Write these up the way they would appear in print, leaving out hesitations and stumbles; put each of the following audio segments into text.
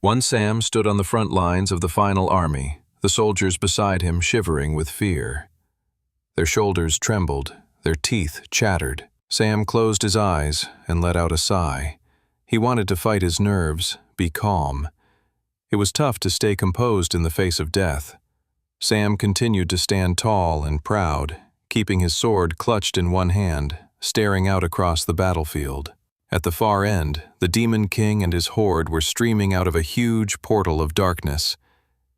One Sam stood on the front lines of the final army, the soldiers beside him shivering with fear. Their shoulders trembled, their teeth chattered. Sam closed his eyes and let out a sigh. He wanted to fight his nerves, be calm. It was tough to stay composed in the face of death. Sam continued to stand tall and proud, keeping his sword clutched in one hand, staring out across the battlefield. At the far end, the Demon King and his horde were streaming out of a huge portal of darkness.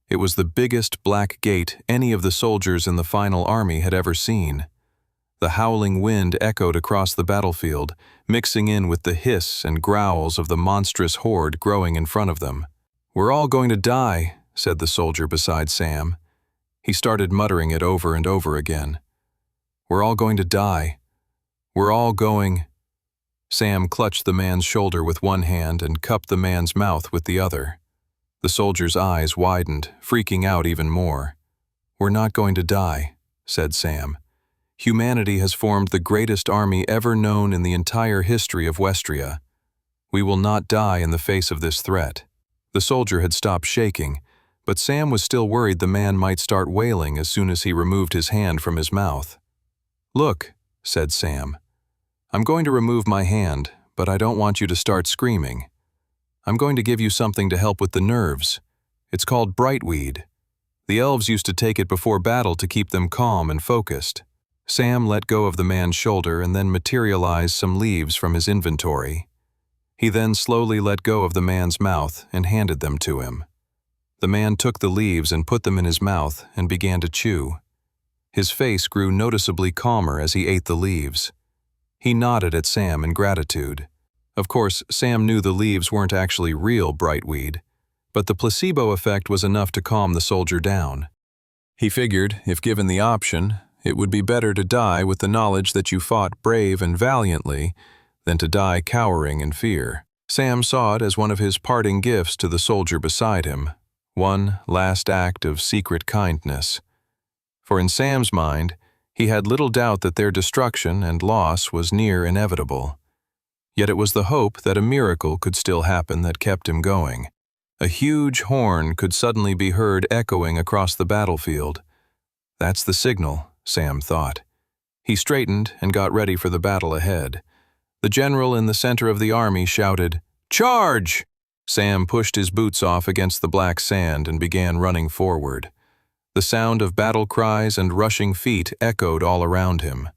It was the biggest black gate any of the soldiers in the final army had ever seen. The howling wind echoed across the battlefield, mixing in with the hiss and growls of the monstrous horde growing in front of them. "We're all going to die," said the soldier beside Sam. He started muttering it over and over again. "We're all going to die. We're all going—" Sam clutched the man's shoulder with one hand and cupped the man's mouth with the other. The soldier's eyes widened, freaking out even more. "We're not going to die," said Sam. "Humanity has formed the greatest army ever known in the entire history of Westria. We will not die in the face of this threat." The soldier had stopped shaking, but Sam was still worried the man might start wailing as soon as he removed his hand from his mouth. "Look," said Sam. "I'm going to remove my hand, but I don't want you to start screaming. I'm going to give you something to help with the nerves. It's called brightweed. The elves used to take it before battle to keep them calm and focused." Sam let go of the man's shoulder and then materialized some leaves from his inventory. He then slowly let go of the man's mouth and handed them to him. The man took the leaves and put them in his mouth and began to chew. His face grew noticeably calmer as he ate the leaves. He nodded at Sam in gratitude. Of course, Sam knew the leaves weren't actually real brightweed, but the placebo effect was enough to calm the soldier down. He figured, if given the option, it would be better to die with the knowledge that you fought brave and valiantly than to die cowering in fear. Sam saw it as one of his parting gifts to the soldier beside him, one last act of secret kindness. For in Sam's mind, he had little doubt that their destruction and loss was near inevitable. Yet it was the hope that a miracle could still happen that kept him going. A huge horn could suddenly be heard echoing across the battlefield. That's the signal, Sam thought. He straightened and got ready for the battle ahead. The general in the center of the army shouted, "Charge!" Sam pushed his boots off against the black sand and began running forward. The sound of battle cries and rushing feet echoed all around him.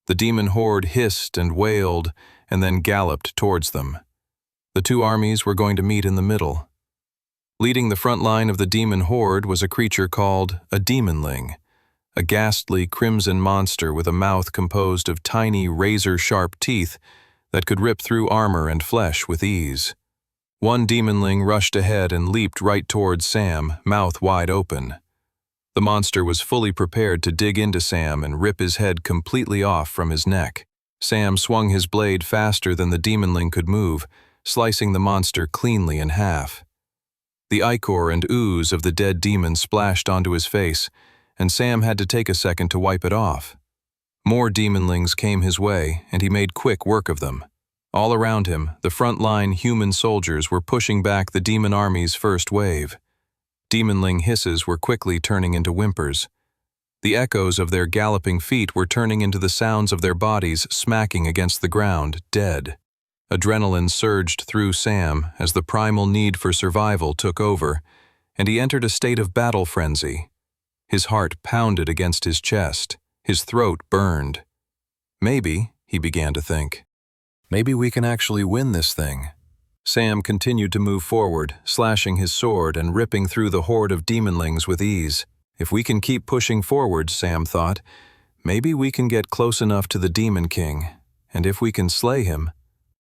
The demon horde hissed and wailed and then galloped towards them. The two armies were going to meet in the middle. Leading the front line of the demon horde was a creature called a demonling, a ghastly crimson monster with a mouth composed of tiny razor-sharp teeth that could rip through armor and flesh with ease. One demonling rushed ahead and leaped right towards Sam, mouth wide open. The monster was fully prepared to dig into Sam and rip his head completely off from his neck. Sam swung his blade faster than the demonling could move, slicing the monster cleanly in half. The ichor and ooze of the dead demon splashed onto his face, and Sam had to take a second to wipe it off. More demonlings came his way, and he made quick work of them. All around him, the front-line human soldiers were pushing back the demon army's first wave. Demonling hisses were quickly turning into whimpers. The echoes of their galloping feet were turning into the sounds of their bodies smacking against the ground, dead. Adrenaline surged through Sam as the primal need for survival took over, and he entered a state of battle frenzy. His heart pounded against his chest, his throat burned. Maybe, he began to think, maybe we can actually win this thing. Sam continued to move forward, slashing his sword and ripping through the horde of demonlings with ease. If we can keep pushing forward, Sam thought, maybe we can get close enough to the Demon King, and if we can slay him.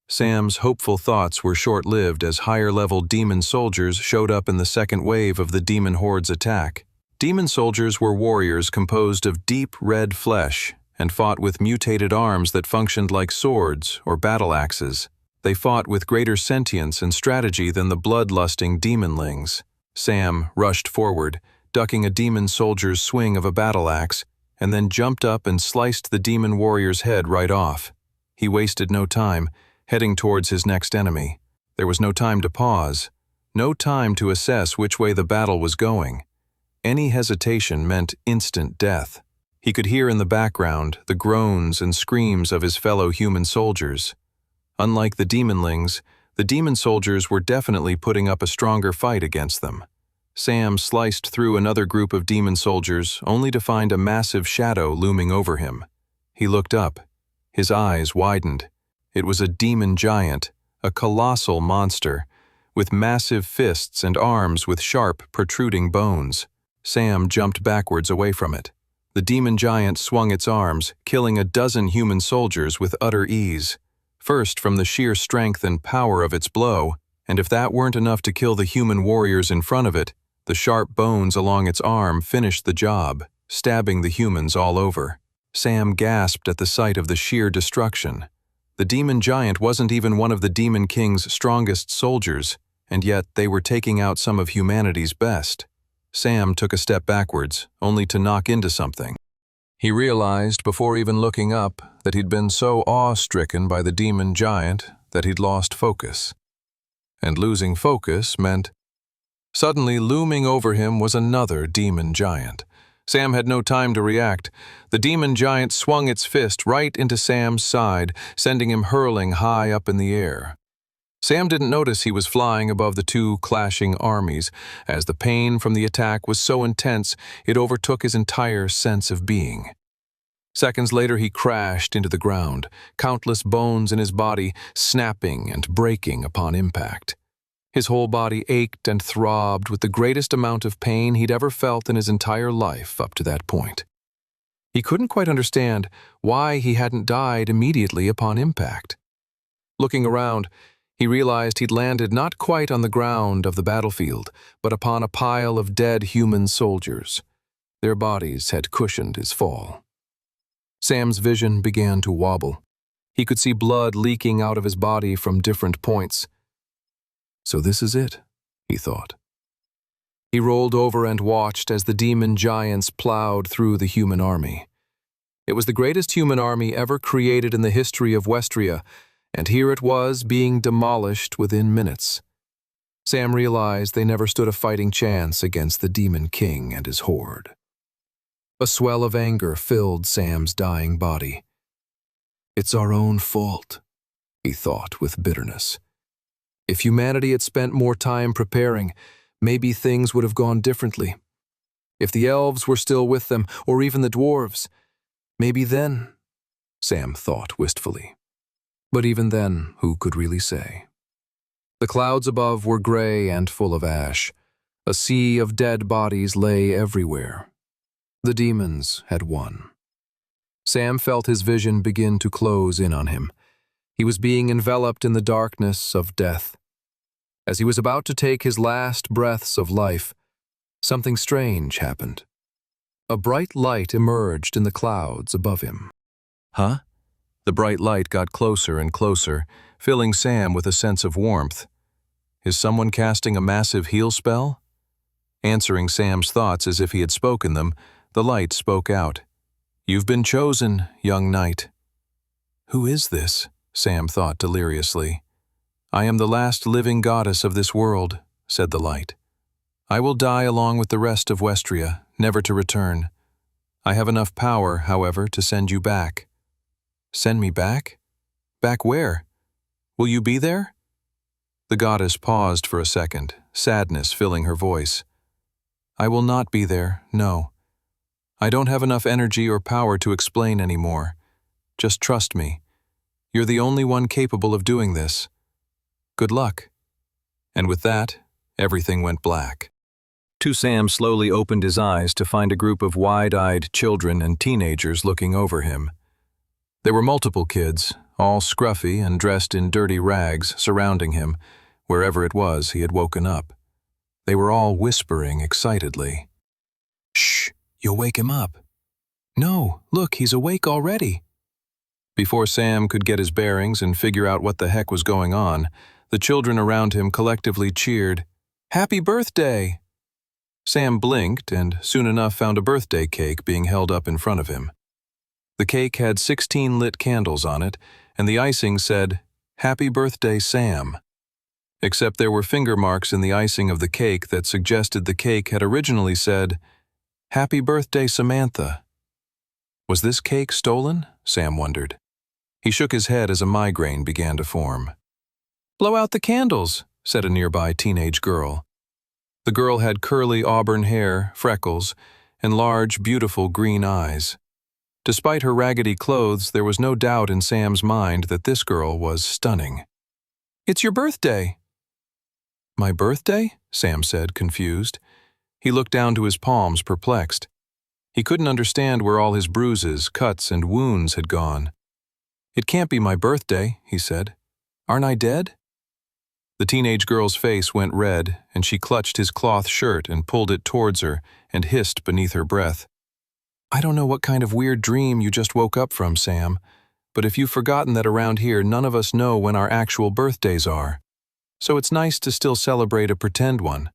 Sam's hopeful thoughts were short-lived as higher-level demon soldiers showed up in the second wave of the demon horde's attack. Demon soldiers were warriors composed of deep red flesh and fought with mutated arms that functioned like swords or battle axes. They fought with greater sentience and strategy than the bloodlusting demonlings. Sam rushed forward, ducking a demon soldier's swing of a battle axe, and then jumped up and sliced the demon warrior's head right off. He wasted no time, heading towards his next enemy. There was no time to pause, No time to assess which way the battle was going. Any hesitation meant instant death. He could hear in the background the groans and screams of his fellow human soldiers. Unlike the demonlings, the demon soldiers were definitely putting up a stronger fight against them. Sam sliced through another group of demon soldiers, only to find a massive shadow looming over him. He looked up. His eyes widened. It was a demon giant, a colossal monster, with massive fists and arms with sharp, protruding bones. Sam jumped backwards away from it. The demon giant swung its arms, killing a dozen human soldiers with utter ease. First from the sheer strength and power of its blow, and if that weren't enough to kill the human warriors in front of it, the sharp bones along its arm finished the job, stabbing the humans all over. Sam gasped at the sight of the sheer destruction. The demon giant wasn't even one of the demon king's strongest soldiers, and yet they were taking out some of humanity's best. Sam took a step backwards, only to knock into something. He realized, before even looking up, that he'd been so awe-stricken by the demon giant that he'd lost focus. And losing focus meant... Suddenly, looming over him was another demon giant. Sam had no time to react. The demon giant swung its fist right into Sam's side, sending him hurling high up in the air. Sam didn't notice he was flying above the two clashing armies, as the pain from the attack was so intense it overtook his entire sense of being. Seconds later he crashed into the ground, countless bones in his body snapping and breaking upon impact. His whole body ached and throbbed with the greatest amount of pain he'd ever felt in his entire life up to that point. He couldn't quite understand why he hadn't died immediately upon impact. Looking around, he realized he'd landed not quite on the ground of the battlefield, but upon a pile of dead human soldiers. Their bodies had cushioned his fall. Sam's vision began to wobble. He could see blood leaking out of his body from different points. So this is it, he thought. He rolled over and watched as the demon giants plowed through the human army. It was the greatest human army ever created in the history of Westria, and here it was being demolished within minutes. Sam realized they never stood a fighting chance against the demon king and his horde. A swell of anger filled Sam's dying body. It's our own fault, he thought with bitterness. If humanity had spent more time preparing, maybe things would have gone differently. If the elves were still with them, or even the dwarves, maybe then, Sam thought wistfully. But even then, who could really say? The clouds above were gray and full of ash. A sea of dead bodies lay everywhere. The demons had won. Sam felt his vision begin to close in on him. He was being enveloped in the darkness of death. As he was about to take his last breaths of life, something strange happened. A bright light emerged in the clouds above him. Huh? The bright light got closer and closer, filling Sam with a sense of warmth. Is someone casting a massive heal spell? Answering Sam's thoughts as if he had spoken them, the light spoke out. You've been chosen, young knight. Who is this? Sam thought deliriously. I am the last living goddess of this world, said the light. I will die along with the rest of Westria, never to return. I have enough power, however, to send you back. Send me back? Back where? Will you be there? The goddess paused for a second, sadness filling her voice. I will not be there, no. I don't have enough energy or power to explain anymore. Just trust me. You're the only one capable of doing this. Good luck. And with that, everything went black. Sam slowly opened his eyes to find a group of wide-eyed children and teenagers looking over him. There were multiple kids, all scruffy and dressed in dirty rags, surrounding him, wherever it was he had woken up. They were all whispering excitedly. Shh, you'll wake him up. No, look, he's awake already. Before Sam could get his bearings and figure out what the heck was going on, the children around him collectively cheered, Happy birthday! Sam blinked and soon enough found a birthday cake being held up in front of him. The cake had 16 lit candles on it, and the icing said, Happy birthday, Sam. except there were finger marks in the icing of the cake that suggested the cake had originally said, "Happy birthday, Samantha." Was this cake stolen? Sam wondered. He shook his head as a migraine began to form. "Blow out the candles," said a nearby teenage girl. The girl had curly auburn hair, freckles, and large, beautiful green eyes. Despite her raggedy clothes, there was no doubt in Sam's mind that this girl was stunning. "It's your birthday." "My birthday?" Sam said, confused. He looked down to his palms, perplexed. He couldn't understand where all his bruises, cuts, and wounds had gone. "It can't be my birthday," he said. "Aren't I dead?" The teenage girl's face went red, and she clutched his cloth shirt and pulled it towards her and hissed beneath her breath. "I don't know what kind of weird dream you just woke up from, Sam, but if you've forgotten that around here none of us know when our actual birthdays are. So it's nice to still celebrate a pretend one.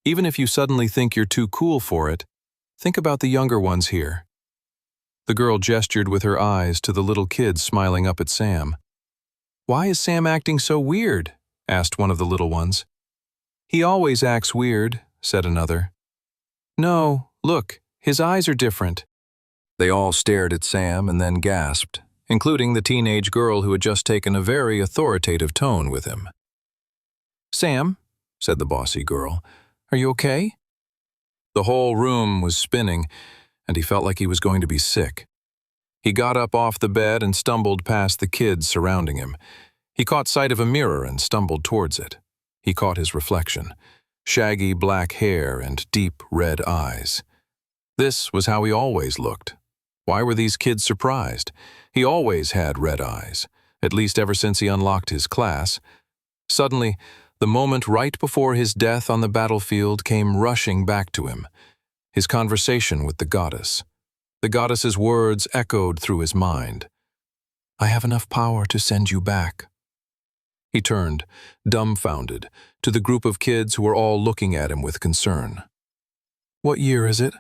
Even if you suddenly think you're too cool for it, think about the younger ones here." The girl gestured with her eyes to the little kids smiling up at Sam. "Why is Sam acting so weird?" asked one of the little ones. "He always acts weird," said another. "No, look, his eyes are different." They all stared at Sam and then gasped, including the teenage girl who had just taken a very authoritative tone with him. "Sam," said the bossy girl, "are you okay?" The whole room was spinning, and he felt like he was going to be sick. He got up off the bed and stumbled past the kids surrounding him. He caught sight of a mirror and stumbled towards it. He caught his reflection, shaggy black hair and deep red eyes. This was how he always looked. Why were these kids surprised? He always had red eyes, at least ever since he unlocked his class. Suddenly, the moment right before his death on the battlefield came rushing back to him. His conversation with the goddess. The goddess's words echoed through his mind. "I have enough power to send you back." He turned, dumbfounded, to the group of kids who were all looking at him with concern. "What year is it?"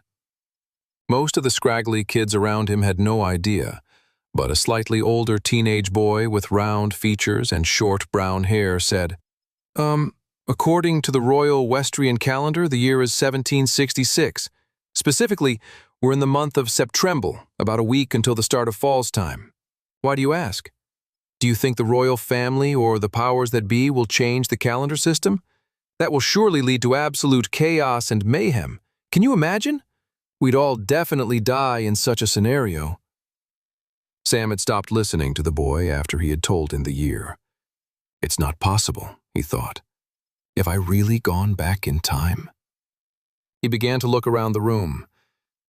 Most of the scraggly kids around him had no idea, but a slightly older teenage boy with round features and short brown hair said, According to the Royal Westrian calendar, the year is 1766. Specifically, we're in the month of September, about a week until the start of fall's time. Why do you ask? Do you think the royal family or the powers that be will change the calendar system? That will surely lead to absolute chaos and mayhem. Can you imagine? We'd all definitely die in such a scenario." Sam had stopped listening to the boy after he had told him the year. "It's not possible," he thought. "Have I really gone back in time?" He began to look around the room.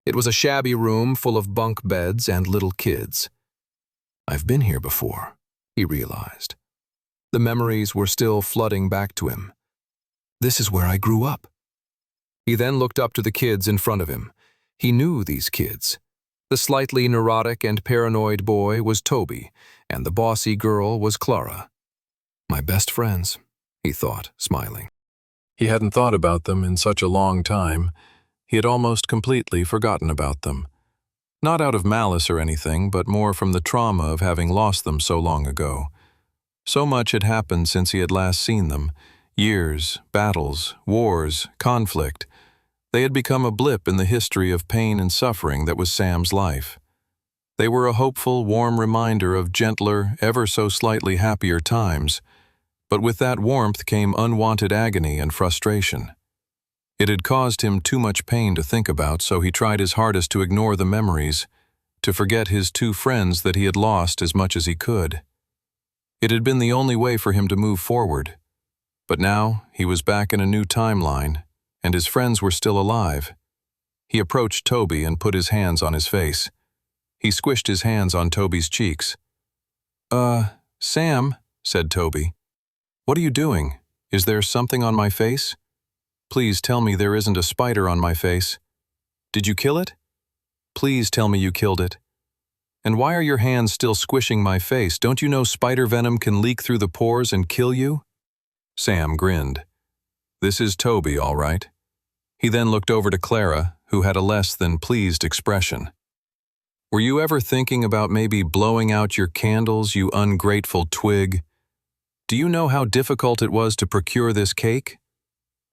It was a shabby room full of bunk beds and little kids. "I've been here before," he realized. The memories were still flooding back to him. "This is where I grew up." He then looked up to the kids in front of him. He knew these kids. The slightly neurotic and paranoid boy was Toby, and the bossy girl was Clara. "My best friends," he thought, smiling. He hadn't thought about them in such a long time. He had almost completely forgotten about them. Not out of malice or anything, but more from the trauma of having lost them so long ago. So much had happened since he had last seen them. Years, battles, wars, conflict. They had become a blip in the history of pain and suffering that was Sam's life. They were a hopeful, warm reminder of gentler, ever so slightly happier times, but with that warmth came unwanted agony and frustration. It had caused him too much pain to think about, so he tried his hardest to ignore the memories, to forget his two friends that he had lost as much as he could. It had been the only way for him to move forward. But now he was back in a new timeline, and his friends were still alive. He approached Toby and put his hands on his face. He squished his hands on Toby's cheeks. Sam," said Toby. "What are you doing? Is there something on my face? Please tell me there isn't a spider on my face. Did you kill it? Please tell me you killed it. And why are your hands still squishing my face? Don't you know spider venom can leak through the pores and kill you?" Sam grinned. This is Toby, all right. He then looked over to Clara, who had a less than pleased expression. "Were you ever thinking about maybe blowing out your candles, you ungrateful twig?" "Do you know how difficult it was to procure this cake?"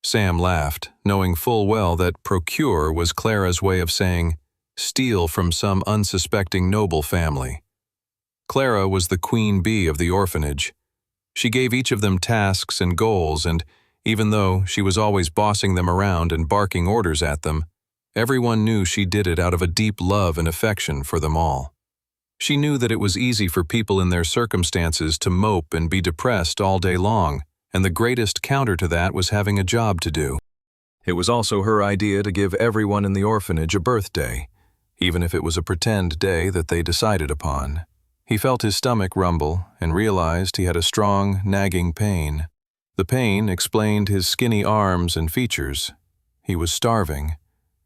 Sam laughed, knowing full well that procure was Clara's way of saying steal from some unsuspecting noble family. Clara was the queen bee of the orphanage. She gave each of them tasks and goals, and even though she was always bossing them around and barking orders at them, everyone knew she did it out of a deep love and affection for them all. She knew that it was easy for people in their circumstances to mope and be depressed all day long, and the greatest counter to that was having a job to do. It was also her idea to give everyone in the orphanage a birthday, even if it was a pretend day that they decided upon. He felt his stomach rumble and realized he had a strong, nagging pain. The pain explained his skinny arms and features. He was starving.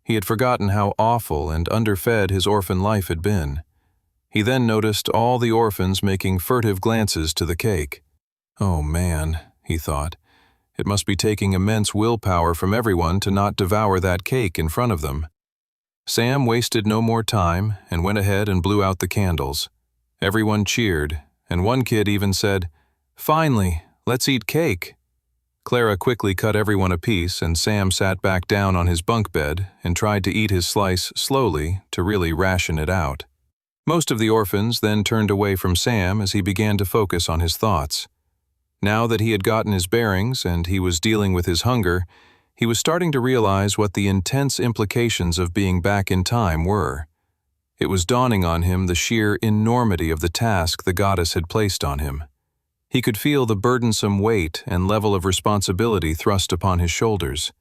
He had forgotten how awful and underfed his orphan life had been. He then noticed all the orphans making furtive glances to the cake. "Oh man," he thought, "it must be taking immense willpower from everyone to not devour that cake in front of them." Sam wasted no more time and went ahead and blew out the candles. Everyone cheered, and one kid even said, "Finally, let's eat cake." Clara quickly cut everyone a piece, and Sam sat back down on his bunk bed and tried to eat his slice slowly to really ration it out. Most of the orphans then turned away from Sam as he began to focus on his thoughts. Now that he had gotten his bearings and he was dealing with his hunger, he was starting to realize what the intense implications of being back in time were. It was dawning on him the sheer enormity of the task the goddess had placed on him. He could feel the burdensome weight and level of responsibility thrust upon his shoulders.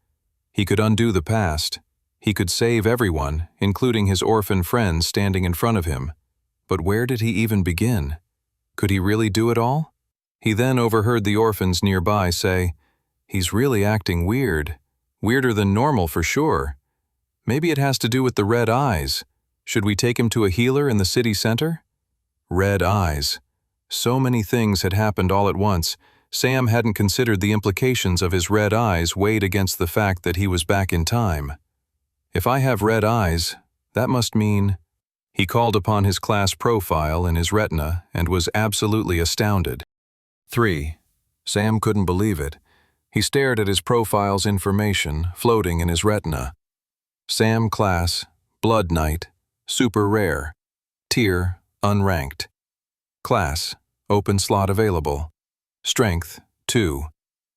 He could undo the past. He could save everyone, including his orphan friends standing in front of him. But where did he even begin? Could he really do it all? He then overheard the orphans nearby say, "He's really acting weird. Weirder than normal for sure. Maybe it has to do with the red eyes. Should we take him to a healer in the city center?" Red eyes. So many things had happened all at once. Sam hadn't considered the implications of his red eyes weighed against the fact that he was back in time. If I have red eyes, that must mean... He called upon his class profile in his retina and was absolutely astounded. 3. Sam couldn't believe it. He stared at his profile's information floating in his retina. Sam class, Blood Knight, super rare. Tier, unranked. Class, open slot available. Strength, 2.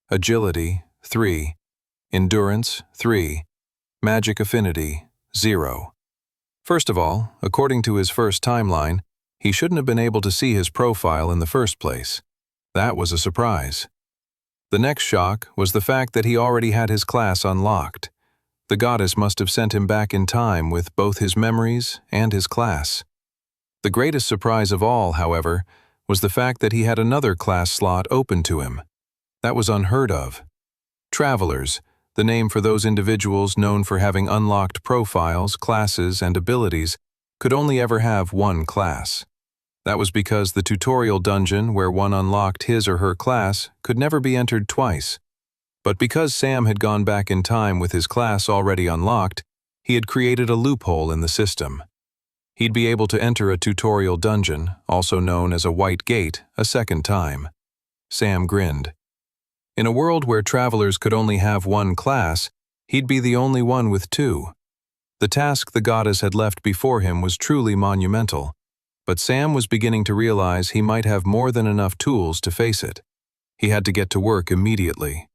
Agility, 3. Endurance, 3. Magic affinity, 0. First of all, according to his first timeline, he shouldn't have been able to see his profile in the first place. That was a surprise. The next shock was the fact that he already had his class unlocked. The goddess must have sent him back in time with both his memories and his class. The greatest surprise of all, however, was the fact that he had another class slot open to him. That was unheard of. Travelers, the name for those individuals known for having unlocked profiles, classes, and abilities, could only ever have one class. That was because the tutorial dungeon where one unlocked his or her class could never be entered twice. But because Sam had gone back in time with his class already unlocked, he had created a loophole in the system. He'd be able to enter a tutorial dungeon, also known as a white gate, a second time. Sam grinned. In a world where travelers could only have one class, he'd be the only one with two. The task the goddess had left before him was truly monumental, but Sam was beginning to realize he might have more than enough tools to face it. He had to get to work immediately.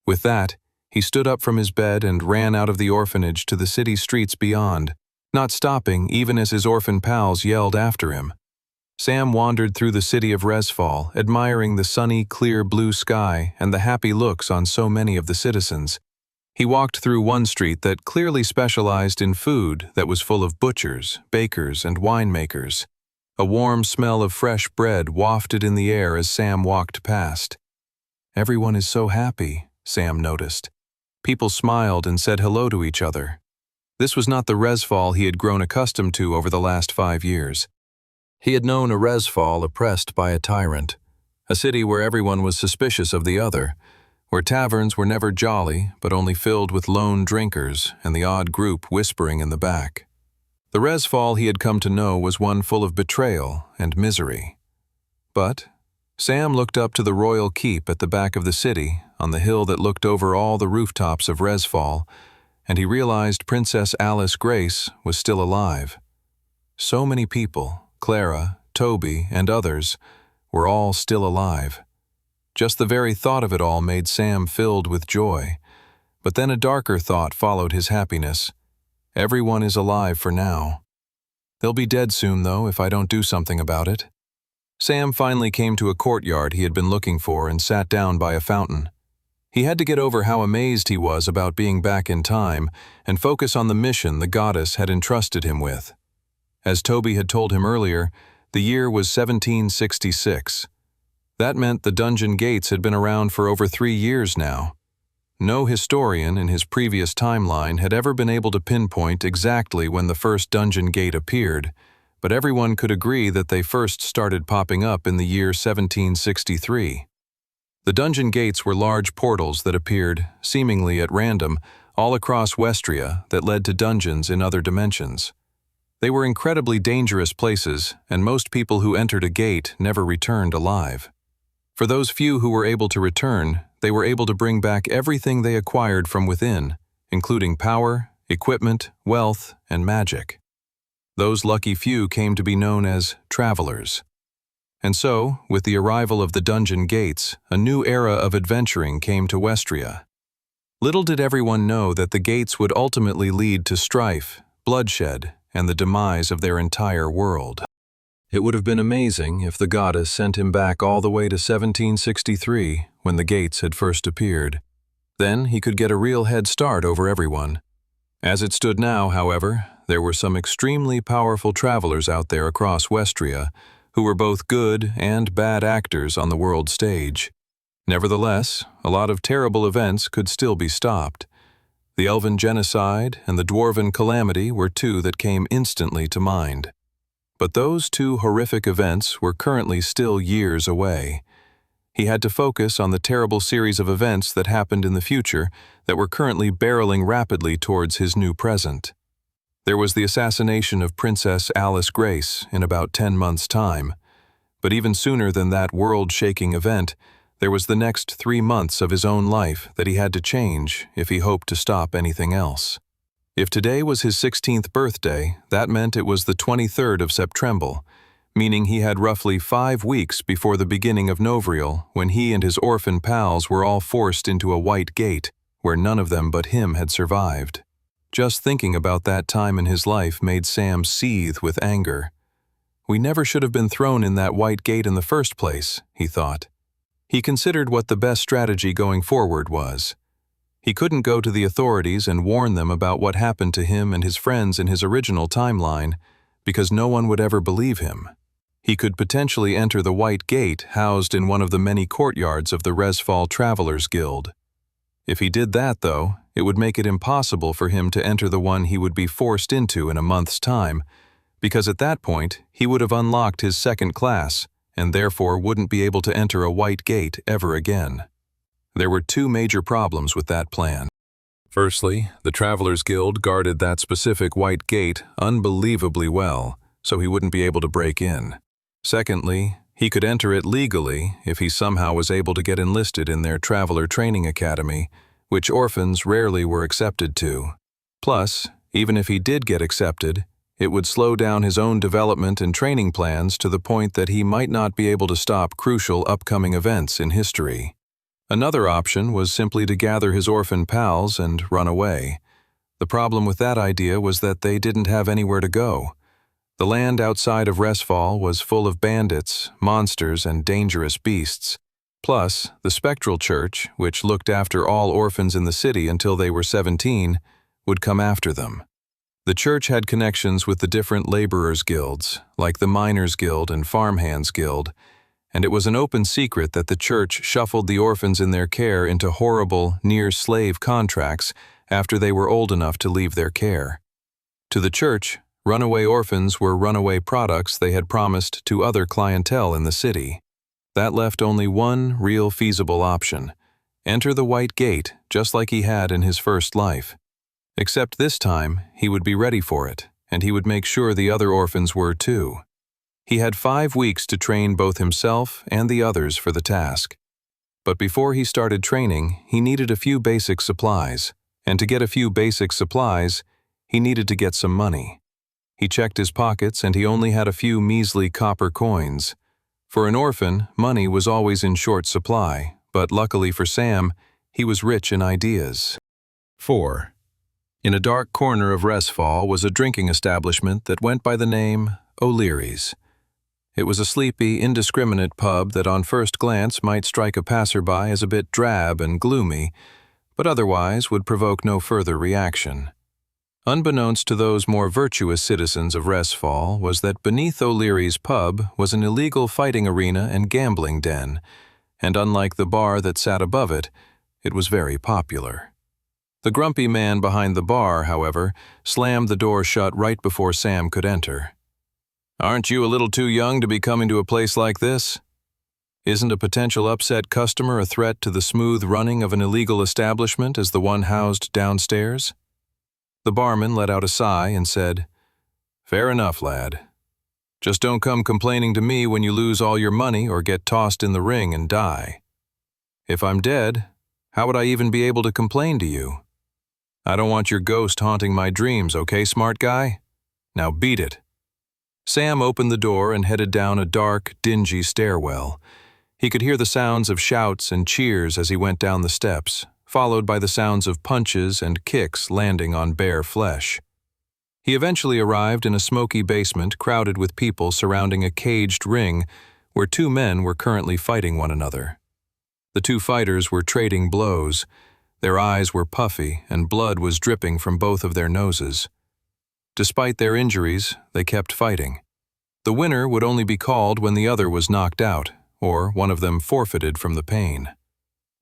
With that, he stood up from his bed and ran out of the orphanage to the city streets beyond, not stopping even as his orphan pals yelled after him. Sam wandered through the city of Resfall, admiring the sunny, clear blue sky and the happy looks on so many of the citizens. He walked through one street that clearly specialized in food that was full of butchers, bakers, and winemakers. A warm smell of fresh bread wafted in the air as Sam walked past. "Everyone is so happy," Sam noticed. People smiled and said hello to each other. This was not the Resfall he had grown accustomed to over the last 5 years. He had known a Resfall oppressed by a tyrant, a city where everyone was suspicious of the other, where taverns were never jolly but only filled with lone drinkers and the odd group whispering in the back. The Resfall he had come to know was one full of betrayal and misery. But Sam looked up to the royal keep at the back of the city, on the hill that looked over all the rooftops of Resfall, and he realized Princess Alice Grace was still alive. So many people, Clara, Toby, and others, were all still alive. Just the very thought of it all made Sam filled with joy. But then a darker thought followed his happiness. Everyone is alive for now. They'll be dead soon, though, if I don't do something about it. Sam finally came to a courtyard he had been looking for and sat down by a fountain. He had to get over how amazed he was about being back in time and focus on the mission the goddess had entrusted him with. As Toby had told him earlier, the year was 1766. That meant the dungeon gates had been around for over 3 years now. No historian in his previous timeline had ever been able to pinpoint exactly when the first dungeon gate appeared, but everyone could agree that they first started popping up in the year 1763. The dungeon gates were large portals that appeared, seemingly at random, all across Westria that led to dungeons in other dimensions. They were incredibly dangerous places, and most people who entered a gate never returned alive. For those few who were able to return, they were able to bring back everything they acquired from within, including power, equipment, wealth, and magic. Those lucky few came to be known as travelers. And so, with the arrival of the dungeon gates, a new era of adventuring came to Westria. Little did everyone know that the gates would ultimately lead to strife, bloodshed, and the demise of their entire world. It would have been amazing if the goddess sent him back all the way to 1763, when the gates had first appeared. Then he could get a real head start over everyone. As it stood now, however, there were some extremely powerful travelers out there across Westria who were both good and bad actors on the world stage. Nevertheless, a lot of terrible events could still be stopped. The Elven genocide and the Dwarven calamity were two that came instantly to mind. But those two horrific events were currently still years away. He had to focus on the terrible series of events that happened in the future that were currently barreling rapidly towards his new present. There was the assassination of Princess Alice Grace in about 10 months' time. But even sooner than that world-shaking event, there was the next 3 months of his own life that he had to change if he hoped to stop anything else. If today was his 16th birthday, that meant it was the 23rd of September, meaning he had roughly 5 weeks before the beginning of Novriel when he and his orphan pals were all forced into a white gate where none of them but him had survived. Just thinking about that time in his life made Sam seethe with anger. We never should have been thrown in that white gate in the first place, he thought. He considered what the best strategy going forward was. He couldn't go to the authorities and warn them about what happened to him and his friends in his original timeline, because no one would ever believe him. He could potentially enter the White Gate housed in one of the many courtyards of the Resfall Travelers Guild. If he did that, though, it would make it impossible for him to enter the one he would be forced into in a month's time, because at that point he would have unlocked his second class and therefore wouldn't be able to enter a White Gate ever again. There were 2 major problems with that plan. Firstly, the Travelers Guild guarded that specific White Gate unbelievably well, so he wouldn't be able to break in. Secondly, he could enter it legally if he somehow was able to get enlisted in their Traveler Training Academy, which orphans rarely were accepted to. Plus, even if he did get accepted, it would slow down his own development and training plans to the point that he might not be able to stop crucial upcoming events in history. Another option was simply to gather his orphan pals and run away. The problem with that idea was that they didn't have anywhere to go. The land outside of Resfall was full of bandits, monsters, and dangerous beasts. Plus, the Spectral Church, which looked after all orphans in the city until they were 17, would come after them. The church had connections with the different laborers' guilds, like the Miners' Guild and Farmhands' Guild, and it was an open secret that the church shuffled the orphans in their care into horrible, near-slave contracts after they were old enough to leave their care. To the church, runaway orphans were runaway products they had promised to other clientele in the city. That left only one real feasible option: enter the White Gate just like he had in his first life. Except this time, he would be ready for it, and he would make sure the other orphans were too. He had 5 weeks to train both himself and the others for the task. But before he started training, he needed a few basic supplies, and to get a few basic supplies, he needed to get some money. He checked his pockets and he only had a few measly copper coins. For an orphan, money was always in short supply, but luckily for Sam, he was rich in ideas. 4. In a dark corner of Resfall was a drinking establishment that went by the name O'Leary's. It was a sleepy, indiscriminate pub that on first glance might strike a passerby as a bit drab and gloomy, but otherwise would provoke no further reaction. Unbeknownst to those more virtuous citizens of Resfall was that beneath O'Leary's pub was an illegal fighting arena and gambling den, and unlike the bar that sat above it, it was very popular. The grumpy man behind the bar, however, slammed the door shut right before Sam could enter. "Aren't you a little too young to be coming to a place like this? Isn't a potential upset customer a threat to the smooth running of an illegal establishment as the one housed downstairs?" The barman let out a sigh and said, "Fair enough, lad. Just don't come complaining to me when you lose all your money or get tossed in the ring and die. If I'm dead, how would I even be able to complain to you? I don't want your ghost haunting my dreams, okay, smart guy? Now beat it." Sam opened the door and headed down a dark, dingy stairwell. He could hear the sounds of shouts and cheers as he went down the steps, followed by the sounds of punches and kicks landing on bare flesh. He eventually arrived in a smoky basement crowded with people surrounding a caged ring where 2 men were currently fighting one another. The 2 fighters were trading blows. Their eyes were puffy and blood was dripping from both of their noses. Despite their injuries, they kept fighting. The winner would only be called when the other was knocked out, or one of them forfeited from the pain.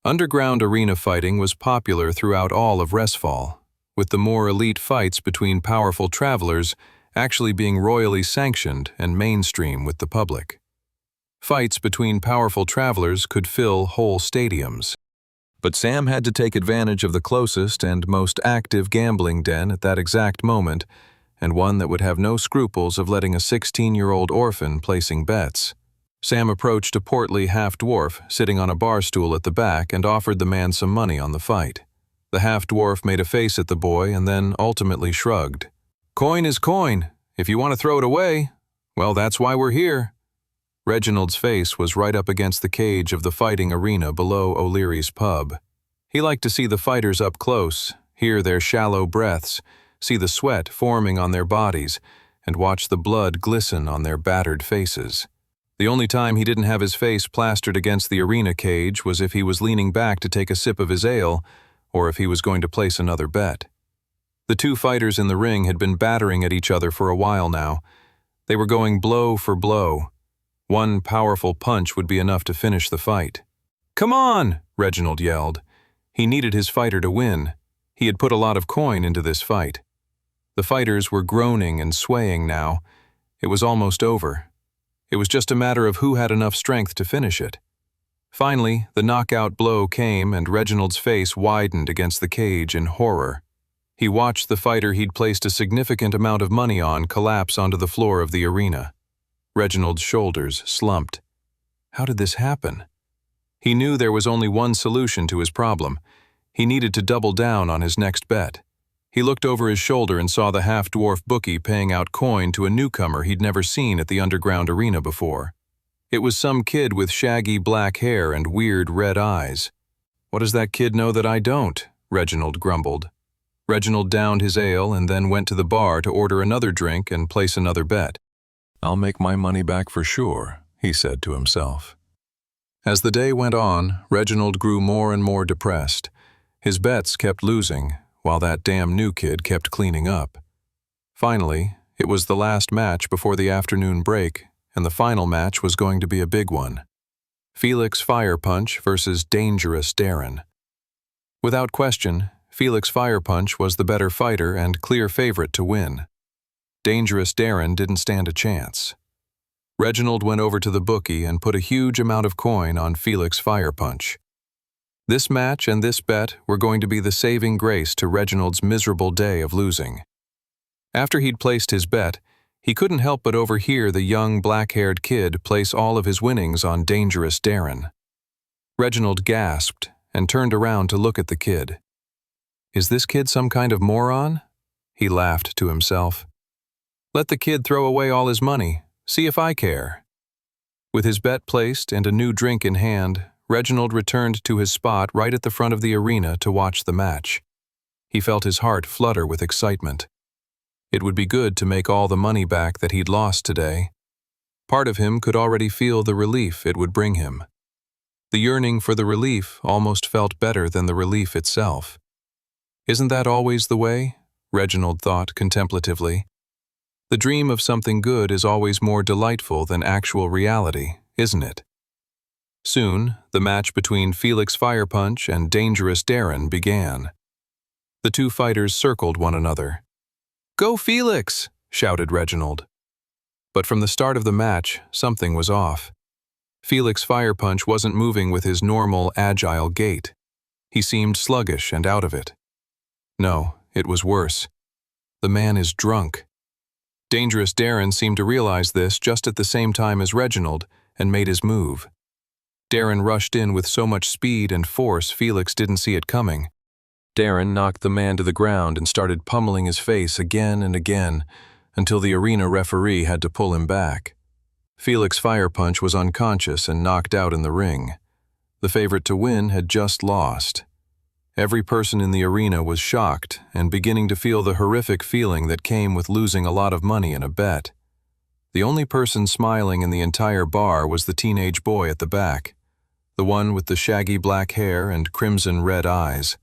Underground arena fighting was popular throughout all of Resfall, with the more elite fights between powerful travelers actually being royally sanctioned and mainstream with the public. Fights between powerful travelers could fill whole stadiums. But Sam had to take advantage of the closest and most active gambling den at that exact moment, and one that would have no scruples of letting a 16-year-old orphan placing bets. Sam approached a portly half-dwarf sitting on a bar stool at the back and offered the man some money on the fight. The half-dwarf made a face at the boy and then ultimately shrugged. "Coin is coin. If you want to throw it away, well, that's why we're here." Reginald's face was right up against the cage of the fighting arena below O'Leary's pub. He liked to see the fighters up close, hear their shallow breaths, see the sweat forming on their bodies, and watch the blood glisten on their battered faces. The only time he didn't have his face plastered against the arena cage was if he was leaning back to take a sip of his ale, or if he was going to place another bet. The 2 fighters in the ring had been battering at each other for a while now. They were going blow for blow. One powerful punch would be enough to finish the fight. "Come on!" Reginald yelled. He needed his fighter to win. He had put a lot of coin into this fight. The fighters were groaning and swaying now. It was almost over. It was just a matter of who had enough strength to finish it. Finally, the knockout blow came and Reginald's face widened against the cage in horror. He watched the fighter he'd placed a significant amount of money on collapse onto the floor of the arena. Reginald's shoulders slumped. How did this happen? He knew there was only one solution to his problem. He needed to double down on his next bet. He looked over his shoulder and saw the half-dwarf bookie paying out coin to a newcomer he'd never seen at the underground arena before. It was some kid with shaggy black hair and weird red eyes. "What does that kid know that I don't?" Reginald grumbled. Reginald downed his ale and then went to the bar to order another drink and place another bet. "I'll make my money back for sure," he said to himself. As the day went on, Reginald grew more and more depressed. His bets kept losing, while that damn new kid kept cleaning up. Finally, it was the last match before the afternoon break, and the final match was going to be a big one. Felix Firepunch versus Dangerous Darren. Without question, Felix Firepunch was the better fighter and clear favorite to win. Dangerous Darren didn't stand a chance. Reginald went over to the bookie and put a huge amount of coin on Felix Firepunch. This match and this bet were going to be the saving grace to Reginald's miserable day of losing. After he'd placed his bet, He couldn't help but overhear the young black-haired kid place all of his winnings on Dangerous Darren. Reginald gasped and turned around to look at the kid. Is this kid some kind of moron? He laughed to himself. Let the kid throw away all his money. See if I care. With his bet placed and a new drink in hand, Reginald returned to his spot right at the front of the arena to watch the match. He felt his heart flutter with excitement. It would be good to make all the money back that he'd lost today. Part of him could already feel the relief it would bring him. The yearning for the relief almost felt better than the relief itself. Isn't that always the way? Reginald thought contemplatively. The dream of something good is always more delightful than actual reality, isn't it? Soon, the match between Felix Firepunch and Dangerous Darren began. The two fighters circled one another. "Go Felix!" shouted Reginald. But from the start of the match, something was off. Felix Firepunch wasn't moving with his normal, agile gait. He seemed sluggish and out of it. No, it was worse. The man is drunk. Dangerous Darren seemed to realize this just at the same time as Reginald and made his move. Darren rushed in with so much speed and force Felix didn't see it coming. Darren knocked the man to the ground and started pummeling his face again and again until the arena referee had to pull him back. Felix Firepunch was unconscious and knocked out in the ring. The favorite to win had just lost. Every person in the arena was shocked and beginning to feel the horrific feeling that came with losing a lot of money in a bet. The only person smiling in the entire bar was the teenage boy at the back, the one with the shaggy black hair and crimson red eyes.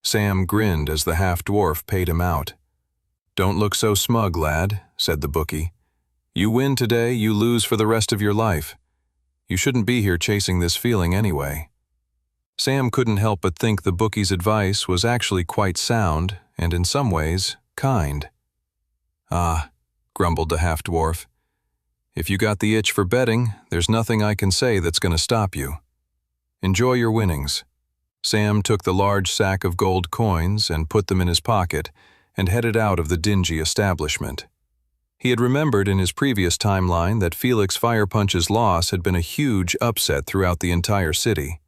Sam grinned as the half-dwarf paid him out. "Don't look so smug, lad," said the bookie. "You win today, you lose for the rest of your life. You shouldn't be here chasing this feeling anyway." Sam couldn't help but think the bookie's advice was actually quite sound and, in some ways, kind. "Ah," grumbled the half-dwarf. "If you got the itch for betting, there's nothing I can say that's going to stop you. Enjoy your winnings." Sam took the large sack of gold coins and put them in his pocket and headed out of the dingy establishment. He had remembered in his previous timeline that Felix Firepunch's loss had been a huge upset throughout the entire city.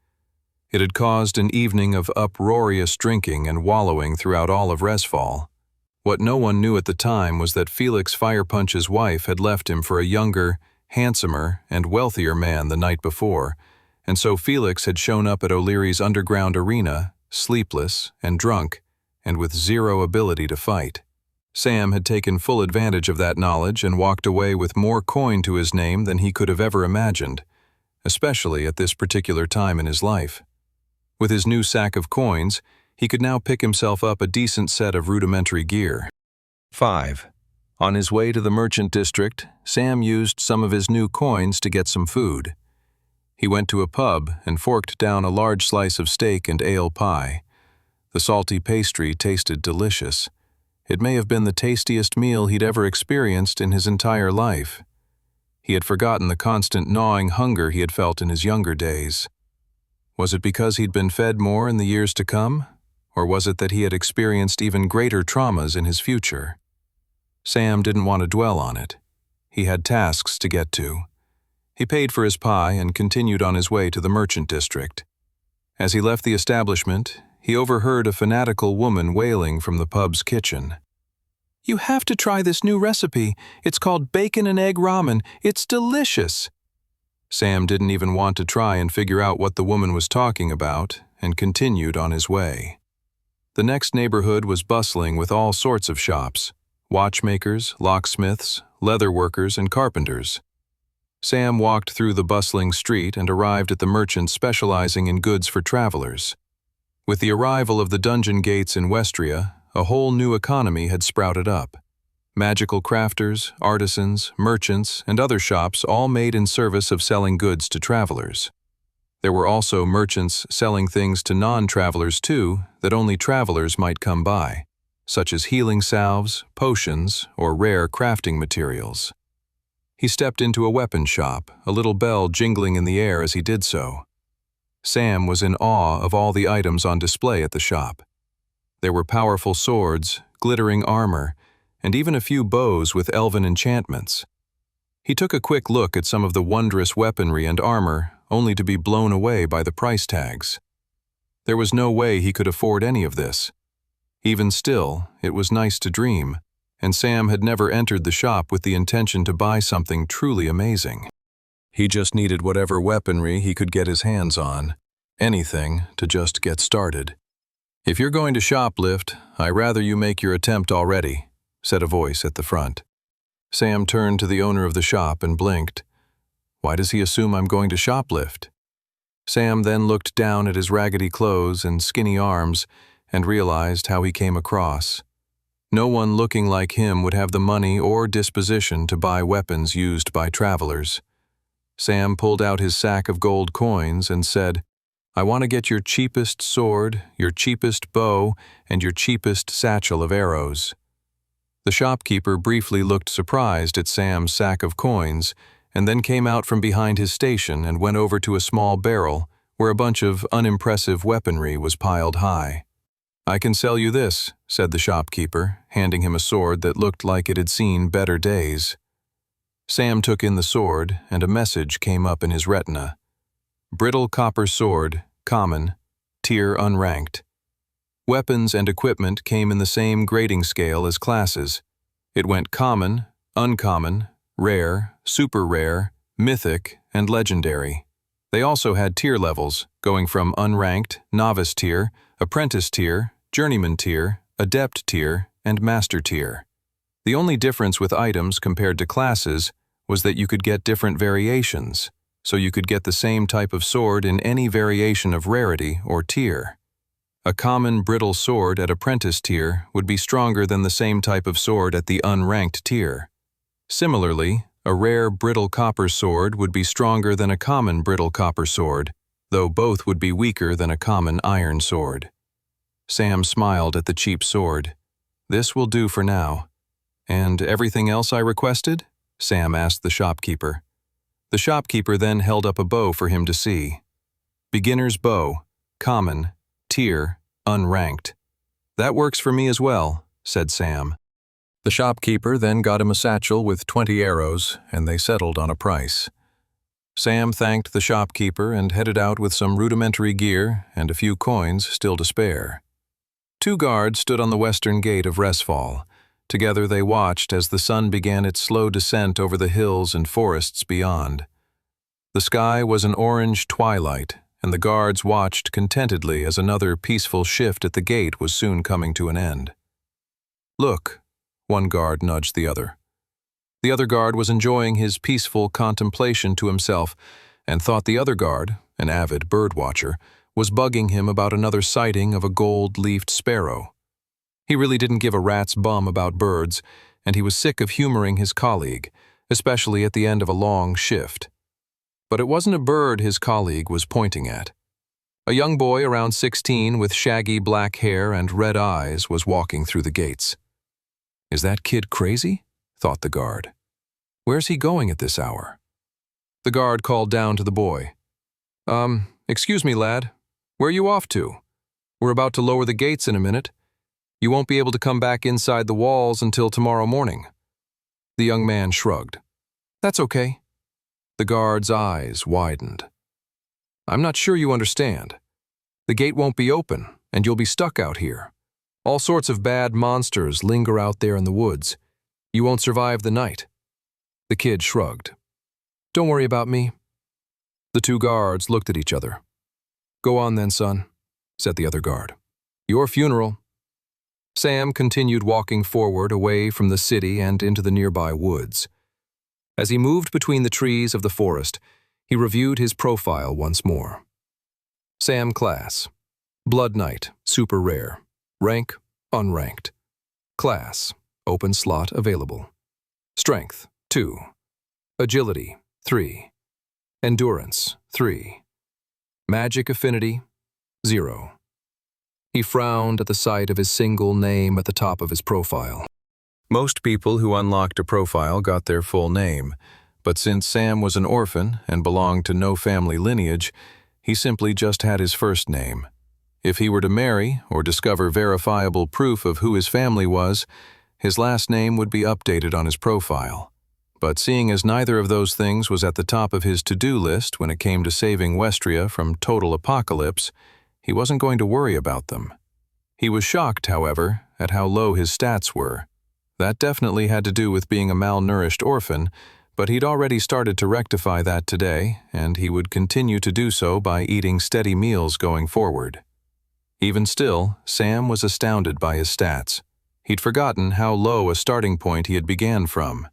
It had caused an evening of uproarious drinking and wallowing throughout all of Resfall. What no one knew at the time was that Felix Firepunch's wife had left him for a younger, handsomer, and wealthier man the night before, and so Felix had shown up at O'Leary's underground arena, sleepless and drunk, and with zero ability to fight. Sam had taken full advantage of that knowledge and walked away with more coin to his name than he could have ever imagined, especially at this particular time in his life. With his new sack of coins, he could now pick himself up a decent set of rudimentary gear. 5. On his way to the merchant district, Sam used some of his new coins to get some food. He went to a pub and forked down a large slice of steak and ale pie. The salty pastry tasted delicious. It may have been the tastiest meal he'd ever experienced in his entire life. He had forgotten the constant gnawing hunger he had felt in his younger days. Was it because he'd been fed more in the years to come? Or was it that he had experienced even greater traumas in his future? Sam didn't want to dwell on it. He had tasks to get to. He paid for his pie and continued on his way to the merchant district. As he left the establishment, he overheard a fanatical woman wailing from the pub's kitchen. "You have to try this new recipe. It's called bacon and egg ramen. It's delicious." Sam didn't even want to try and figure out what the woman was talking about and continued on his way. The next neighborhood was bustling with all sorts of shops: watchmakers, locksmiths, leather workers, and carpenters. Sam walked through the bustling street and arrived at the merchant specializing in goods for travelers. With the arrival of the dungeon gates in Westria, a whole new economy had sprouted up. Magical crafters, artisans, merchants, and other shops all made in service of selling goods to travelers. There were also merchants selling things to non-travelers too that only travelers might come by, such as healing salves, potions, or rare crafting materials. He stepped into a weapon shop, a little bell jingling in the air as he did so. Sam was in awe of all the items on display at the shop. There were powerful swords, glittering armor, and even a few bows with elven enchantments. He took a quick look at some of the wondrous weaponry and armor, only to be blown away by the price tags. There was no way he could afford any of this. Even still, it was nice to dream, and Sam had never entered the shop with the intention to buy something truly amazing. He just needed whatever weaponry he could get his hands on, anything to just get started. "If you're going to shoplift, I'd rather you make your attempt already," said a voice at the front. Sam turned to the owner of the shop and blinked. Why does he assume I'm going to shoplift? Sam then looked down at his raggedy clothes and skinny arms and realized how he came across. No one looking like him would have the money or disposition to buy weapons used by travelers. Sam pulled out his sack of gold coins and said, "I want to get your cheapest sword, your cheapest bow, and your cheapest satchel of arrows." The shopkeeper briefly looked surprised at Sam's sack of coins and then came out from behind his station and went over to a small barrel where a bunch of unimpressive weaponry was piled high. "I can sell you this," said the shopkeeper, handing him a sword that looked like it had seen better days. Sam took in the sword, and a message came up in his retina. Brittle copper sword, common, tier unranked. Weapons and equipment came in the same grading scale as classes. It went common, uncommon, rare, super rare, mythic, and legendary. They also had tier levels, going from unranked, novice tier, apprentice tier, journeyman tier, adept tier, and master tier. The only difference with items compared to classes was that you could get different variations, so you could get the same type of sword in any variation of rarity or tier. A common brittle sword at apprentice tier would be stronger than the same type of sword at the unranked tier. Similarly, a rare brittle copper sword would be stronger than a common brittle copper sword, though both would be weaker than a common iron sword. Sam smiled at the cheap sword. "This will do for now." "And everything else I requested?" Sam asked the shopkeeper. The shopkeeper then held up a bow for him to see. "Beginner's bow, common, tier, unranked." "That works for me as well," said Sam. The shopkeeper then got him a satchel with 20 arrows, and they settled on a price. Sam thanked the shopkeeper and headed out with some rudimentary gear and a few coins still to spare. 2 guards stood on the western gate of Resfall. Together they watched as the sun began its slow descent over the hills and forests beyond. The sky was an orange twilight, and the guards watched contentedly as another peaceful shift at the gate was soon coming to an end. "Look," one guard nudged the other. The other guard was enjoying his peaceful contemplation to himself and thought the other guard, an avid bird watcher, was bugging him about another sighting of a gold-leafed sparrow. He really didn't give a rat's bum about birds, and he was sick of humoring his colleague, especially at the end of a long shift. But it wasn't a bird his colleague was pointing at. A young boy around 16 with shaggy black hair and red eyes was walking through the gates. "Is that kid crazy?" thought the guard. "Where's he going at this hour?" The guard called down to the boy. Excuse me, lad. Where are you off to? We're about to lower the gates in a minute. You won't be able to come back inside the walls until tomorrow morning." The young man shrugged. "That's okay." The guard's eyes widened. "I'm not sure you understand. The gate won't be open, and you'll be stuck out here. All sorts of bad monsters linger out there in the woods. You won't survive the night." The kid shrugged. "Don't worry about me." The 2 guards looked at each other. "Go on then, son," said the other guard. "Your funeral." Sam continued walking forward away from the city and into the nearby woods. As he moved between the trees of the forest, he reviewed his profile once more. Sam class. Blood Knight, super rare. Rank, unranked. Class, open slot available. Strength, 2. Agility, 3. Endurance, 3. Magic affinity, 0. He frowned at the sight of his single name at the top of his profile. Most people who unlocked a profile got their full name, but since Sam was an orphan and belonged to no family lineage, he simply just had his first name. If he were to marry or discover verifiable proof of who his family was, his last name would be updated on his profile. But seeing as neither of those things was at the top of his to-do list when it came to saving Westria from total apocalypse, he wasn't going to worry about them. He was shocked, however, at how low his stats were. That definitely had to do with being a malnourished orphan, but he'd already started to rectify that today, and he would continue to do so by eating steady meals going forward. Even still, Sam was astounded by his stats. He'd forgotten how low a starting point he had began from.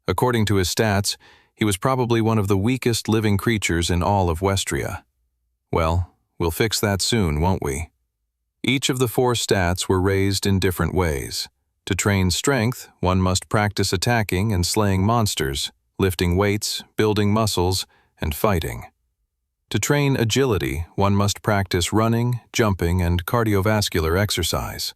According to his stats, he was probably one of the weakest living creatures in all of Westria. Well, we'll fix that soon, won't we? Each of the 4 stats were raised in different ways. To train strength, one must practice attacking and slaying monsters, lifting weights, building muscles, and fighting. To train agility, one must practice running, jumping, and cardiovascular exercise.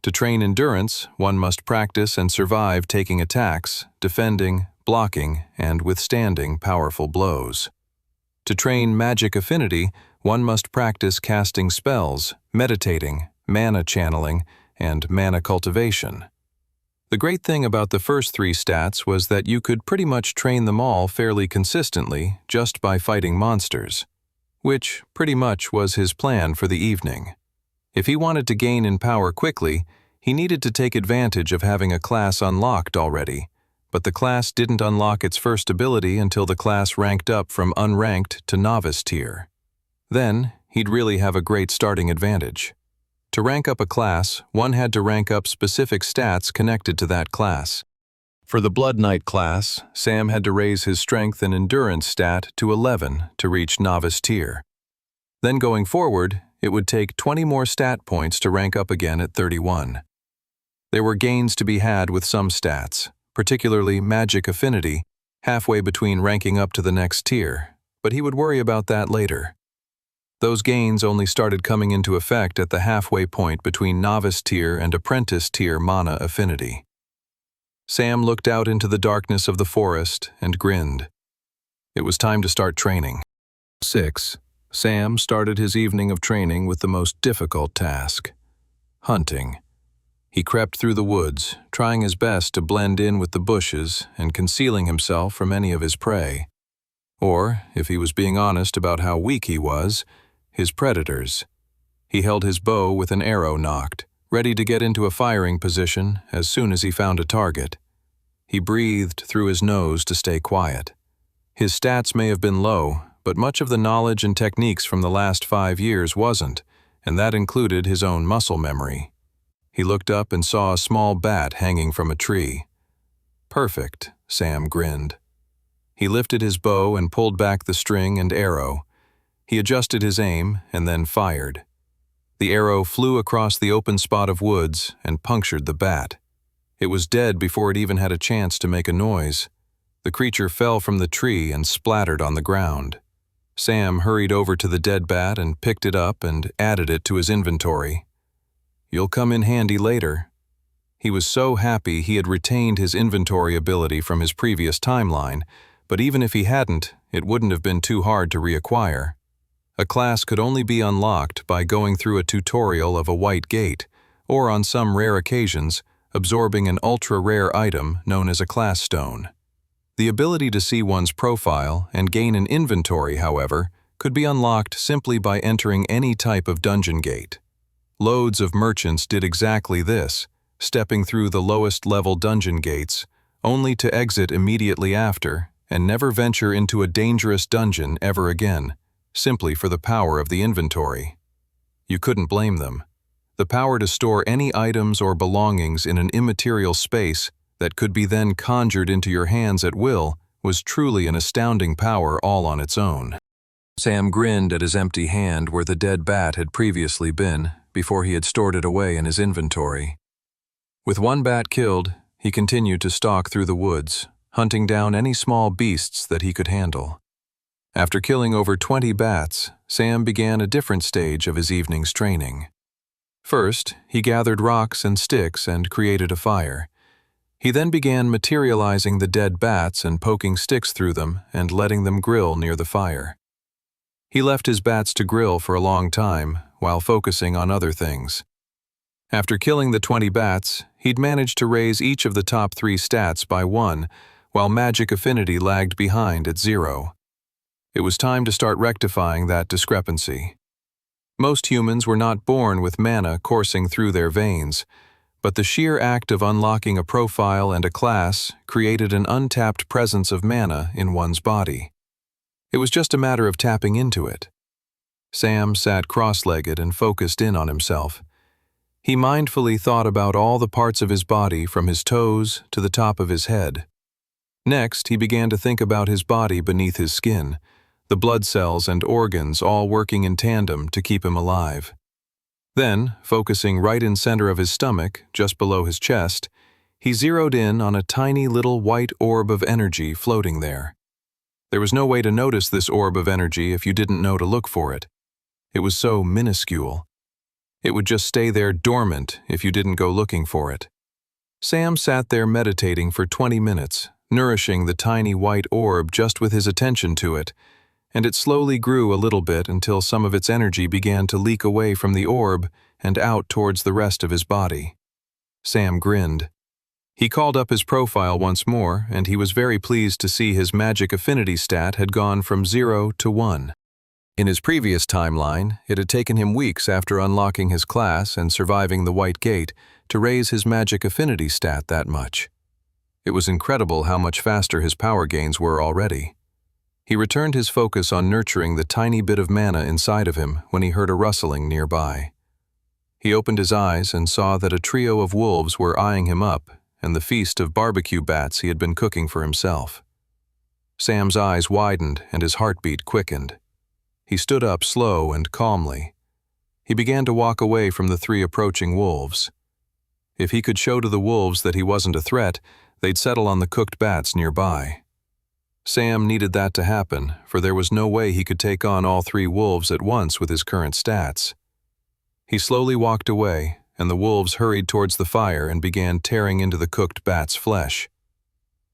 To train endurance, one must practice and survive taking attacks, defending, blocking, and withstanding powerful blows. To train magic affinity, one must practice casting spells, meditating, mana channeling, and mana cultivation. The great thing about the first 3 stats was that you could pretty much train them all fairly consistently just by fighting monsters, which pretty much was his plan for the evening. If he wanted to gain in power quickly, he needed to take advantage of having a class unlocked already, but the class didn't unlock its first ability until the class ranked up from unranked to novice tier. Then, he'd really have a great starting advantage. To rank up a class, one had to rank up specific stats connected to that class. For the Blood Knight class, Sam had to raise his strength and endurance stat to 11 to reach novice tier. Then going forward, it would take 20 more stat points to rank up again at 31. There were gains to be had with some stats, particularly magic affinity, halfway between ranking up to the next tier, but he would worry about that later. Those gains only started coming into effect at the halfway point between novice tier and apprentice tier mana affinity. Sam looked out into the darkness of the forest and grinned. It was time to start training. 6. Sam started his evening of training with the most difficult task: hunting. He crept through the woods, trying his best to blend in with the bushes and concealing himself from any of his prey. Or, if he was being honest about how weak he was, his predators. He held his bow with an arrow nocked, ready to get into a firing position as soon as he found a target. He breathed through his nose to stay quiet. His stats may have been low, but much of the knowledge and techniques from the last 5 years wasn't, and that included his own muscle memory. He looked up and saw a small bat hanging from a tree. Perfect, Sam grinned. He lifted his bow and pulled back the string and arrow. He adjusted his aim and then fired. The arrow flew across the open spot of woods and punctured the bat. It was dead before it even had a chance to make a noise. The creature fell from the tree and splattered on the ground. Sam hurried over to the dead bat and picked it up and added it to his inventory. You'll come in handy later. He was so happy he had retained his inventory ability from his previous timeline, but even if he hadn't, it wouldn't have been too hard to reacquire. A class could only be unlocked by going through a tutorial of a white gate, or on some rare occasions, absorbing an ultra-rare item known as a class stone. The ability to see one's profile and gain an inventory, however, could be unlocked simply by entering any type of dungeon gate. Loads of merchants did exactly this, stepping through the lowest level dungeon gates, only to exit immediately after and never venture into a dangerous dungeon ever again, simply for the power of the inventory. You couldn't blame them. The power to store any items or belongings in an immaterial space that could be then conjured into your hands at will was truly an astounding power all on its own. Sam grinned at his empty hand where the dead bat had previously been, before he had stored it away in his inventory. With one bat killed, he continued to stalk through the woods, hunting down any small beasts that he could handle. After killing over 20 bats, Sam began a different stage of his evening's training. First, he gathered rocks and sticks and created a fire. He then began materializing the dead bats and poking sticks through them and letting them grill near the fire. He left his bats to grill for a long time while focusing on other things. After killing the 20 bats, he'd managed to raise each of the top 3 stats by 1, while magic affinity lagged behind at 0. It was time to start rectifying that discrepancy. Most humans were not born with mana coursing through their veins, but the sheer act of unlocking a profile and a class created an untapped presence of mana in one's body. It was just a matter of tapping into it. Sam sat cross-legged and focused in on himself. He mindfully thought about all the parts of his body from his toes to the top of his head. Next, he began to think about his body beneath his skin, the blood cells and organs all working in tandem to keep him alive. Then, focusing right in center of his stomach, just below his chest, he zeroed in on a tiny little white orb of energy floating there. There was no way to notice this orb of energy if you didn't know to look for it. It was so minuscule. It would just stay there dormant if you didn't go looking for it. Sam sat there meditating for 20 minutes, nourishing the tiny white orb just with his attention to it, and it slowly grew a little bit until some of its energy began to leak away from the orb and out towards the rest of his body. Sam grinned. He called up his profile once more, and he was very pleased to see his magic affinity stat had gone from 0 to 1. In his previous timeline, it had taken him weeks after unlocking his class and surviving the White Gate to raise his magic affinity stat that much. It was incredible how much faster his power gains were already. He returned his focus on nurturing the tiny bit of mana inside of him when he heard a rustling nearby. He opened his eyes and saw that a trio of wolves were eyeing him up and the feast of barbecue bats he had been cooking for himself. Sam's eyes widened and his heartbeat quickened. He stood up slow and calmly. He began to walk away from the 3 approaching wolves. If he could show to the wolves that he wasn't a threat, they'd settle on the cooked bats nearby. Sam needed that to happen, for there was no way he could take on all 3 wolves at once with his current stats. He slowly walked away, and the wolves hurried towards the fire and began tearing into the cooked bat's flesh.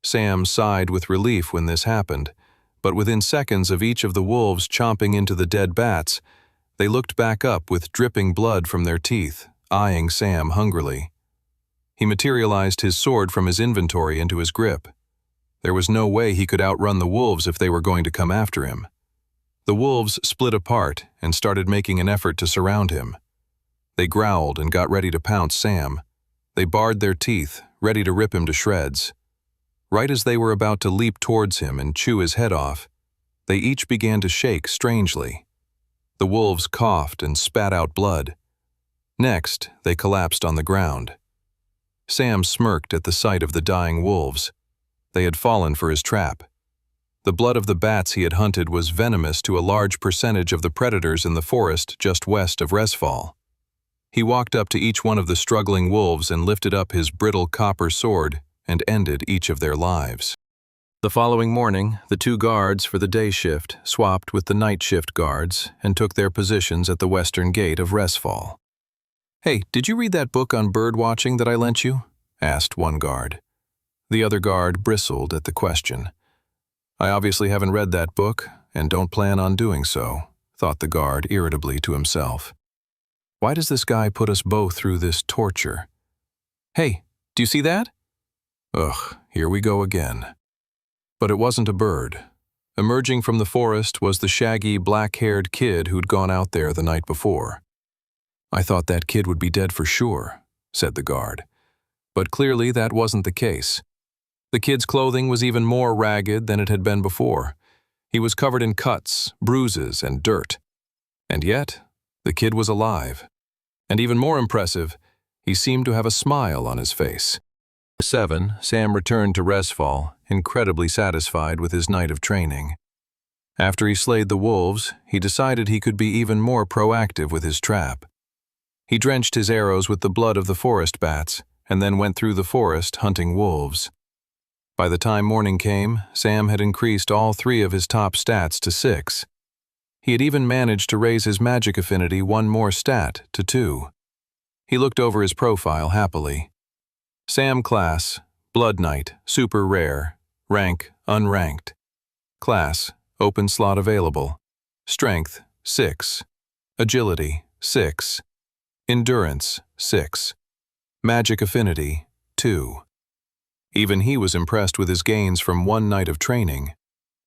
Sam sighed with relief when this happened, but within seconds of each of the wolves chomping into the dead bats, they looked back up with dripping blood from their teeth, eyeing Sam hungrily. He materialized his sword from his inventory into his grip. There was no way he could outrun the wolves if they were going to come after him. The wolves split apart and started making an effort to surround him. They growled and got ready to pounce Sam. They bared their teeth, ready to rip him to shreds. Right as they were about to leap towards him and chew his head off, they each began to shake strangely. The wolves coughed and spat out blood. Next, they collapsed on the ground. Sam smirked at the sight of the dying wolves. They had fallen for his trap. The blood of the bats he had hunted was venomous to a large percentage of the predators in the forest just west of Resfall. He walked up to each one of the struggling wolves and lifted up his brittle copper sword and ended each of their lives. The following morning, the 2 guards for the day shift swapped with the night shift guards and took their positions at the western gate of Resfall. "Hey, did you read that book on bird watching that I lent you?" asked one guard. The other guard bristled at the question. "I obviously haven't read that book and don't plan on doing so," thought the guard irritably to himself. "Why does this guy put us both through this torture? Hey, do you see that?" Ugh, here we go again. But it wasn't a bird. Emerging from the forest was the shaggy, black-haired kid who'd gone out there the night before. "I thought that kid would be dead for sure," said the guard. But clearly that wasn't the case. The kid's clothing was even more ragged than it had been before. He was covered in cuts, bruises, and dirt. And yet, the kid was alive. And even more impressive, he seemed to have a smile on his face. 7, Sam returned to Resfall, incredibly satisfied with his night of training. After he slayed the wolves, he decided he could be even more proactive with his trap. He drenched his arrows with the blood of the forest bats, and then went through the forest hunting wolves. By the time morning came, Sam had increased all 3 of his top stats to 6. He had even managed to raise his magic affinity 1 more stat to 2. He looked over his profile happily. Sam class, Blood Knight, super rare, rank, unranked. Class, open slot available. Strength, 6. Agility, 6. Endurance, 6. Magic affinity, 2. Even he was impressed with his gains from one night of training.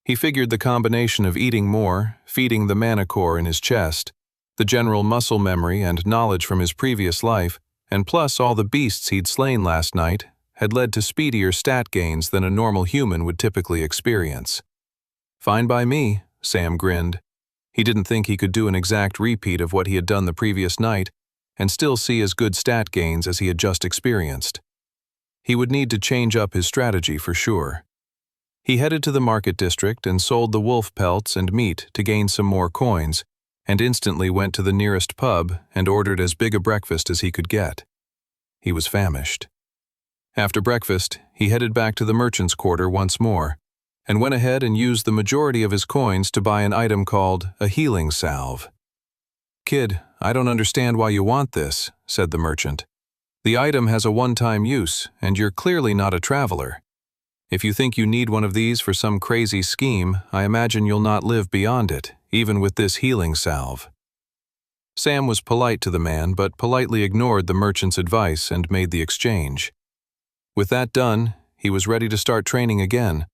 He figured the combination of eating more, feeding the mana core in his chest, the general muscle memory and knowledge from his previous life, and plus all the beasts he'd slain last night, had led to speedier stat gains than a normal human would typically experience. Fine by me, Sam grinned. He didn't think he could do an exact repeat of what he had done the previous night and still see as good stat gains as he had just experienced. He would need to change up his strategy for sure. He headed to the market district and sold the wolf pelts and meat to gain some more coins, and instantly went to the nearest pub and ordered as big a breakfast as he could get. He was famished. After breakfast, he headed back to the merchant's quarter once more, and went ahead and used the majority of his coins to buy an item called a healing salve. "Kid, I don't understand why you want this," said the merchant. "The item has a one-time use, and you're clearly not a traveler. If you think you need one of these for some crazy scheme, I imagine you'll not live beyond it, even with this healing salve." Sam was polite to the man, but politely ignored the merchant's advice and made the exchange. With that done, he was ready to start training again,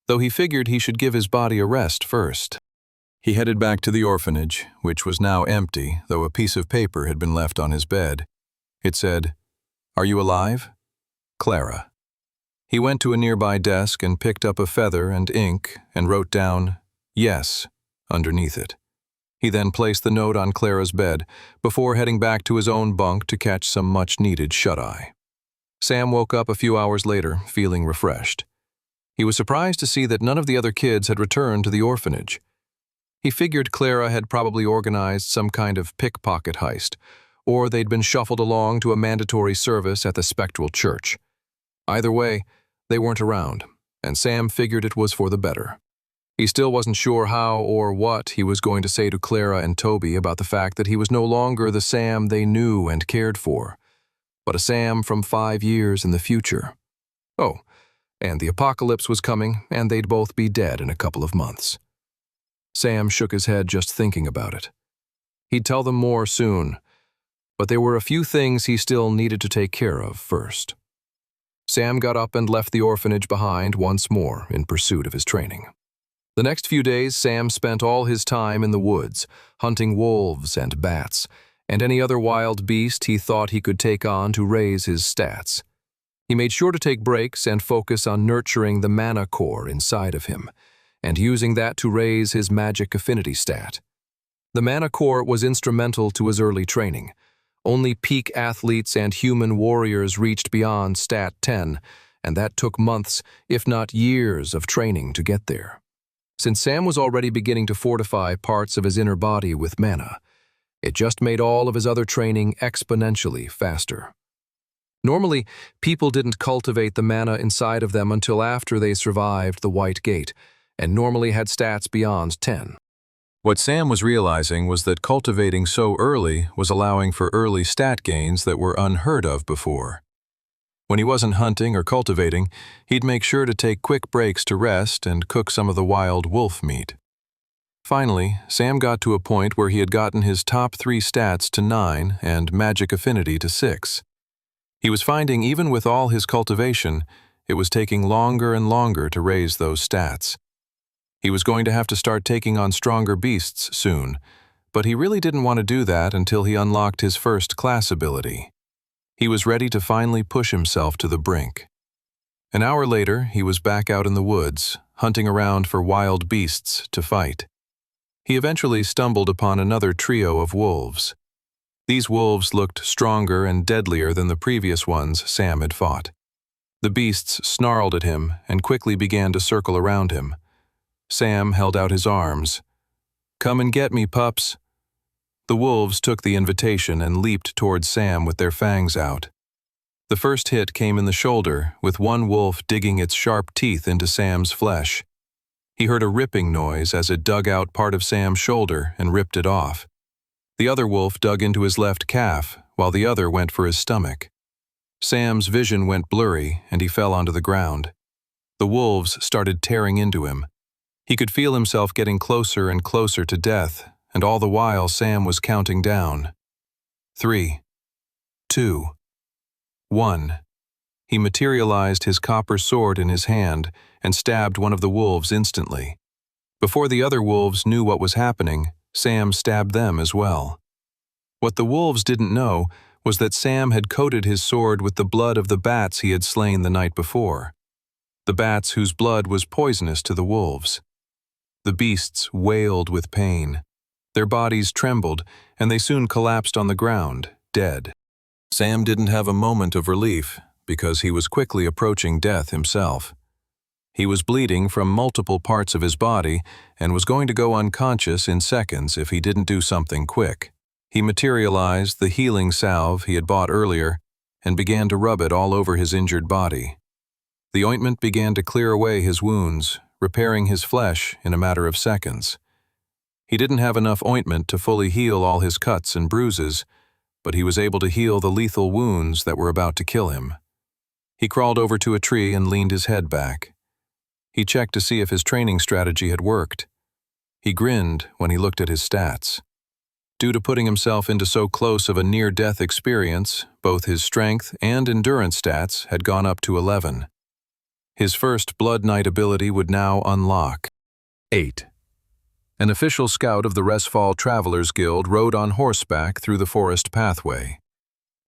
though he figured he should give his body a rest first. He headed back to the orphanage, which was now empty, though a piece of paper had been left on his bed. It said, "Are you alive? Clara." He went to a nearby desk and picked up a feather and ink and wrote down, "Yes," underneath it. He then placed the note on Clara's bed before heading back to his own bunk to catch some much-needed shut-eye. Sam woke up a few hours later, feeling refreshed. He was surprised to see that none of the other kids had returned to the orphanage. He figured Clara had probably organized some kind of pickpocket heist, or they'd been shuffled along to a mandatory service at the spectral church. Either way, they weren't around, and Sam figured it was for the better. He still wasn't sure how or what he was going to say to Clara and Toby about the fact that he was no longer the Sam they knew and cared for, but a Sam from 5 years in the future. Oh, and the apocalypse was coming, and they'd both be dead in a couple of months. Sam shook his head just thinking about it. He'd tell them more soon, but there were a few things he still needed to take care of first. Sam got up and left the orphanage behind once more in pursuit of his training. The next few days, Sam spent all his time in the woods, hunting wolves and bats, and any other wild beast he thought he could take on to raise his stats. He made sure to take breaks and focus on nurturing the mana core inside of him, and using that to raise his magic affinity stat. The mana core was instrumental to his early training. Only peak athletes and human warriors reached beyond stat 10, and that took months, if not years, of training to get there. Since Sam was already beginning to fortify parts of his inner body with mana, it just made all of his other training exponentially faster. Normally, people didn't cultivate the mana inside of them until after they survived the White Gate, and normally had stats beyond 10. What Sam was realizing was that cultivating so early was allowing for early stat gains that were unheard of before. When he wasn't hunting or cultivating, he'd make sure to take quick breaks to rest and cook some of the wild wolf meat. Finally, Sam got to a point where he had gotten his top 3 stats to 9 and magic affinity to 6. He was finding even with all his cultivation, it was taking longer and longer to raise those stats. He was going to have to start taking on stronger beasts soon, but he really didn't want to do that until he unlocked his first class ability. He was ready to finally push himself to the brink. An hour later, he was back out in the woods, hunting around for wild beasts to fight. He eventually stumbled upon another trio of wolves. These wolves looked stronger and deadlier than the previous ones Sam had fought. The beasts snarled at him and quickly began to circle around him. Sam held out his arms. "Come and get me, pups." The wolves took the invitation and leaped towards Sam with their fangs out. The first hit came in the shoulder, with one wolf digging its sharp teeth into Sam's flesh. He heard a ripping noise as it dug out part of Sam's shoulder and ripped it off. The other wolf dug into his left calf, while the other went for his stomach. Sam's vision went blurry, and he fell onto the ground. The wolves started tearing into him. He could feel himself getting closer and closer to death, and all the while Sam was counting down. 3, 2. 1. He materialized his copper sword in his hand and stabbed one of the wolves instantly. Before the other wolves knew what was happening, Sam stabbed them as well. What the wolves didn't know was that Sam had coated his sword with the blood of the bats he had slain the night before. The bats whose blood was poisonous to the wolves. The beasts wailed with pain. Their bodies trembled, and they soon collapsed on the ground, dead. Sam didn't have a moment of relief, because he was quickly approaching death himself. He was bleeding from multiple parts of his body and was going to go unconscious in seconds if he didn't do something quick. He materialized the healing salve he had bought earlier and began to rub it all over his injured body. The ointment began to clear away his wounds, repairing his flesh in a matter of seconds. He didn't have enough ointment to fully heal all his cuts and bruises, but he was able to heal the lethal wounds that were about to kill him. He crawled over to a tree and leaned his head back. He checked to see if his training strategy had worked. He grinned when he looked at his stats. Due to putting himself into so close of a near-death experience, both his strength and endurance stats had gone up to 11. His first Blood Knight ability would now unlock. 8. An official scout of the Resfall Travelers Guild rode on horseback through the forest pathway.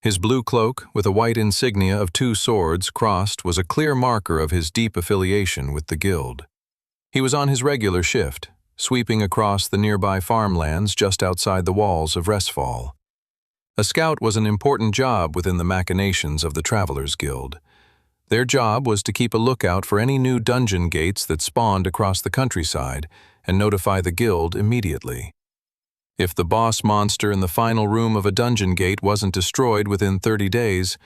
His blue cloak, with a white insignia of 2 swords crossed, was a clear marker of his deep affiliation with the guild. He was on his regular shift, sweeping across the nearby farmlands just outside the walls of Resfall. A scout was an important job within the machinations of the Travelers Guild. Their job was to keep a lookout for any new dungeon gates that spawned across the countryside and notify the guild immediately. If the boss monster in the final room of a dungeon gate wasn't destroyed within 30 days,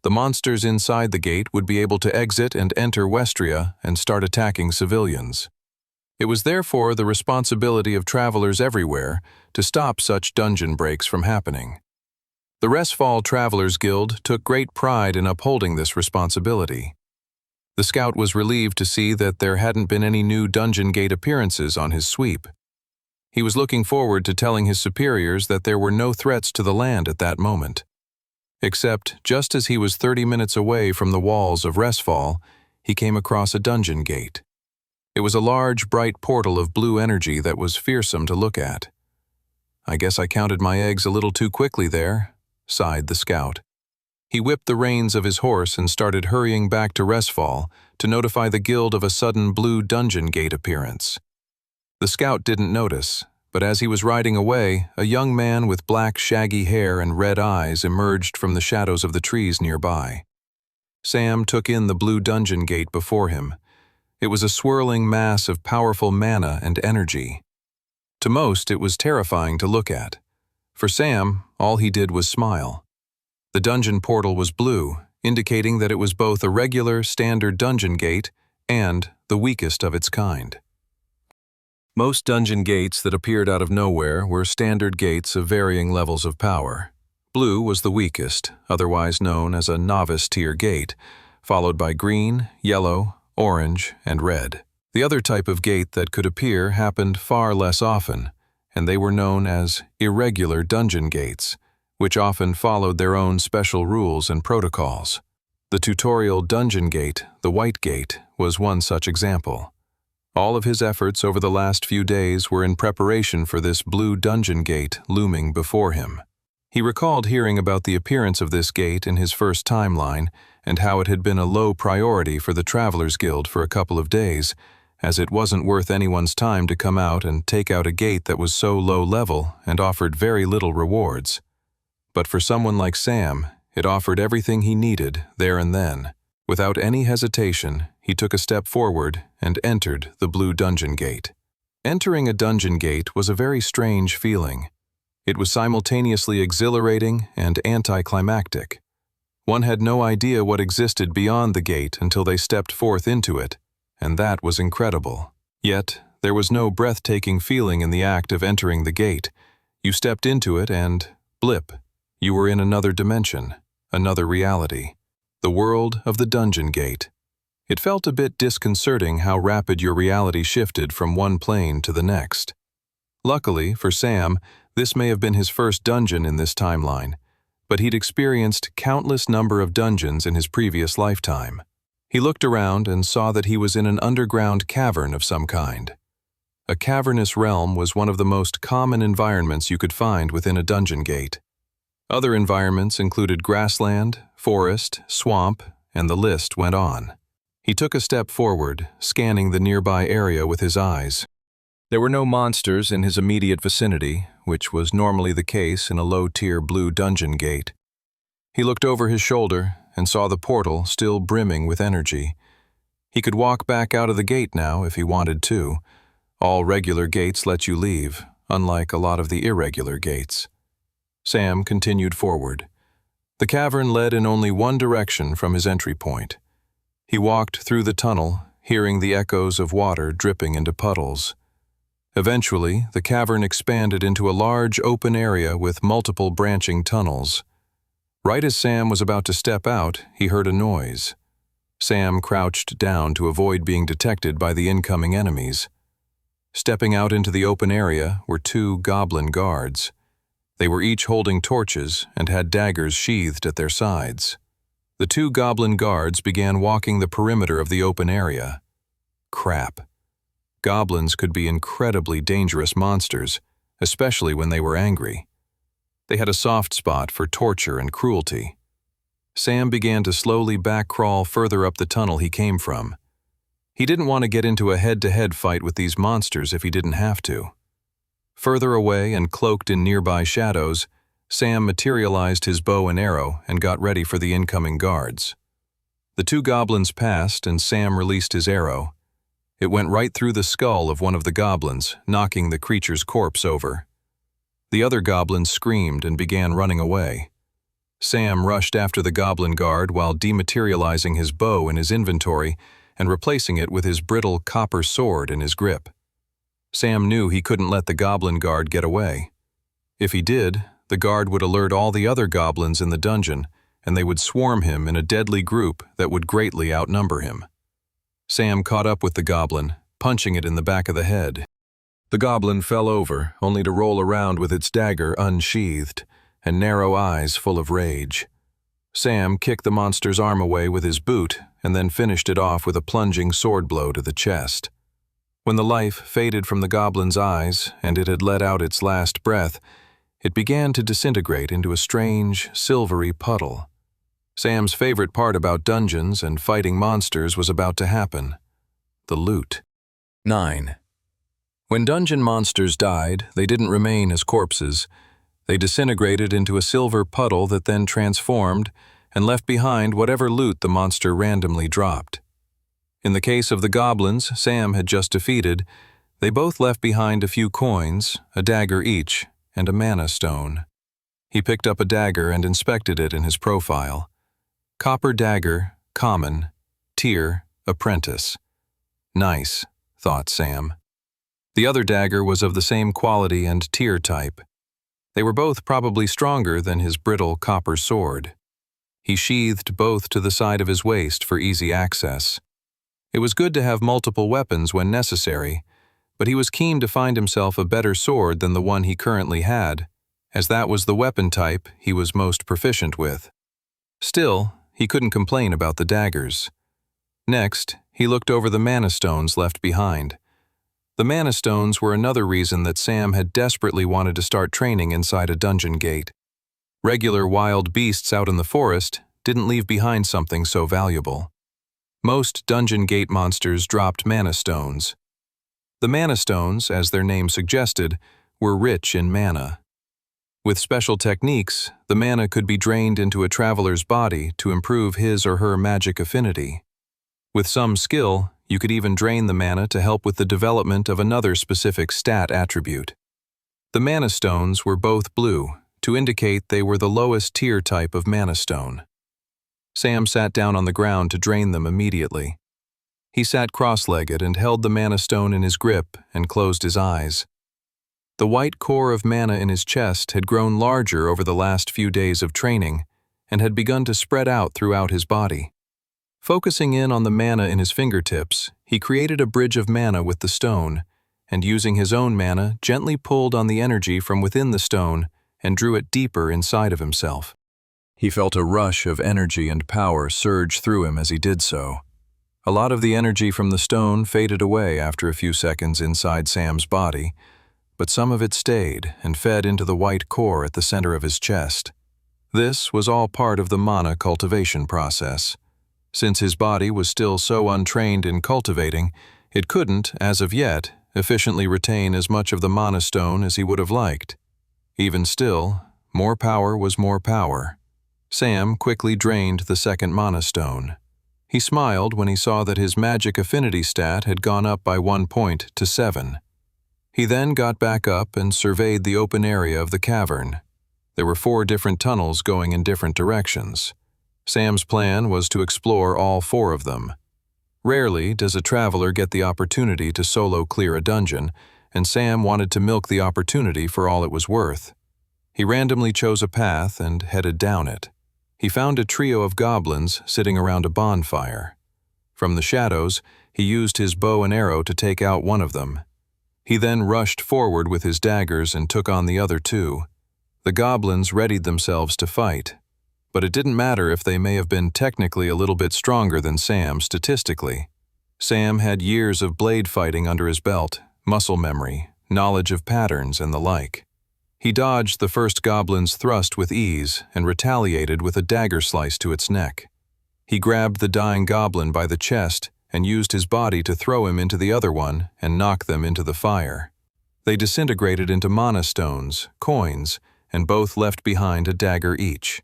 the monsters inside the gate would be able to exit and enter Westria and start attacking civilians. It was therefore the responsibility of travelers everywhere to stop such dungeon breaks from happening. The Resfall Travelers Guild took great pride in upholding this responsibility. The scout was relieved to see that there hadn't been any new dungeon gate appearances on his sweep. He was looking forward to telling his superiors that there were no threats to the land at that moment. Except, just as he was 30 minutes away from the walls of Resfall, he came across a dungeon gate. It was a large, bright portal of blue energy that was fearsome to look at. "I guess I counted my eggs a little too quickly there," sighed the scout. He whipped the reins of his horse and started hurrying back to Resfall to notify the guild of a sudden blue dungeon gate appearance. The scout didn't notice, but as he was riding away, a young man with black shaggy hair and red eyes emerged from the shadows of the trees nearby. Sam took in the blue dungeon gate before him. It was a swirling mass of powerful mana and energy. To most, it was terrifying to look at. For Sam, all he did was smile. The dungeon portal was blue, indicating that it was both a regular, standard dungeon gate and the weakest of its kind. Most dungeon gates that appeared out of nowhere were standard gates of varying levels of power. Blue was the weakest, otherwise known as a novice tier gate, followed by green, yellow, orange, and red. The other type of gate that could appear happened far less often, and they were known as irregular dungeon gates, which often followed their own special rules and protocols. The tutorial dungeon gate, the White Gate, was one such example. All of his efforts over the last few days were in preparation for this blue dungeon gate looming before him. He recalled hearing about the appearance of this gate in his first timeline and how it had been a low priority for the Travelers Guild for a couple of days, as it wasn't worth anyone's time to come out and take out a gate that was so low level and offered very little rewards. But for someone like Sam, it offered everything he needed there and then. Without any hesitation, he took a step forward and entered the blue dungeon gate. Entering a dungeon gate was a very strange feeling. It was simultaneously exhilarating and anticlimactic. One had no idea what existed beyond the gate until they stepped forth into it, and that was incredible. Yet, there was no breathtaking feeling in the act of entering the gate. You stepped into it and, blip, you were in another dimension, another reality. The world of the dungeon gate. It felt a bit disconcerting how rapid your reality shifted from one plane to the next. Luckily, for Sam, this may have been his first dungeon in this timeline, but he'd experienced countless number of dungeons in his previous lifetime. He looked around and saw that he was in an underground cavern of some kind. A cavernous realm was one of the most common environments you could find within a dungeon gate. Other environments included grassland, forest, swamp, and the list went on. He took a step forward, scanning the nearby area with his eyes. There were no monsters in his immediate vicinity, which was normally the case in a low-tier blue dungeon gate. He looked over his shoulder and saw the portal still brimming with energy. He could walk back out of the gate now if he wanted to. All regular gates let you leave, unlike a lot of the irregular gates. Sam continued forward. The cavern led in only one direction from his entry point. He walked through the tunnel, hearing the echoes of water dripping into puddles. Eventually, the cavern expanded into a large open area with multiple branching tunnels. Right as Sam was about to step out, he heard a noise. Sam crouched down to avoid being detected by the incoming enemies. Stepping out into the open area were 2 goblin guards. They were each holding torches and had daggers sheathed at their sides. The 2 goblin guards began walking the perimeter of the open area. Crap. Goblins could be incredibly dangerous monsters, especially when they were angry. They had a soft spot for torture and cruelty. Sam began to slowly back-crawl further up the tunnel he came from. He didn't want to get into a head-to-head fight with these monsters if he didn't have to. Further away and cloaked in nearby shadows, Sam materialized his bow and arrow and got ready for the incoming guards. The 2 goblins passed and Sam released his arrow. It went right through the skull of one of the goblins, knocking the creature's corpse over. The other goblins screamed and began running away. Sam rushed after the goblin guard while dematerializing his bow in his inventory and replacing it with his brittle copper sword in his grip. Sam knew he couldn't let the goblin guard get away. If he did, the guard would alert all the other goblins in the dungeon, and they would swarm him in a deadly group that would greatly outnumber him. Sam caught up with the goblin, punching it in the back of the head. The goblin fell over, only to roll around with its dagger unsheathed and narrow eyes full of rage. Sam kicked the monster's arm away with his boot and then finished it off with a plunging sword blow to the chest. When the life faded from the goblin's eyes and it had let out its last breath, it began to disintegrate into a strange, silvery puddle. Sam's favorite part about dungeons and fighting monsters was about to happen: the loot. 9. When dungeon monsters died, they didn't remain as corpses. They disintegrated into a silver puddle that then transformed and left behind whatever loot the monster randomly dropped. In the case of the goblins Sam had just defeated, they both left behind a few coins, a dagger each, and a mana stone. He picked up a dagger and inspected it in his profile. Copper dagger, common, tier, apprentice. Nice, thought Sam. The other dagger was of the same quality and tier type. They were both probably stronger than his brittle copper sword. He sheathed both to the side of his waist for easy access. It was good to have multiple weapons when necessary, but he was keen to find himself a better sword than the one he currently had, as that was the weapon type he was most proficient with. Still, he couldn't complain about the daggers. Next, he looked over the mana stones left behind. The mana stones were another reason that Sam had desperately wanted to start training inside a dungeon gate. Regular wild beasts out in the forest didn't leave behind something so valuable. Most dungeon gate monsters dropped mana stones. The mana stones, as their name suggested, were rich in mana. With special techniques, the mana could be drained into a traveler's body to improve his or her magic affinity. With some skill, you could even drain the mana to help with the development of another specific stat attribute. The mana stones were both blue, to indicate they were the lowest tier type of mana stone. Sam sat down on the ground to drain them immediately. He sat cross-legged and held the mana stone in his grip and closed his eyes. The white core of mana in his chest had grown larger over the last few days of training and had begun to spread out throughout his body. Focusing in on the mana in his fingertips, he created a bridge of mana with the stone, and using his own mana, gently pulled on the energy from within the stone and drew it deeper inside of himself. He felt a rush of energy and power surge through him as he did so. A lot of the energy from the stone faded away after a few seconds inside Sam's body, but some of it stayed and fed into the white core at the center of his chest. This was all part of the mana cultivation process. Since his body was still so untrained in cultivating, it couldn't, as of yet, efficiently retain as much of the mana stone as he would have liked. Even still, more power was more power. Sam quickly drained the second mana stone. He smiled when he saw that his magic affinity stat had gone up by 1 point to 7. He then got back up and surveyed the open area of the cavern. There were 4 different tunnels going in different directions. Sam's plan was to explore all 4 of them. Rarely does a traveler get the opportunity to solo clear a dungeon, and Sam wanted to milk the opportunity for all it was worth. He randomly chose a path and headed down it. He found a trio of goblins sitting around a bonfire. From the shadows, he used his bow and arrow to take out one of them. He then rushed forward with his daggers and took on the other 2. The goblins readied themselves to fight, but it didn't matter if they may have been technically a little bit stronger than Sam statistically. Sam had years of blade fighting under his belt, muscle memory, knowledge of patterns, and the like. He dodged the first goblin's thrust with ease and retaliated with a dagger slice to its neck. He grabbed the dying goblin by the chest and used his body to throw him into the other one and knock them into the fire. They disintegrated into mana stones, coins, and both left behind a dagger each.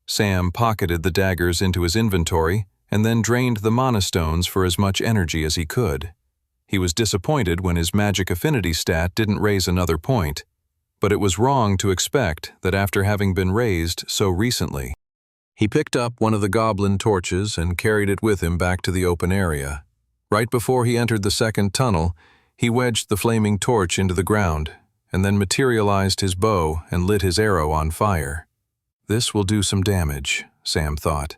Sam pocketed the daggers into his inventory and then drained the mana stones for as much energy as he could. He was disappointed when his magic affinity stat didn't raise another point, but it was wrong to expect that after having been raised so recently. He picked up one of the goblin torches and carried it with him back to the open area. Right before he entered the second tunnel, he wedged the flaming torch into the ground and then materialized his bow and lit his arrow on fire. This will do some damage, Sam thought.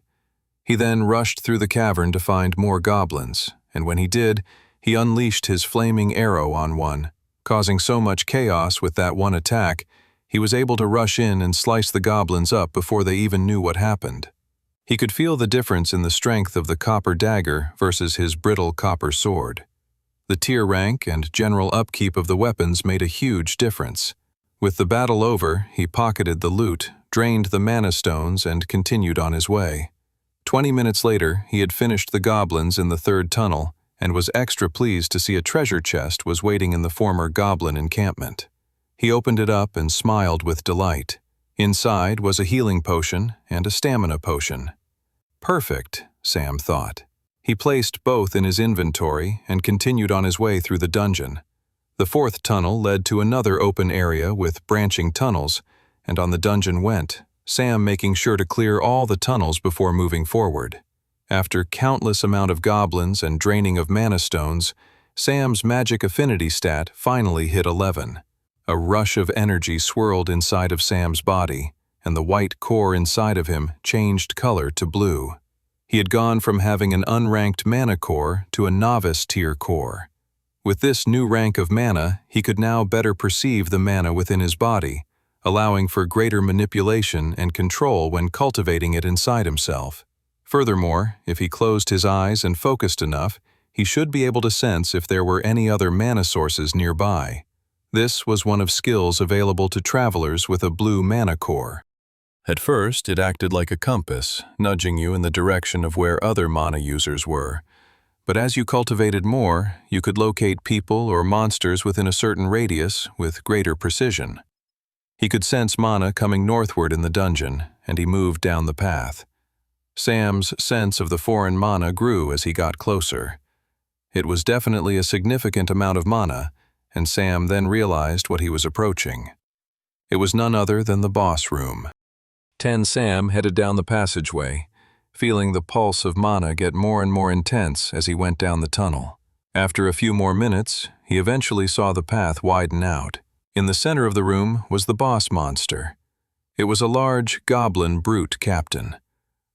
He then rushed through the cavern to find more goblins, and when he did, he unleashed his flaming arrow on one. Causing so much chaos with that one attack, he was able to rush in and slice the goblins up before they even knew what happened. He could feel the difference in the strength of the copper dagger versus his brittle copper sword. The tier rank and general upkeep of the weapons made a huge difference. With the battle over, he pocketed the loot, drained the mana stones, and continued on his way. 20 minutes later, he had finished the goblins in the third tunnel, and was extra pleased to see a treasure chest was waiting in the former goblin encampment. He opened it up and smiled with delight. Inside was a healing potion and a stamina potion. Perfect, Sam thought. He placed both in his inventory and continued on his way through the dungeon. The fourth tunnel led to another open area with branching tunnels, and on the dungeon went, Sam making sure to clear all the tunnels before moving forward. After countless amount of goblins and draining of mana stones, Sam's magic affinity stat finally hit 11. A rush of energy swirled inside of Sam's body, and the white core inside of him changed color to blue. He had gone from having an unranked mana core to a novice tier core. With this new rank of mana, he could now better perceive the mana within his body, allowing for greater manipulation and control when cultivating it inside himself. Furthermore, if he closed his eyes and focused enough, he should be able to sense if there were any other mana sources nearby. This was one of skills available to travelers with a blue mana core. At first, it acted like a compass, nudging you in the direction of where other mana users were. But as you cultivated more, you could locate people or monsters within a certain radius with greater precision. He could sense mana coming northward in the dungeon, and he moved down the path. Sam's sense of the foreign mana grew as he got closer. It was definitely a significant amount of mana, and Sam then realized what he was approaching. It was none other than the boss room. Sam headed down the passageway, feeling the pulse of mana get more and more intense as he went down the tunnel. After a few more minutes, he eventually saw the path widen out. In the center of the room was the boss monster. It was a large goblin brute captain.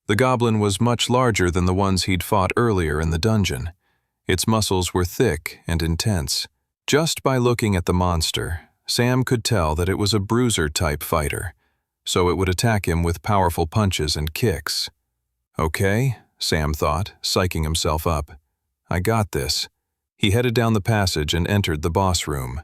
The goblin was much larger than the ones he'd fought earlier in the dungeon. Its muscles were thick and intense. Just by looking at the monster, Sam could tell that it was a bruiser-type fighter. so it would attack him with powerful punches and kicks. Okay, Sam thought, psyching himself up. I got this. He headed down the passage and entered the boss room.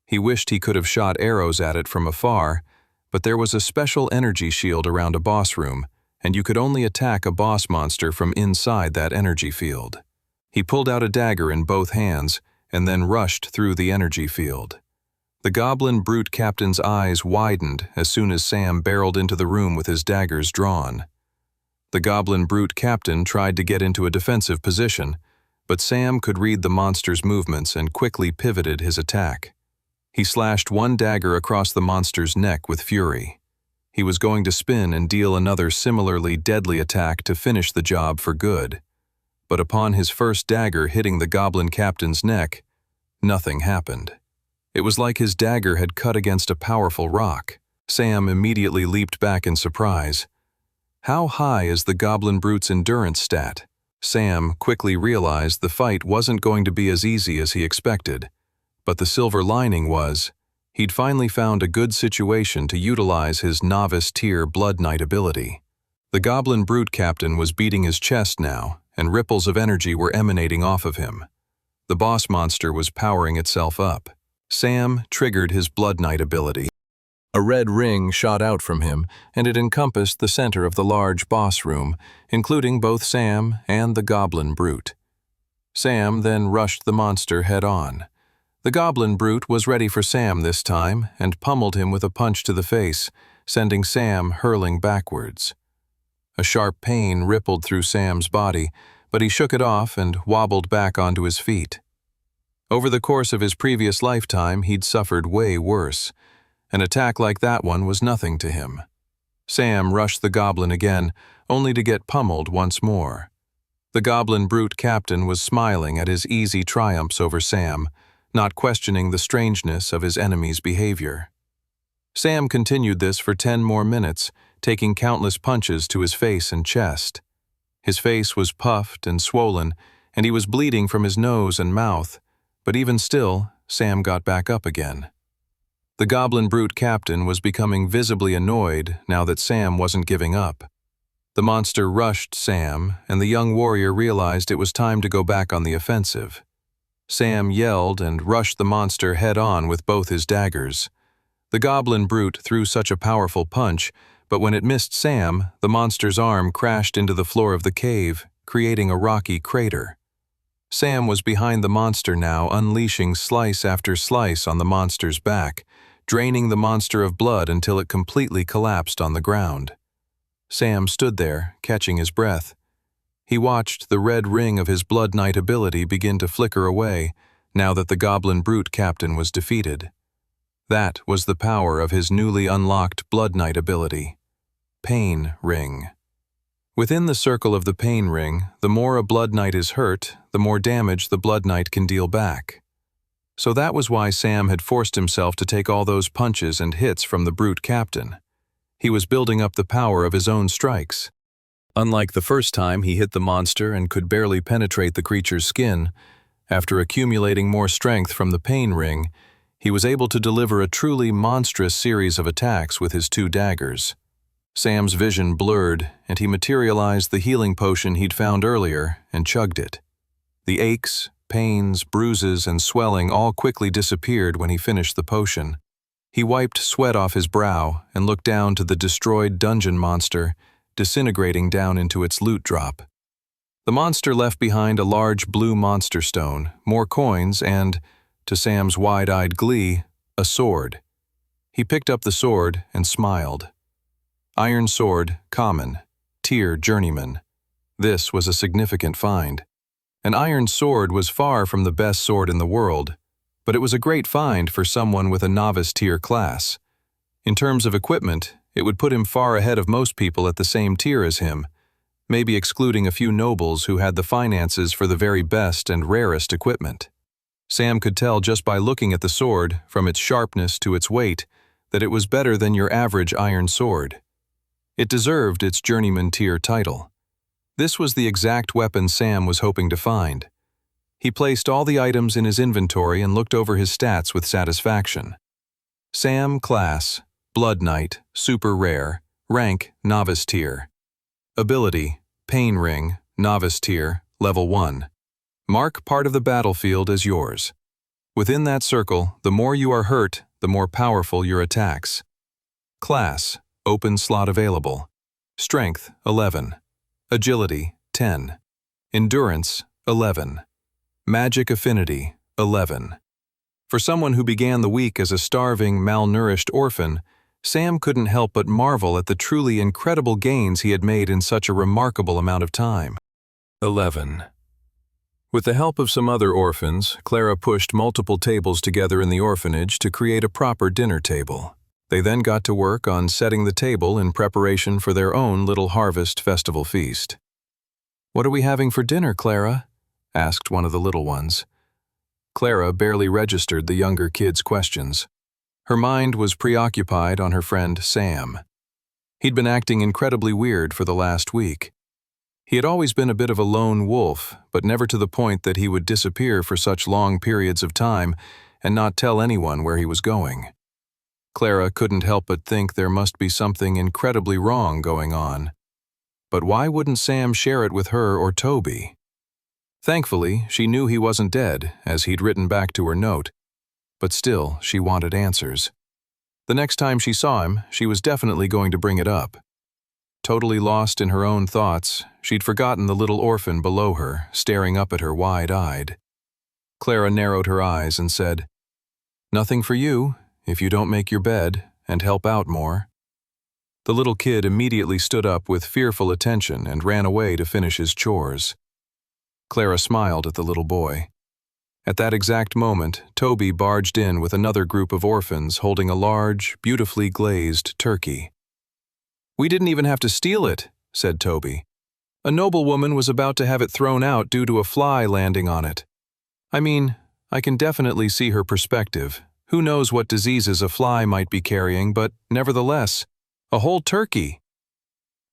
He wished he could have shot arrows at it from afar, but there was a special energy shield around a boss room, and you could only attack a boss monster from inside that energy field. He pulled out a dagger in both hands and then rushed through the energy field. The goblin brute captain's eyes widened as soon as Sam barreled into the room with his daggers drawn. The goblin brute captain tried to get into a defensive position, but Sam could read the monster's movements and quickly pivoted his attack. He slashed one dagger across the monster's neck with fury. He was going to spin and deal another similarly deadly attack to finish the job for good. But upon his first dagger hitting the goblin captain's neck, nothing happened. It was like his dagger had cut against a powerful rock. Sam immediately leaped back in surprise. How high is the goblin brute's endurance stat? Sam quickly realized the fight wasn't going to be as easy as he expected, but the silver lining was, he'd finally found a good situation to utilize his novice-tier Blood Knight ability. The goblin brute captain was beating his chest now, and ripples of energy were emanating off of him. The boss monster was powering itself up. Sam triggered his Blood Knight ability. A red ring shot out from him, and it encompassed the center of the large boss room, including both Sam and the goblin brute. Sam then rushed the monster head-on. The goblin brute was ready for Sam this time and pummeled him with a punch to the face, sending Sam hurling backwards. A sharp pain rippled through Sam's body, but he shook it off and wobbled back onto his feet. Over the course of his previous lifetime, he'd suffered way worse. An attack like that one was nothing to him. Sam rushed the goblin again, only to get pummeled once more. The goblin brute captain was smiling at his easy triumphs over Sam, not questioning the strangeness of his enemy's behavior. Sam continued this for 10 more minutes, taking countless punches to his face and chest. His face was puffed and swollen, and he was bleeding from his nose and mouth, but even still, Sam got back up again. The goblin brute captain was becoming visibly annoyed now that Sam wasn't giving up. The monster rushed Sam, and the young warrior realized it was time to go back on the offensive. Sam yelled and rushed the monster head-on with both his daggers. The goblin brute threw such a powerful punch, but when it missed Sam, the monster's arm crashed into the floor of the cave, creating a rocky crater. Sam was behind the monster now, unleashing slice after slice on the monster's back, draining the monster of blood until it completely collapsed on the ground. Sam stood there, catching his breath. He watched the red ring of his Blood Knight ability begin to flicker away, now that the goblin brute captain was defeated. That was the power of his newly unlocked Blood Knight ability. Pain Ring. Within the circle of the Pain Ring, the more a Blood Knight is hurt, the more damage the Blood Knight can deal back. So that was why Sam had forced himself to take all those punches and hits from the brute captain. He was building up the power of his own strikes. Unlike the first time he hit the monster and could barely penetrate the creature's skin, after accumulating more strength from the Pain Ring, he was able to deliver a truly monstrous series of attacks with his 2 daggers. Sam's vision blurred, and he materialized the healing potion he'd found earlier and chugged it. The aches, pains, bruises, and swelling all quickly disappeared when he finished the potion. He wiped sweat off his brow and looked down to the destroyed dungeon monster, disintegrating down into its loot drop. The monster left behind a large blue monster stone, more coins, and, to Sam's wide-eyed glee, a sword. He picked up the sword and smiled. Iron sword, common, tier journeyman. This was a significant find. An iron sword was far from the best sword in the world, but it was a great find for someone with a novice tier class. In terms of equipment, it would put him far ahead of most people at the same tier as him, maybe excluding a few nobles who had the finances for the very best and rarest equipment. Sam could tell just by looking at the sword, from its sharpness to its weight, that it was better than your average iron sword. It deserved its journeyman tier title. This was the exact weapon Sam was hoping to find. He placed all the items in his inventory and looked over his stats with satisfaction. Sam class, Blood Knight, Super Rare. Rank, Novice Tier. Ability, Pain Ring, Novice Tier, Level 1. Mark part of the battlefield as yours. Within that circle, the more you are hurt, the more powerful your attacks. Class, Open slot available. Strength, 11. Agility, 10. Endurance, 11. Magic Affinity, 11. For someone who began the week as a starving, malnourished orphan, Sam couldn't help but marvel at the truly incredible gains he had made in such a remarkable amount of time. 11. With the help of some other orphans, Clara pushed multiple tables together in the orphanage to create a proper dinner table. They then got to work on setting the table in preparation for their own little harvest festival feast. "What are we having for dinner, Clara?" asked one of the little ones. Clara barely registered the younger kid's questions. Her mind was preoccupied on her friend Sam. He'd been acting incredibly weird for the last week. He had always been a bit of a lone wolf, but never to the point that he would disappear for such long periods of time and not tell anyone where he was going. Clara couldn't help but think there must be something incredibly wrong going on. But why wouldn't Sam share it with her or Toby? Thankfully, she knew he wasn't dead, as he'd written back to her note. But still, she wanted answers. The next time she saw him, she was definitely going to bring it up. Totally lost in her own thoughts, she'd forgotten the little orphan below her, staring up at her wide-eyed. Clara narrowed her eyes and said, "Nothing for you, if you don't make your bed and help out more." The little kid immediately stood up with fearful attention and ran away to finish his chores. Clara smiled at the little boy. At that exact moment, Toby barged in with another group of orphans holding a large, beautifully glazed turkey. "We didn't even have to steal it," said Toby. "A noblewoman was about to have it thrown out due to a fly landing on it. I mean, I can definitely see her perspective. Who knows what diseases a fly might be carrying, but nevertheless, a whole turkey."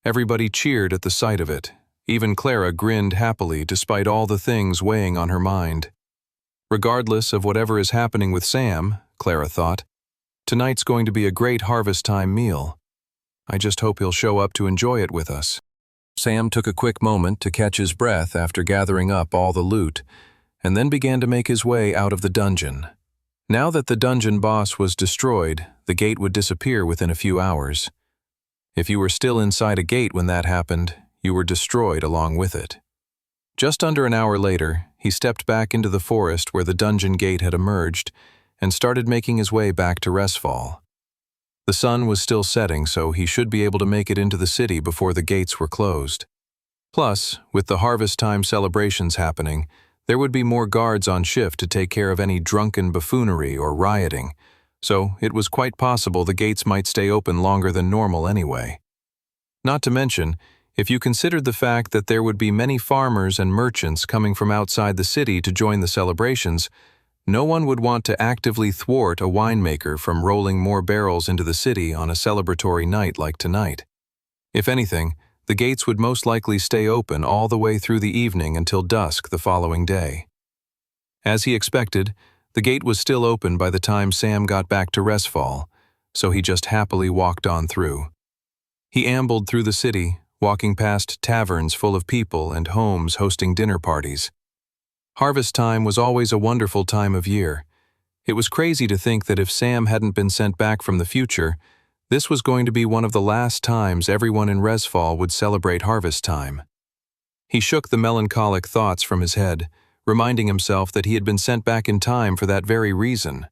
Everybody cheered at the sight of it. Even Clara grinned happily despite all the things weighing on her mind. Regardless of whatever is happening with Sam, Clara thought, tonight's going to be a great harvest time meal. I just hope he'll show up to enjoy it with us. Sam took a quick moment to catch his breath after gathering up all the loot, and then began to make his way out of the dungeon. Now that the dungeon boss was destroyed, the gate would disappear within a few hours. If you were still inside a gate when that happened, you were destroyed along with it. Just under an hour later, he stepped back into the forest where the dungeon gate had emerged and started making his way back to Resfall. The sun was still setting, so he should be able to make it into the city before the gates were closed. Plus, with the harvest time celebrations happening, there would be more guards on shift to take care of any drunken buffoonery or rioting, so it was quite possible the gates might stay open longer than normal anyway. Not to mention, if you considered the fact that there would be many farmers and merchants coming from outside the city to join the celebrations, no one would want to actively thwart a winemaker from rolling more barrels into the city on a celebratory night like tonight. If anything, the gates would most likely stay open all the way through the evening until dusk the following day. As he expected, the gate was still open by the time Sam got back to Resfall, so he just happily walked on through. He ambled through the city, walking past taverns full of people and homes hosting dinner parties. Harvest time was always a wonderful time of year. It was crazy to think that if Sam hadn't been sent back from the future, this was going to be one of the last times everyone in Resfall would celebrate harvest time. He shook the melancholic thoughts from his head, reminding himself that he had been sent back in time for that very reason.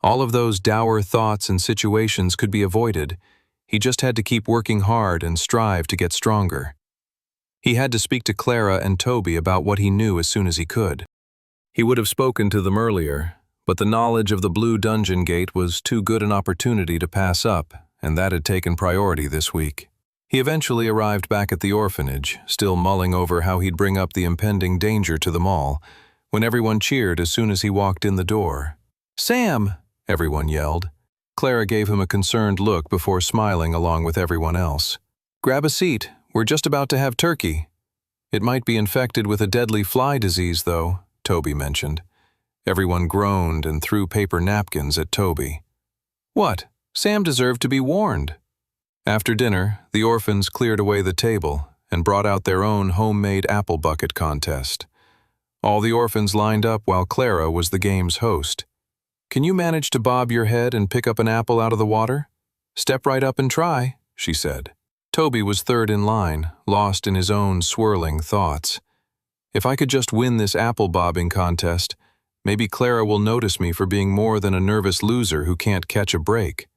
All of those dour thoughts and situations could be avoided. He just had to keep working hard and strive to get stronger. He had to speak to Clara and Toby about what he knew as soon as he could. He would have spoken to them earlier, but the knowledge of the Blue Dungeon Gate was too good an opportunity to pass up, and that had taken priority this week. He eventually arrived back at the orphanage, still mulling over how he'd bring up the impending danger to them all, when everyone cheered as soon as he walked in the door. "Sam!" everyone yelled. Clara gave him a concerned look before smiling along with everyone else. "Grab a seat. We're just about to have turkey." "It might be infected with a deadly fly disease, though," Toby mentioned. Everyone groaned and threw paper napkins at Toby. "What? Sam deserved to be warned. After dinner, the orphans cleared away the table and brought out their own homemade apple bucket contest. All the orphans lined up while Clara was the game's host. "Can you manage to bob your head and pick up an apple out of the water? Step right up and try," she said. Toby was third in line, lost in his own swirling thoughts. If I could just win this apple bobbing contest, maybe Clara will notice me for being more than a nervous loser who can't catch a break.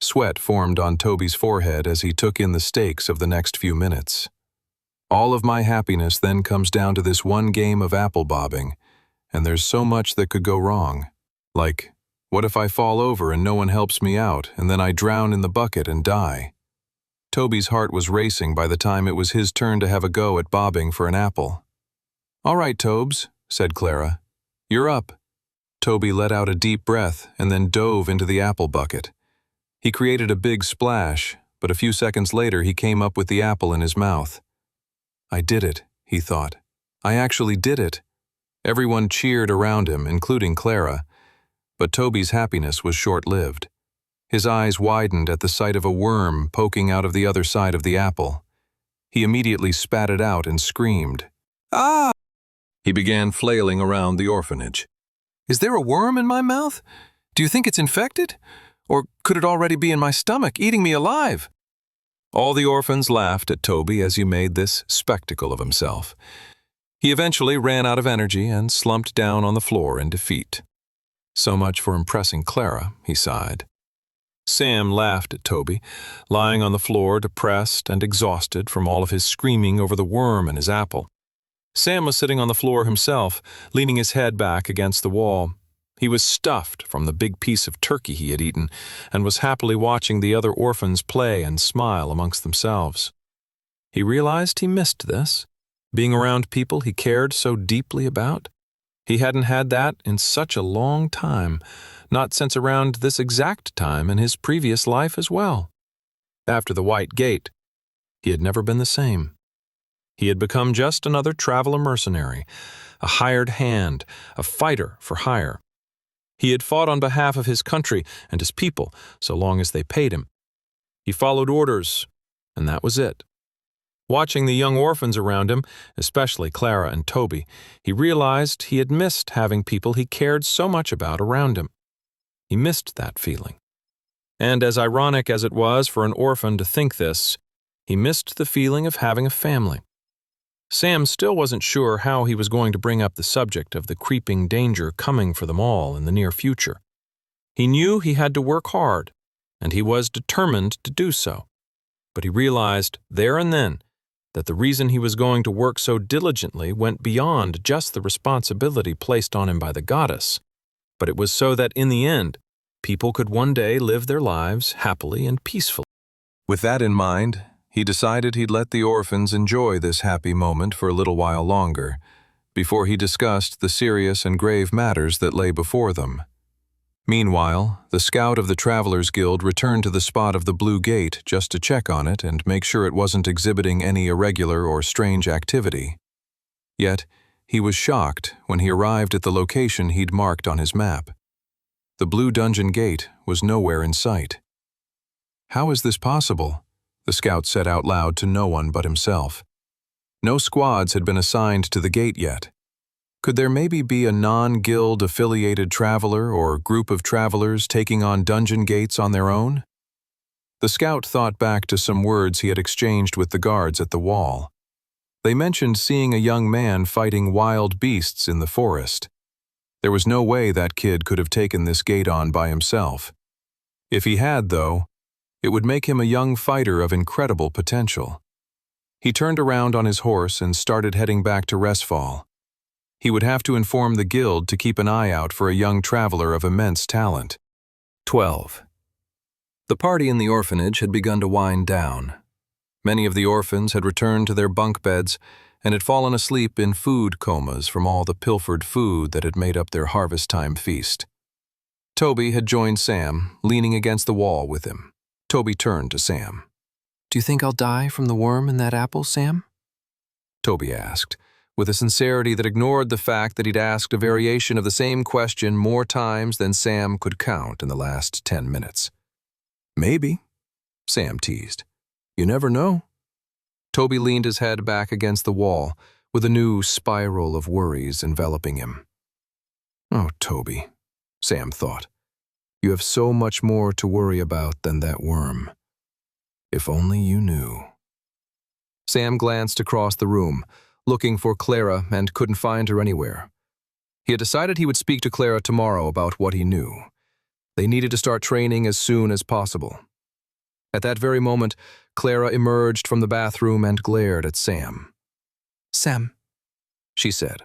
Sweat formed on Toby's forehead as he took in the stakes of the next few minutes. All of my happiness then comes down to this one game of apple bobbing, and there's so much that could go wrong. Like, what if I fall over and no one helps me out, and then I drown in the bucket and die? Toby's heart was racing by the time it was his turn to have a go at bobbing for an apple. "All right, Tobes," said Clara. "You're up." Toby let out a deep breath and then dove into the apple bucket. He created a big splash, but a few seconds later he came up with the apple in his mouth. "I did it," he thought. "I actually did it." Everyone cheered around him, including Clara, but Toby's happiness was short-lived. His eyes widened at the sight of a worm poking out of the other side of the apple. He immediately spat it out and screamed. "Ah!" He began flailing around the orphanage. "Is there a worm in my mouth? Do you think it's infected? Or could it already be in my stomach, eating me alive?" All the orphans laughed at Toby as he made this spectacle of himself. He eventually ran out of energy and slumped down on the floor in defeat. "So much for impressing Clara," he sighed. Sam laughed at Toby, lying on the floor depressed and exhausted from all of his screaming over the worm in his apple. Sam was sitting on the floor himself, leaning his head back against the wall. He was stuffed from the big piece of turkey he had eaten, and was happily watching the other orphans play and smile amongst themselves. He realized he missed this, being around people he cared so deeply about. He hadn't had that in such a long time, not since around this exact time in his previous life as well. After the White Gate, he had never been the same. He had become just another traveler mercenary, a hired hand, a fighter for hire. He had fought on behalf of his country and his people so long as they paid him. He followed orders, and that was it. Watching the young orphans around him, especially Clara and Toby, he realized he had missed having people he cared so much about around him. He missed that feeling. And as ironic as it was for an orphan to think this, he missed the feeling of having a family. Sam still wasn't sure how he was going to bring up the subject of the creeping danger coming for them all in the near future. He knew he had to work hard, and he was determined to do so. But he realized there and then that the reason he was going to work so diligently went beyond just the responsibility placed on him by the goddess, but it was so that in the end, people could one day live their lives happily and peacefully. With that in mind, he decided he'd let the orphans enjoy this happy moment for a little while longer, before he discussed the serious and grave matters that lay before them. Meanwhile, the scout of the Travelers Guild returned to the spot of the Blue Gate just to check on it and make sure it wasn't exhibiting any irregular or strange activity. Yet, he was shocked when he arrived at the location he'd marked on his map. The Blue Dungeon Gate was nowhere in sight. "How is this possible?" the scout said out loud to no one but himself. No squads had been assigned to the gate yet. Could there maybe be a non-guild affiliated traveler or group of travelers taking on dungeon gates on their own? The scout thought back to some words he had exchanged with the guards at the wall. They mentioned seeing a young man fighting wild beasts in the forest. There was no way that kid could have taken this gate on by himself. If he had, though, it would make him a young fighter of incredible potential. He turned around on his horse and started heading back to Resfall. He would have to inform the guild to keep an eye out for a young traveler of immense talent. 12. The party in the orphanage had begun to wind down. Many of the orphans had returned to their bunk beds and had fallen asleep in food comas from all the pilfered food that had made up their harvest-time feast. Toby had joined Sam, leaning against the wall with him. Toby turned to Sam. "Do you think I'll die from the worm in that apple, Sam?" Toby asked, with a sincerity that ignored the fact that he'd asked a variation of the same question more times than Sam could count in the last 10 minutes. Maybe, Sam teased. You never know. Toby leaned his head back against the wall, with a new spiral of worries enveloping him. Oh, Toby, Sam thought. You have so much more to worry about than that worm. If only you knew. Sam glanced across the room, looking for Clara, and couldn't find her anywhere. He had decided he would speak to Clara tomorrow about what he knew. They needed to start training as soon as possible. At that very moment, Clara emerged from the bathroom and glared at Sam. Sam, she said,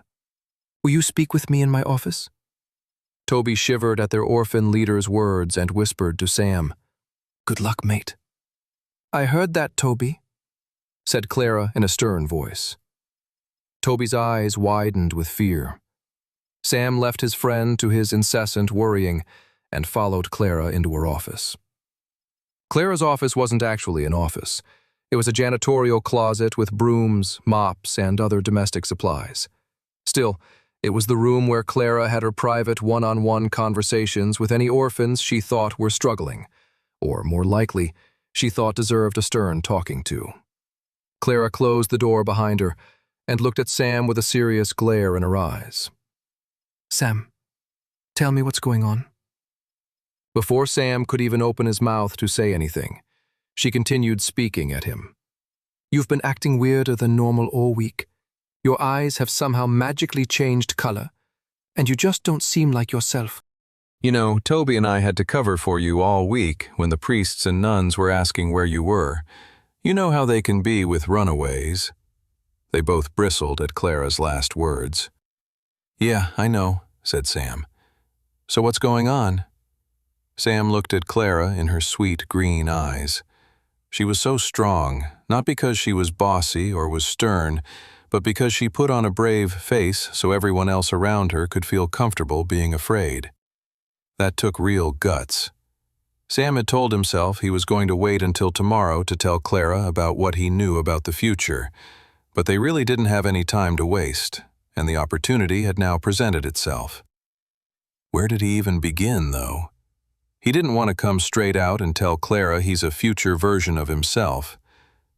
will you speak with me in my office? Toby shivered at their orphan leader's words and whispered to Sam, Good luck, mate. I heard that, Toby, said Clara in a stern voice. Toby's eyes widened with fear. Sam left his friend to his incessant worrying and followed Clara into her office. Clara's office wasn't actually an office. It was a janitorial closet with brooms, mops, and other domestic supplies. Still, it was the room where Clara had her private one-on-one conversations with any orphans she thought were struggling, or more likely, she thought deserved a stern talking to. Clara closed the door behind her and looked at Sam with a serious glare in her eyes. Sam, tell me what's going on. Before Sam could even open his mouth to say anything, she continued speaking at him. You've been acting weirder than normal all week. Your eyes have somehow magically changed color, and you just don't seem like yourself. You know, Toby and I had to cover for you all week when the priests and nuns were asking where you were. You know how they can be with runaways. They both bristled at Clara's last words. Yeah, I know, said Sam. So what's going on? Sam looked at Clara in her sweet green eyes. She was so strong, not because she was bossy or was stern, but because she put on a brave face so everyone else around her could feel comfortable being afraid. That took real guts. Sam had told himself he was going to wait until tomorrow to tell Clara about what he knew about the future, but they really didn't have any time to waste, and the opportunity had now presented itself. Where did he even begin, though? He didn't want to come straight out and tell Clara he's a future version of himself.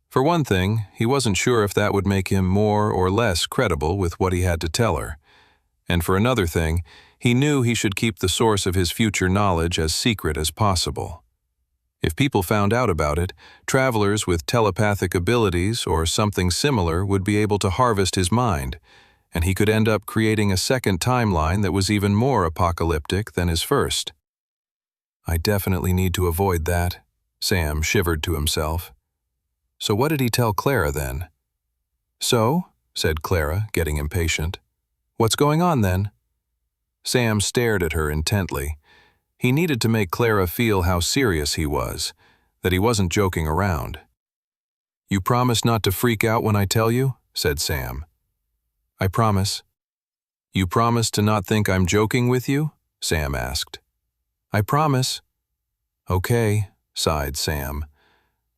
For one thing, he wasn't sure if that would make him more or less credible with what he had to tell her. And for another thing, he knew he should keep the source of his future knowledge as secret as possible. If people found out about it, travelers with telepathic abilities or something similar would be able to harvest his mind, and he could end up creating a second timeline that was even more apocalyptic than his first. I definitely need to avoid that, Sam shivered to himself. So what did he tell Clara then? So, said Clara, getting impatient. What's going on then? Sam stared at her intently. He needed to make Clara feel how serious he was, that he wasn't joking around. You promise not to freak out when I tell you? Said Sam. I promise. You promise to not think I'm joking with you? Sam asked. I promise. Okay, sighed Sam.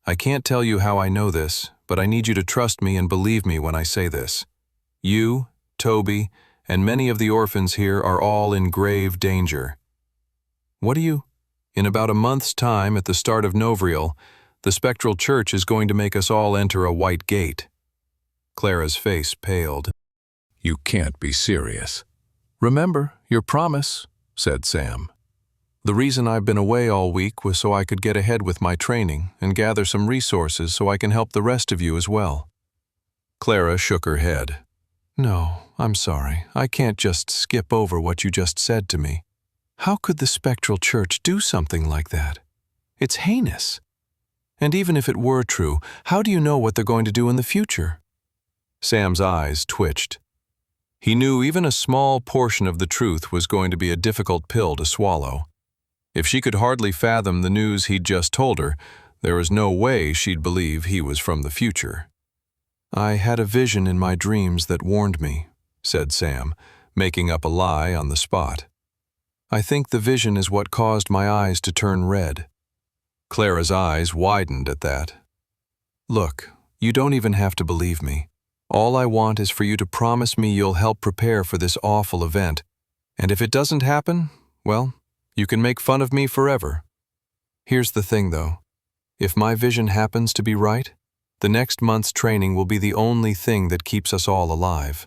I can't tell you how I know this, but I need you to trust me and believe me when I say this. You, Toby, and many of the orphans here are all in grave danger. What are you? In about a month's time, at the start of Novriel, the spectral church is going to make us all enter a white gate. Clara's face paled. You can't be serious. Remember your promise, said Sam. The reason I've been away all week was so I could get ahead with my training and gather some resources so I can help the rest of you as well. Clara shook her head. No, I'm sorry. I can't just skip over what you just said to me. How could the spectral church do something like that? It's heinous. And even if it were true, how do you know what they're going to do in the future? Sam's eyes twitched. He knew even a small portion of the truth was going to be a difficult pill to swallow. If she could hardly fathom the news he'd just told her, there was no way she'd believe he was from the future. I had a vision in my dreams that warned me, said Sam, making up a lie on the spot. I think the vision is what caused my eyes to turn red. Clara's eyes widened at that. Look, you don't even have to believe me. All I want is for you to promise me you'll help prepare for this awful event, and if it doesn't happen, well, you can make fun of me forever. Here's the thing, though. If my vision happens to be right, the next month's training will be the only thing that keeps us all alive."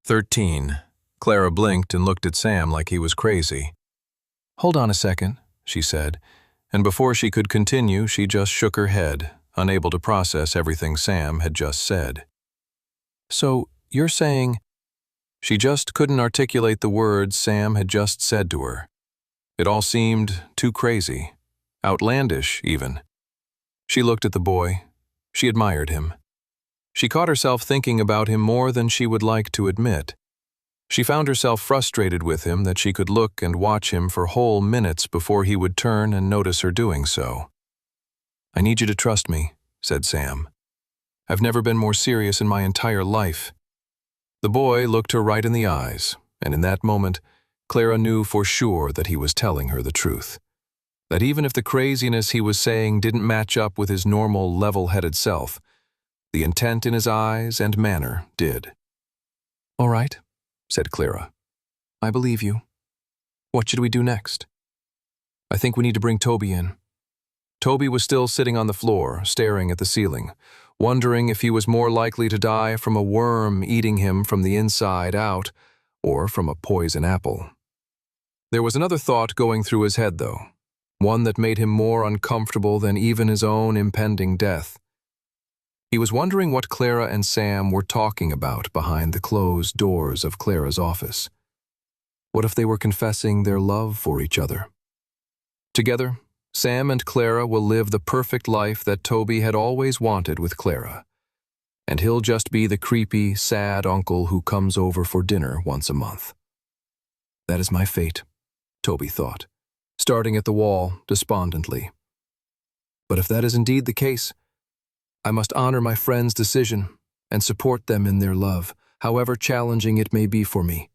13. Clara blinked and looked at Sam like he was crazy. "Hold on a second," she said, and before she could continue, she just shook her head, unable to process everything Sam had just said. "So, you're saying—" She just couldn't articulate the words Sam had just said to her. It all seemed too crazy, outlandish even. She looked at the boy. She admired him. She caught herself thinking about him more than she would like to admit. She found herself frustrated with him that she could look and watch him for whole minutes before he would turn and notice her doing so. "I need you to trust me," said Sam. "I've never been more serious in my entire life." The boy looked her right in the eyes, and in that moment, Clara knew for sure that he was telling her the truth. That even if the craziness he was saying didn't match up with his normal, level-headed self, the intent in his eyes and manner did. "All right," said Clara. "I believe you. What should we do next?" "I think we need to bring Toby in." Toby was still sitting on the floor, staring at the ceiling, wondering if he was more likely to die from a worm eating him from the inside out or from a poison apple. There was another thought going through his head, though, one that made him more uncomfortable than even his own impending death. He was wondering what Clara and Sam were talking about behind the closed doors of Clara's office. What if they were confessing their love for each other? Together, Sam and Clara will live the perfect life that Toby had always wanted with Clara, and he'll just be the creepy, sad uncle who comes over for dinner once a month. "That is my fate," Toby thought, starting at the wall despondently. "But if that is indeed the case, I must honor my friend's decision and support them in their love, however challenging it may be for me.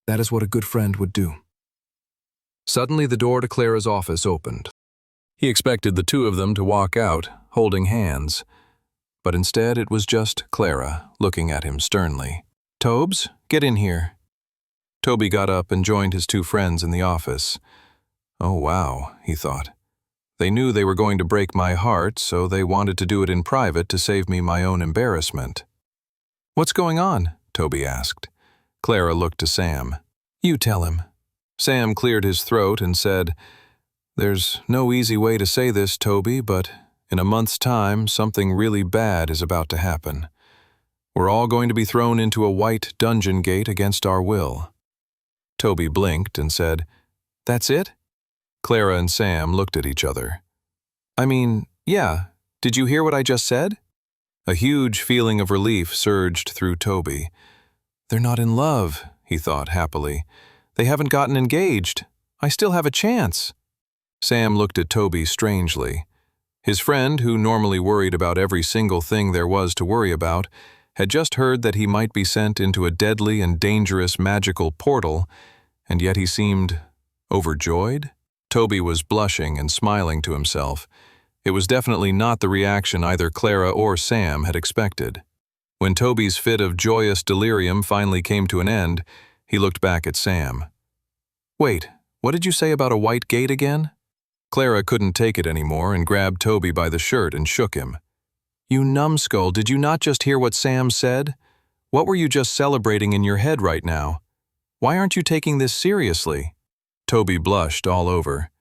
That is what a good friend would do." Suddenly, the door to Clara's office opened. He expected the two of them to walk out, holding hands, but instead it was just Clara, looking at him sternly. "Tobes, get in here." Toby got up and joined his two friends in the office. "Oh, wow," he thought. "They knew they were going to break my heart, so they wanted to do it in private to save me my own embarrassment." "What's going on?" Toby asked. Clara looked to Sam. "You tell him." Sam cleared his throat and said, "There's no easy way to say this, Toby, but in a month's time, something really bad is about to happen. We're all going to be thrown into a white dungeon gate against our will." Toby blinked and said, "That's it?" Clara and Sam looked at each other. "I mean, yeah, did you hear what I just said?" A huge feeling of relief surged through Toby. "They're not in love," he thought happily. "They haven't gotten engaged. I still have a chance." Sam looked at Toby strangely. His friend, who normally worried about every single thing there was to worry about, had just heard that he might be sent into a deadly and dangerous magical portal, and yet he seemed overjoyed. Toby was blushing and smiling to himself. It was definitely not the reaction either Clara or Sam had expected. When Toby's fit of joyous delirium finally came to an end, he looked back at Sam. "Wait, what did you say about a white gate again?" Clara couldn't take it anymore and grabbed Toby by the shirt and shook him. "You numbskull, did you not just hear what Sam said? What were you just celebrating in your head right now? Why aren't you taking this seriously?" Toby blushed all over.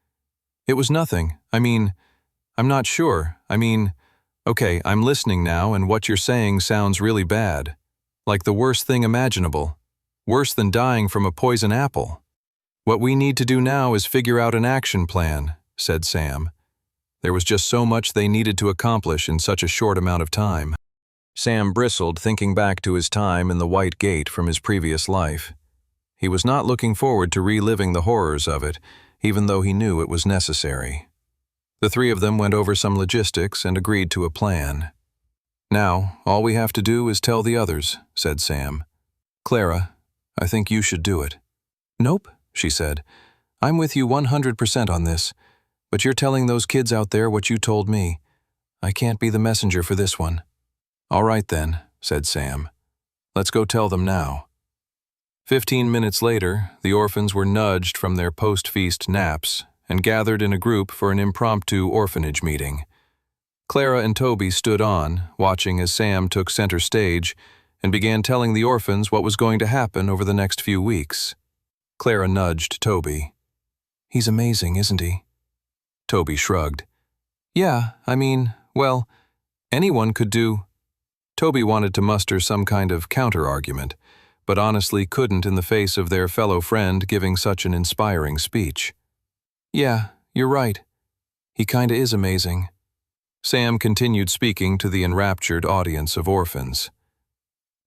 "It was nothing. I'm not sure. Okay, I'm listening now, and what you're saying sounds really bad. Like the worst thing imaginable. Worse than dying from a poison apple." "What we need to do now is figure out an action plan," said Sam. There was just so much they needed to accomplish in such a short amount of time. Sam bristled, thinking back to his time in the White Gate from his previous life. He was not looking forward to reliving the horrors of it, even though he knew it was necessary. The three of them went over some logistics and agreed to a plan. "Now, all we have to do is tell the others," said Sam. "Clara, I think you should do it." "Nope," she said. "I'm with you 100% on this, but you're telling those kids out there what you told me. I can't be the messenger for this one." "All right then," said Sam. "Let's go tell them now." 15 minutes later, the orphans were nudged from their post-feast naps and gathered in a group for an impromptu orphanage meeting. Clara and Toby stood on, watching as Sam took center stage and began telling the orphans what was going to happen over the next few weeks. Clara nudged Toby. "He's amazing, isn't he?" Toby shrugged. "Yeah, well, anyone could do—" Toby wanted to muster some kind of counter-argument, but honestly couldn't in the face of their fellow friend giving such an inspiring speech. "Yeah, you're right. He kinda is amazing." Sam continued speaking to the enraptured audience of orphans.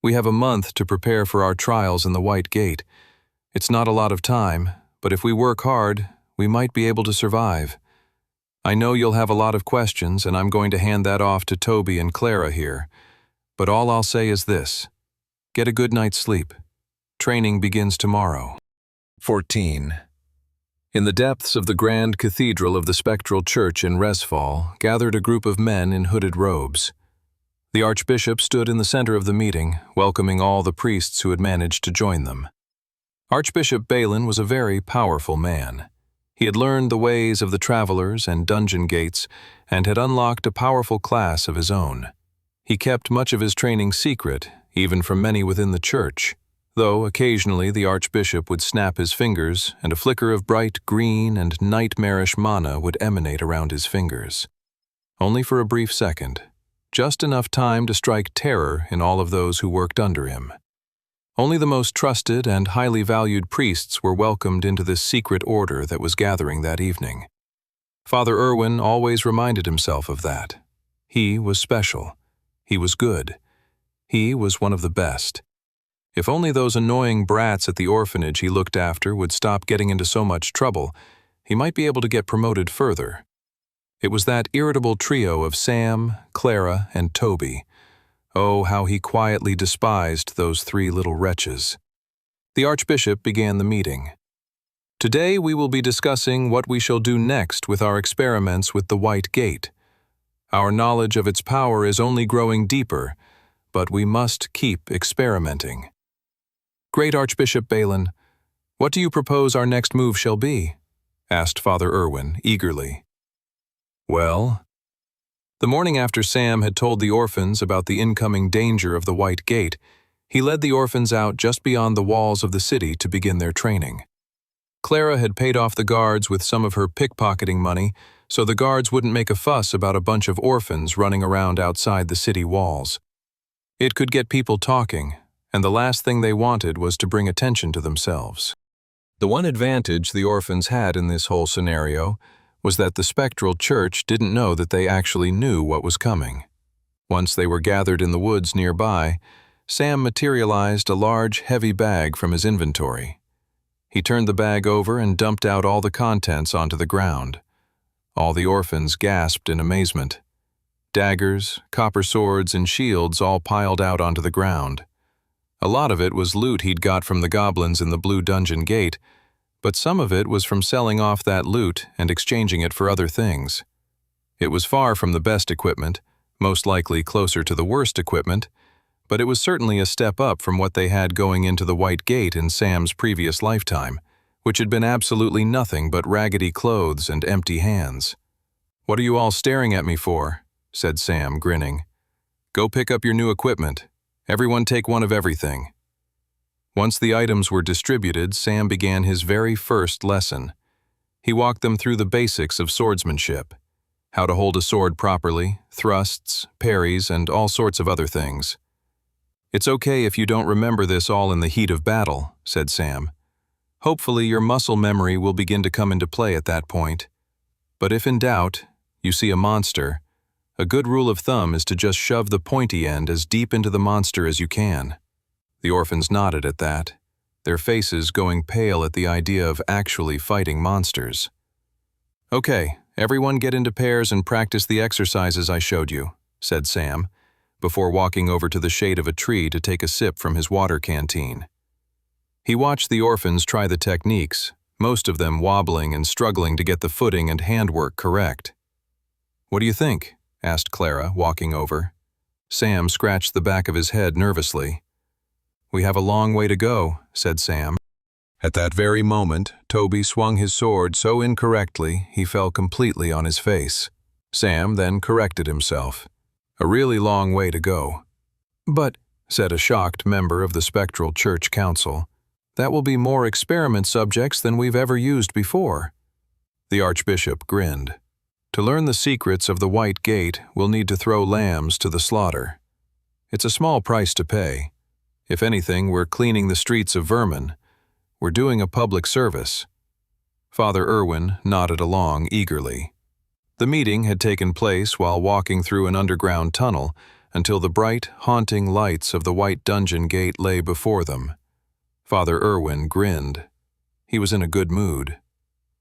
"We have a month to prepare for our trials in the White Gate. It's not a lot of time, but if we work hard, we might be able to survive. I know you'll have a lot of questions, and I'm going to hand that off to Toby and Clara here. But all I'll say is this. Get a good night's sleep. Training begins tomorrow." 14. In the depths of the grand cathedral of the Spectral Church in Resfall gathered a group of men in hooded robes. The Archbishop stood in the center of the meeting, welcoming all the priests who had managed to join them. Archbishop Balin was a very powerful man. He had learned the ways of the travelers and dungeon gates and had unlocked a powerful class of his own. He kept much of his training secret, even from many within the church, though occasionally the archbishop would snap his fingers and a flicker of bright green and nightmarish mana would emanate around his fingers. Only for a brief second, just enough time to strike terror in all of those who worked under him. Only the most trusted and highly valued priests were welcomed into this secret order that was gathering that evening. Father Irwin always reminded himself of that. He was special. He was good. He was one of the best. If only those annoying brats at the orphanage he looked after would stop getting into so much trouble, he might be able to get promoted further. It was that irritable trio of Sam, Clara, and Toby. Oh, how he quietly despised those three little wretches. The Archbishop began the meeting. "Today we will be discussing what we shall do next with our experiments with the White Gate. Our knowledge of its power is only growing deeper, but we must keep experimenting." "Great Archbishop Balin, what do you propose our next move shall be?" asked Father Irwin eagerly. "Well," the morning after Sam had told the orphans about the incoming danger of the White Gate, he led the orphans out just beyond the walls of the city to begin their training. Clara had paid off the guards with some of her pickpocketing money, so the guards wouldn't make a fuss about a bunch of orphans running around outside the city walls. It could get people talking, and the last thing they wanted was to bring attention to themselves. The one advantage the orphans had in this whole scenario was that the Spectral Church didn't know that they actually knew what was coming. Once they were gathered in the woods nearby, Sam materialized a large, heavy bag from his inventory. He turned the bag over and dumped out all the contents onto the ground. All the orphans gasped in amazement. Daggers, copper swords, and shields all piled out onto the ground. A lot of it was loot he'd got from the goblins in the Blue Dungeon Gate, but some of it was from selling off that loot and exchanging it for other things. It was far from the best equipment, most likely closer to the worst equipment, but it was certainly a step up from what they had going into the White Gate in Sam's previous lifetime, which had been absolutely nothing but raggedy clothes and empty hands. "What are you all staring at me for?" said Sam, grinning. "Go pick up your new equipment. Everyone take one of everything." Once the items were distributed, Sam began his very first lesson. He walked them through the basics of swordsmanship, how to hold a sword properly, thrusts, parries, and all sorts of other things. "It's okay if you don't remember this all in the heat of battle," said Sam. "Hopefully your muscle memory will begin to come into play at that point. But if in doubt, you see a monster, a good rule of thumb is to just shove the pointy end as deep into the monster as you can." The orphans nodded at that, their faces going pale at the idea of actually fighting monsters. "Okay, everyone get into pairs and practice the exercises I showed you," said Sam, before walking over to the shade of a tree to take a sip from his water canteen. He watched the orphans try the techniques, most of them wobbling and struggling to get the footing and handwork correct. "What do you think?" asked Clara, walking over. Sam scratched the back of his head nervously. "We have a long way to go," said Sam. At that very moment, Toby swung his sword so incorrectly he fell completely on his face. Sam then corrected himself. A really long way to go. "But," said a shocked member of the Spectral Church Council, "that will be more experiment subjects than we've ever used before." The Archbishop grinned. "To learn the secrets of the White Gate, we'll need to throw lambs to the slaughter. It's a small price to pay. If anything, we're cleaning the streets of vermin. We're doing a public service." Father Irwin nodded along eagerly. The meeting had taken place while walking through an underground tunnel until the bright, haunting lights of the White Dungeon Gate lay before them. Father Irwin grinned. He was in a good mood.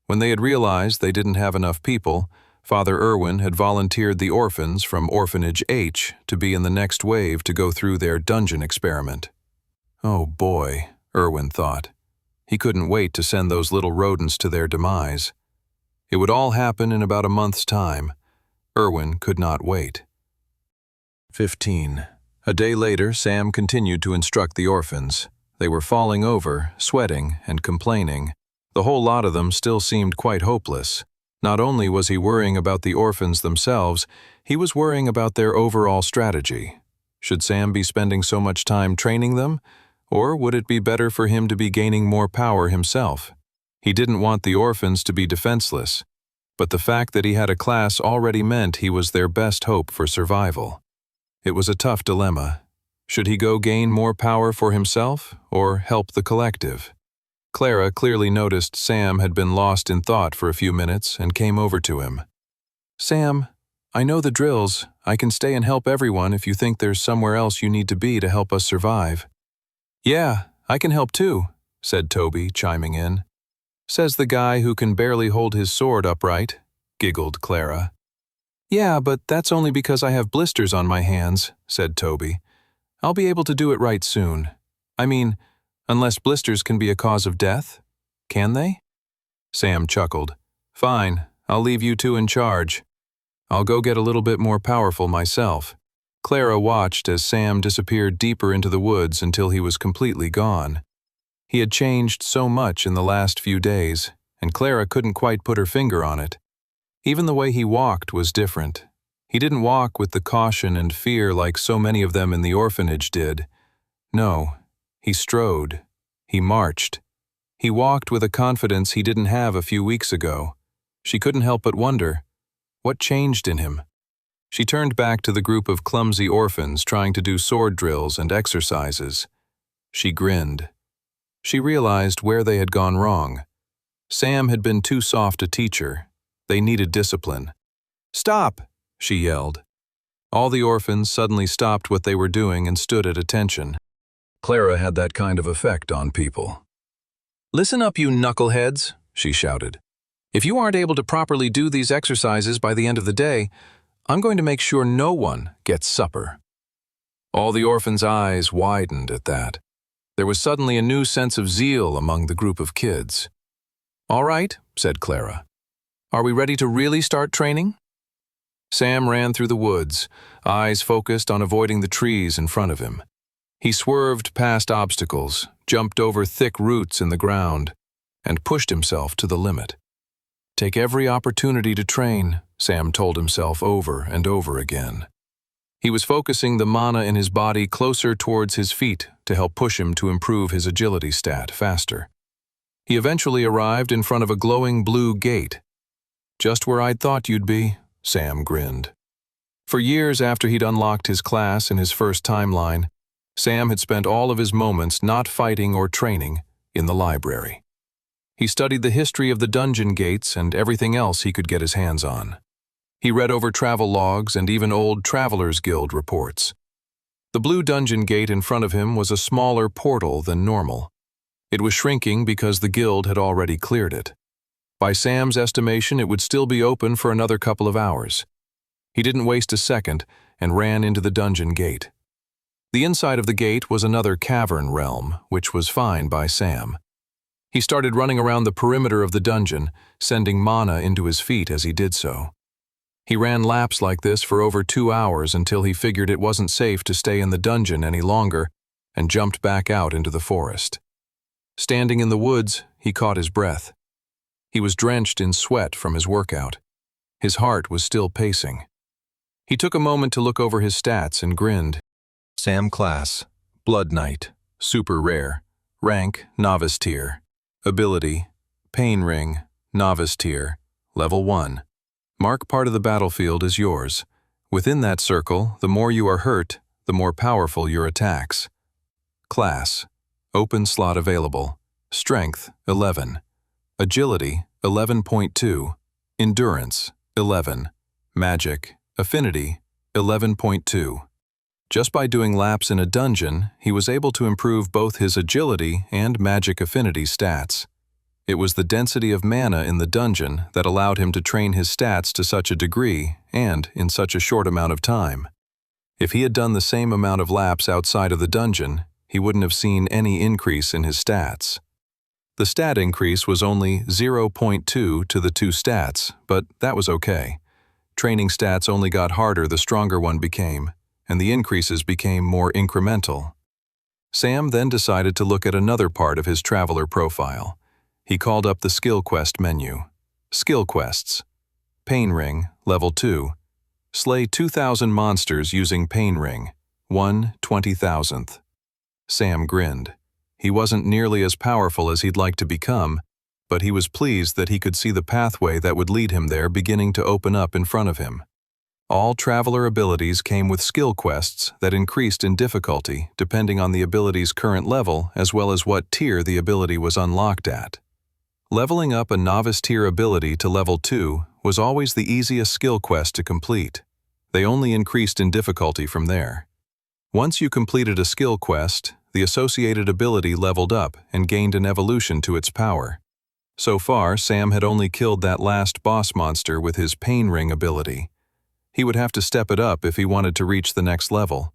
When they had realized they didn't have enough people, Father Irwin had volunteered the orphans from Orphanage H to be in the next wave to go through their dungeon experiment. Oh boy, Irwin thought. He couldn't wait to send those little rodents to their demise. It would all happen in about a month's time. Irwin could not wait. 15. A day later, Sam continued to instruct the orphans. They were falling over, sweating, and complaining. The whole lot of them still seemed quite hopeless. Not only was he worrying about the orphans themselves, he was worrying about their overall strategy. Should Sam be spending so much time training them? Or would it be better for him to be gaining more power himself? He didn't want the orphans to be defenseless, but the fact that he had a class already meant he was their best hope for survival. It was a tough dilemma. Should he go gain more power for himself, or help the collective? Clara clearly noticed Sam had been lost in thought for a few minutes and came over to him. "Sam, I know the drills. I can stay and help everyone if you think there's somewhere else you need to be to help us survive." "Yeah, I can help too," said Toby, chiming in. "Says the guy who can barely hold his sword upright," giggled Clara. "Yeah, but that's only because I have blisters on my hands," said Toby. "I'll be able to do it right soon. I mean, unless blisters can be a cause of death. Can they?" Sam chuckled. "Fine, I'll leave you two in charge. I'll go get a little bit more powerful myself." Clara watched as Sam disappeared deeper into the woods until he was completely gone. He had changed so much in the last few days, and Clara couldn't quite put her finger on it. Even the way he walked was different. He didn't walk with the caution and fear like so many of them in the orphanage did. No, he strode. He marched. He walked with a confidence he didn't have a few weeks ago. She couldn't help but wonder, what changed in him? She turned back to the group of clumsy orphans trying to do sword drills and exercises. She grinned. She realized where they had gone wrong. Sam had been too soft a teacher. They needed discipline. "Stop!" she yelled. All the orphans suddenly stopped what they were doing and stood at attention. Clara had that kind of effect on people. "Listen up, you knuckleheads," she shouted. "If you aren't able to properly do these exercises by the end of the day, I'm going to make sure no one gets supper." All the orphans' eyes widened at that. There was suddenly a new sense of zeal among the group of kids. "All right," said Clara. "Are we ready to really start training?" Sam ran through the woods, eyes focused on avoiding the trees in front of him. He swerved past obstacles, jumped over thick roots in the ground, and pushed himself to the limit. Take every opportunity to train, Sam told himself over and over again. He was focusing the mana in his body closer towards his feet to help push him to improve his agility stat faster. He eventually arrived in front of a glowing blue gate. "Just where I'd thought you'd be," Sam grinned. For years after he'd unlocked his class in his first timeline, Sam had spent all of his moments not fighting or training in the library. He studied the history of the dungeon gates and everything else he could get his hands on. He read over travel logs and even old Travelers Guild reports. The blue dungeon gate in front of him was a smaller portal than normal. It was shrinking because the guild had already cleared it. By Sam's estimation, it would still be open for another couple of hours. He didn't waste a second and ran into the dungeon gate. The inside of the gate was another cavern realm, which was fine by Sam. He started running around the perimeter of the dungeon, sending mana into his feet as he did so. He ran laps like this for over 2 hours until he figured it wasn't safe to stay in the dungeon any longer and jumped back out into the forest. Standing in the woods, he caught his breath. He was drenched in sweat from his workout. His heart was still pacing. He took a moment to look over his stats and grinned. Sam class, Blood Knight, super rare, rank, novice tier, ability, Pain Ring, novice tier, level 1. Mark part of the battlefield as yours. Within that circle, the more you are hurt, the more powerful your attacks. Class, open slot available, strength, 11. Agility, 11.2. Endurance, 11. Magic, affinity, 11.2. Just by doing laps in a dungeon, he was able to improve both his agility and magic affinity stats. It was the density of mana in the dungeon that allowed him to train his stats to such a degree and in such a short amount of time. If he had done the same amount of laps outside of the dungeon, he wouldn't have seen any increase in his stats. The stat increase was only 0.2 to the 2 stats, but that was okay. Training stats only got harder the stronger one became, and the increases became more incremental. Sam then decided to look at another part of his traveler profile. He called up the Skill Quest menu. Skill Quests. Pain Ring, level 2. Slay 2,000 monsters using Pain Ring, 1/20,000th. Sam grinned. He wasn't nearly as powerful as he'd like to become, but he was pleased that he could see the pathway that would lead him there beginning to open up in front of him. All traveler abilities came with skill quests that increased in difficulty depending on the ability's current level as well as what tier the ability was unlocked at. Leveling up a novice tier ability to level 2 was always the easiest skill quest to complete. They only increased in difficulty from there. Once you completed a skill quest, the associated ability leveled up and gained an evolution to its power. So far, Sam had only killed that last boss monster with his Pain Ring ability. He would have to step it up if he wanted to reach the next level.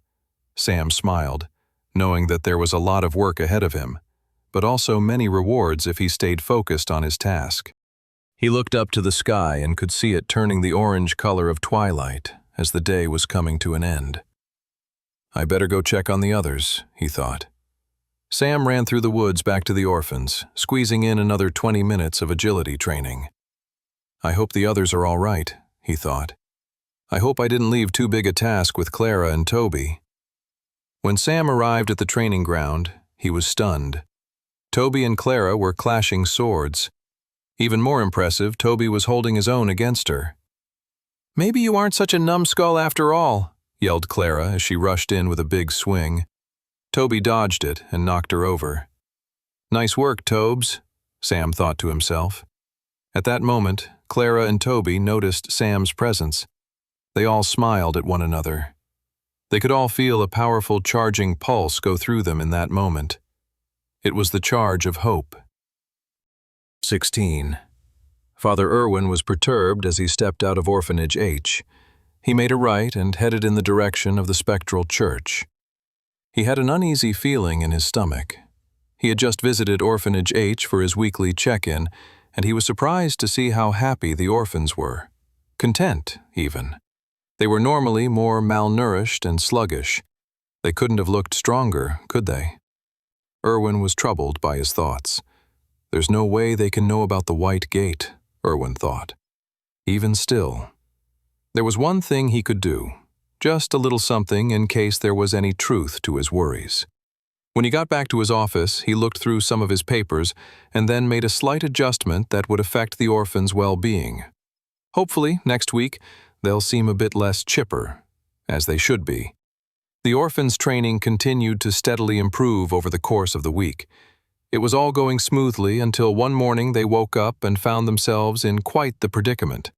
Sam smiled, knowing that there was a lot of work ahead of him, but also many rewards if he stayed focused on his task. He looked up to the sky and could see it turning the orange color of twilight as the day was coming to an end. I better go check on the others, he thought. Sam ran through the woods back to the orphans, squeezing in another 20 minutes of agility training. I hope the others are all right, he thought. I hope I didn't leave too big a task with Clara and Toby. When Sam arrived at the training ground, he was stunned. Toby and Clara were clashing swords. Even more impressive, Toby was holding his own against her. "Maybe you aren't such a numbskull after all," yelled Clara as she rushed in with a big swing. Toby dodged it and knocked her over. "Nice work, Tobes," Sam thought to himself. At that moment, Clara and Toby noticed Sam's presence. They all smiled at one another. They could all feel a powerful charging pulse go through them in that moment. It was the charge of hope. 16. Father Irwin was perturbed as he stepped out of Orphanage H. He made a right and headed in the direction of the Spectral Church. He had an uneasy feeling in his stomach. He had just visited Orphanage H for his weekly check-in, and he was surprised to see how happy the orphans were. Content, even. They were normally more malnourished and sluggish. They couldn't have looked stronger, could they? Irwin was troubled by his thoughts. There's no way they can know about the White Gate, Irwin thought. Even still. There was one thing he could do, just a little something in case there was any truth to his worries. When he got back to his office, he looked through some of his papers and then made a slight adjustment that would affect the orphans' well-being. Hopefully, next week, they'll seem a bit less chipper, as they should be. The orphans' training continued to steadily improve over the course of the week. It was all going smoothly until one morning they woke up and found themselves in quite the predicament.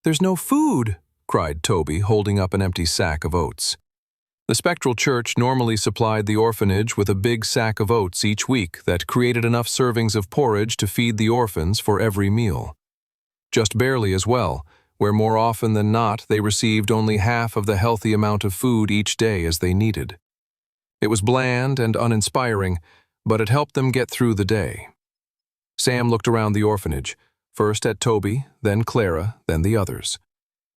"There's no food," cried Toby, holding up an empty sack of oats. The Spectral Church normally supplied the orphanage with a big sack of oats each week that created enough servings of porridge to feed the orphans for every meal. Just barely as well, where more often than not they received only half of the healthy amount of food each day as they needed. It was bland and uninspiring, but it helped them get through the day. Sam looked around the orphanage, first at Toby, then Clara, then the others.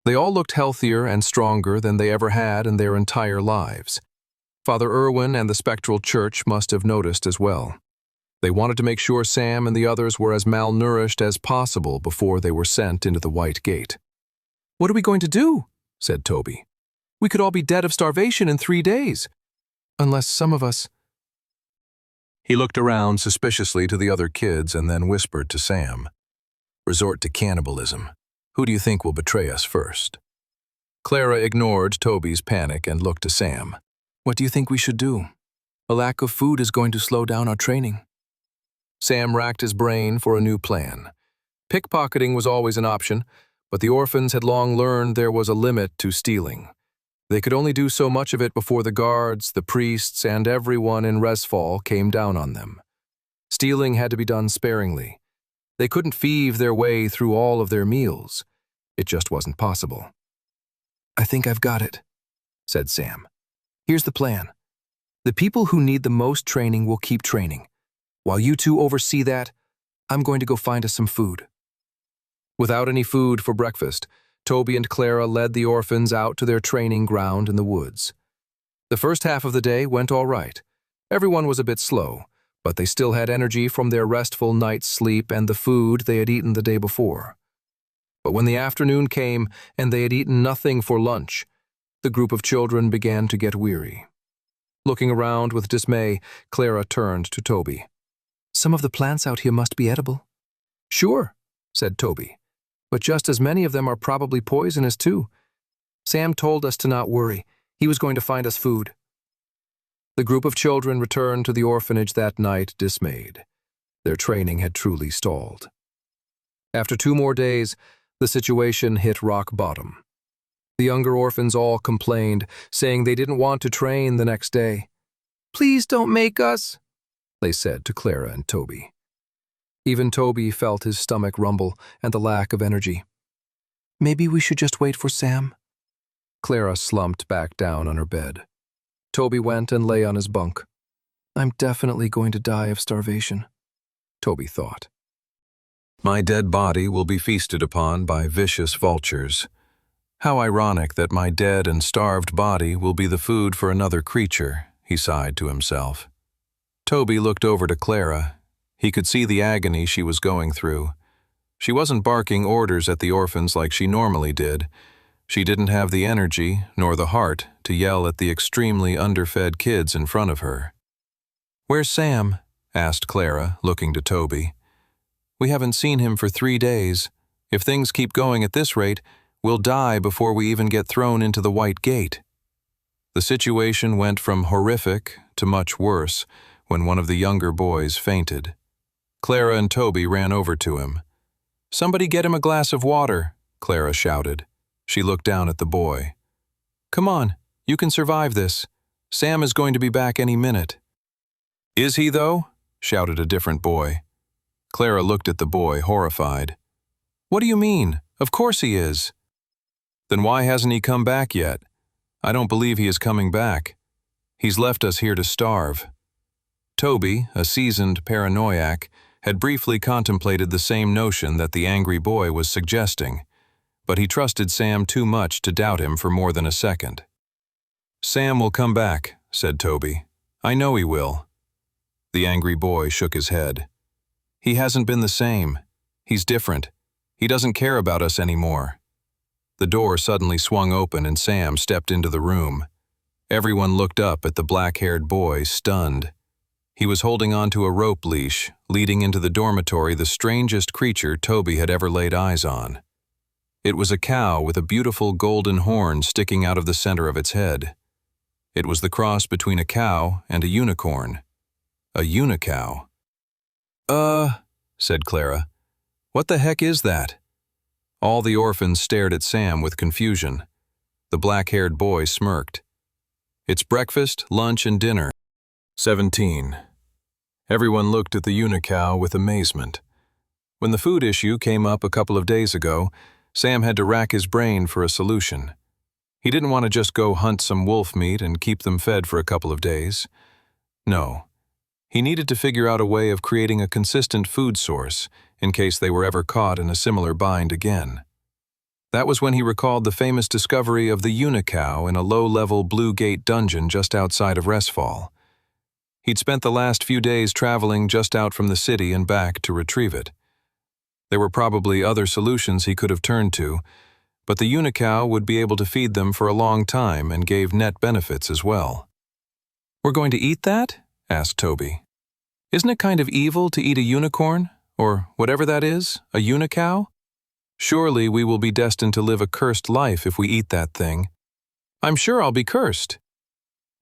They all looked healthier and stronger than they ever had in their entire lives. Father Irwin and the Spectral Church must have noticed as well. They wanted to make sure Sam and the others were as malnourished as possible before they were sent into the White Gate. "What are we going to do?" said Toby. "We could all be dead of starvation in 3 days. Unless some of us—" He looked around suspiciously to the other kids and then whispered to Sam, "Resort to cannibalism. Who do you think will betray us first?" Clara ignored Toby's panic and looked to Sam. "What do you think we should do? A lack of food is going to slow down our training." Sam racked his brain for a new plan. Pickpocketing was always an option, but the orphans had long learned there was a limit to stealing. They could only do so much of it before the guards, the priests, and everyone in Resfall came down on them. Stealing had to be done sparingly. They couldn't thieve their way through all of their meals. It just wasn't possible. "I think I've got it," said Sam. "Here's the plan. The people who need the most training will keep training. While you two oversee that, I'm going to go find us some food." Without any food for breakfast, Toby and Clara led the orphans out to their training ground in the woods. The first half of the day went all right. Everyone was a bit slow, but they still had energy from their restful night's sleep and the food they had eaten the day before. But when the afternoon came and they had eaten nothing for lunch, the group of children began to get weary. Looking around with dismay, Clara turned to Toby. "Some of the plants out here must be edible." "Sure," said Toby, "but just as many of them are probably poisonous too. Sam told us to not worry. He was going to find us food." The group of children returned to the orphanage that night dismayed. Their training had truly stalled. After 2 more days, the situation hit rock bottom. The younger orphans all complained, saying they didn't want to train the next day. "Please don't make us," they said to Clara and Toby. Even Toby felt his stomach rumble and the lack of energy. "Maybe we should just wait for Sam." Clara slumped back down on her bed. Toby went and lay on his bunk. "I'm definitely going to die of starvation," Toby thought. "My dead body will be feasted upon by vicious vultures. How ironic that my dead and starved body will be the food for another creature," he sighed to himself. Toby looked over to Clara. He could see the agony she was going through. She wasn't barking orders at the orphans like she normally did. She didn't have the energy, nor the heart, to yell at the extremely underfed kids in front of her. "Where's Sam?" asked Clara, looking to Toby. "We haven't seen him for 3 days. If things keep going at this rate, we'll die before we even get thrown into the White Gate." The situation went from horrific to much worse when one of the younger boys fainted. Clara and Toby ran over to him. "Somebody get him a glass of water," Clara shouted. She looked down at the boy. "Come on, you can survive this. Sam is going to be back any minute." "Is he, though?" shouted a different boy. Clara looked at the boy, horrified. "What do you mean? Of course he is." "Then why hasn't he come back yet? I don't believe he is coming back. He's left us here to starve." Toby, a seasoned paranoiac, had briefly contemplated the same notion that the angry boy was suggesting, but he trusted Sam too much to doubt him for more than a second. "Sam will come back," said Toby. "I know he will." The angry boy shook his head. "He hasn't been the same. He's different. He doesn't care about us anymore." The door suddenly swung open and Sam stepped into the room. Everyone looked up at the black-haired boy, stunned. He was holding onto a rope leash, leading into the dormitory the strangest creature Toby had ever laid eyes on. It was a cow with a beautiful golden horn sticking out of the center of its head. It was the cross between a cow and a unicorn. A unicow. Said Clara. "What the heck is that?" All the orphans stared at Sam with confusion. The black-haired boy smirked. "It's breakfast, lunch, and dinner." 17. Everyone looked at the unicow with amazement. When the food issue came up a couple of days ago, Sam had to rack his brain for a solution. He didn't want to just go hunt some wolf meat and keep them fed for a couple of days. No. He needed to figure out a way of creating a consistent food source in case they were ever caught in a similar bind again. That was when he recalled the famous discovery of the unicow in a low-level Blue Gate dungeon just outside of Resfall. He'd spent the last few days traveling just out from the city and back to retrieve it. There were probably other solutions he could have turned to, but the unicow would be able to feed them for a long time and gave net benefits as well. "We're going to eat that?" asked Toby. "Isn't it kind of evil to eat a unicorn, or whatever that is, a unicow? Surely we will be destined to live a cursed life if we eat that thing." "I'm sure I'll be cursed."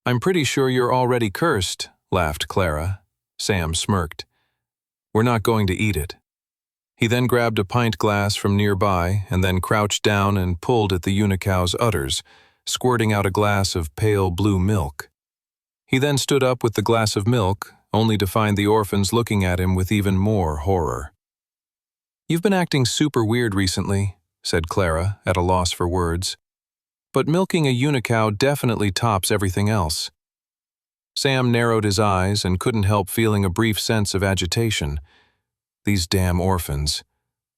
"I'm pretty sure you're already cursed," laughed Clara. Sam smirked. "We're not going to eat it." He then grabbed a pint glass from nearby and then crouched down and pulled at the unicow's udders, squirting out a glass of pale blue milk. He then stood up with the glass of milk, only to find the orphans looking at him with even more horror. "You've been acting super weird recently," said Clara, at a loss for words. "But milking a unicow definitely tops everything else." Sam narrowed his eyes and couldn't help feeling a brief sense of agitation. These damn orphans.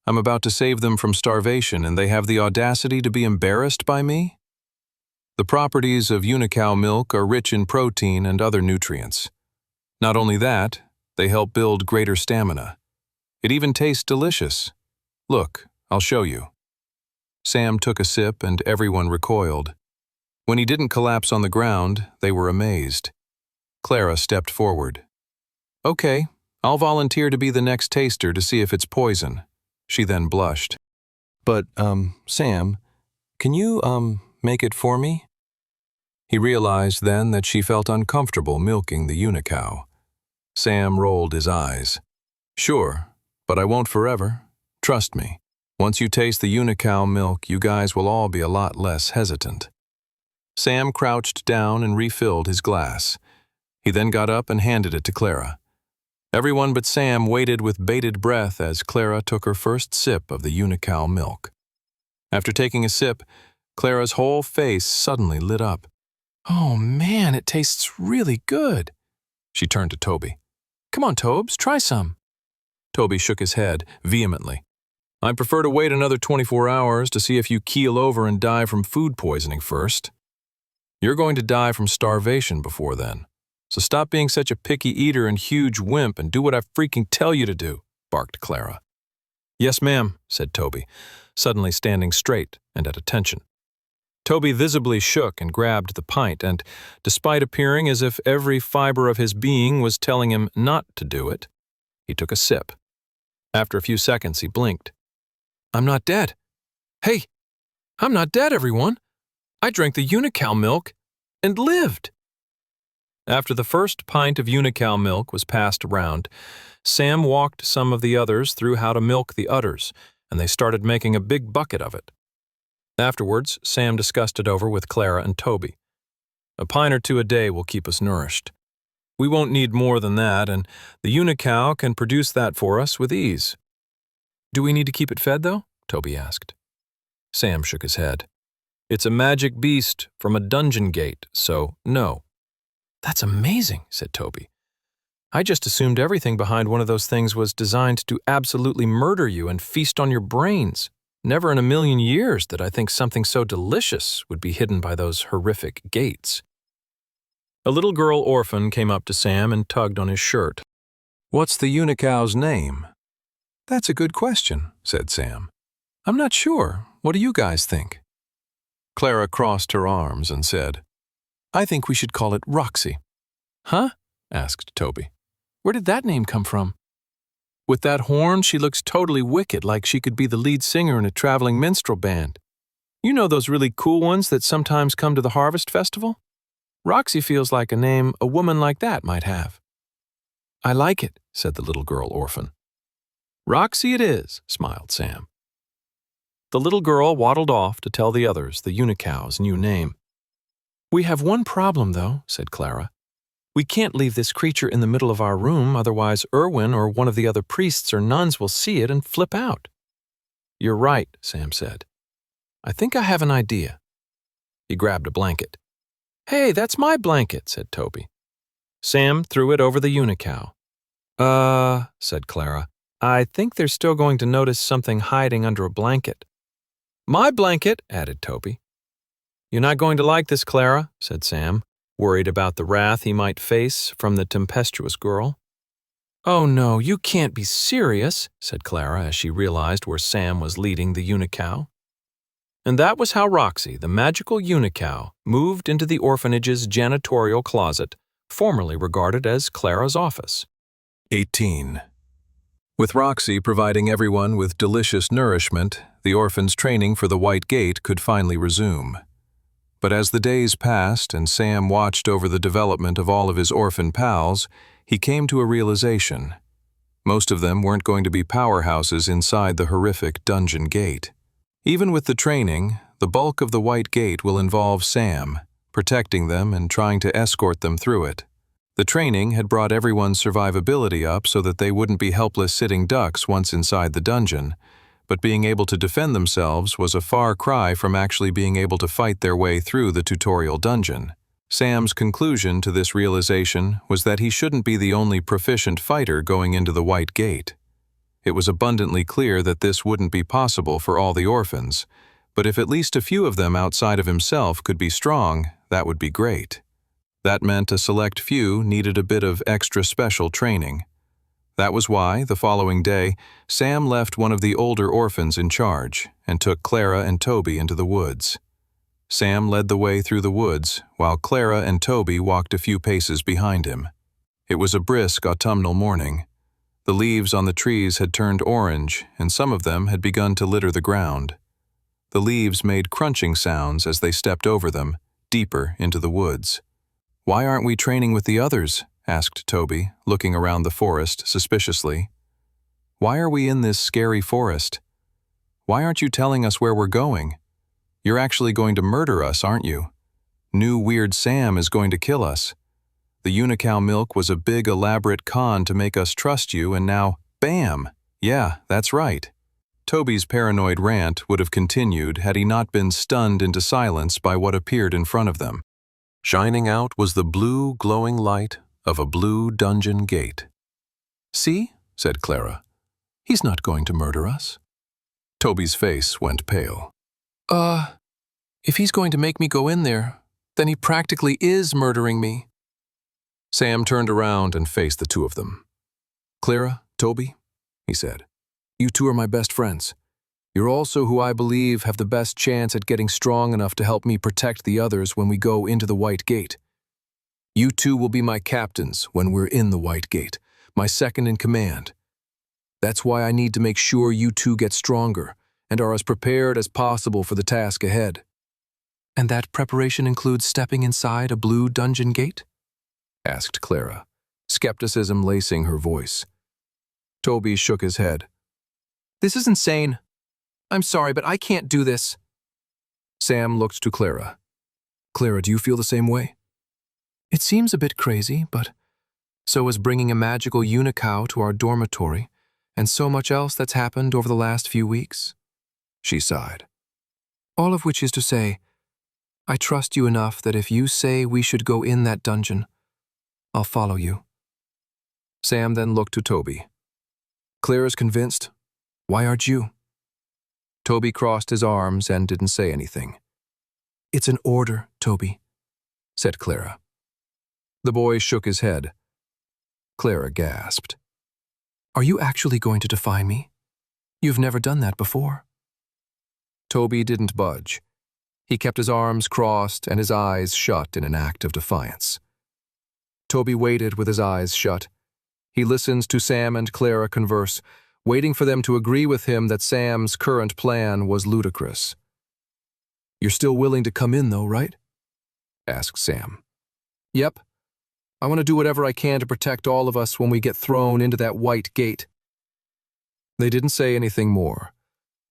I'm about to save them from starvation and they have the audacity to be embarrassed by me? The properties of unicow milk are rich in protein and other nutrients. Not only that, they help build greater stamina. It even tastes delicious. Look, I'll show you. Sam took a sip and everyone recoiled. When he didn't collapse on the ground, they were amazed. Clara stepped forward. "Okay, I'll volunteer to be the next taster to see if it's poison." She then blushed. "But, Sam, can you, make it for me?" He realized then that she felt uncomfortable milking the unicow. Sam rolled his eyes. "Sure, but I won't forever. Trust me. Once you taste the unicow milk, you guys will all be a lot less hesitant." Sam crouched down and refilled his glass. He then got up and handed it to Clara. Everyone but Sam waited with bated breath as Clara took her first sip of the unicow milk. After taking a sip, Clara's whole face suddenly lit up. "Oh man, it tastes really good." She turned to Toby. "Come on, Tobes, try some." Toby shook his head vehemently. "I prefer to wait another 24 hours to see if you keel over and die from food poisoning first. You're going to die from starvation before then. So stop being such a picky eater and huge wimp and do what I freaking tell you to do," barked Clara. "Yes, ma'am," said Toby, suddenly standing straight and at attention. Toby visibly shook and grabbed the pint, and, despite appearing as if every fiber of his being was telling him not to do it, he took a sip. After a few seconds, he blinked. "I'm not dead. Hey, I'm not dead, everyone. I drank the unicow milk and lived." After the first pint of unicow milk was passed around, Sam walked some of the others through how to milk the udders, and they started making a big bucket of it. Afterwards, Sam discussed it over with Clara and Toby. "A pint or two a day will keep us nourished. We won't need more than that, and the unicow can produce that for us with ease." "Do we need to keep it fed, though?" Toby asked. Sam shook his head. "It's a magic beast from a dungeon gate, so no." "That's amazing," said Toby. "I just assumed everything behind one of those things was designed to absolutely murder you and feast on your brains. Never in a million years did I think something so delicious would be hidden by those horrific gates." A little girl orphan came up to Sam and tugged on his shirt. "What's the unicow's name?" "That's a good question," said Sam. "I'm not sure. What do you guys think?" Clara crossed her arms and said, "I think we should call it Roxy." "Huh?" asked Toby. "Where did that name come from?" "With that horn, she looks totally wicked, like she could be the lead singer in a traveling minstrel band. You know those really cool ones that sometimes come to the Harvest Festival? Roxy feels like a name a woman like that might have." "I like it," said the little girl orphan. "Roxy it is," smiled Sam. The little girl waddled off to tell the others the unicow's new name. "We have one problem, though," said Clara. "We can't leave this creature in the middle of our room, otherwise Irwin or one of the other priests or nuns will see it and flip out." "You're right," Sam said. "I think I have an idea." He grabbed a blanket. "Hey, that's my blanket," said Toby. Sam threw it over the unicow. Said Clara. "I think they're still going to notice something hiding under a blanket." "My blanket," added Toby. "You're not going to like this, Clara," said Sam. worried about the wrath he might face from the tempestuous girl. "Oh no, you can't be serious," said Clara as she realized where Sam was leading the unicow. And that was how Roxy, the magical unicow, moved into the orphanage's janitorial closet, formerly regarded as Clara's office. 18. With Roxy providing everyone with delicious nourishment, the orphans' training for the White Gate could finally resume. But as the days passed and Sam watched over the development of all of his orphan pals, he came to a realization. Most of them weren't going to be powerhouses inside the horrific dungeon gate. Even with the training, the bulk of the White Gate will involve Sam, protecting them and trying to escort them through it. The training had brought everyone's survivability up so that they wouldn't be helpless sitting ducks once inside the dungeon, but being able to defend themselves was a far cry from actually being able to fight their way through the tutorial dungeon. Sam's conclusion to this realization was that he shouldn't be the only proficient fighter going into the White Gate. It was abundantly clear that this wouldn't be possible for all the orphans, but if at least a few of them outside of himself could be strong, that would be great. That meant a select few needed a bit of extra special training. That was why, the following day, Sam left one of the older orphans in charge and took Clara and Toby into the woods. Sam led the way through the woods, while Clara and Toby walked a few paces behind him. It was a brisk autumnal morning. The leaves on the trees had turned orange, and some of them had begun to litter the ground. The leaves made crunching sounds as they stepped over them, deeper into the woods. "Why aren't we training with the others?" asked Toby, looking around the forest suspiciously. "Why are we in this scary forest? Why aren't you telling us where we're going? You're actually going to murder us, aren't you? New Weird Sam is going to kill us. The unicow milk was a big elaborate con to make us trust you, and now, bam! Yeah, that's right." Toby's paranoid rant would have continued had he not been stunned into silence by what appeared in front of them. Shining out was the blue, glowing light of a blue dungeon gate. "See," said Clara. "He's not going to murder us." Toby's face went pale. If he's going to make me go in there, then he practically is murdering me." Sam turned around and faced the two of them. "Clara, Toby," he said, "you two are my best friends. You're also who I believe have the best chance at getting strong enough to help me protect the others when we go into the White Gate. You two will be my captains when we're in the White Gate, my second in command. That's why I need to make sure you two get stronger and are as prepared as possible for the task ahead." "And that preparation includes stepping inside a blue dungeon gate?" asked Clara, skepticism lacing her voice. Toby shook his head. "This is insane. I'm sorry, but I can't do this." Sam looked to Clara. "Clara, do you feel the same way?" "It seems a bit crazy, but so is bringing a magical unicow to our dormitory, and so much else that's happened over the last few weeks." She sighed. "All of which is to say, I trust you enough that if you say we should go in that dungeon, I'll follow you." Sam then looked to Toby. "Clara's convinced. Why aren't you?" Toby crossed his arms and didn't say anything. "It's an order, Toby," said Clara. The boy shook his head. Clara gasped. "Are you actually going to defy me? You've never done that before." Toby didn't budge. He kept his arms crossed and his eyes shut in an act of defiance. Toby waited with his eyes shut. He listened to Sam and Clara converse, waiting for them to agree with him that Sam's current plan was ludicrous. "You're still willing to come in, though, right?" asked Sam. "Yep. I want to do whatever I can to protect all of us when we get thrown into that White Gate." They didn't say anything more,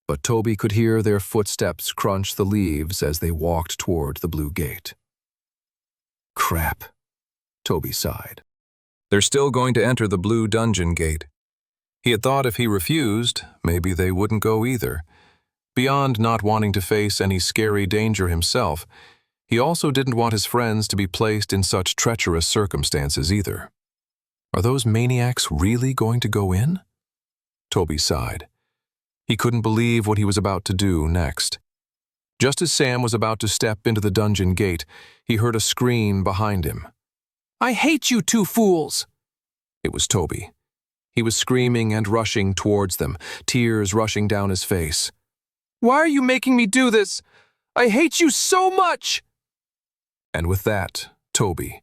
but Toby could hear their footsteps crunch the leaves as they walked toward the blue gate. "Crap," Toby sighed. They're still going to enter the blue dungeon gate. He had thought if he refused, maybe they wouldn't go either. Beyond not wanting to face any scary danger himself, he also didn't want his friends to be placed in such treacherous circumstances either. Are those maniacs really going to go in? Toby sighed. He couldn't believe what he was about to do next. Just as Sam was about to step into the dungeon gate, he heard a scream behind him. "I hate you two fools!" It was Toby. He was screaming and rushing towards them, tears rushing down his face. "Why are you making me do this? I hate you so much!" And with that, Toby,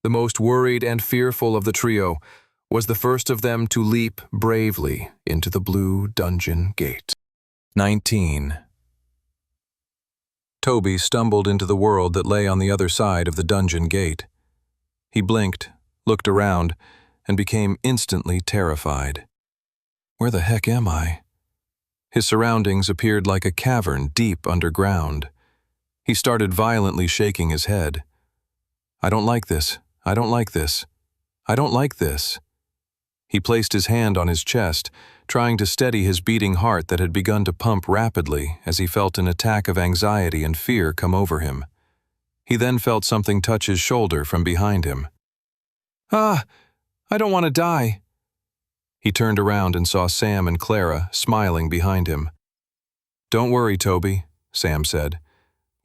the most worried and fearful of the trio, was the first of them to leap bravely into the blue dungeon gate. 19. Toby stumbled into the world that lay on the other side of the dungeon gate. He blinked, looked around, and became instantly terrified. Where the heck am I? His surroundings appeared like a cavern deep underground. He started violently shaking his head. "I don't like this. I don't like this. I don't like this." He placed his hand on his chest, trying to steady his beating heart that had begun to pump rapidly as he felt an attack of anxiety and fear come over him. He then felt something touch his shoulder from behind him. "Ah, I don't want to die." He turned around and saw Sam and Clara smiling behind him. "Don't worry, Toby," Sam said.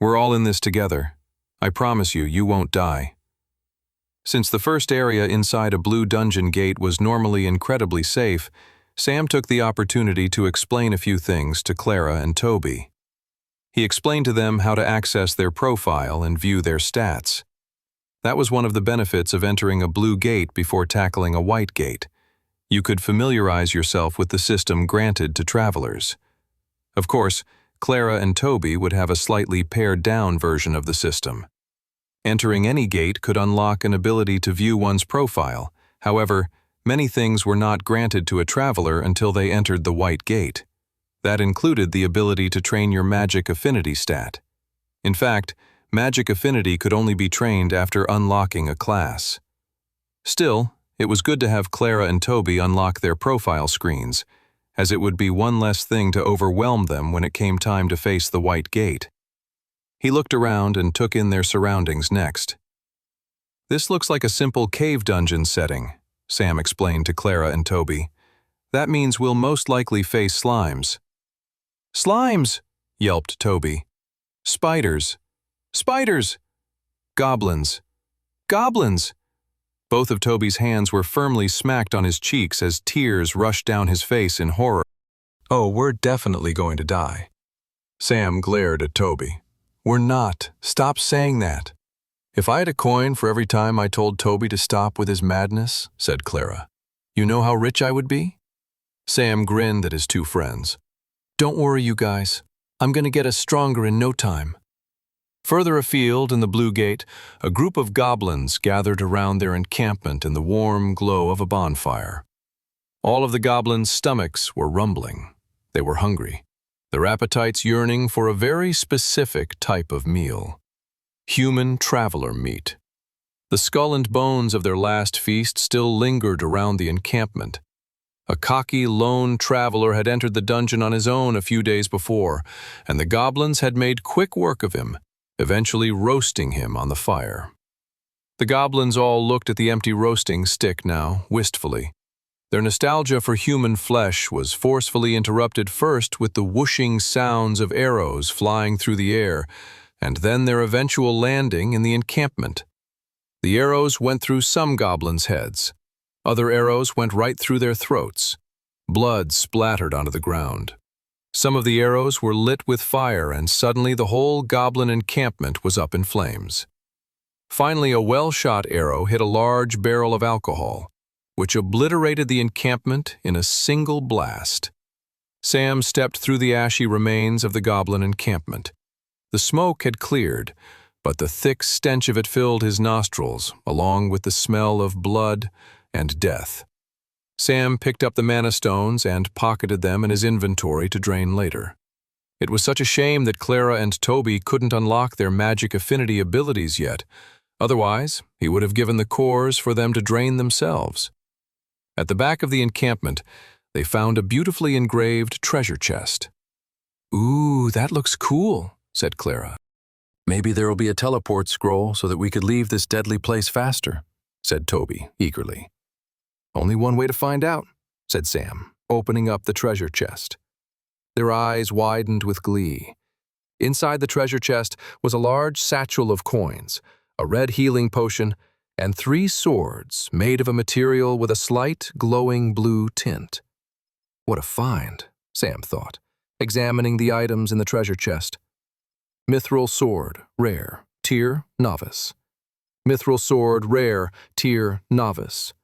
"We're all in this together. I promise you, you won't die." Since the first area inside a blue dungeon gate was normally incredibly safe, Sam took the opportunity to explain a few things to Clara and Toby. He explained to them how to access their profile and view their stats. That was one of the benefits of entering a blue gate before tackling a white gate. You could familiarize yourself with the system granted to travelers. Of course, Clara and Toby would have a slightly pared-down version of the system. Entering any gate could unlock an ability to view one's profile. However, many things were not granted to a traveler until they entered the white gate. That included the ability to train your magic affinity stat. In fact, magic affinity could only be trained after unlocking a class. Still, it was good to have Clara and Toby unlock their profile screens, as it would be one less thing to overwhelm them when it came time to face the white gate. He looked around and took in their surroundings next. "This looks like a simple cave dungeon setting," Sam explained to Clara and Toby. "That means we'll most likely face slimes." "Slimes!" yelped Toby. "Spiders! Spiders! Goblins! Goblins!" Both of Toby's hands were firmly smacked on his cheeks as tears rushed down his face in horror. "Oh, we're definitely going to die." Sam glared at Toby. "We're not. Stop saying that." "If I had a coin for every time I told Toby to stop with his madness," said Clara, "you know how rich I would be?" Sam grinned at his two friends. "Don't worry, you guys. I'm going to get us stronger in no time." Further afield in the Blue Gate, a group of goblins gathered around their encampment in the warm glow of a bonfire. All of the goblins' stomachs were rumbling. They were hungry, their appetites yearning for a very specific type of meal. Human traveler meat. The skull and bones of their last feast still lingered around the encampment. A cocky lone traveler had entered the dungeon on his own a few days before, and the goblins had made quick work of him, eventually roasting him on the fire. The goblins all looked at the empty roasting stick now, wistfully. Their nostalgia for human flesh was forcefully interrupted first with the whooshing sounds of arrows flying through the air, and then their eventual landing in the encampment. The arrows went through some goblins' heads. Other arrows went right through their throats. Blood splattered onto the ground. Some of the arrows were lit with fire, and suddenly the whole goblin encampment was up in flames. Finally, a well-shot arrow hit a large barrel of alcohol, which obliterated the encampment in a single blast. Sam stepped through the ashy remains of the goblin encampment. The smoke had cleared, but the thick stench of it filled his nostrils, along with the smell of blood and death. Sam picked up the mana stones and pocketed them in his inventory to drain later. It was such a shame that Clara and Toby couldn't unlock their magic affinity abilities yet. Otherwise, he would have given the cores for them to drain themselves. At the back of the encampment, they found a beautifully engraved treasure chest. "Ooh, that looks cool," said Clara. "Maybe there will be a teleport scroll so that we could leave this deadly place faster," said Toby eagerly. "Only one way to find out," said Sam, opening up the treasure chest. Their eyes widened with glee. Inside the treasure chest was a large satchel of coins, a red healing potion, and 3 swords made of a material with a slight, glowing blue tint. What a find, Sam thought, examining the items in the treasure chest. Mithril sword, rare, tier, novice. Mithril sword, rare, tier, novice.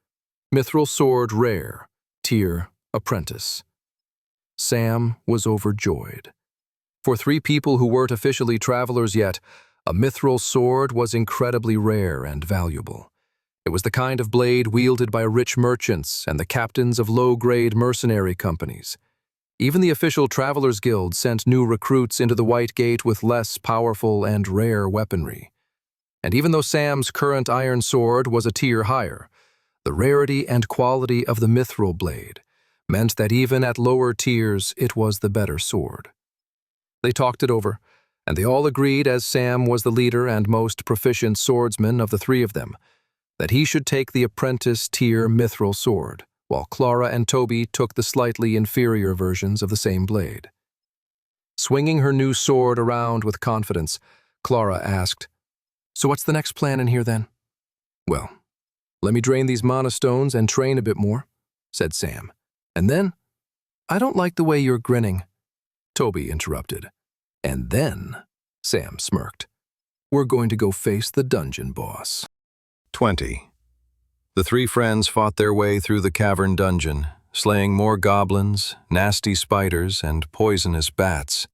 Mithril sword, rare, tier, apprentice. Sam was overjoyed. For 3 people who weren't officially travelers yet, a mithril sword was incredibly rare and valuable. It was the kind of blade wielded by rich merchants and the captains of low-grade mercenary companies. Even the official Travelers Guild sent new recruits into the White Gate with less powerful and rare weaponry. And even though Sam's current iron sword was a tier higher, the rarity and quality of the mithril blade meant that even at lower tiers it was the better sword. They talked it over, and they all agreed, as Sam was the leader and most proficient swordsman of the 3 of them, that he should take the apprentice tier mithril sword, while Clara and Toby took the slightly inferior versions of the same blade. Swinging her new sword around with confidence, Clara asked, "So what's the next plan in here then?" "Well, let me drain these mana stones and train a bit more," said Sam. "And then—" "I don't like the way you're grinning," Toby interrupted. "And then," Sam smirked, "we're going to go face the dungeon boss." 20. The 3 friends fought their way through the cavern dungeon, slaying more goblins, nasty spiders, and poisonous bats.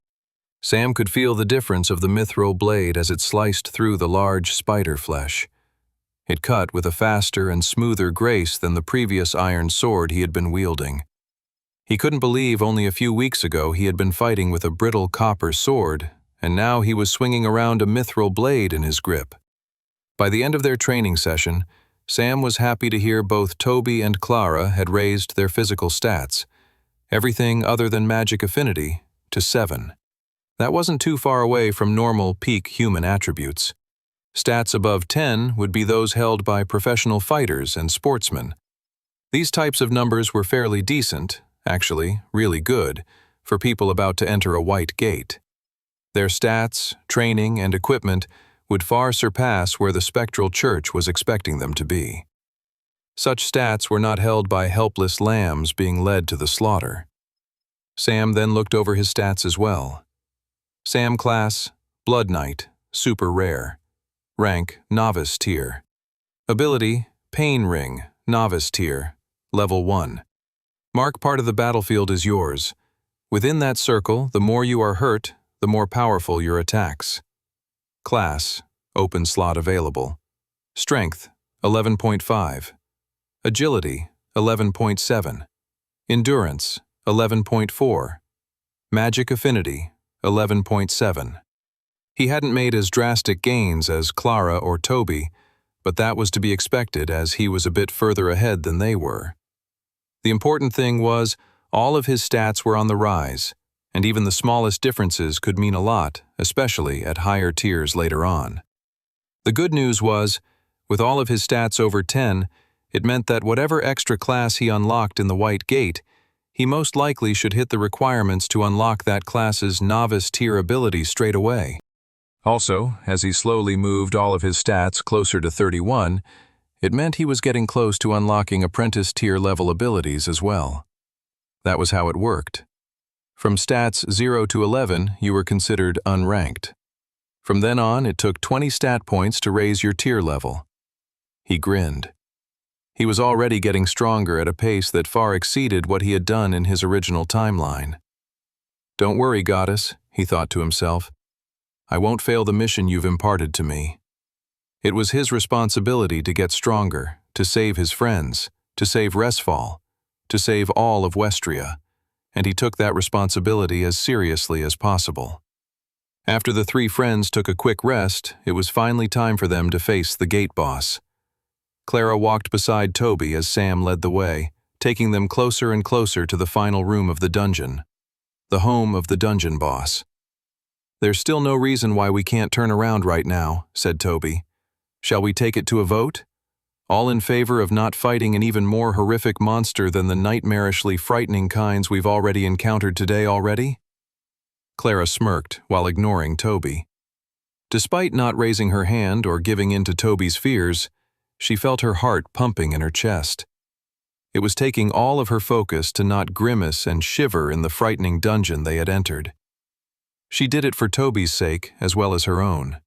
Sam could feel the difference of the mithril blade as it sliced through the large spider flesh. It cut with a faster and smoother grace than the previous iron sword he had been wielding. He couldn't believe only a few weeks ago he had been fighting with a brittle copper sword, and now he was swinging around a mithril blade in his grip. By the end of their training session, Sam was happy to hear both Toby and Clara had raised their physical stats, everything other than magic affinity, to 7. That wasn't too far away from normal peak human attributes. Stats above 10 would be those held by professional fighters and sportsmen. These types of numbers were fairly decent, actually really good, for people about to enter a White Gate. Their stats, training, and equipment would far surpass where the Spectral Church was expecting them to be. Such stats were not held by helpless lambs being led to the slaughter. Sam then looked over his stats as well. Sam class, Blood Knight, super rare. Rank, Novice tier. Ability, Pain Ring, Novice tier, level 1. Mark part of the battlefield as yours. Within that circle, the more you are hurt, the more powerful your attacks. Class, open slot available. Strength, 11.5. Agility, 11.7. Endurance, 11.4. Magic affinity, 11.7. He hadn't made as drastic gains as Clara or Toby, but that was to be expected as he was a bit further ahead than they were. The important thing was, all of his stats were on the rise, and even the smallest differences could mean a lot, especially at higher tiers later on. The good news was, with all of his stats over 10, it meant that whatever extra class he unlocked in the White Gate, he most likely should hit the requirements to unlock that class's novice tier ability straight away. Also, as he slowly moved all of his stats closer to 31, it meant he was getting close to unlocking apprentice tier level abilities as well. That was how it worked. From stats 0 to 11, you were considered unranked. From then on, it took 20 stat points to raise your tier level. He grinned. He was already getting stronger at a pace that far exceeded what he had done in his original timeline. "Don't worry, goddess," he thought to himself. "I won't fail the mission you've imparted to me." It was his responsibility to get stronger, to save his friends, to save Resfall, to save all of Westria, and he took that responsibility as seriously as possible. After the 3 friends took a quick rest, it was finally time for them to face the gate boss. Clara walked beside Toby as Sam led the way, taking them closer and closer to the final room of the dungeon, the home of the dungeon boss. "There's still no reason why we can't turn around right now," said Toby. "Shall we take it to a vote? All in favor of not fighting an even more horrific monster than the nightmarishly frightening kinds we've already encountered today already?" Clara smirked while ignoring Toby. Despite not raising her hand or giving in to Toby's fears, she felt her heart pumping in her chest. It was taking all of her focus to not grimace and shiver in the frightening dungeon they had entered. She did it for Toby's sake as well as her own.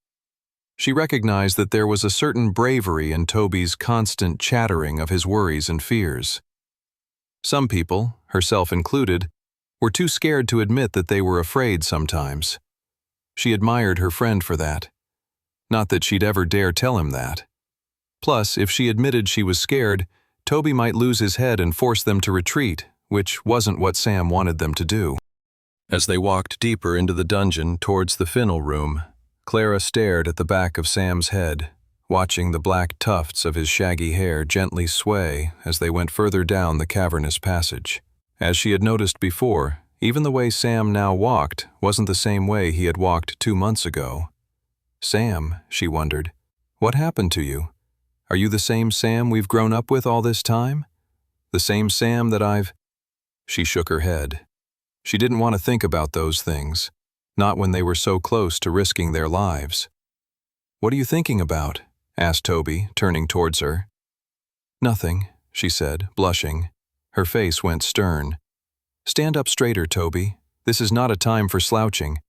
She recognized that there was a certain bravery in Toby's constant chattering of his worries and fears. Some people, herself included, were too scared to admit that they were afraid sometimes. She admired her friend for that. Not that she'd ever dare tell him that. Plus, if she admitted she was scared, Toby might lose his head and force them to retreat, which wasn't what Sam wanted them to do. As they walked deeper into the dungeon towards the Fennel room, Clara stared at the back of Sam's head, watching the black tufts of his shaggy hair gently sway as they went further down the cavernous passage. As she had noticed before, even the way Sam now walked wasn't the same way he had walked 2 months ago. Sam, she wondered, what happened to you? Are you the same Sam we've grown up with all this time? The same Sam that I've... She shook her head. She didn't want to think about those things, not when they were so close to risking their lives. What are you thinking about? Asked Toby, turning towards her. Nothing, she said, blushing. Her face went stern. Stand up straighter, Toby. This is not a time for slouching.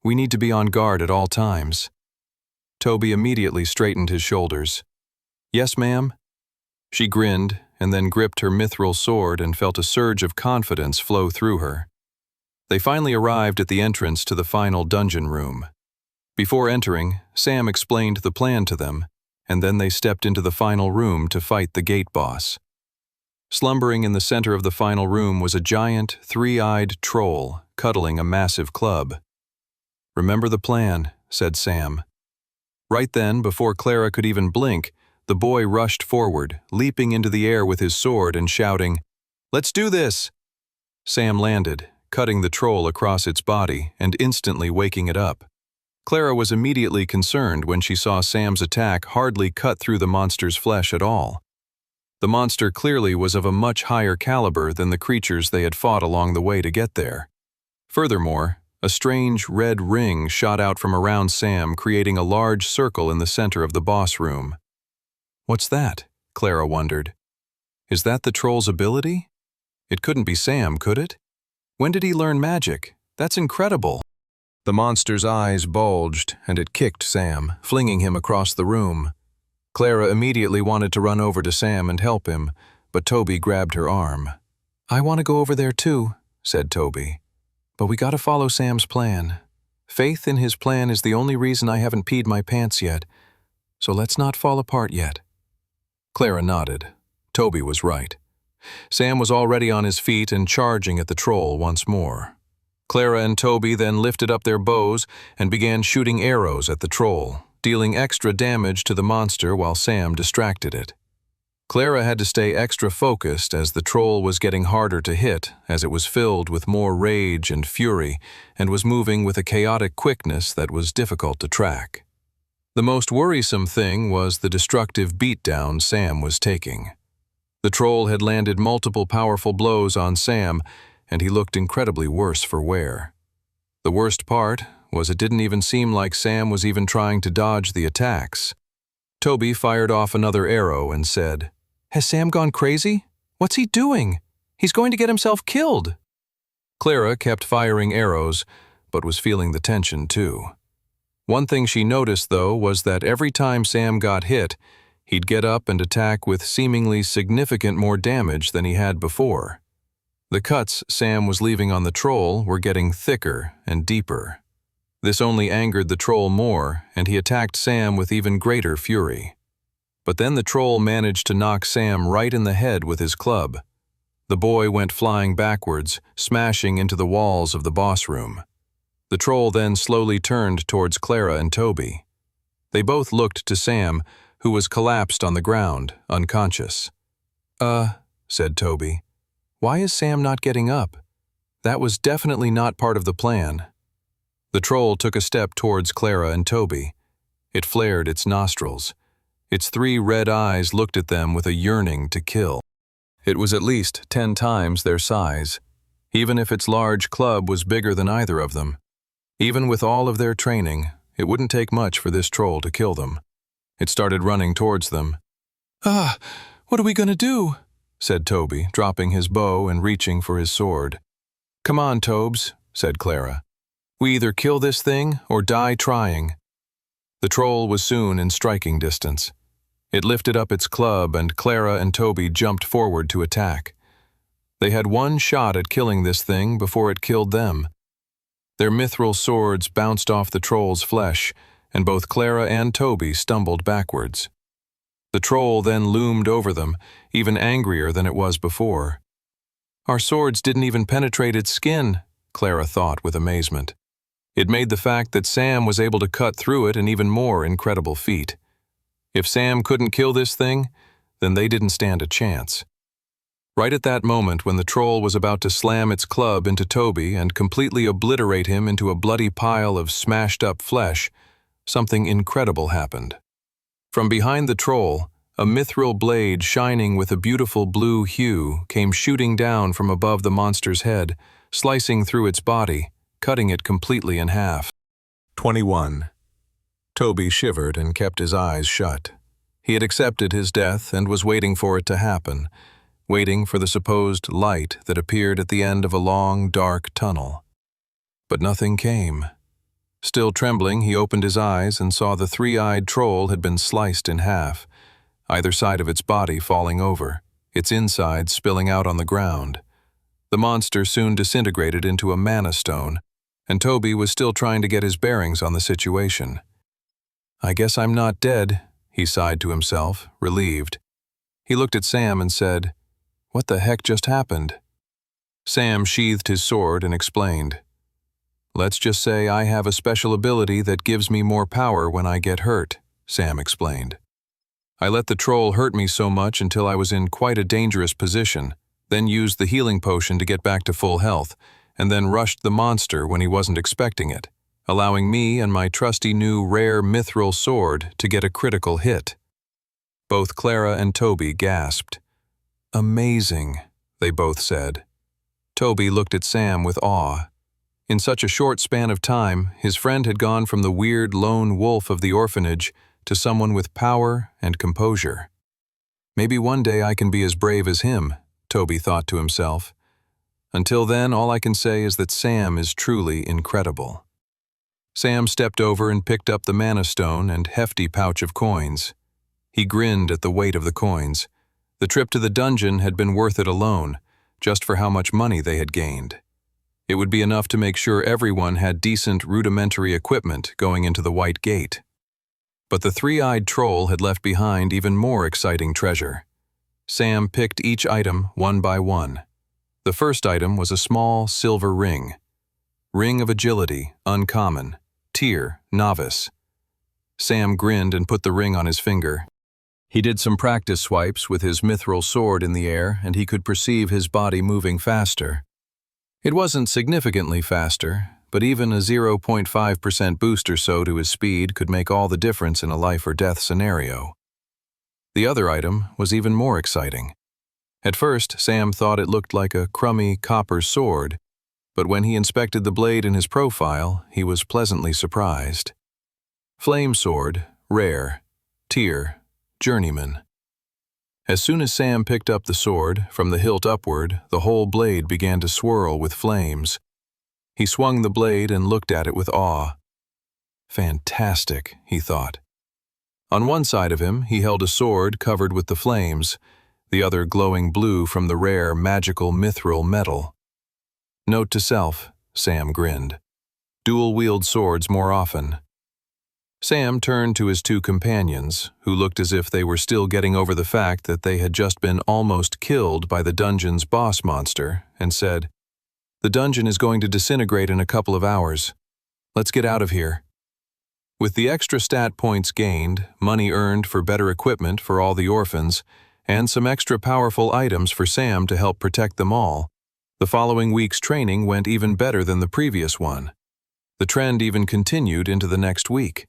We need to be on guard at all times. Toby immediately straightened his shoulders. Yes, ma'am? She grinned and then gripped her mithril sword and felt a surge of confidence flow through her. They finally arrived at the entrance to the final dungeon room. Before entering, Sam explained the plan to them, and then they stepped into the final room to fight the gate boss. Slumbering in the center of the final room was a giant, three-eyed troll cuddling a massive club. Remember the plan, said Sam. Right then, before Clara could even blink, the boy rushed forward, leaping into the air with his sword and shouting, "Let's do this!" Sam landed, cutting the troll across its body and instantly waking it up. Clara was immediately concerned when she saw Sam's attack hardly cut through the monster's flesh at all. The monster clearly was of a much higher caliber than the creatures they had fought along the way to get there. Furthermore, a strange red ring shot out from around Sam, creating a large circle in the center of the boss room. What's that? Clara wondered. Is that the troll's ability? It couldn't be Sam, could it? When did he learn magic? That's incredible. The monster's eyes bulged, and it kicked Sam, flinging him across the room. Clara immediately wanted to run over to Sam and help him, but Toby grabbed her arm. I want to go over there too, said Toby. But we gotta follow Sam's plan. Faith in his plan is the only reason I haven't peed my pants yet, so let's not fall apart yet. Clara nodded. Toby was right. Sam was already on his feet and charging at the troll once more. Clara and Toby then lifted up their bows and began shooting arrows at the troll, dealing extra damage to the monster while Sam distracted it. Clara had to stay extra focused as the troll was getting harder to hit as it was filled with more rage and fury and was moving with a chaotic quickness that was difficult to track. The most worrisome thing was the destructive beatdown Sam was taking. The troll had landed multiple powerful blows on Sam, and he looked incredibly worse for wear. The worst part was it didn't even seem like Sam was even trying to dodge the attacks. Toby fired off another arrow and said, Has Sam gone crazy? What's he doing? He's going to get himself killed. Clara kept firing arrows, but was feeling the tension too. One thing she noticed, though, was that every time Sam got hit, he'd get up and attack with seemingly significant more damage than he had before. The cuts Sam was leaving on the troll were getting thicker and deeper. This only angered the troll more, and he attacked Sam with even greater fury. But then the troll managed to knock Sam right in the head with his club. The boy went flying backwards, smashing into the walls of the boss room. The troll then slowly turned towards Clara and Toby. They both looked to Sam, who was collapsed on the ground, unconscious. Said Toby. Why is Sam not getting up? That was definitely not part of the plan. The troll took a step towards Clara and Toby. It flared its nostrils. Its 3 red eyes looked at them with a yearning to kill. It was at least 10 times their size, even if its large club was bigger than either of them. Even with all of their training, it wouldn't take much for this troll to kill them. It started running towards them. "Ah, what are we going to do?" said Toby, dropping his bow and reaching for his sword. "Come on, Tobes," said Clara. "We either kill this thing or die trying." The troll was soon in striking distance. It lifted up its club and Clara and Toby jumped forward to attack. They had one shot at killing this thing before it killed them. Their mithril swords bounced off the troll's flesh, and both Clara and Toby stumbled backwards. The troll then loomed over them, even angrier than it was before. "Our swords didn't even penetrate its skin," Clara thought with amazement. It made the fact that Sam was able to cut through it an even more incredible feat. If Sam couldn't kill this thing, then they didn't stand a chance. Right at that moment when the troll was about to slam its club into Toby and completely obliterate him into a bloody pile of smashed-up flesh, something incredible happened. From behind the troll, a mithril blade shining with a beautiful blue hue came shooting down from above the monster's head, slicing through its body, cutting it completely in half. 21. Toby shivered and kept his eyes shut. He had accepted his death and was waiting for it to happen, waiting for the supposed light that appeared at the end of a long, dark tunnel. But nothing came. Still trembling, he opened his eyes and saw the three-eyed troll had been sliced in half, either side of its body falling over, its insides spilling out on the ground. The monster soon disintegrated into a mana stone, and Toby was still trying to get his bearings on the situation. "I guess I'm not dead," he sighed to himself, relieved. He looked at Sam and said, "What the heck just happened?" Sam sheathed his sword and explained, "Let's just say I have a special ability that gives me more power when I get hurt," Sam explained. "I let the troll hurt me so much until I was in quite a dangerous position, then used the healing potion to get back to full health, and then rushed the monster when he wasn't expecting it, allowing me and my trusty new rare mithril sword to get a critical hit." Both Clara and Toby gasped. "Amazing," they both said. Toby looked at Sam with awe. In such a short span of time, his friend had gone from the weird lone wolf of the orphanage to someone with power and composure. "Maybe one day I can be as brave as him," Toby thought to himself. "Until then, all I can say is that Sam is truly incredible." Sam stepped over and picked up the mana stone and hefty pouch of coins. He grinned at the weight of the coins. The trip to the dungeon had been worth it alone, just for how much money they had gained. It would be enough to make sure everyone had decent rudimentary equipment going into the White Gate. But the three-eyed troll had left behind even more exciting treasure. Sam picked each item one by one. The first item was a small silver ring. Ring of Agility, uncommon. Tier, novice. Sam grinned and put the ring on his finger. He did some practice swipes with his mithril sword in the air, and he could perceive his body moving faster. It wasn't significantly faster, but even a 0.5% boost or so to his speed could make all the difference in a life-or-death scenario. The other item was even more exciting. At first, Sam thought it looked like a crummy copper sword, but when he inspected the blade in his profile, he was pleasantly surprised. Flame sword, rare. Tier, journeyman. As soon as Sam picked up the sword, from the hilt upward, the whole blade began to swirl with flames. He swung the blade and looked at it with awe. Fantastic, he thought. On one side of him, he held a sword covered with the flames, the other glowing blue from the rare magical mithril metal. Note to self, Sam grinned. Dual-wield swords more often. Sam turned to his two companions, who looked as if they were still getting over the fact that they had just been almost killed by the dungeon's boss monster, and said, "The dungeon is going to disintegrate in a couple of hours. Let's get out of here." With the extra stat points gained, money earned for better equipment for all the orphans, and some extra powerful items for Sam to help protect them all, the following week's training went even better than the previous one. The trend even continued into the next week.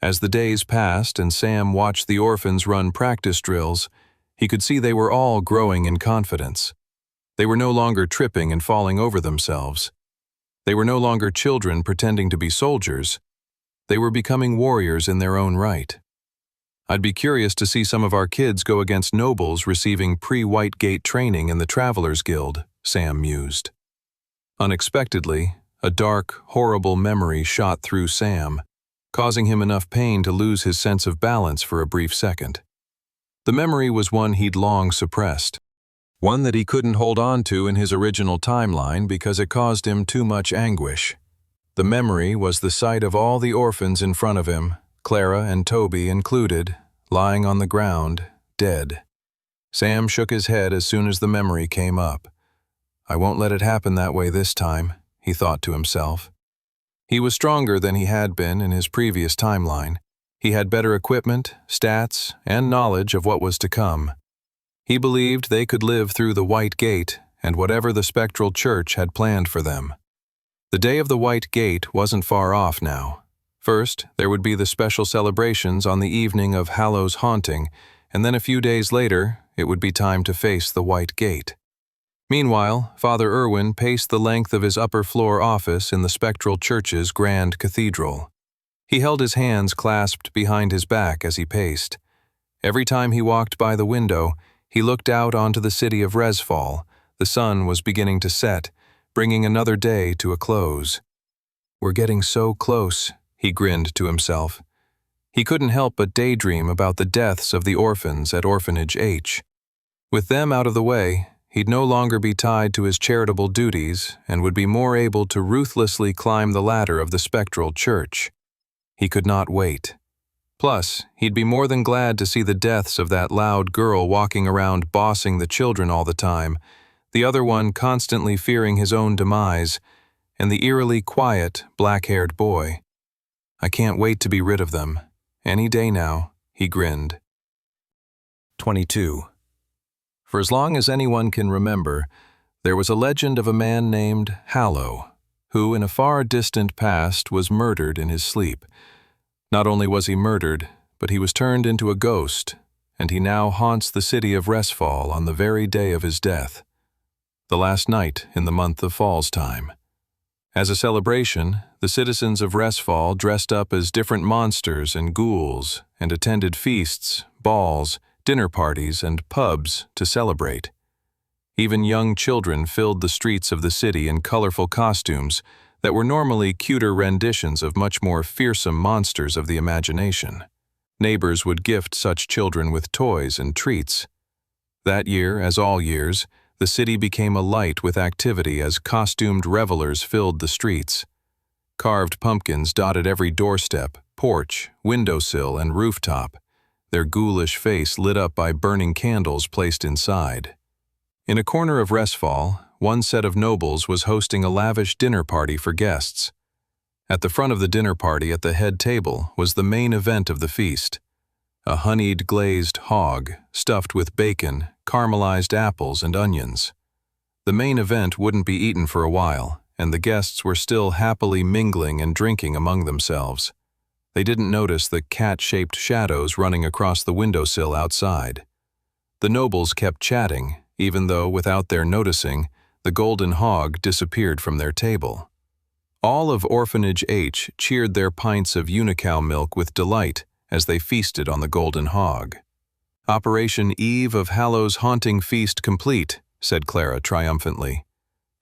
As the days passed and Sam watched the orphans run practice drills, he could see they were all growing in confidence. They were no longer tripping and falling over themselves. They were no longer children pretending to be soldiers. They were becoming warriors in their own right. I'd be curious to see some of our kids go against nobles receiving pre-White Gate training in the Travelers Guild, Sam mused. Unexpectedly, a dark, horrible memory shot through Sam, causing him enough pain to lose his sense of balance for a brief second. The memory was one he'd long suppressed, one that he couldn't hold on to in his original timeline because it caused him too much anguish. The memory was the sight of all the orphans in front of him, Clara and Toby included, lying on the ground, dead. Sam shook his head as soon as the memory came up. I won't let it happen that way this time, he thought to himself. He was stronger than he had been in his previous timeline. He had better equipment, stats, and knowledge of what was to come. He believed they could live through the White Gate and whatever the Spectral Church had planned for them. The day of the White Gate wasn't far off now. First, there would be the special celebrations on the evening of Hallow's haunting, and then a few days later, it would be time to face the White Gate. Meanwhile, Father Irwin paced the length of his upper-floor office in the Spectral Church's grand cathedral. He held his hands clasped behind his back as he paced. Every time he walked by the window, he looked out onto the city of Resfall. The sun was beginning to set, bringing another day to a close. We're getting so close, he grinned to himself. He couldn't help but daydream about the deaths of the orphans at Orphanage H. With them out of the way, he'd no longer be tied to his charitable duties and would be more able to ruthlessly climb the ladder of the Spectral Church. He could not wait. Plus, he'd be more than glad to see the deaths of that loud girl walking around bossing the children all the time, the other one constantly fearing his own demise, and the eerily quiet, black-haired boy. I can't wait to be rid of them. Any day now, he grinned. 22. For as long as anyone can remember, there was a legend of a man named Hallow, who in a far distant past was murdered in his sleep. Not only was he murdered, but he was turned into a ghost, and he now haunts the city of Resfall on the very day of his death, the last night in the month of Fall's time. As a celebration, the citizens of Resfall dressed up as different monsters and ghouls and attended feasts, balls, dinner parties, and pubs to celebrate. Even young children filled the streets of the city in colorful costumes that were normally cuter renditions of much more fearsome monsters of the imagination. Neighbors would gift such children with toys and treats. That year, as all years, the city became alight with activity as costumed revelers filled the streets. Carved pumpkins dotted every doorstep, porch, windowsill, and rooftop, their ghoulish face lit up by burning candles placed inside. In a corner of Resfall, one set of nobles was hosting a lavish dinner party for guests. At the front of the dinner party at the head table was the main event of the feast, a honeyed glazed hog stuffed with bacon, caramelized apples, and onions. The main event wouldn't be eaten for a while, and the guests were still happily mingling and drinking among themselves. They didn't notice the cat-shaped shadows running across the windowsill outside. The nobles kept chatting, even though, without their noticing, the golden hog disappeared from their table. All of Orphanage H cheered their pints of unicow milk with delight as they feasted on the golden hog. Operation Eve of Hallow's haunting feast complete, said Clara triumphantly.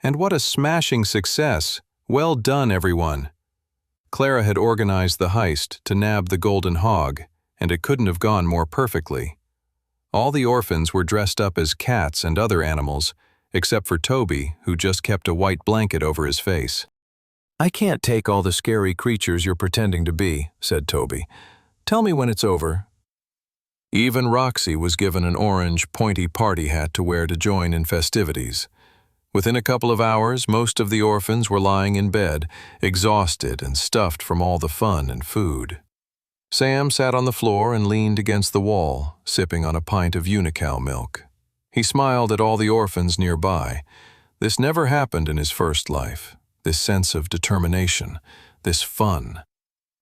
And what a smashing success! Well done, everyone! Clara had organized the heist to nab the golden hog, and it couldn't have gone more perfectly. All the orphans were dressed up as cats and other animals, except for Toby, who just kept a white blanket over his face. I can't take all the scary creatures you're pretending to be, said Toby. Tell me when it's over. Even Roxy was given an orange, pointy party hat to wear to join in festivities. Within a couple of hours, most of the orphans were lying in bed, exhausted and stuffed from all the fun and food. Sam sat on the floor and leaned against the wall, sipping on a pint of unicow milk. He smiled at all the orphans nearby. This never happened in his first life, this sense of determination, this fun.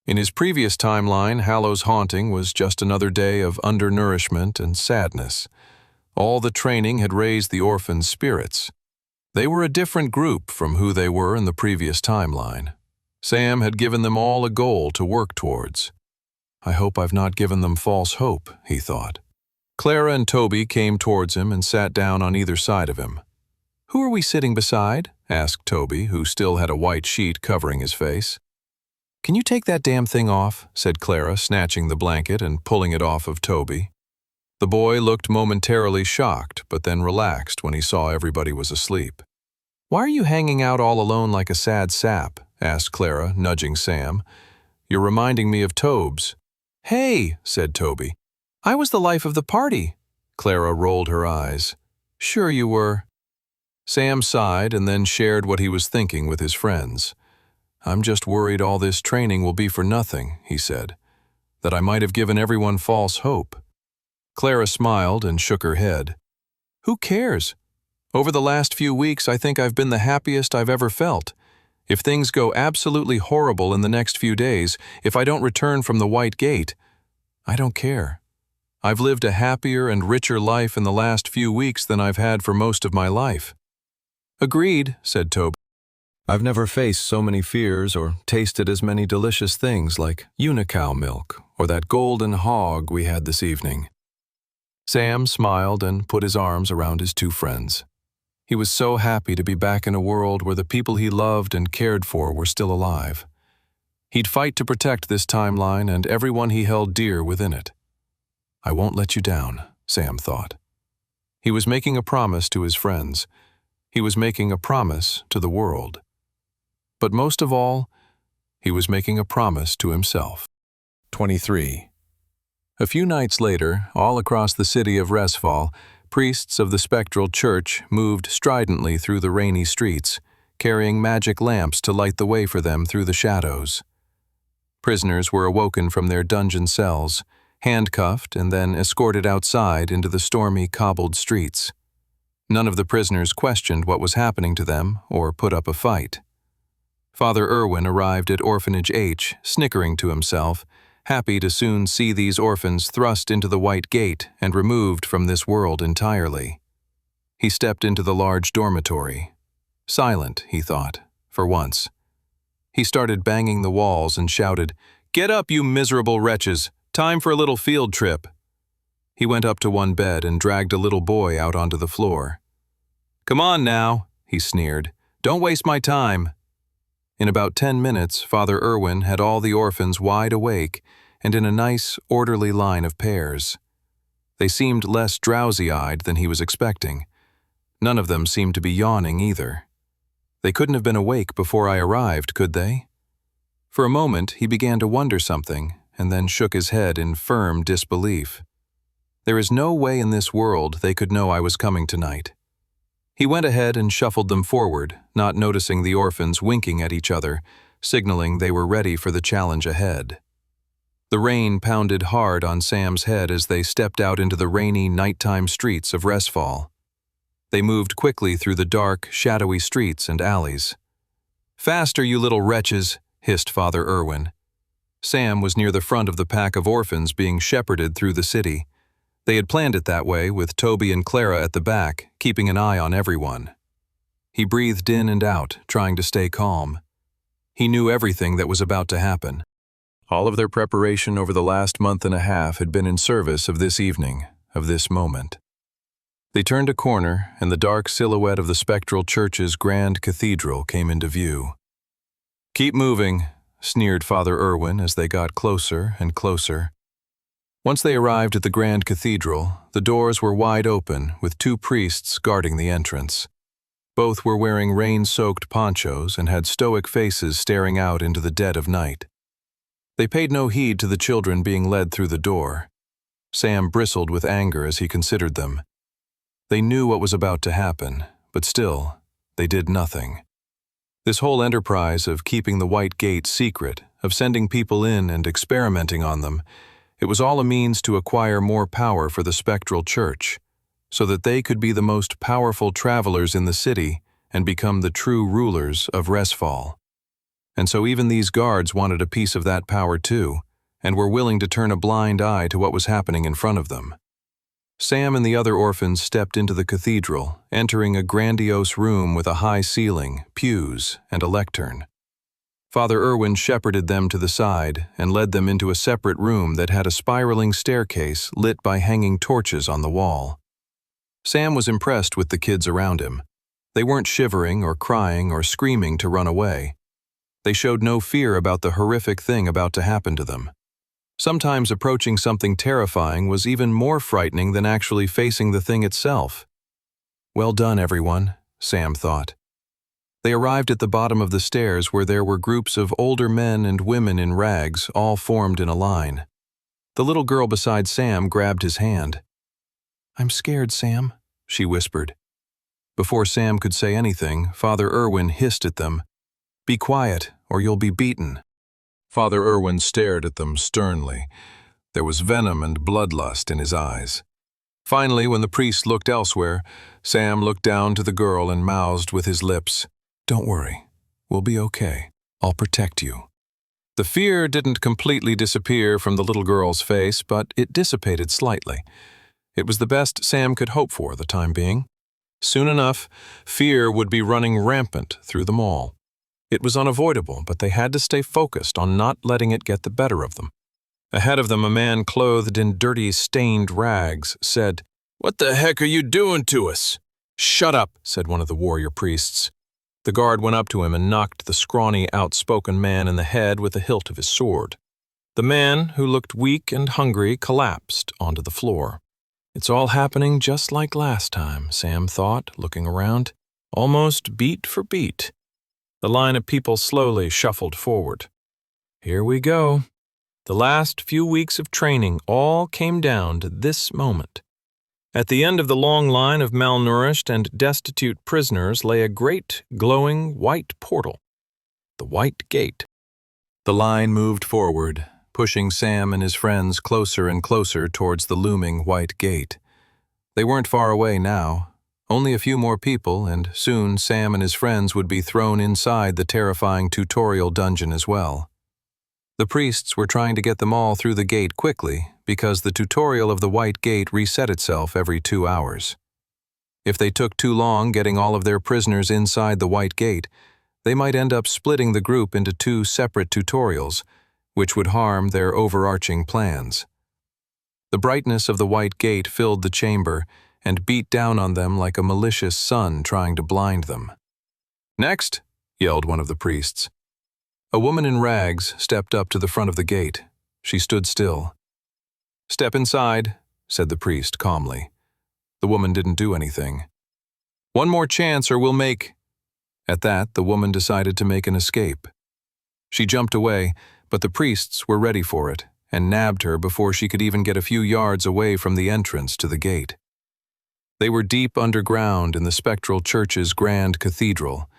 In his previous timeline, Hallow's haunting was just another day of undernourishment and sadness. All the training had raised the orphans' spirits. They were a different group from who they were in the previous timeline. Sam had given them all a goal to work towards. I hope I've not given them false hope, he thought. Clara and Toby came towards him and sat down on either side of him. Who are we sitting beside? Asked Toby, who still had a white sheet covering his face. Can you take that damn thing off? Said Clara, snatching the blanket and pulling it off of Toby. The boy looked momentarily shocked, but then relaxed when he saw everybody was asleep. Why are you hanging out all alone like a sad sap? Asked Clara, nudging Sam. You're reminding me of Tobes. Hey, said Toby. I was the life of the party. Clara rolled her eyes. Sure you were. Sam sighed and then shared what he was thinking with his friends. I'm just worried all this training will be for nothing, he said. That I might have given everyone false hope. Clara smiled and shook her head. Who cares? Over the last few weeks, I think I've been the happiest I've ever felt. If things go absolutely horrible in the next few days, if I don't return from the White Gate, I don't care. I've lived a happier and richer life in the last few weeks than I've had for most of my life. Agreed, said Toby. I've never faced so many fears or tasted as many delicious things like unicow milk or that golden hog we had this evening. Sam smiled and put his arms around his two friends. He was so happy to be back in a world where the people he loved and cared for were still alive. He'd fight to protect this timeline and everyone he held dear within it. I won't let you down, Sam thought. He was making a promise to his friends. He was making a promise to the world. But most of all, he was making a promise to himself. 23. A few nights later, all across the city of Resfall, priests of the spectral church moved stridently through the rainy streets, carrying magic lamps to light the way for them through the shadows. Prisoners were awoken from their dungeon cells, handcuffed and then escorted outside into the stormy, cobbled streets. None of the prisoners questioned what was happening to them or put up a fight. Father Irwin arrived at Orphanage H, snickering to himself, happy to soon see these orphans thrust into the White Gate and removed from this world entirely. He stepped into the large dormitory. Silent, he thought, for once. He started banging the walls and shouted, "Get up, you miserable wretches! Time for a little field trip!" He went up to one bed and dragged a little boy out onto the floor. "Come on now," he sneered. "Don't waste my time." In about 10 minutes, Father Irwin had all the orphans wide awake and in a nice, orderly line of pairs. They seemed less drowsy-eyed than he was expecting. None of them seemed to be yawning either. They couldn't have been awake before I arrived, could they? For a moment, he began to wonder something, and then shook his head in firm disbelief. There is no way in this world they could know I was coming tonight. He went ahead and shuffled them forward, not noticing the orphans winking at each other, signaling they were ready for the challenge ahead. The rain pounded hard on Sam's head as they stepped out into the rainy, nighttime streets of Resfall. They moved quickly through the dark, shadowy streets and alleys. "Faster, you little wretches," hissed Father Irwin. Sam was near the front of the pack of orphans being shepherded through the city. They had planned it that way, with Toby and Clara at the back, keeping an eye on everyone. He breathed in and out, trying to stay calm. He knew everything that was about to happen. All of their preparation over the last month and a half had been in service of this evening, of this moment. They turned a corner, and the dark silhouette of the spectral church's grand cathedral came into view. "Keep moving," sneered Father Irwin as they got closer and closer. Once they arrived at the grand cathedral, the doors were wide open, with 2 priests guarding the entrance. Both were wearing rain-soaked ponchos and had stoic faces staring out into the dead of night. They paid no heed to the children being led through the door. Sam bristled with anger as he considered them. They knew what was about to happen, but still, they did nothing. This whole enterprise of keeping the White Gate secret, of sending people in and experimenting on them, it was all a means to acquire more power for the spectral church, so that they could be the most powerful travelers in the city and become the true rulers of Resfall. And so even these guards wanted a piece of that power too, and were willing to turn a blind eye to what was happening in front of them. Sam and the other orphans stepped into the cathedral, entering a grandiose room with a high ceiling, pews, and a lectern. Father Irwin shepherded them to the side and led them into a separate room that had a spiraling staircase lit by hanging torches on the wall. Sam was impressed with the kids around him. They weren't shivering or crying or screaming to run away. They showed no fear about the horrific thing about to happen to them. Sometimes approaching something terrifying was even more frightening than actually facing the thing itself. Well done, everyone, Sam thought. They arrived at the bottom of the stairs where there were groups of older men and women in rags, all formed in a line. The little girl beside Sam grabbed his hand. "I'm scared, Sam," she whispered. Before Sam could say anything, Father Irwin hissed at them, "Be quiet, or you'll be beaten." Father Irwin stared at them sternly. There was venom and bloodlust in his eyes. Finally, when the priest looked elsewhere, Sam looked down to the girl and mouthed with his lips, "Don't worry. We'll be okay. I'll protect you." The fear didn't completely disappear from the little girl's face, but it dissipated slightly. It was the best Sam could hope for the time being. Soon enough, fear would be running rampant through them all. It was unavoidable, but they had to stay focused on not letting it get the better of them. Ahead of them, a man clothed in dirty, stained rags said, "What the heck are you doing to us?" "Shut up," said one of the warrior priests. The guard went up to him and knocked the scrawny, outspoken man in the head with the hilt of his sword. The man, who looked weak and hungry, collapsed onto the floor. It's all happening just like last time, Sam thought, looking around. Almost beat for beat. The line of people slowly shuffled forward. Here we go. The last few weeks of training all came down to this moment. At the end of the long line of malnourished and destitute prisoners lay a great, glowing, white portal. The White Gate. The line moved forward, pushing Sam and his friends closer and closer towards the looming White Gate. They weren't far away now. Only a few more people, and soon Sam and his friends would be thrown inside the terrifying tutorial dungeon as well. The priests were trying to get them all through the gate quickly because the tutorial of the White Gate reset itself every 2 hours. If they took too long getting all of their prisoners inside the White Gate, they might end up splitting the group into 2 separate tutorials, which would harm their overarching plans. The brightness of the White Gate filled the chamber and beat down on them like a malicious sun trying to blind them. "Next," yelled one of the priests. A woman in rags stepped up to the front of the gate. She stood still. "Step inside," said the priest calmly. The woman didn't do anything. "One more chance or we'll make—" At that, the woman decided to make an escape. She jumped away, but the priests were ready for it and nabbed her before she could even get a few yards away from the entrance to the gate. They were deep underground in the spectral church's grand cathedral.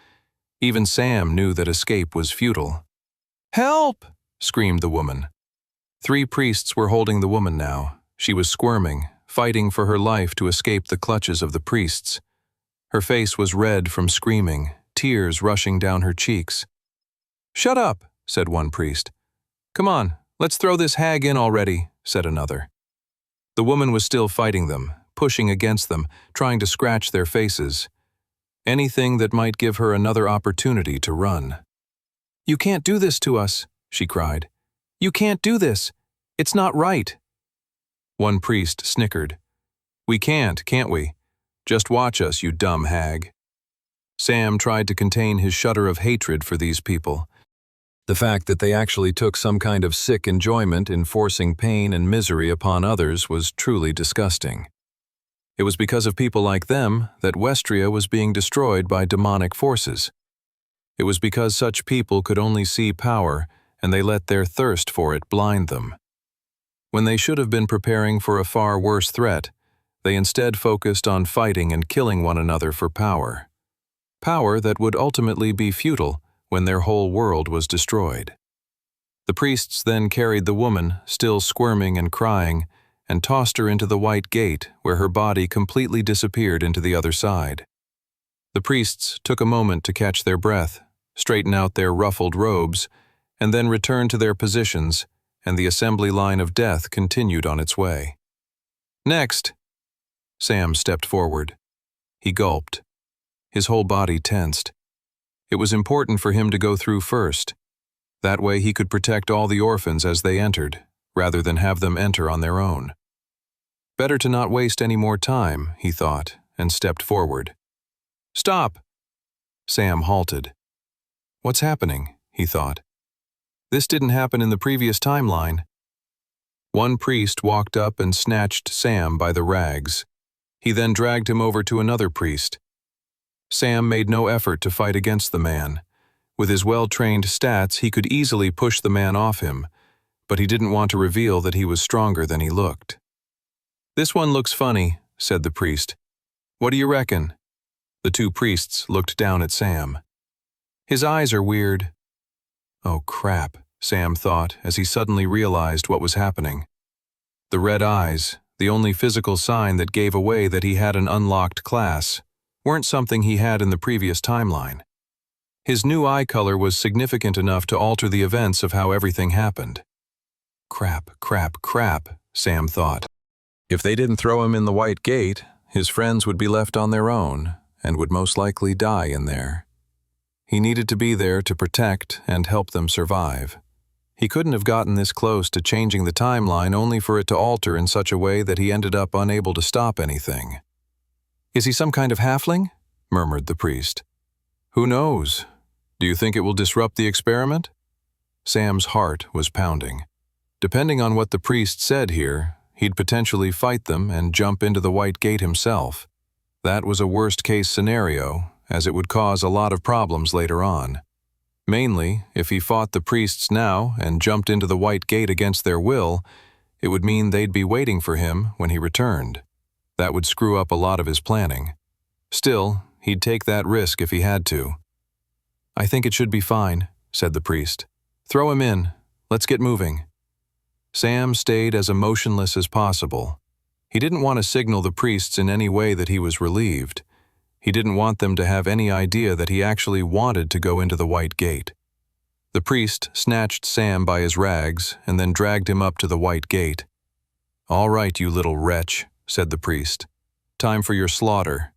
Even Sam knew that escape was futile. "Help!" screamed the woman. 3 priests were holding the woman now. She was squirming, fighting for her life to escape the clutches of the priests. Her face was red from screaming, tears rushing down her cheeks. "Shut up," said one priest. "Come on, let's throw this hag in already," said another. The woman was still fighting them, pushing against them, trying to scratch their faces. Anything that might give her another opportunity to run. "You can't do this to us," she cried. "You can't do this. It's not right." One priest snickered. "We can't we? Just watch us, you dumb hag." Sam tried to contain his shudder of hatred for these people. The fact that they actually took some kind of sick enjoyment in forcing pain and misery upon others was truly disgusting. It was because of people like them that Westria was being destroyed by demonic forces. It was because such people could only see power, and they let their thirst for it blind them. When they should have been preparing for a far worse threat, they instead focused on fighting and killing one another for power. Power that would ultimately be futile when their whole world was destroyed. The priests then carried the woman, still squirming and crying, and tossed her into the White Gate, where her body completely disappeared into the other side. The priests took a moment to catch their breath, straighten out their ruffled robes, and then returned to their positions, and the assembly line of death continued on its way. "Next," Sam stepped forward. He gulped. His whole body tensed. It was important for him to go through first. That way he could protect all the orphans as they entered, rather than have them enter on their own. Better to not waste any more time, he thought, and stepped forward. "Stop!" Sam halted. What's happening? He thought. This didn't happen in the previous timeline. One priest walked up and snatched Sam by the rags. He then dragged him over to another priest. Sam made no effort to fight against the man. With his well-trained stats, he could easily push the man off him, but he didn't want to reveal that he was stronger than he looked. "This one looks funny," said the priest. "What do you reckon?" The two priests looked down at Sam. "His eyes are weird." Oh crap, Sam thought as he suddenly realized what was happening. The red eyes, the only physical sign that gave away that he had an unlocked class, weren't something he had in the previous timeline. His new eye color was significant enough to alter the events of how everything happened. Crap, crap, crap, Sam thought. If they didn't throw him in the White Gate, his friends would be left on their own and would most likely die in there. He needed to be there to protect and help them survive. He couldn't have gotten this close to changing the timeline only for it to alter in such a way that he ended up unable to stop anything. "Is he some kind of halfling?" murmured the priest. "Who knows? Do you think it will disrupt the experiment?" Sam's heart was pounding. Depending on what the priest said here, he'd potentially fight them and jump into the White Gate himself. That was a worst-case scenario, as it would cause a lot of problems later on. Mainly, if he fought the priests now and jumped into the White Gate against their will, it would mean they'd be waiting for him when he returned. That would screw up a lot of his planning. Still, he'd take that risk if he had to. "I think it should be fine," said the priest. "Throw him in. Let's get moving." Sam stayed as emotionless as possible. He didn't want to signal the priests in any way that he was relieved. He didn't want them to have any idea that he actually wanted to go into the White Gate. The priest snatched Sam by his rags and then dragged him up to the White Gate. "All right, you little wretch," said the priest. "Time for your slaughter."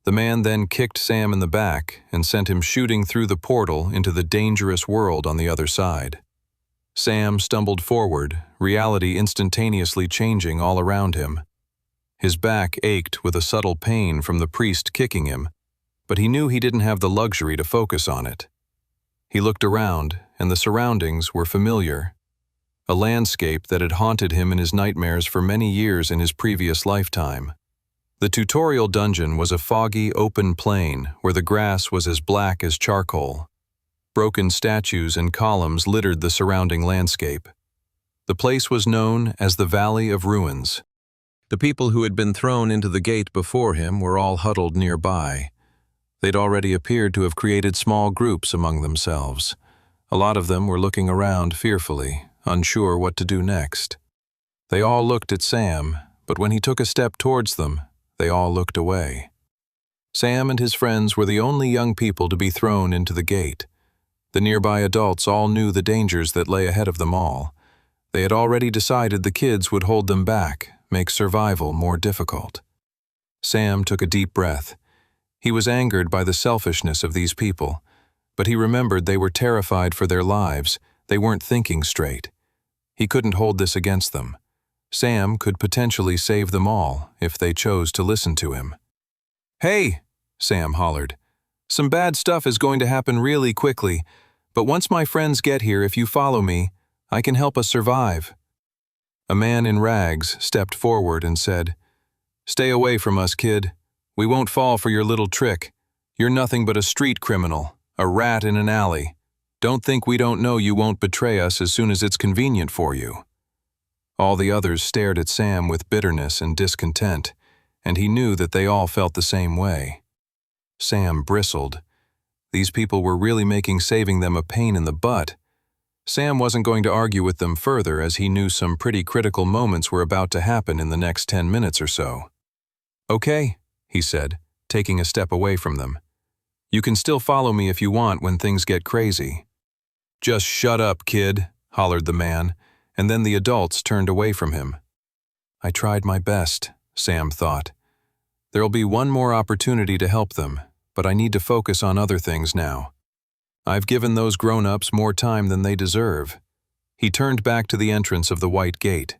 The man then kicked Sam in the back and sent him shooting through the portal into the dangerous world on the other side. Sam stumbled forward, reality instantaneously changing all around him. His back ached with a subtle pain from the priest kicking him, but he knew he didn't have the luxury to focus on it. He looked around, and the surroundings were familiar. A landscape that had haunted him in his nightmares for many years in his previous lifetime. The tutorial dungeon was a foggy, open plain where the grass was as black as charcoal. Broken statues and columns littered the surrounding landscape. The place was known as the Valley of Ruins. The people who had been thrown into the gate before him were all huddled nearby. They'd already appeared to have created small groups among themselves. A lot of them were looking around fearfully, unsure what to do next. They all looked at Sam, but when he took a step towards them, they all looked away. Sam and his friends were the only young people to be thrown into the gate. The nearby adults all knew the dangers that lay ahead of them all. They had already decided the kids would hold them back, make survival more difficult. Sam took a deep breath. He was angered by the selfishness of these people, but he remembered they were terrified for their lives. They weren't thinking straight. He couldn't hold this against them. Sam could potentially save them all if they chose to listen to him. "Hey!" Sam hollered. "Some bad stuff is going to happen really quickly, but once my friends get here, if you follow me, I can help us survive." A man in rags stepped forward and said, "Stay away from us, kid. We won't fall for your little trick. You're nothing but a street criminal, a rat in an alley. Don't think we don't know you won't betray us as soon as it's convenient for you." All the others stared at Sam with bitterness and discontent, and he knew that they all felt the same way. Sam bristled. These people were really making saving them a pain in the butt. Sam wasn't going to argue with them further as he knew some pretty critical moments were about to happen in the next 10 minutes or so. "Okay," he said, taking a step away from them. "You can still follow me if you want when things get crazy." "Just shut up, kid," hollered the man, and then the adults turned away from him. "I tried my best," Sam thought. There'll be one more opportunity to help them, but I need to focus on other things now. I've given those grown-ups more time than they deserve." He turned back to the entrance of the white gate.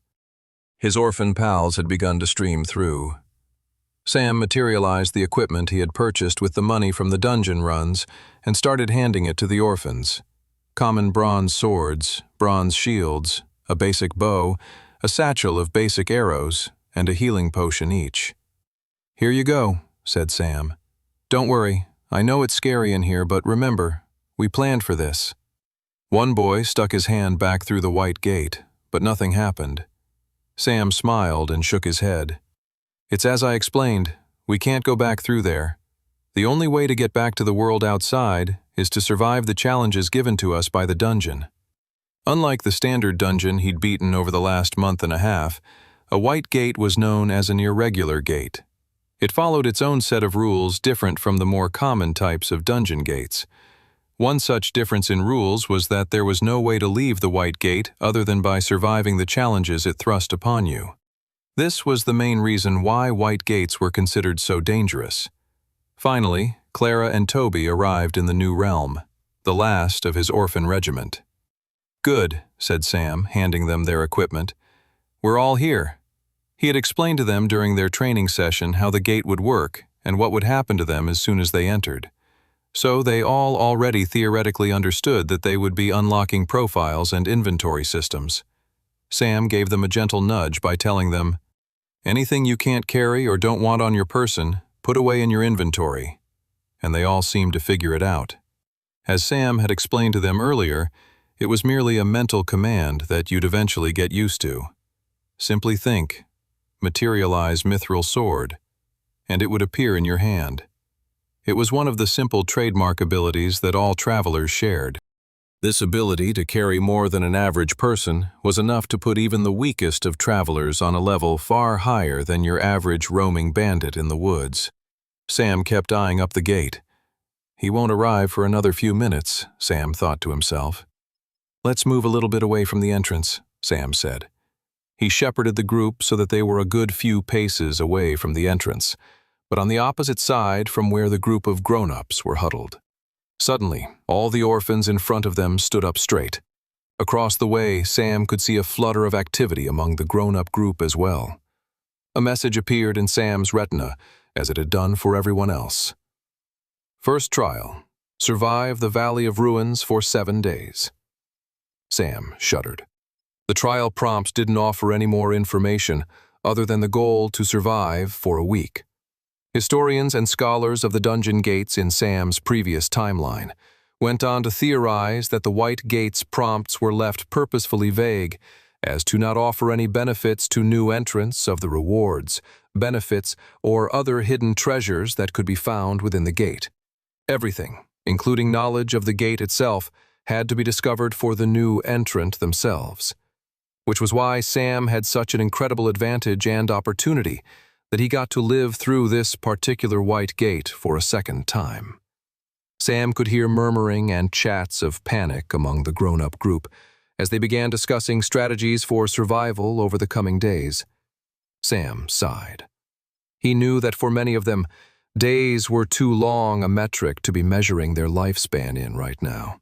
His orphan pals had begun to stream through. Sam materialized the equipment he had purchased with the money from the dungeon runs and started handing it to the orphans. Common bronze swords, bronze shields, a basic bow, a satchel of basic arrows, and a healing potion each. "Here you go," said Sam. "Don't worry, I know it's scary in here, but remember, we planned for this." One boy stuck his hand back through the white gate, but nothing happened. Sam smiled and shook his head. "It's as I explained, we can't go back through there. The only way to get back to the world outside is to survive the challenges given to us by the dungeon." Unlike the standard dungeon he'd beaten over the last month and a half, a white gate was known as an irregular gate. It followed its own set of rules different from the more common types of dungeon gates. One such difference in rules was that there was no way to leave the white gate other than by surviving the challenges it thrust upon you. This was the main reason why white gates were considered so dangerous. Finally, Clara and Toby arrived in the new realm, the last of his orphan regiment. "Good," said Sam, handing them their equipment. "We're all here." He had explained to them during their training session how the gate would work and what would happen to them as soon as they entered. So they all already theoretically understood that they would be unlocking profiles and inventory systems. Sam gave them a gentle nudge by telling them, "Anything you can't carry or don't want on your person, put away in your inventory." And they all seemed to figure it out. As Sam had explained to them earlier, it was merely a mental command that you'd eventually get used to. Simply think, materialize mithril sword, and it would appear in your hand. It was one of the simple trademark abilities that all travelers shared. This ability to carry more than an average person was enough to put even the weakest of travelers on a level far higher than your average roaming bandit in the woods. Sam kept eyeing up the gate. He won't arrive for another few minutes, Sam thought to himself. "Let's move a little bit away from the entrance," Sam said. He shepherded the group so that they were a good few paces away from the entrance, but on the opposite side from where the group of grown-ups were huddled. Suddenly, all the orphans in front of them stood up straight. Across the way, Sam could see a flutter of activity among the grown-up group as well. A message appeared in Sam's retina, as it had done for everyone else. First trial. Survive the Valley of Ruins for 7 days. Sam shuddered. The trial prompts didn't offer any more information other than the goal to survive for a week. Historians and scholars of the dungeon gates in Sam's previous timeline went on to theorize that the White Gate's prompts were left purposefully vague, as to not offer any benefits to new entrants of the rewards, benefits, or other hidden treasures that could be found within the gate. Everything, including knowledge of the gate itself, had to be discovered for the new entrant themselves. Which was why Sam had such an incredible advantage and opportunity that he got to live through this particular White Gate for a second time. Sam could hear murmuring and chats of panic among the grown-up group as they began discussing strategies for survival over the coming days. Sam sighed. He knew that for many of them, days were too long a metric to be measuring their lifespan in right now.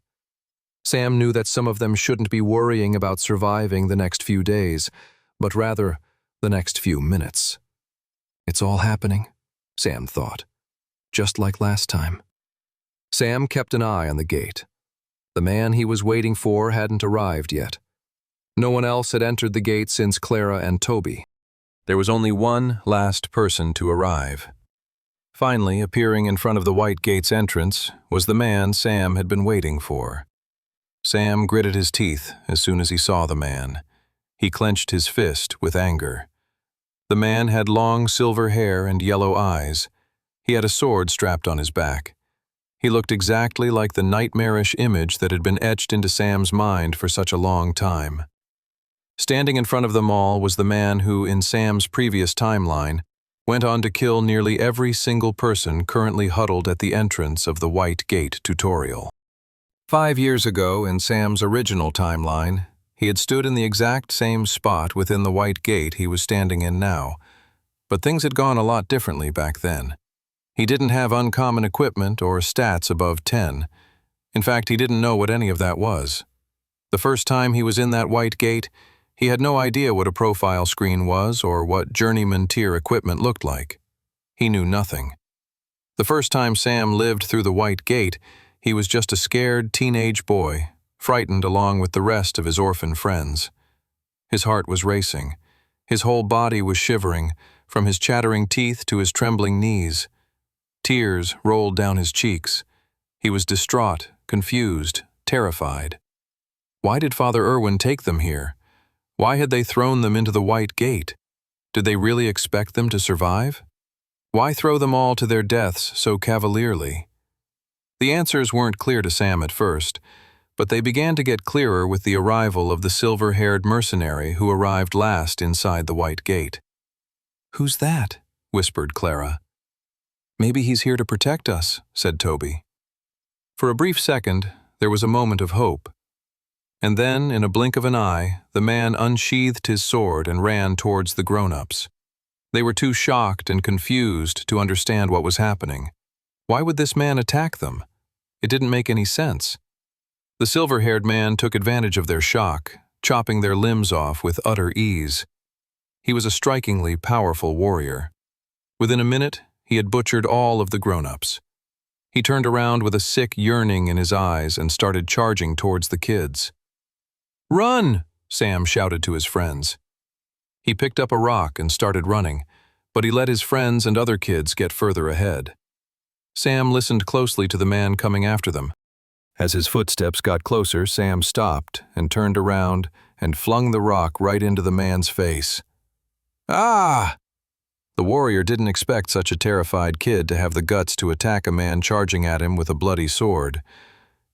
Sam knew that some of them shouldn't be worrying about surviving the next few days, but rather the next few minutes. It's all happening, Sam thought, just like last time. Sam kept an eye on the gate. The man he was waiting for hadn't arrived yet. No one else had entered the gate since Clara and Toby. There was only one last person to arrive. Finally, appearing in front of the White Gate's entrance was the man Sam had been waiting for. Sam gritted his teeth as soon as he saw the man. He clenched his fist with anger. The man had long silver hair and yellow eyes. He had a sword strapped on his back. He looked exactly like the nightmarish image that had been etched into Sam's mind for such a long time. Standing in front of them all was the man who, in Sam's previous timeline, went on to kill nearly every single person currently huddled at the entrance of the White Gate tutorial. 5 years ago, in Sam's original timeline, he had stood in the exact same spot within the White Gate he was standing in now, But things had gone a lot differently back then. He didn't have uncommon equipment or stats above 10. In fact, he didn't know what any of that was. The first time he was in that white gate, he had no idea what a profile screen was or what journeyman tier equipment looked like. He knew nothing. The first time Sam lived through the white gate, he was just a scared teenage boy, frightened along with the rest of his orphan friends. His heart was racing. His whole body was shivering, from his chattering teeth to his trembling knees. Tears rolled down his cheeks. He was distraught, confused, terrified. Why did Father Irwin take them here? Why had they thrown them into the white gate? Did they really expect them to survive? Why throw them all to their deaths so cavalierly? The answers weren't clear to Sam at first, but they began to get clearer with the arrival of the silver-haired mercenary who arrived last inside the white gate. "Who's that?" whispered Clara. "Maybe he's here to protect us," said Toby. For a brief second, there was a moment of hope. And then, in a blink of an eye, the man unsheathed his sword and ran towards the grown-ups. They were too shocked and confused to understand what was happening. Why would this man attack them? It didn't make any sense. The silver-haired man took advantage of their shock, chopping their limbs off with utter ease. He was a strikingly powerful warrior. Within a minute, he had butchered all of the grown-ups. He turned around with a sick yearning in his eyes and started charging towards the kids. "Run!" Sam shouted to his friends. He picked up a rock and started running, but he let his friends and other kids get further ahead. Sam listened closely to the man coming after them. As his footsteps got closer, Sam stopped and turned around and flung the rock right into the man's face. "Ah!" The warrior didn't expect such a terrified kid to have the guts to attack a man charging at him with a bloody sword.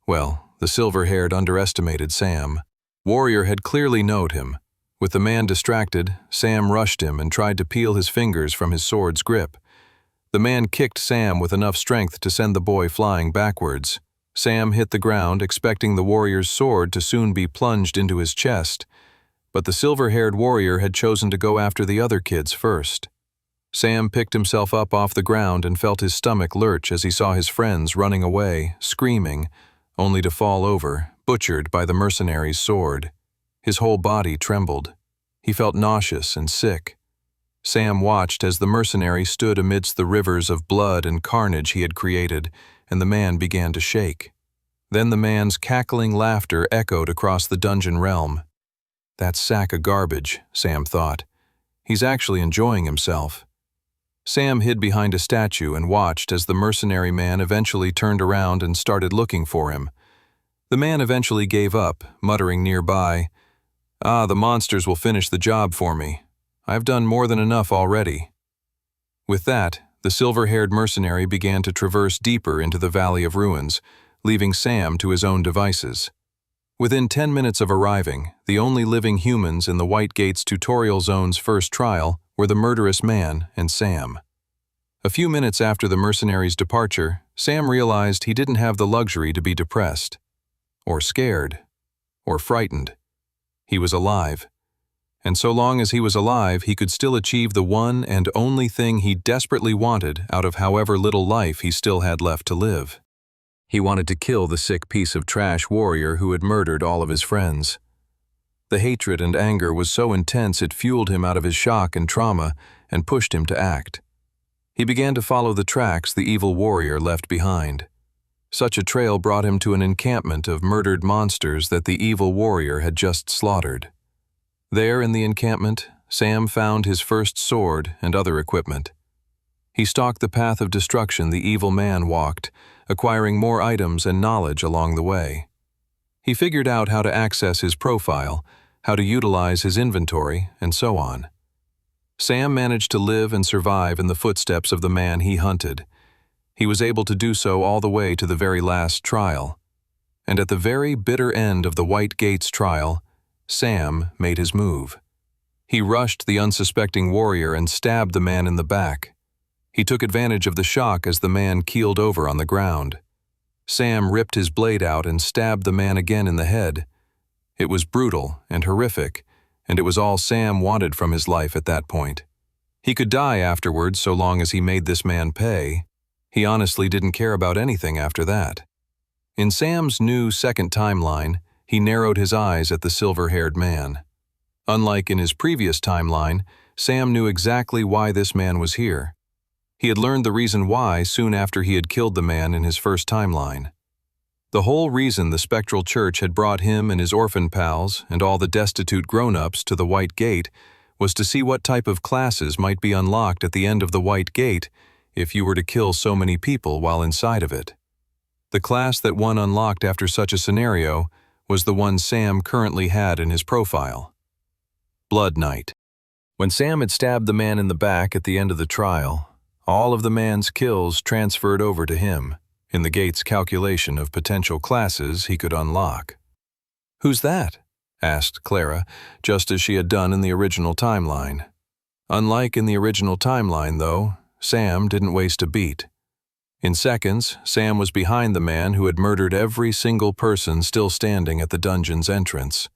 Well, the silver-haired underestimated Sam. Warrior had clearly known him. With the man distracted, Sam rushed him and tried to peel his fingers from his sword's grip. The man kicked Sam with enough strength to send the boy flying backwards. Sam hit the ground, expecting the warrior's sword to soon be plunged into his chest. But the silver-haired warrior had chosen to go after the other kids first. Sam picked himself up off the ground and felt his stomach lurch as he saw his friends running away, screaming, only to fall over, butchered by the mercenary's sword. His whole body trembled. He felt nauseous and sick. Sam watched as the mercenary stood amidst the rivers of blood and carnage he had created, and the man began to shake. Then the man's cackling laughter echoed across the dungeon realm. "That sack of garbage," Sam thought. "He's actually enjoying himself." Sam hid behind a statue and watched as the mercenary man eventually turned around and started looking for him. The man eventually gave up, muttering nearby, "The monsters will finish the job for me. I've done more than enough already." With that, the silver-haired mercenary began to traverse deeper into the Valley of Ruins, leaving Sam to his own devices. Within 10 minutes of arriving, the only living humans in the White Gates tutorial zone's first trial were the murderous man and Sam. A few minutes after the mercenary's departure, Sam realized he didn't have the luxury to be depressed, or scared, or frightened. He was alive. And so long as he was alive, he could still achieve the one and only thing he desperately wanted out of however little life he still had left to live. He wanted to kill the sick piece of trash warrior who had murdered all of his friends. The hatred and anger was so intense it fueled him out of his shock and trauma and pushed him to act. He began to follow the tracks the evil warrior left behind. Such a trail brought him to an encampment of murdered monsters that the evil warrior had just slaughtered. There in the encampment, Sam found his first sword and other equipment. He stalked the path of destruction the evil man walked, acquiring more items and knowledge along the way. He figured out how to access his profile, how to utilize his inventory, and so on. Sam managed to live and survive in the footsteps of the man he hunted. He was able to do so all the way to the very last trial. And at the very bitter end of the White Gates trial, Sam made his move. He rushed the unsuspecting warrior and stabbed the man in the back. He took advantage of the shock as the man keeled over on the ground. Sam ripped his blade out and stabbed the man again in the head. It was brutal and horrific, and it was all Sam wanted from his life at that point. He could die afterwards so long as he made this man pay. He honestly didn't care about anything after that. In Sam's new second timeline, he narrowed his eyes at the silver-haired man. Unlike in his previous timeline, Sam knew exactly why this man was here. He had learned the reason why soon after he had killed the man in his first timeline. The whole reason the spectral church had brought him and his orphan pals and all the destitute grown-ups to the White Gate was to see what type of classes might be unlocked at the end of the White Gate if you were to kill so many people while inside of it. The class that one unlocked after such a scenario was the one Sam currently had in his profile. Blood Knight. When Sam had stabbed the man in the back at the end of the trial, all of the man's kills transferred over to him in the gate's calculation of potential classes he could unlock. "Who's that?" asked Clara, just as she had done in the original timeline. Unlike in the original timeline, though, Sam didn't waste a beat. In seconds, Sam was behind the man who had murdered every single person still standing at the dungeon's entrance.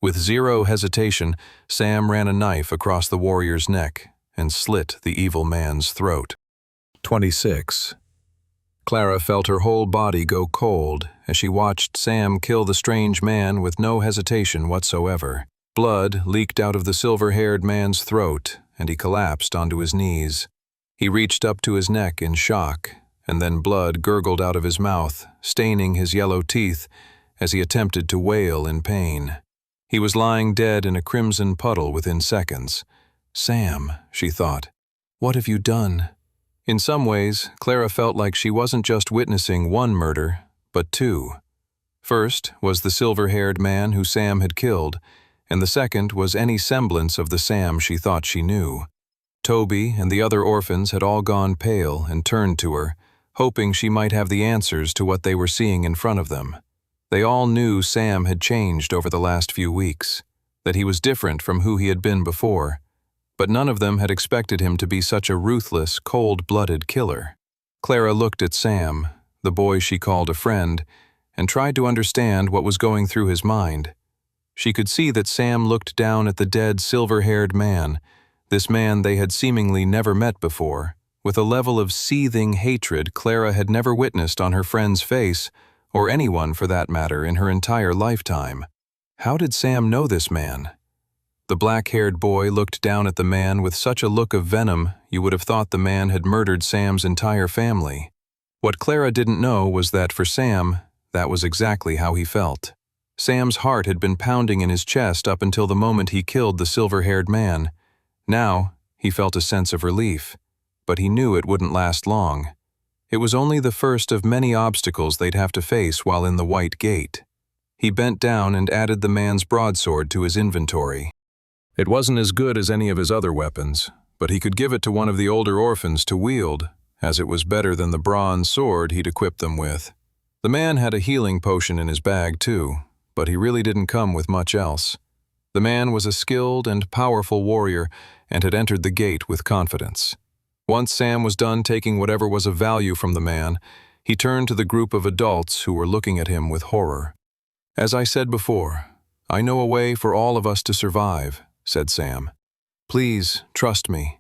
With zero hesitation, Sam ran a knife across the warrior's neck and slit the evil man's throat. 26. Clara felt her whole body go cold as she watched Sam kill the strange man with no hesitation whatsoever. Blood leaked out of the silver-haired man's throat, and he collapsed onto his knees. He reached up to his neck in shock, and then blood gurgled out of his mouth, staining his yellow teeth as he attempted to wail in pain. He was lying dead in a crimson puddle within seconds. "Sam," she thought, "what have you done?" In some ways, Clara felt like she wasn't just witnessing one murder, but two. First was the silver-haired man who Sam had killed, and the second was any semblance of the Sam she thought she knew. Toby and the other orphans had all gone pale and turned to her, hoping she might have the answers to what they were seeing in front of them. They all knew Sam had changed over the last few weeks, that he was different from who he had been before, but none of them had expected him to be such a ruthless, cold-blooded killer. Clara looked at Sam, the boy she called a friend, and tried to understand what was going through his mind. She could see that Sam looked down at the dead silver-haired man, this man they had seemingly never met before, with a level of seething hatred Clara had never witnessed on her friend's face, or anyone for that matter in her entire lifetime. How did Sam know this man? The black-haired boy looked down at the man with such a look of venom you would have thought the man had murdered Sam's entire family. What Clara didn't know was that for Sam, that was exactly how he felt. Sam's heart had been pounding in his chest up until the moment he killed the silver-haired man. Now, he felt a sense of relief, but he knew it wouldn't last long. It was only the first of many obstacles they'd have to face while in the White Gate. He bent down and added the man's broadsword to his inventory. It wasn't as good as any of his other weapons, but he could give it to one of the older orphans to wield, as it was better than the bronze sword he'd equipped them with. The man had a healing potion in his bag too, but he really didn't come with much else. The man was a skilled and powerful warrior and had entered the gate with confidence. Once Sam was done taking whatever was of value from the man, he turned to the group of adults who were looking at him with horror. "As I said before, I know a way for all of us to survive," said Sam. "Please, trust me."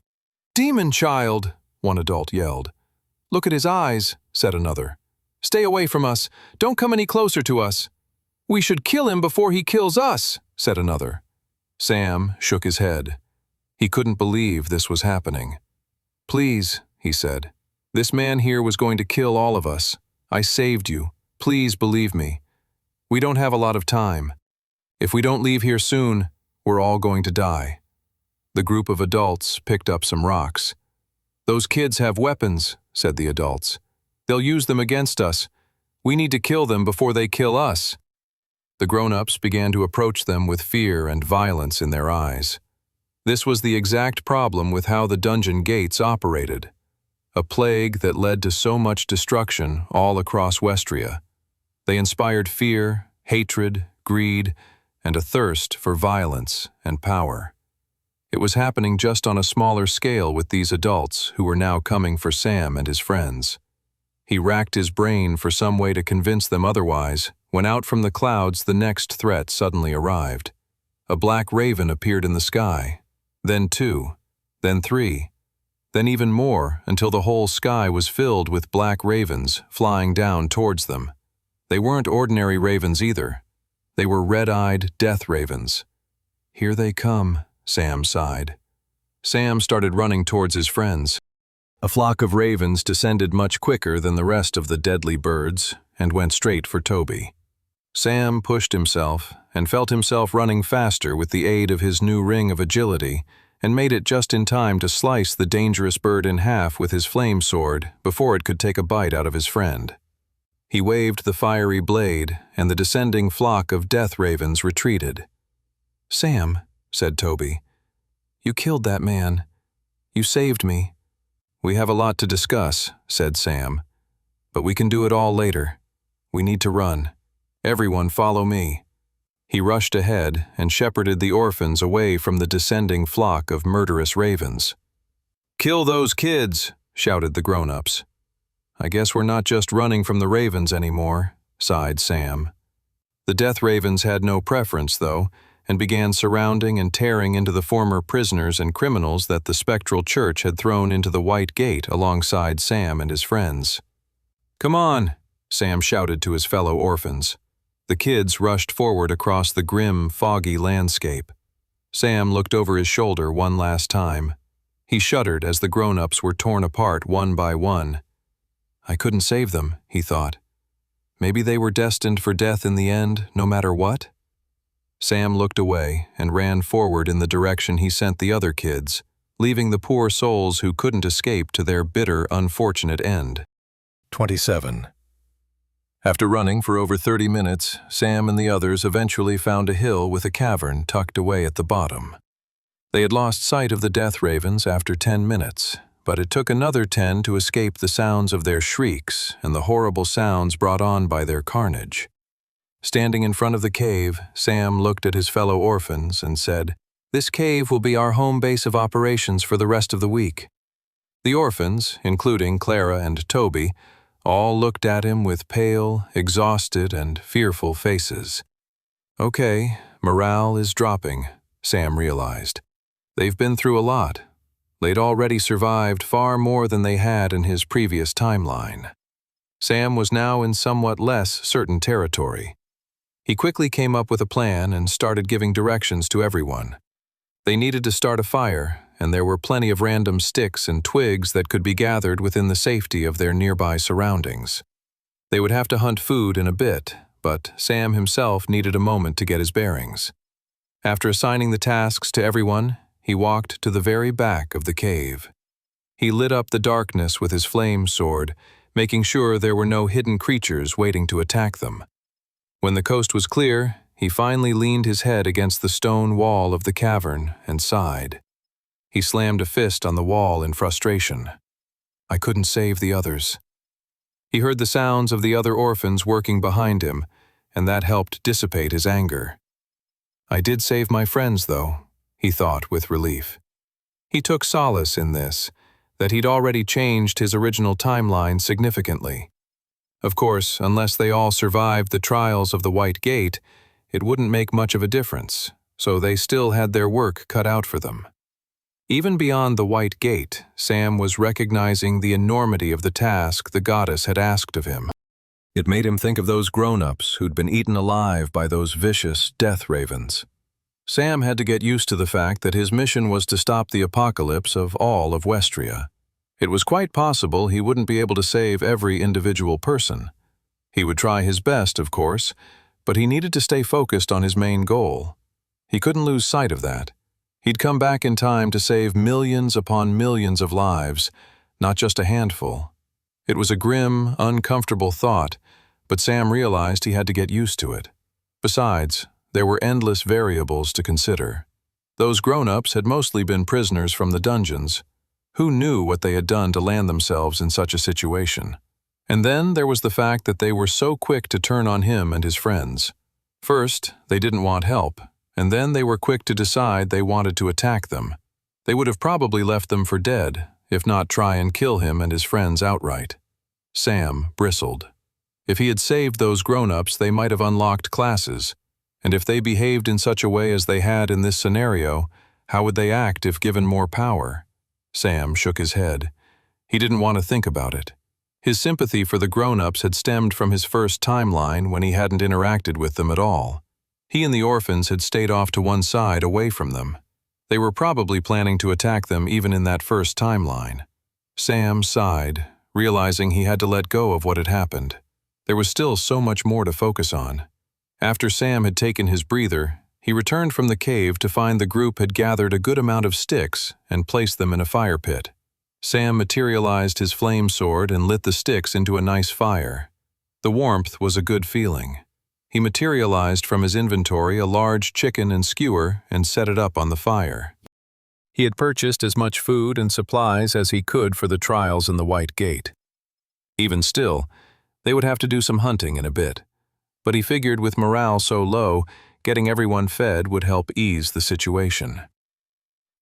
"Demon child!" one adult yelled. "Look at his eyes," said another. "Stay away from us. Don't come any closer to us." "We should kill him before he kills us," said another. Sam shook his head. He couldn't believe this was happening. "Please," he said. "This man here was going to kill all of us. I saved you. Please believe me. We don't have a lot of time. If we don't leave here soon, we're all going to die." The group of adults picked up some rocks. "Those kids have weapons," said the adults. "They'll use them against us. We need to kill them before they kill us." The grown-ups began to approach them with fear and violence in their eyes. This was the exact problem with how the dungeon gates operated. A plague that led to so much destruction all across Westria. They inspired fear, hatred, greed, and a thirst for violence and power. It was happening just on a smaller scale with these adults who were now coming for Sam and his friends. He racked his brain for some way to convince them otherwise, when out from the clouds the next threat suddenly arrived. A black raven appeared in the sky. Then two. then 3, then even more until the whole sky was filled with black ravens flying down towards them. They weren't ordinary ravens either. They were red-eyed death ravens. "Here they come," Sam sighed. Sam started running towards his friends. A flock of ravens descended much quicker than the rest of the deadly birds and went straight for Toby. Sam pushed himself and felt himself running faster with the aid of his new ring of agility and made it just in time to slice the dangerous bird in half with his flame sword before it could take a bite out of his friend. He waved the fiery blade, and the descending flock of death ravens retreated. "Sam," said Toby, "you killed that man. You saved me." "We have a lot to discuss," said Sam, "but we can do it all later. We need to run. Everyone follow me." He rushed ahead and shepherded the orphans away from the descending flock of murderous ravens. "Kill those kids!" shouted the grown-ups. "I guess we're not just running from the ravens anymore," sighed Sam. The death ravens had no preference, though, and began surrounding and tearing into the former prisoners and criminals that the spectral church had thrown into the White Gate alongside Sam and his friends. "Come on!" Sam shouted to his fellow orphans. The kids rushed forward across the grim, foggy landscape. Sam looked over his shoulder one last time. He shuddered as the grown-ups were torn apart one by one. "I couldn't save them," he thought. "Maybe they were destined for death in the end, no matter what?" Sam looked away and ran forward in the direction he sent the other kids, leaving the poor souls who couldn't escape to their bitter, unfortunate end. 27. After running for over 30 minutes, Sam and the others eventually found a hill with a cavern tucked away at the bottom. They had lost sight of the death ravens after 10 minutes, but it took another 10 to escape the sounds of their shrieks and the horrible sounds brought on by their carnage. Standing in front of the cave, Sam looked at his fellow orphans and said, "This cave will be our home base of operations for the rest of the week." The orphans, including Clara and Toby, all looked at him with pale, exhausted, and fearful faces. Okay, morale is dropping, Sam realized. They've been through a lot. They'd already survived far more than they had in his previous timeline. Sam was now in somewhat less certain territory. He quickly came up with a plan and started giving directions to everyone. They needed to start a fire, and there were plenty of random sticks and twigs that could be gathered within the safety of their nearby surroundings. They would have to hunt food in a bit, but Sam himself needed a moment to get his bearings. After assigning the tasks to everyone, he walked to the very back of the cave. He lit up the darkness with his flame sword, making sure there were no hidden creatures waiting to attack them. When the coast was clear, he finally leaned his head against the stone wall of the cavern and sighed. He slammed a fist on the wall in frustration. I couldn't save the others. He heard the sounds of the other orphans working behind him, and that helped dissipate his anger. I did save my friends, though, he thought with relief. He took solace in this, that he'd already changed his original timeline significantly. Of course, unless they all survived the trials of the White Gate, it wouldn't make much of a difference, so they still had their work cut out for them. Even beyond the White Gate, Sam was recognizing the enormity of the task the goddess had asked of him. It made him think of those grown-ups who'd been eaten alive by those vicious death ravens. Sam had to get used to the fact that his mission was to stop the apocalypse of all of Westria. It was quite possible he wouldn't be able to save every individual person. He would try his best, of course, but he needed to stay focused on his main goal. He couldn't lose sight of that. He'd come back in time to save millions upon millions of lives, not just a handful. It was a grim, uncomfortable thought, but Sam realized he had to get used to it. Besides, there were endless variables to consider. Those grown-ups had mostly been prisoners from the dungeons. Who knew what they had done to land themselves in such a situation? And then there was the fact that they were so quick to turn on him and his friends. First, they didn't want help, and then they were quick to decide they wanted to attack them. They would have probably left them for dead, if not try and kill him and his friends outright. Sam bristled. If he had saved those grown-ups, they might have unlocked classes, and if they behaved in such a way as they had in this scenario, how would they act if given more power? Sam shook his head. He didn't want to think about it. His sympathy for the grown-ups had stemmed from his first timeline when he hadn't interacted with them at all. He and the orphans had stayed off to one side, away from them. They were probably planning to attack them even in that first timeline. Sam sighed, realizing he had to let go of what had happened. There was still so much more to focus on. After Sam had taken his breather, he returned from the cave to find the group had gathered a good amount of sticks and placed them in a fire pit. Sam materialized his flame sword and lit the sticks into a nice fire. The warmth was a good feeling. He materialized from his inventory a large chicken and skewer and set it up on the fire. He had purchased as much food and supplies as he could for the trials in the White Gate. Even still, they would have to do some hunting in a bit. But he figured with morale so low, getting everyone fed would help ease the situation.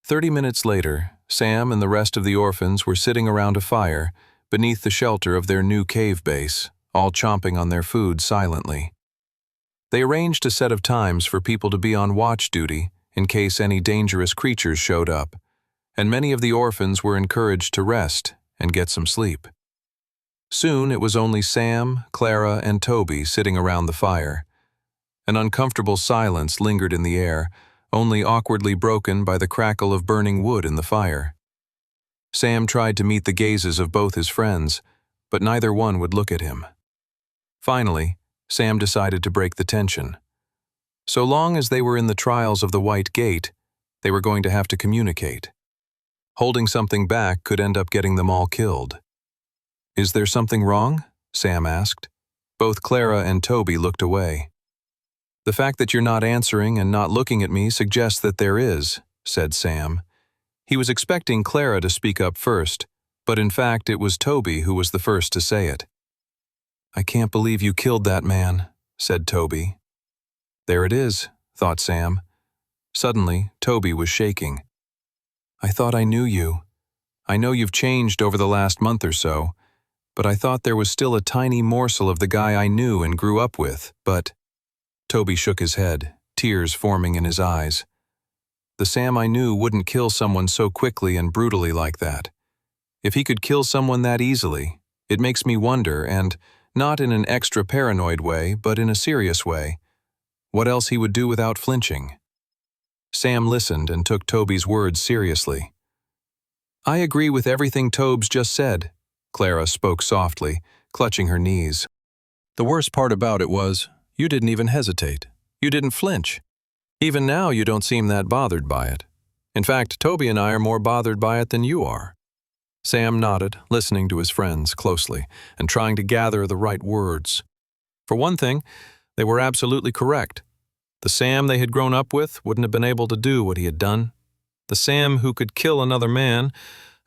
30 minutes later, Sam and the rest of the orphans were sitting around a fire beneath the shelter of their new cave base, all chomping on their food silently. They arranged a set of times for people to be on watch duty in case any dangerous creatures showed up, and many of the orphans were encouraged to rest and get some sleep. Soon it was only Sam, Clara, and Toby sitting around the fire. An uncomfortable silence lingered in the air, only awkwardly broken by the crackle of burning wood in the fire. Sam tried to meet the gazes of both his friends, but neither one would look at him. Finally, Sam decided to break the tension. So long as they were in the trials of the White Gate, they were going to have to communicate. Holding something back could end up getting them all killed. "Is there something wrong?" Sam asked. Both Clara and Toby looked away. "The fact that you're not answering and not looking at me suggests that there is," said Sam. He was expecting Clara to speak up first, but in fact it was Toby who was the first to say it. "I can't believe you killed that man," said Toby. "There it is," thought Sam. Suddenly, Toby was shaking. "I thought I knew you. I know you've changed over the last month or so, but I thought there was still a tiny morsel of the guy I knew and grew up with, but—" Toby shook his head, tears forming in his eyes. "The Sam I knew wouldn't kill someone so quickly and brutally like that. If he could kill someone that easily, it makes me wonder, and not in an extra paranoid way, but in a serious way, what else he would do without flinching." Sam listened and took Toby's words seriously. "I agree with everything Tobes just said," Clara spoke softly, clutching her knees. "The worst part about it was, you didn't even hesitate. You didn't flinch. Even now you don't seem that bothered by it. In fact, Toby and I are more bothered by it than you are." Sam nodded, listening to his friends closely and trying to gather the right words. For one thing, they were absolutely correct. The Sam they had grown up with wouldn't have been able to do what he had done. The Sam who could kill another man,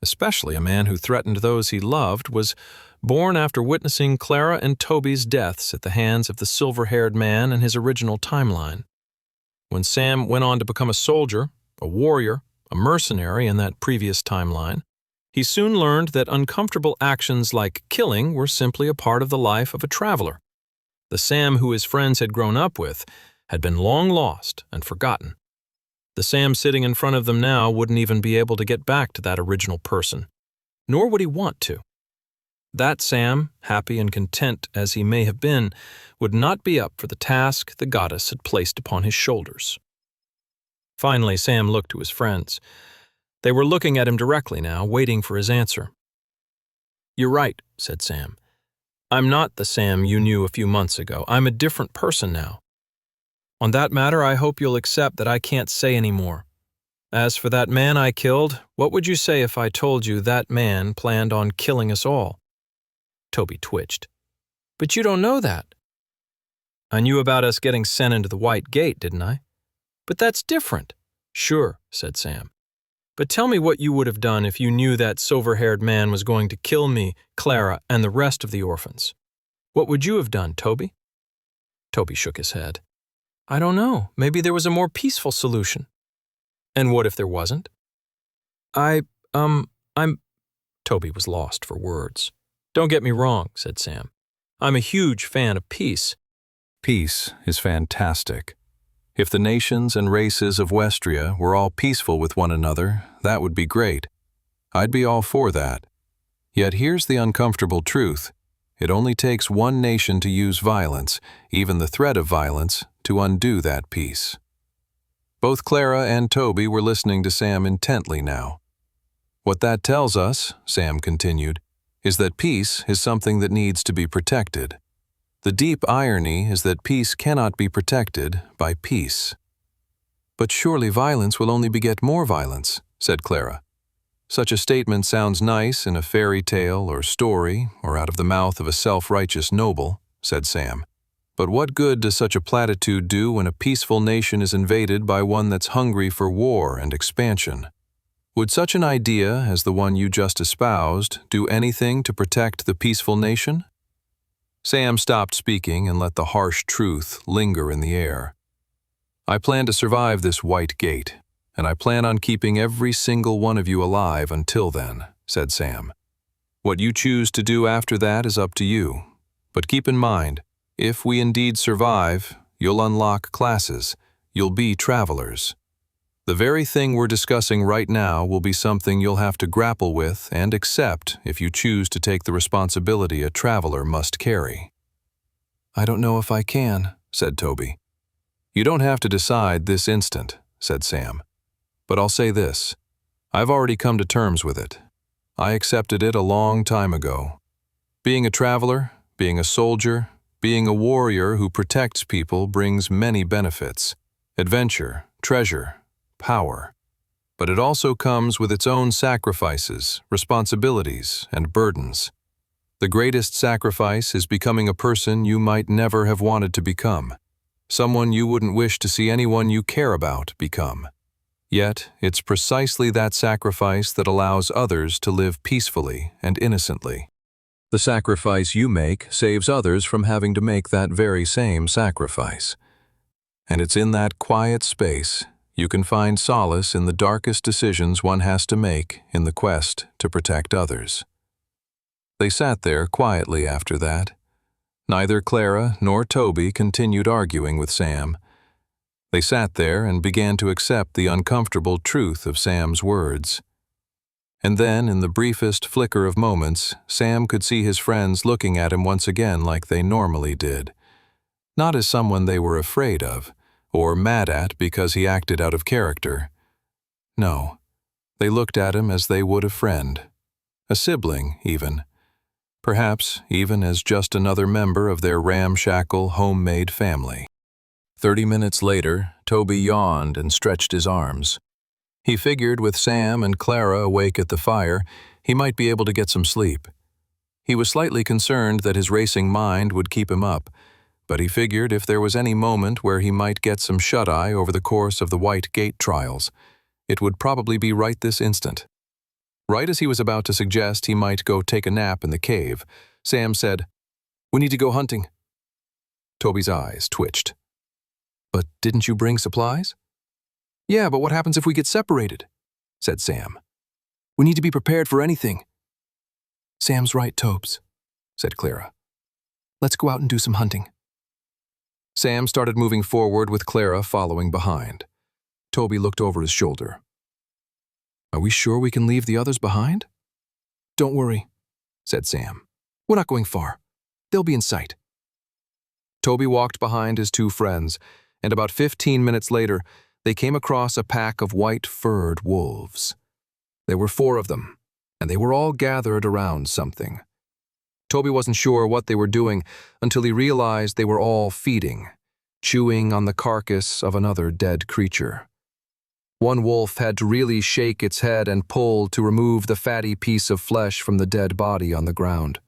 especially a man who threatened those he loved, was born after witnessing Clara and Toby's deaths at the hands of the silver-haired man in his original timeline. When Sam went on to become a soldier, a warrior, a mercenary in that previous timeline, he soon learned that uncomfortable actions like killing were simply a part of the life of a traveler. The Sam who his friends had grown up with had been long lost and forgotten. The Sam sitting in front of them now wouldn't even be able to get back to that original person, nor would he want to. That Sam, happy and content as he may have been, would not be up for the task the goddess had placed upon his shoulders. Finally, Sam looked to his friends. They were looking at him directly now, waiting for his answer. "You're right," said Sam. "I'm not the Sam you knew a few months ago. I'm a different person now. On that matter, I hope you'll accept that I can't say any more. As for that man I killed, what would you say if I told you that man planned on killing us all?" Toby twitched. "But you don't know that." "I knew about us getting sent into the White Gate, didn't I?" "But that's different." "Sure," said Sam. "But tell me what you would have done if you knew that silver-haired man was going to kill me, Clara, and the rest of the orphans. What would you have done, Toby?" Toby shook his head. "I don't know. Maybe there was a more peaceful solution." "And what if there wasn't?" I'm... Toby was lost for words. "Don't get me wrong," said Sam. "I'm a huge fan of peace." Peace is fantastic. If the nations and races of Westria were all peaceful with one another, that would be great. I'd be all for that. Yet here's the uncomfortable truth. It only takes one nation to use violence, even the threat of violence, to undo that peace. Both Clara and Toby were listening to Sam intently now. What that tells us, Sam continued, is that peace is something that needs to be protected. The deep irony is that peace cannot be protected by peace. But surely violence will only beget more violence, said Clara. Such a statement sounds nice in a fairy tale or story or out of the mouth of a self-righteous noble, said Sam. But what good does such a platitude do when a peaceful nation is invaded by one that's hungry for war and expansion? Would such an idea as the one you just espoused do anything to protect the peaceful nation? Sam stopped speaking and let the harsh truth linger in the air. I plan to survive this white gate, and I plan on keeping every single one of you alive until then, said Sam. What you choose to do after that is up to you. But keep in mind, if we indeed survive, you'll unlock classes, you'll be travelers. The very thing we're discussing right now will be something you'll have to grapple with and accept if you choose to take the responsibility a traveler must carry. I don't know if I can, said Toby. You don't have to decide this instant, said Sam. But I'll say this. I've already come to terms with it. I accepted it a long time ago. Being a traveler, being a soldier, being a warrior who protects people brings many benefits. Adventure, treasure, power. But it also comes with its own sacrifices, responsibilities, and burdens. The greatest sacrifice is becoming a person you might never have wanted to become, someone you wouldn't wish to see anyone you care about become. Yet, it's precisely that sacrifice that allows others to live peacefully and innocently. The sacrifice you make saves others from having to make that very same sacrifice. And it's in that quiet space you can find solace in the darkest decisions one has to make in the quest to protect others. They sat there quietly after that. Neither Clara nor Toby continued arguing with Sam. They sat there and began to accept the uncomfortable truth of Sam's words. And then, in the briefest flicker of moments, Sam could see his friends looking at him once again like they normally did. Not as someone they were afraid of, or mad at because he acted out of character. No, they looked at him as they would a friend, a sibling even, perhaps even as just another member of their ramshackle homemade family. 30 minutes later, Toby yawned and stretched his arms. He figured with Sam and Clara awake at the fire, he might be able to get some sleep. He was slightly concerned that his racing mind would keep him up, but he figured if there was any moment where he might get some shut-eye over the course of the White Gate trials, it would probably be right this instant. Right as he was about to suggest he might go take a nap in the cave, Sam said, "We need to go hunting." Toby's eyes twitched. "But didn't you bring supplies?" "Yeah, but what happens if we get separated?" said Sam. "We need to be prepared for anything." "Sam's right, Tobes," said Clara. "Let's go out and do some hunting." Sam started moving forward with Clara following behind. Toby looked over his shoulder. "Are we sure we can leave the others behind?" "Don't worry," said Sam. "We're not going far. They'll be in sight." Toby walked behind his two friends, and about 15 minutes later, they came across a pack of white-furred wolves. There were 4 of them, and they were all gathered around something. Toby wasn't sure what they were doing until he realized they were all feeding, chewing on the carcass of another dead creature. One wolf had to really shake its head and pull to remove the fatty piece of flesh from the dead body on the ground.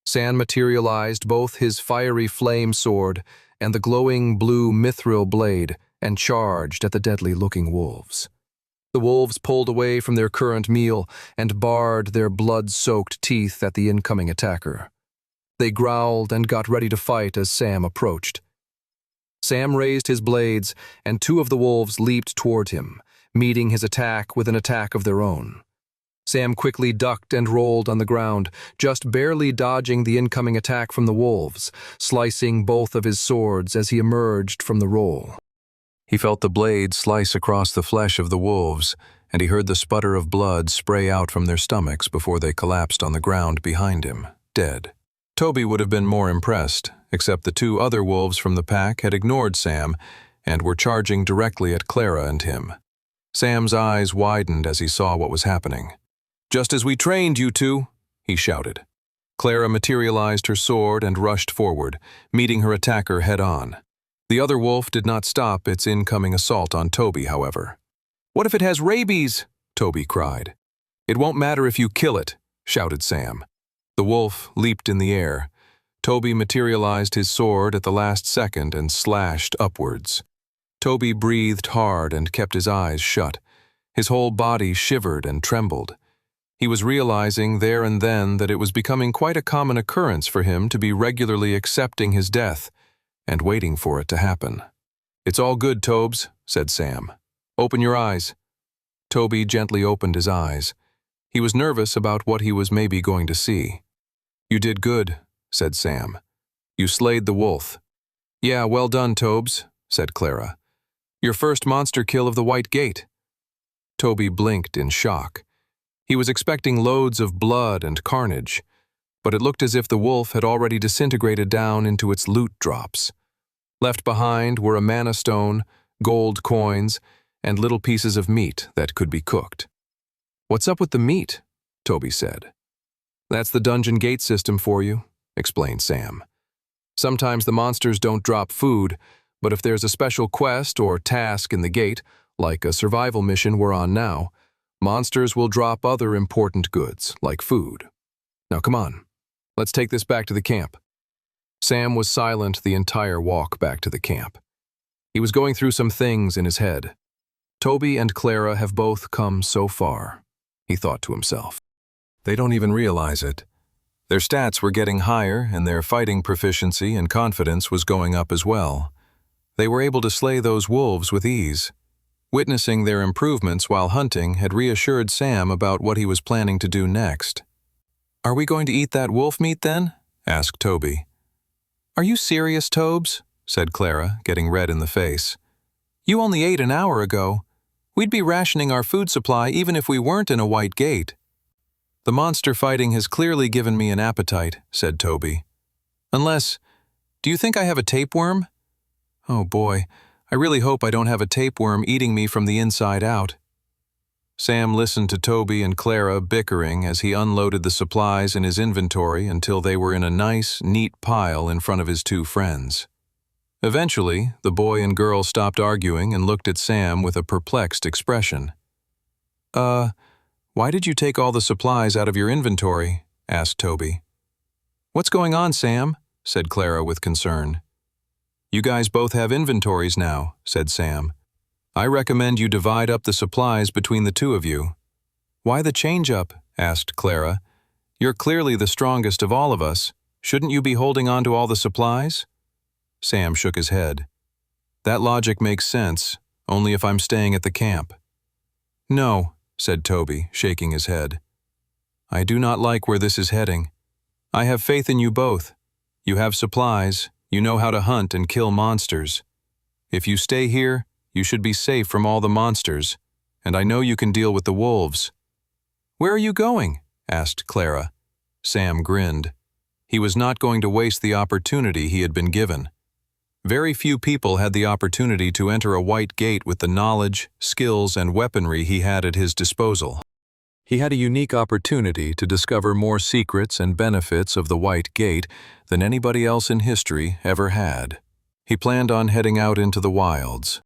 Sam materialized both his fiery flame sword and the glowing blue mithril blade and charged at the deadly-looking wolves. The wolves pulled away from their current meal and bared their blood-soaked teeth at the incoming attacker. They growled and got ready to fight as Sam approached. Sam raised his blades, and 2 of the wolves leaped toward him, meeting his attack with an attack of their own. Sam quickly ducked and rolled on the ground, just barely dodging the incoming attack from the wolves, slicing both of his swords as he emerged from the roll. He felt the blade slice across the flesh of the wolves, and he heard the sputter of blood spray out from their stomachs before they collapsed on the ground behind him, dead. Toby would have been more impressed, except the two other wolves from the pack had ignored Sam and were charging directly at Clara and him. Sam's eyes widened as he saw what was happening. "Just as we trained you two," he shouted. Clara materialized her sword and rushed forward, meeting her attacker head-on. The other wolf did not stop its incoming assault on Toby, however. "What if it has rabies?" Toby cried. "It won't matter if you kill it," shouted Sam. The wolf leaped in the air. Toby materialized his sword at the last second and slashed upwards. Toby breathed hard and kept his eyes shut. His whole body shivered and trembled. He was realizing there and then that it was becoming quite a common occurrence for him to be regularly accepting his death and waiting for it to happen. "It's all good, Tobes," said Sam. "Open your eyes." Toby gently opened his eyes. He was nervous about what he was maybe going to see. "You did good," said Sam. "You slayed the wolf." "Yeah, well done, Tobes," said Clara. "Your first monster kill of the White Gate." Toby blinked in shock. He was expecting loads of blood and carnage, but it looked as if the wolf had already disintegrated down into its loot drops. Left behind were a mana stone, gold coins, and little pieces of meat that could be cooked. "What's up with the meat?" Toby said. "That's the dungeon gate system for you," explained Sam. "Sometimes the monsters don't drop food, but if there's a special quest or task in the gate, like a survival mission we're on now, monsters will drop other important goods, like food. Now come on, let's take this back to the camp." Sam was silent the entire walk back to the camp. He was going through some things in his head. Toby and Clara have both come so far, he thought to himself. They don't even realize it. Their stats were getting higher and their fighting proficiency and confidence was going up as well. They were able to slay those wolves with ease. Witnessing their improvements while hunting had reassured Sam about what he was planning to do next. "Are we going to eat that wolf meat then?" asked Toby. "Are you serious, Tobes?" said Clara, getting red in the face. "You only ate an hour ago. We'd be rationing our food supply even if we weren't in a White Gate." "The monster fighting has clearly given me an appetite," said Toby. "Unless, do you think I have a tapeworm? Oh boy, I really hope I don't have a tapeworm eating me from the inside out." Sam listened to Toby and Clara bickering as he unloaded the supplies in his inventory until they were in a nice, neat pile in front of his two friends. Eventually, the boy and girl stopped arguing and looked at Sam with a perplexed expression. Why did you take all the supplies out of your inventory?" asked Toby. "What's going on, Sam?" said Clara with concern. "You guys both have inventories now," said Sam. "I recommend you divide up the supplies between the two of you." "Why the change-up?" asked Clara. "You're clearly the strongest of all of us. Shouldn't you be holding on to all the supplies?" Sam shook his head. "That logic makes sense, only if I'm staying at the camp." "No," said Toby, shaking his head. "I do not like where this is heading. I have faith in you both. You have supplies, you know how to hunt and kill monsters. If you stay here, you should be safe from all the monsters, and I know you can deal with the wolves." "Where are you going?" asked Clara. Sam grinned. He was not going to waste the opportunity he had been given. Very few people had the opportunity to enter a White Gate with the knowledge, skills, and weaponry he had at his disposal. He had a unique opportunity to discover more secrets and benefits of the White Gate than anybody else in history ever had. He planned on heading out into the wilds.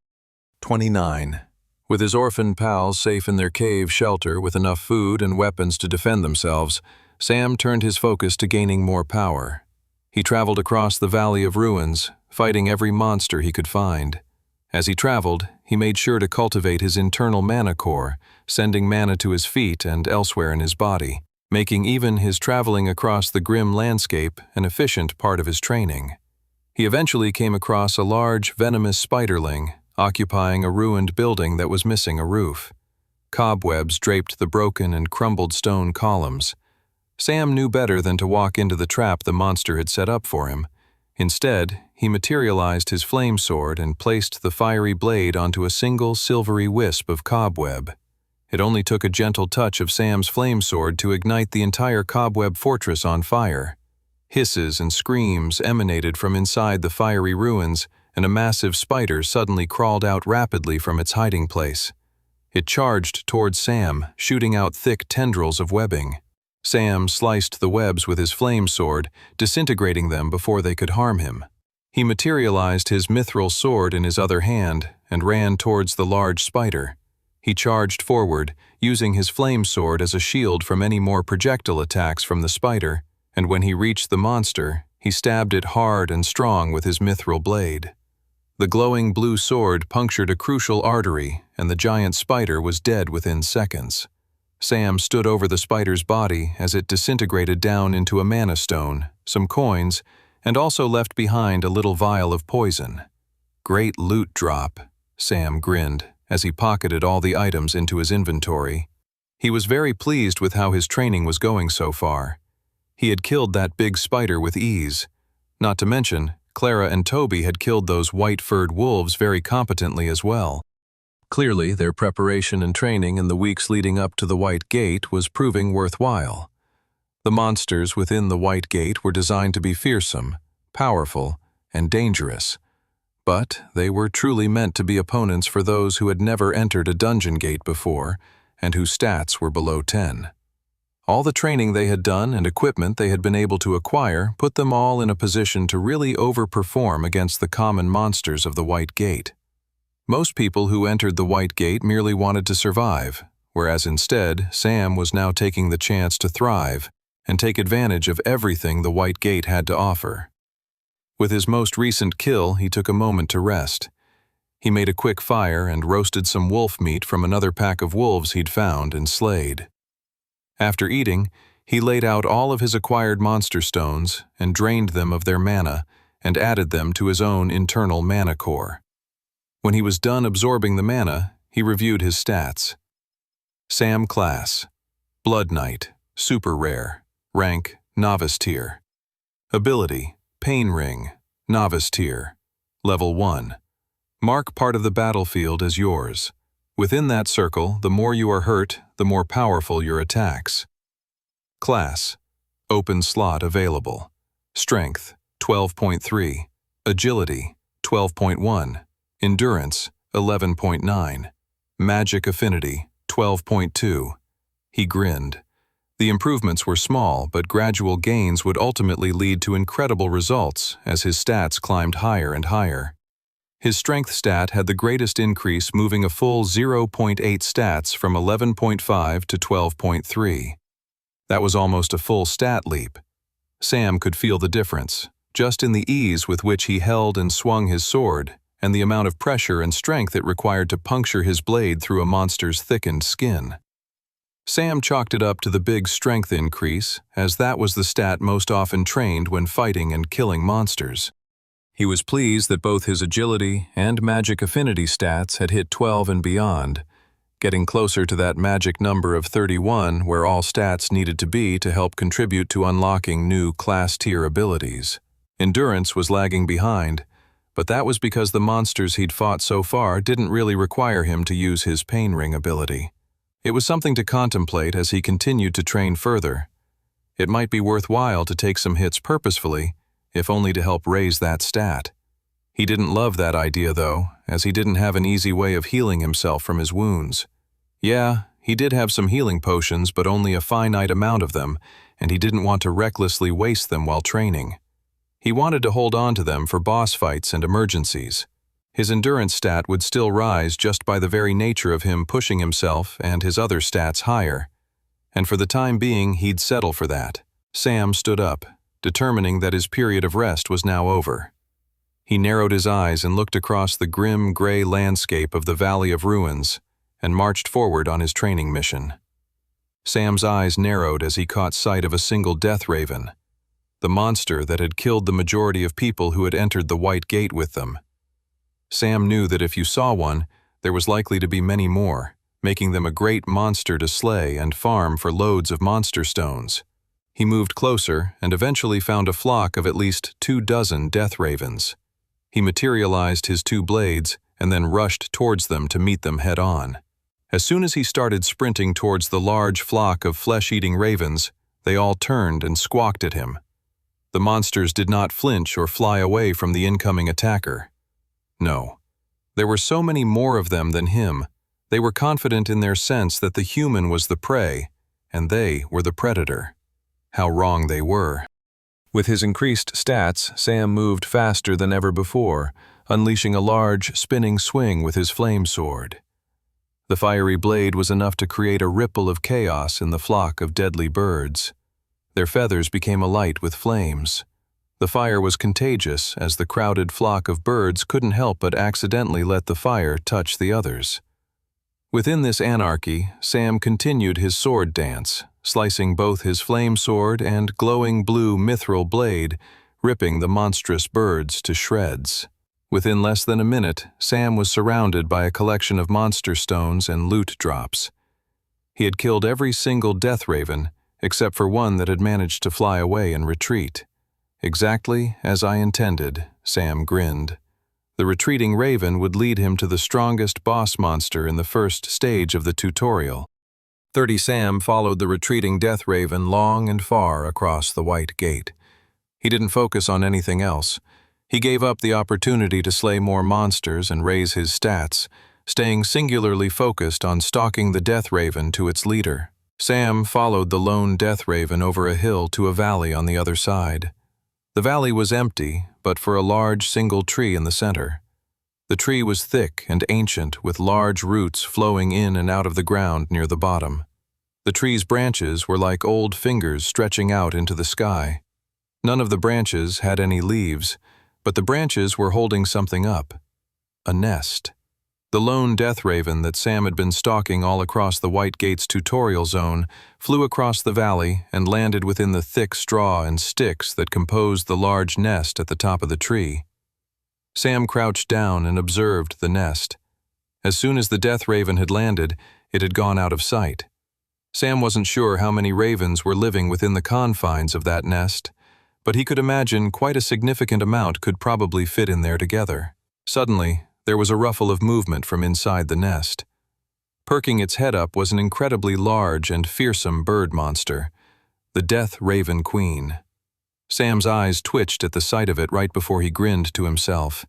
29. With his orphan pals safe in their cave shelter with enough food and weapons to defend themselves, Sam turned his focus to gaining more power. He traveled across the Valley of Ruins, fighting every monster he could find. As he traveled, he made sure to cultivate his internal mana core, sending mana to his feet and elsewhere in his body, making even his traveling across the grim landscape an efficient part of his training. He eventually came across a large, venomous spiderling, occupying a ruined building that was missing a roof. Cobwebs draped the broken and crumbled stone columns. Sam knew better than to walk into the trap the monster had set up for him. Instead, he materialized his flame sword and placed the fiery blade onto a single silvery wisp of cobweb. It only took a gentle touch of Sam's flame sword to ignite the entire cobweb fortress on fire. Hisses and screams emanated from inside the fiery ruins, and a massive spider suddenly crawled out rapidly from its hiding place. It charged towards Sam, shooting out thick tendrils of webbing. Sam sliced the webs with his flame sword, disintegrating them before they could harm him. He materialized his mithril sword in his other hand and ran towards the large spider. He charged forward, using his flame sword as a shield from any more projectile attacks from the spider, and when he reached the monster, he stabbed it hard and strong with his mithril blade. The glowing blue sword punctured a crucial artery, and the giant spider was dead within seconds. Sam stood over the spider's body as it disintegrated down into a mana stone, some coins, and also left behind a little vial of poison. Great loot drop, Sam grinned as he pocketed all the items into his inventory. He was very pleased with how his training was going so far. He had killed that big spider with ease. Not to mention, Clara and Toby had killed those white-furred wolves very competently as well. Clearly, their preparation and training in the weeks leading up to the White Gate was proving worthwhile. The monsters within the White Gate were designed to be fearsome, powerful, and dangerous. But they were truly meant to be opponents for those who had never entered a dungeon gate before and whose stats were below 10. All the training they had done and equipment they had been able to acquire put them all in a position to really overperform against the common monsters of the White Gate. Most people who entered the White Gate merely wanted to survive, whereas instead Sam was now taking the chance to thrive and take advantage of everything the White Gate had to offer. With his most recent kill, he took a moment to rest. He made a quick fire and roasted some wolf meat from another pack of wolves he'd found and slayed. After eating, he laid out all of his acquired monster stones and drained them of their mana and added them to his own internal mana core. When he was done absorbing the mana, he reviewed his stats. Sam class, Blood Knight, super rare, rank, novice tier. Ability, Pain Ring, novice tier, level 1. Mark part of the battlefield as yours. Within that circle, the more you are hurt, the more powerful your attacks. Class, open slot available. Strength, 12.3. Agility, 12.1. Endurance, 11.9. Magic affinity, 12.2. He grinned. The improvements were small, but gradual gains would ultimately lead to incredible results as his stats climbed higher and higher. His strength stat had the greatest increase, moving a full 0.8 stats from 11.5 to 12.3. That was almost a full stat leap. Sam could feel the difference, just in the ease with which he held and swung his sword, and the amount of pressure and strength it required to puncture his blade through a monster's thickened skin. Sam chalked it up to the big strength increase, as that was the stat most often trained when fighting and killing monsters. He was pleased that both his agility and magic affinity stats had hit 12 and beyond, getting closer to that magic number of 31 where all stats needed to be to help contribute to unlocking new class-tier abilities. Endurance was lagging behind, but that was because the monsters he'd fought so far didn't really require him to use his Pain Ring ability. It was something to contemplate as he continued to train further. It might be worthwhile to take some hits purposefully, if only to help raise that stat. He didn't love that idea though, as he didn't have an easy way of healing himself from his wounds. Yeah, he did have some healing potions, but only a finite amount of them, and he didn't want to recklessly waste them while training. He wanted to hold on to them for boss fights and emergencies. His endurance stat would still rise just by the very nature of him pushing himself and his other stats higher. And for the time being, he'd settle for that. Sam stood up, determining that his period of rest was now over. He narrowed his eyes and looked across the grim, gray landscape of the Valley of Ruins and marched forward on his training mission. Sam's eyes narrowed as he caught sight of a single death raven, the monster that had killed the majority of people who had entered the White Gate with them. Sam knew that if you saw one, there was likely to be many more, making them a great monster to slay and farm for loads of monster stones. He moved closer and eventually found a flock of at least 24 death ravens. He materialized his 2 blades and then rushed towards them to meet them head-on. As soon as he started sprinting towards the large flock of flesh-eating ravens, they all turned and squawked at him. The monsters did not flinch or fly away from the incoming attacker. No. There were so many more of them than him. They were confident in their sense that the human was the prey, and they were the predator. How wrong they were. With his increased stats, Sam moved faster than ever before, unleashing a large, spinning swing with his flame sword. The fiery blade was enough to create a ripple of chaos in the flock of deadly birds. Their feathers became alight with flames. The fire was contagious, as the crowded flock of birds couldn't help but accidentally let the fire touch the others. Within this anarchy, Sam continued his sword dance, slicing both his flame sword and glowing blue mithril blade, ripping the monstrous birds to shreds. Within less than a minute, Sam was surrounded by a collection of monster stones and loot drops. He had killed every single death raven, except for one that had managed to fly away and retreat. Exactly as I intended, Sam grinned. The retreating raven would lead him to the strongest boss monster in the first stage of the tutorial. 30 Sam followed the retreating death raven long and far across the white gate. He didn't focus on anything else. He gave up the opportunity to slay more monsters and raise his stats, staying singularly focused on stalking the death raven to its leader. Sam followed the lone death raven over a hill to a valley on the other side. The valley was empty, but for a large single tree in the center. The tree was thick and ancient, with large roots flowing in and out of the ground near the bottom. The tree's branches were like old fingers stretching out into the sky. None of the branches had any leaves, but the branches were holding something up. A nest. The lone death raven that Sam had been stalking all across the White Gate's tutorial zone flew across the valley and landed within the thick straw and sticks that composed the large nest at the top of the tree. Sam crouched down and observed the nest. As soon as the death raven had landed, it had gone out of sight. Sam wasn't sure how many ravens were living within the confines of that nest, but he could imagine quite a significant amount could probably fit in there together. Suddenly, there was a ruffle of movement from inside the nest. Perking its head up was an incredibly large and fearsome bird monster, the Death Raven Queen. Sam's eyes twitched at the sight of it right before he grinned to himself.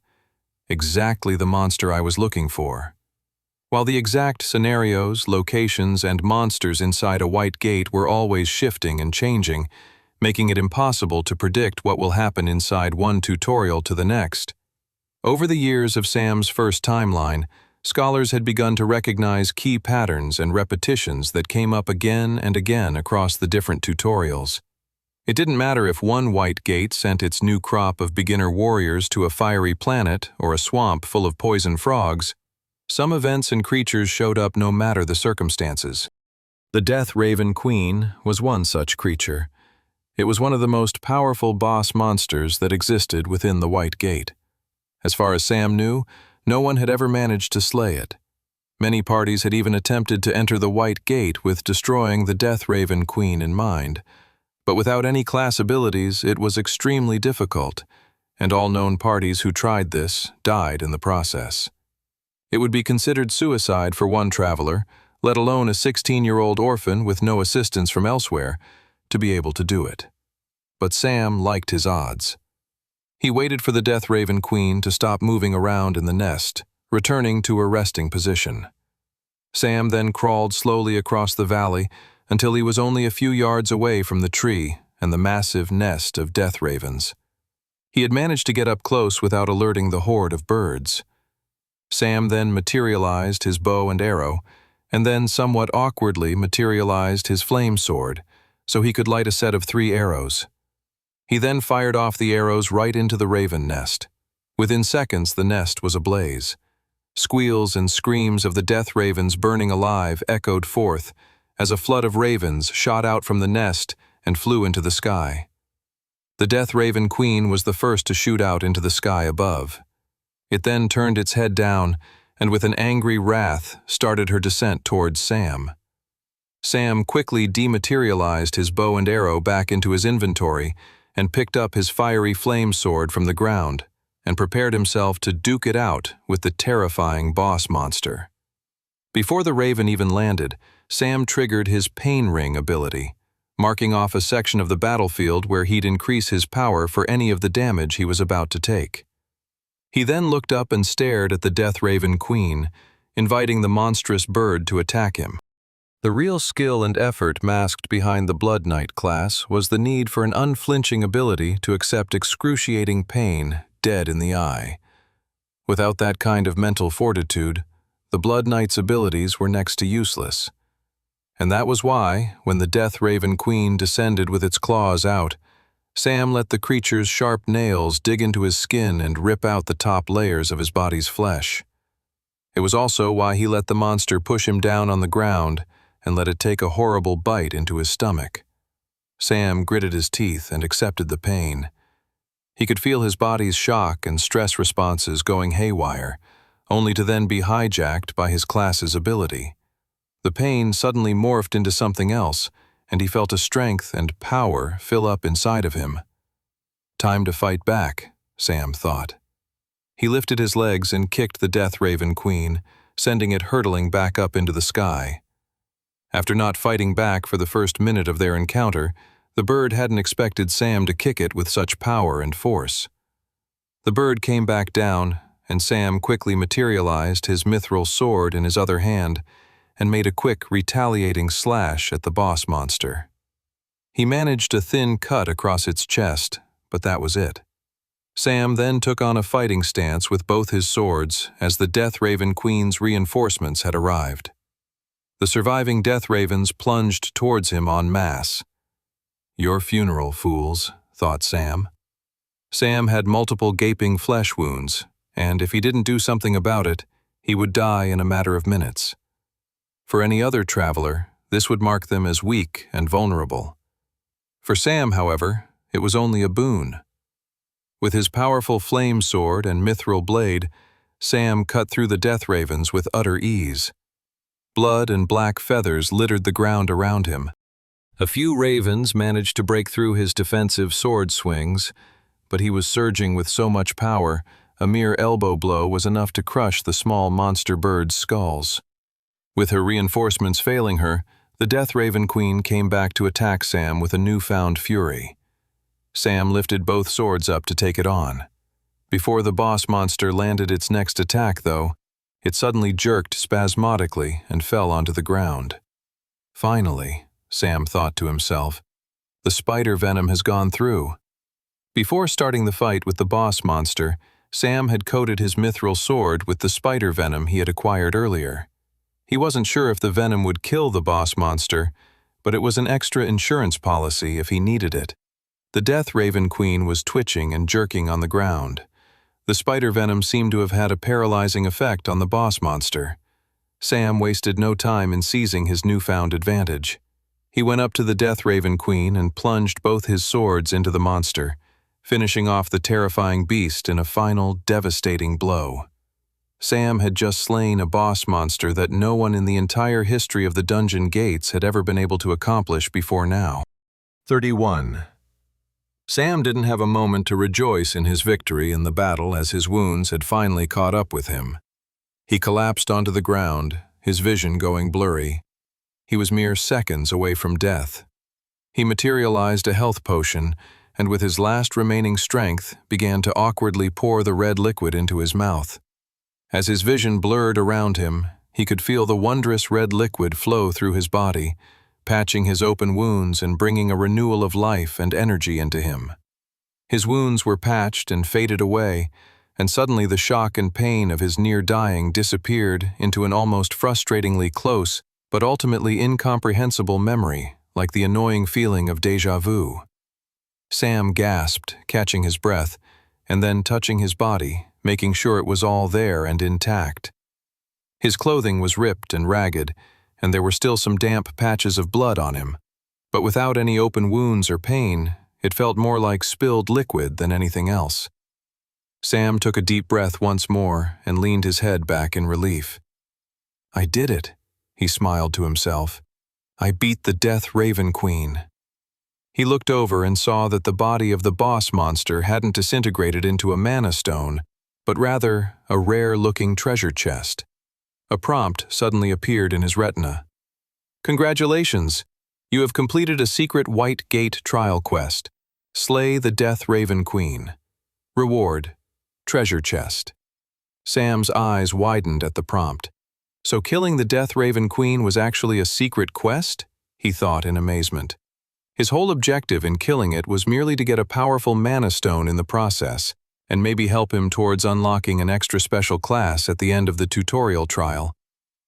Exactly the monster I was looking for. While the exact scenarios, locations, and monsters inside a White Gate were always shifting and changing, making it impossible to predict what will happen inside one tutorial to the next. Over the years of Sam's first timeline, scholars had begun to recognize key patterns and repetitions that came up again and again across the different tutorials. It didn't matter if one White Gate sent its new crop of beginner warriors to a fiery planet or a swamp full of poison frogs. Some events and creatures showed up no matter the circumstances. The Death Raven Queen was one such creature. It was one of the most powerful boss monsters that existed within the White Gate. As far as Sam knew, no one had ever managed to slay it. Many parties had even attempted to enter the White Gate with destroying the Death Raven Queen in mind. But without any class abilities, it was extremely difficult, and all known parties who tried this died in the process. It would be considered suicide for one traveler, let alone a 16-year-old orphan with no assistance from elsewhere, to be able to do it. But Sam liked his odds. He waited for the Death Raven Queen to stop moving around in the nest, returning to her resting position. Sam then crawled slowly across the valley until he was only a few yards away from the tree and the massive nest of death ravens. He had managed to get up close without alerting the horde of birds. Sam then materialized his bow and arrow, and then somewhat awkwardly materialized his flame sword, so he could light a set of 3 arrows. He then fired off the arrows right into the raven nest. Within seconds, the nest was ablaze. Squeals and screams of the death ravens burning alive echoed forth as a flood of ravens shot out from the nest and flew into the sky. The Death Raven Queen was the first to shoot out into the sky above. It then turned its head down and with an angry wrath started her descent towards Sam. Sam quickly dematerialized his bow and arrow back into his inventory and picked up his fiery flame sword from the ground and prepared himself to duke it out with the terrifying boss monster. Before the raven even landed, Sam triggered his pain ring ability, marking off a section of the battlefield where he'd increase his power for any of the damage he was about to take. He then looked up and stared at the Death Raven Queen, inviting the monstrous bird to attack him. The real skill and effort masked behind the Blood Knight class was the need for an unflinching ability to accept excruciating pain dead in the eye. Without that kind of mental fortitude, the Blood Knight's abilities were next to useless. And that was why, when the Death Raven Queen descended with its claws out, Sam let the creature's sharp nails dig into his skin and rip out the top layers of his body's flesh. It was also why he let the monster push him down on the ground and let it take a horrible bite into his stomach. Sam gritted his teeth and accepted the pain. He could feel his body's shock and stress responses going haywire, only to then be hijacked by his class's ability. The pain suddenly morphed into something else, and he felt a strength and power fill up inside of him. Time to fight back, Sam thought. He lifted his legs and kicked the Death Raven Queen, sending it hurtling back up into the sky. After not fighting back for the first minute of their encounter, the bird hadn't expected Sam to kick it with such power and force. The bird came back down, and Sam quickly materialized his mithril sword in his other hand and made a quick retaliating slash at the boss monster. He managed a thin cut across its chest, but that was it. Sam then took on a fighting stance with both his swords as the Death Raven Queen's reinforcements had arrived. The surviving Death Ravens plunged towards him en masse. "Your funeral, fools," thought Sam. Sam had multiple gaping flesh wounds, and if he didn't do something about it, he would die in a matter of minutes. For any other traveler, this would mark them as weak and vulnerable. For Sam, however, it was only a boon. With his powerful flame sword and mithril blade, Sam cut through the Death Ravens with utter ease. Blood and black feathers littered the ground around him. A few ravens managed to break through his defensive sword swings, but he was surging with so much power, a mere elbow blow was enough to crush the small monster bird's skulls. With her reinforcements failing her, the Death Raven Queen came back to attack Sam with a newfound fury. Sam lifted both swords up to take it on. Before the boss monster landed its next attack, though, it suddenly jerked spasmodically and fell onto the ground. Finally, Sam thought to himself, the spider venom has gone through. Before starting the fight with the boss monster, Sam had coated his mithril sword with the spider venom he had acquired earlier. He wasn't sure if the venom would kill the boss monster, but it was an extra insurance policy if he needed it. The Death Raven Queen was twitching and jerking on the ground. The spider venom seemed to have had a paralyzing effect on the boss monster. Sam wasted no time in seizing his newfound advantage. He went up to the Death Raven Queen and plunged both his swords into the monster, finishing off the terrifying beast in a final, devastating blow. Sam had just slain a boss monster that no one in the entire history of the dungeon gates had ever been able to accomplish before now. 31. Sam didn't have a moment to rejoice in his victory in the battle as his wounds had finally caught up with him. He collapsed onto the ground, his vision going blurry. He was mere seconds away from death. He materialized a health potion, and with his last remaining strength began to awkwardly pour the red liquid into his mouth. As his vision blurred around him, he could feel the wondrous red liquid flow through his body, patching his open wounds and bringing a renewal of life and energy into him. His wounds were patched and faded away, and suddenly the shock and pain of his near dying disappeared into an almost frustratingly close but ultimately incomprehensible memory, like the annoying feeling of déjà vu. Sam gasped, catching his breath, and then touching his body, making sure it was all there and intact. His clothing was ripped and ragged, and there were still some damp patches of blood on him, but without any open wounds or pain, it felt more like spilled liquid than anything else. Sam took a deep breath once more and leaned his head back in relief. "I did it," he smiled to himself. "I beat the Death Raven Queen." He looked over and saw that the body of the boss monster hadn't disintegrated into a mana stone, but rather a rare-looking treasure chest. a prompt suddenly appeared in his retina. Congratulations! You have completed a secret White Gate trial quest. Slay the Death Raven Queen. Reward: treasure chest. Sam's eyes widened at the prompt. So killing the Death Raven Queen was actually a secret quest? He thought in amazement. His whole objective in killing it was merely to get a powerful mana stone in the process, and maybe help him towards unlocking an extra special class at the end of the tutorial trial.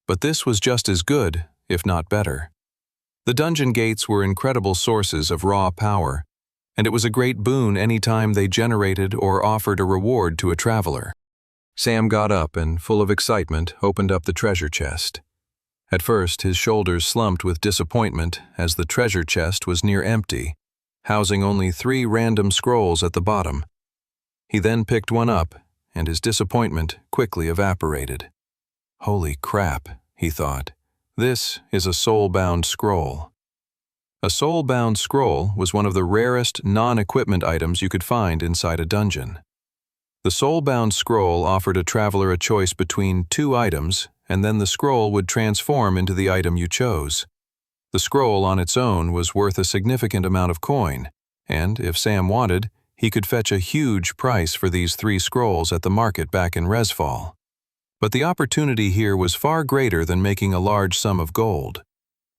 But this was just as good, if not better. The dungeon gates were incredible sources of raw power, and it was a great boon any time they generated or offered a reward to a traveler. Sam got up and, full of excitement, opened up the treasure chest. At first, his shoulders slumped with disappointment as the treasure chest was near empty, housing only 3 random scrolls at the bottom. He then picked one up, and his disappointment quickly evaporated. Holy crap, he thought. This is a soul-bound scroll. A soul-bound scroll was one of the rarest non-equipment items you could find inside a dungeon. The soul-bound scroll offered a traveler a choice between 2 items, and then the scroll would transform into the item you chose. The scroll on its own was worth a significant amount of coin, and if Sam wanted, he could fetch a huge price for these 3 scrolls at the market back in Resfall. But the opportunity here was far greater than making a large sum of gold.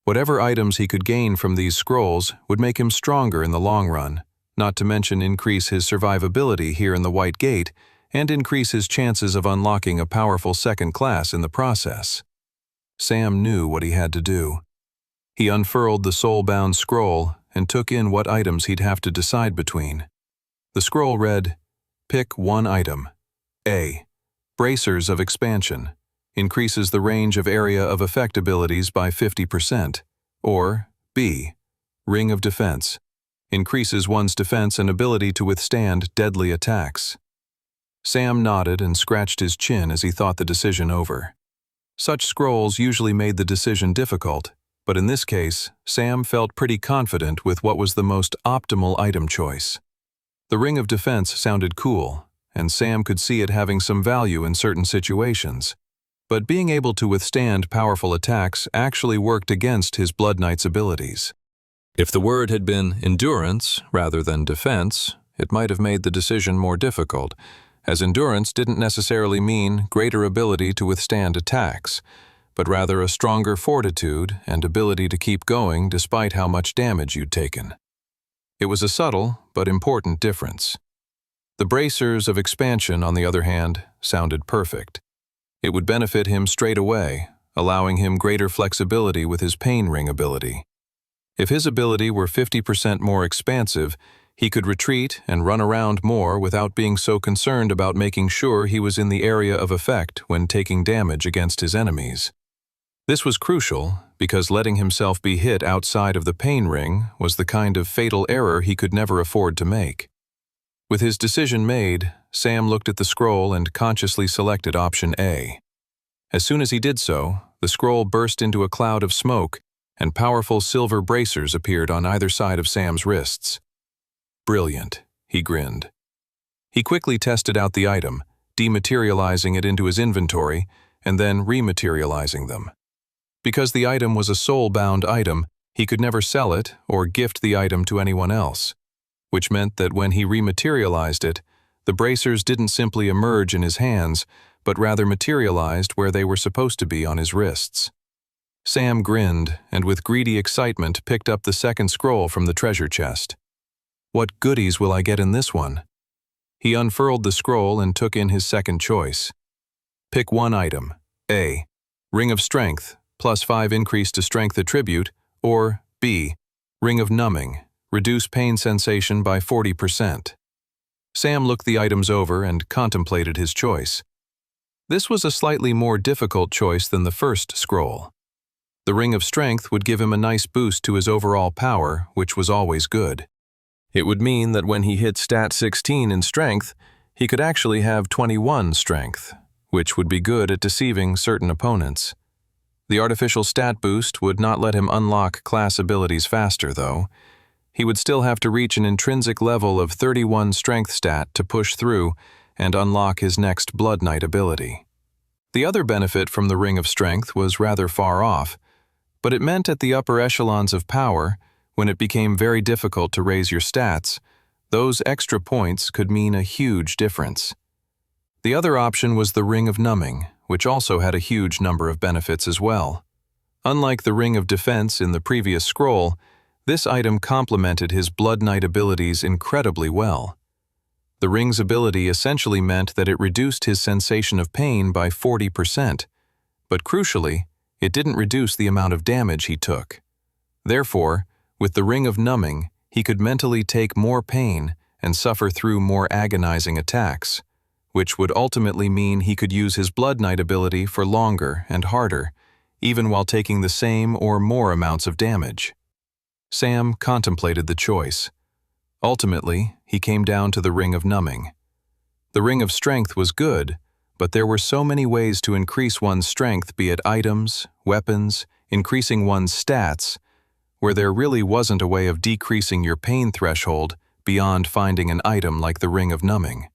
Whatever items he could gain from these scrolls would make him stronger in the long run, not to mention increase his survivability here in the White Gate and increase his chances of unlocking a powerful second class in the process. Sam knew what he had to do. He unfurled the soul-bound scroll and took in what items he'd have to decide between. The scroll read, "Pick one item. A. Bracers of Expansion. Increases the range of area of effect abilities by 50%. Or B. Ring of Defense. Increases one's defense and ability to withstand deadly attacks." Sam nodded and scratched his chin as he thought the decision over. Such scrolls usually made the decision difficult, but in this case, Sam felt pretty confident with what was the most optimal item choice. The Ring of Defense sounded cool, and Sam could see it having some value in certain situations. But being able to withstand powerful attacks actually worked against his Blood Knight's abilities. If the word had been endurance rather than defense, it might have made the decision more difficult, as endurance didn't necessarily mean greater ability to withstand attacks, but rather a stronger fortitude and ability to keep going despite how much damage you'd taken. It was a subtle but important difference. The Bracers of Expansion, on the other hand, sounded perfect. It would benefit him straight away, allowing him greater flexibility with his Pain Ring ability. If his ability were 50% more expansive, he could retreat and run around more without being so concerned about making sure he was in the area of effect when taking damage against his enemies. This was crucial because letting himself be hit outside of the Pain Ring was the kind of fatal error he could never afford to make. With his decision made, Sam looked at the scroll and consciously selected option A. As soon as he did so, the scroll burst into a cloud of smoke, and powerful silver bracers appeared on either side of Sam's wrists. Brilliant, he grinned. He quickly tested out the item, dematerializing it into his inventory, and then rematerializing them. Because the item was a soul-bound item, he could never sell it or gift the item to anyone else, which meant that when he rematerialized it, the bracers didn't simply emerge in his hands, but rather materialized where they were supposed to be on his wrists. Sam grinned and with greedy excitement picked up the second scroll from the treasure chest. What goodies will I get in this one? He unfurled the scroll and took in his second choice. Pick one item. A. Ring of Strength, +5 increase to strength attribute, or B. Ring of Numbing, reduce pain sensation by 40%. Sam looked the items over and contemplated his choice. This was a slightly more difficult choice than the first scroll. The Ring of Strength would give him a nice boost to his overall power, which was always good. It would mean that when he hit stat 16 in strength, he could actually have 21 strength, which would be good at deceiving certain opponents. The artificial stat boost would not let him unlock class abilities faster, though. He would still have to reach an intrinsic level of 31 strength stat to push through and unlock his next Blood Knight ability. The other benefit from the Ring of Strength was rather far off, but it meant at the upper echelons of power, when it became very difficult to raise your stats, those extra points could mean a huge difference. The other option was the Ring of Numbing, which also had a huge number of benefits as well. Unlike the Ring of Defense in the previous scroll, this item complemented his Blood Knight abilities incredibly well. The ring's ability essentially meant that it reduced his sensation of pain by 40%, but crucially, it didn't reduce the amount of damage he took. Therefore, with the Ring of Numbing, he could mentally take more pain and suffer through more agonizing attacks, which would ultimately mean he could use his Blood Knight ability for longer and harder, even while taking the same or more amounts of damage. Sam contemplated the choice. Ultimately, he came down to the Ring of Numbing. The Ring of Strength was good, but there were so many ways to increase one's strength, be it items, weapons, increasing one's stats, where there really wasn't a way of decreasing your pain threshold beyond finding an item like the Ring of Numbing.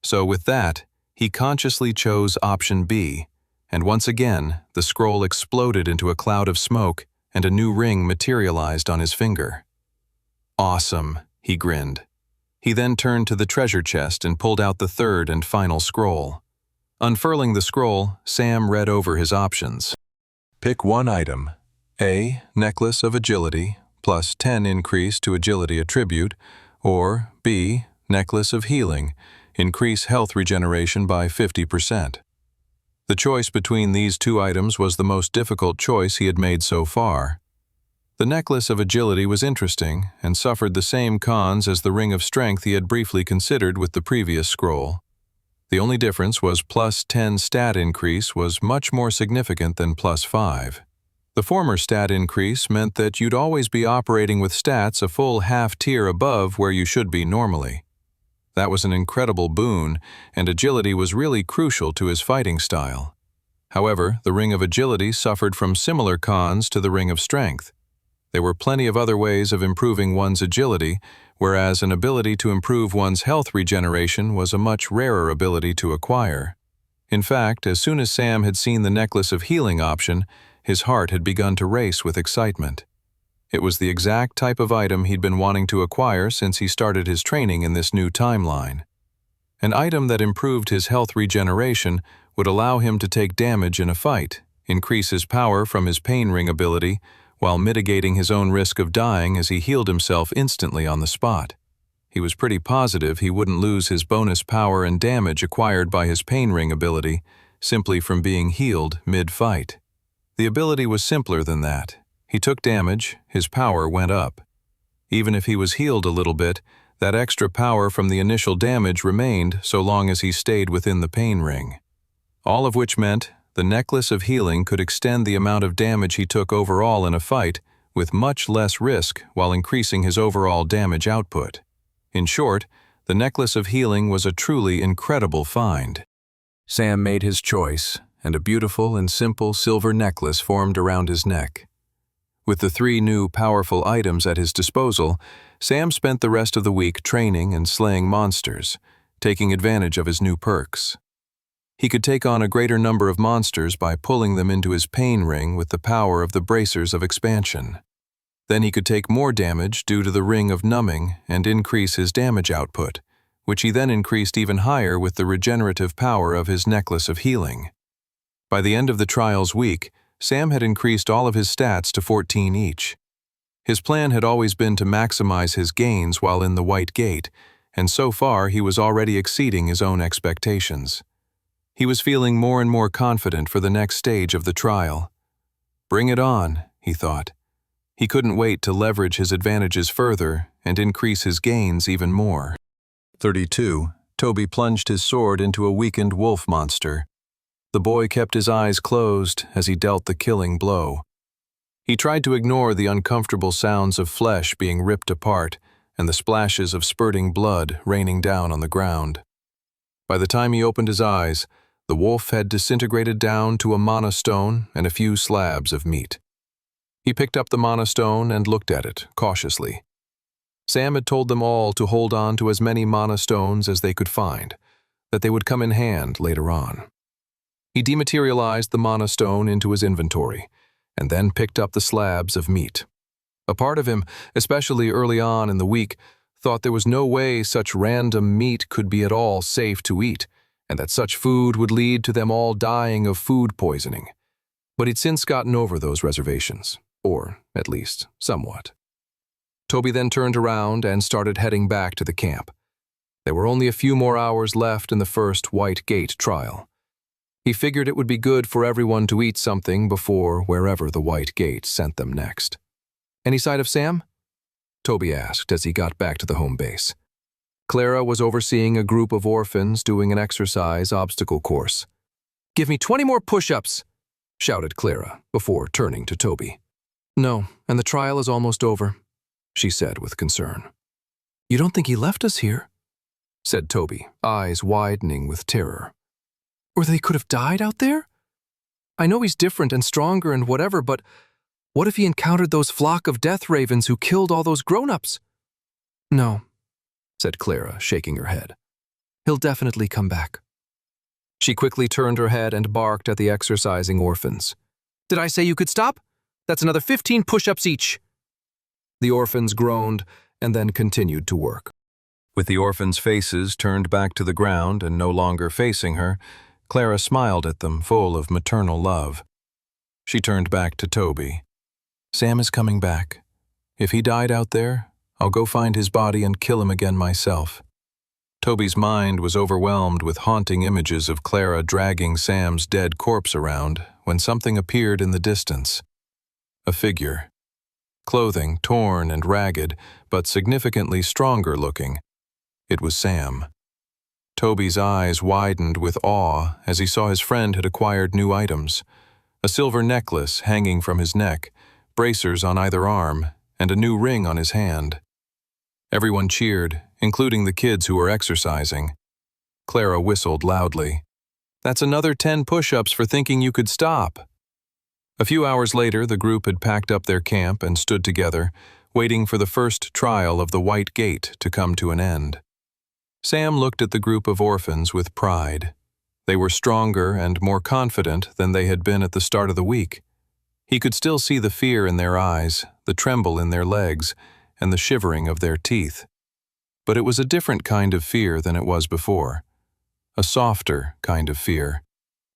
So with that, he consciously chose option B, and once again, the scroll exploded into a cloud of smoke and a new ring materialized on his finger. Awesome, he grinned. He then turned to the treasure chest and pulled out the third and final scroll. Unfurling the scroll, Sam read over his options. Pick one item. A. Necklace of Agility, plus 10 increase to Agility attribute, or B. Necklace of Healing, increase health regeneration by 50%. The choice between these two items was the most difficult choice he had made so far. The Necklace of Agility was interesting and suffered the same cons as the Ring of Strength he had briefly considered with the previous scroll. The only difference was plus 10 stat increase was much more significant than plus 5. The former stat increase meant that you'd always be operating with stats a full half tier above where you should be normally. That was an incredible boon, and agility was really crucial to his fighting style. However, the Ring of Agility suffered from similar cons to the Ring of Strength. There were plenty of other ways of improving one's agility, whereas an ability to improve one's health regeneration was a much rarer ability to acquire. In fact, as soon as Sam had seen the Necklace of Healing option, his heart had begun to race with excitement. It was the exact type of item he'd been wanting to acquire since he started his training in this new timeline. An item that improved his health regeneration would allow him to take damage in a fight, increase his power from his Pain Ring ability, while mitigating his own risk of dying as he healed himself instantly on the spot. He was pretty positive he wouldn't lose his bonus power and damage acquired by his Pain Ring ability simply from being healed mid-fight. The ability was simpler than that. He took damage, his power went up. Even if he was healed a little bit, that extra power from the initial damage remained so long as he stayed within the Pain Ring. All of which meant the Necklace of Healing could extend the amount of damage he took overall in a fight with much less risk while increasing his overall damage output. In short, the Necklace of Healing was a truly incredible find. Sam made his choice, and a beautiful and simple silver necklace formed around his neck. With the 3 new powerful items at his disposal, Sam spent the rest of the week training and slaying monsters, taking advantage of his new perks. He could take on a greater number of monsters by pulling them into his Pain Ring with the power of the Bracers of Expansion. Then he could take more damage due to the Ring of Numbing and increase his damage output, which he then increased even higher with the regenerative power of his Necklace of Healing. By the end of the trials week, Sam had increased all of his stats to 14 each. His plan had always been to maximize his gains while in the White Gate, and so far he was already exceeding his own expectations. He was feeling more and more confident for the next stage of the trial. Bring it on, he thought. He couldn't wait to leverage his advantages further and increase his gains even more. 32. Toby plunged his sword into a weakened wolf monster. The boy kept his eyes closed as he dealt the killing blow. He tried to ignore the uncomfortable sounds of flesh being ripped apart and the splashes of spurting blood raining down on the ground. By the time he opened his eyes, the wolf had disintegrated down to a mana stone and a few slabs of meat. He picked up the mana stone and looked at it cautiously. Sam had told them all to hold on to as many mana stones as they could find, that they would come in hand later on. He dematerialized the mana stone into his inventory, and then picked up the slabs of meat. A part of him, especially early on in the week, thought there was no way such random meat could be at all safe to eat, and that such food would lead to them all dying of food poisoning. But he'd since gotten over those reservations, or at least somewhat. Toby then turned around and started heading back to the camp. There were only a few more hours left in the first White Gate trial. He figured it would be good for everyone to eat something before wherever the White Gate sent them next. "Any sight of Sam?" Toby asked as he got back to the home base. Clara was overseeing a group of orphans doing an exercise obstacle course. "Give me 20 more push-ups," shouted Clara before turning to Toby. "No, and the trial is almost over," she said with concern. "You don't think he left us here?" said Toby, eyes widening with terror. "Or that he could have died out there? I know he's different and stronger and whatever, but what if he encountered those flock of death ravens who killed all those grown-ups?" "No," said Clara, shaking her head. "He'll definitely come back." She quickly turned her head and barked at the exercising orphans. "Did I say you could stop? That's another 15 push-ups each." The orphans groaned and then continued to work. With the orphans' faces turned back to the ground and no longer facing her, Clara smiled at them, full of maternal love. She turned back to Toby. "Sam is coming back. If he died out there, I'll go find his body and kill him again myself." Toby's mind was overwhelmed with haunting images of Clara dragging Sam's dead corpse around when something appeared in the distance. A figure. Clothing torn and ragged, but significantly stronger looking. It was Sam. Toby's eyes widened with awe as he saw his friend had acquired new items. A silver necklace hanging from his neck, bracers on either arm, and a new ring on his hand. Everyone cheered, including the kids who were exercising. Clara whistled loudly. "That's another 10 push-ups for thinking you could stop." A few hours later, the group had packed up their camp and stood together, waiting for the first trial of the White Gate to come to an end. Sam looked at the group of orphans with pride. They were stronger and more confident than they had been at the start of the week. He could still see the fear in their eyes, the tremble in their legs, and the shivering of their teeth. But it was a different kind of fear than it was before. A softer kind of fear.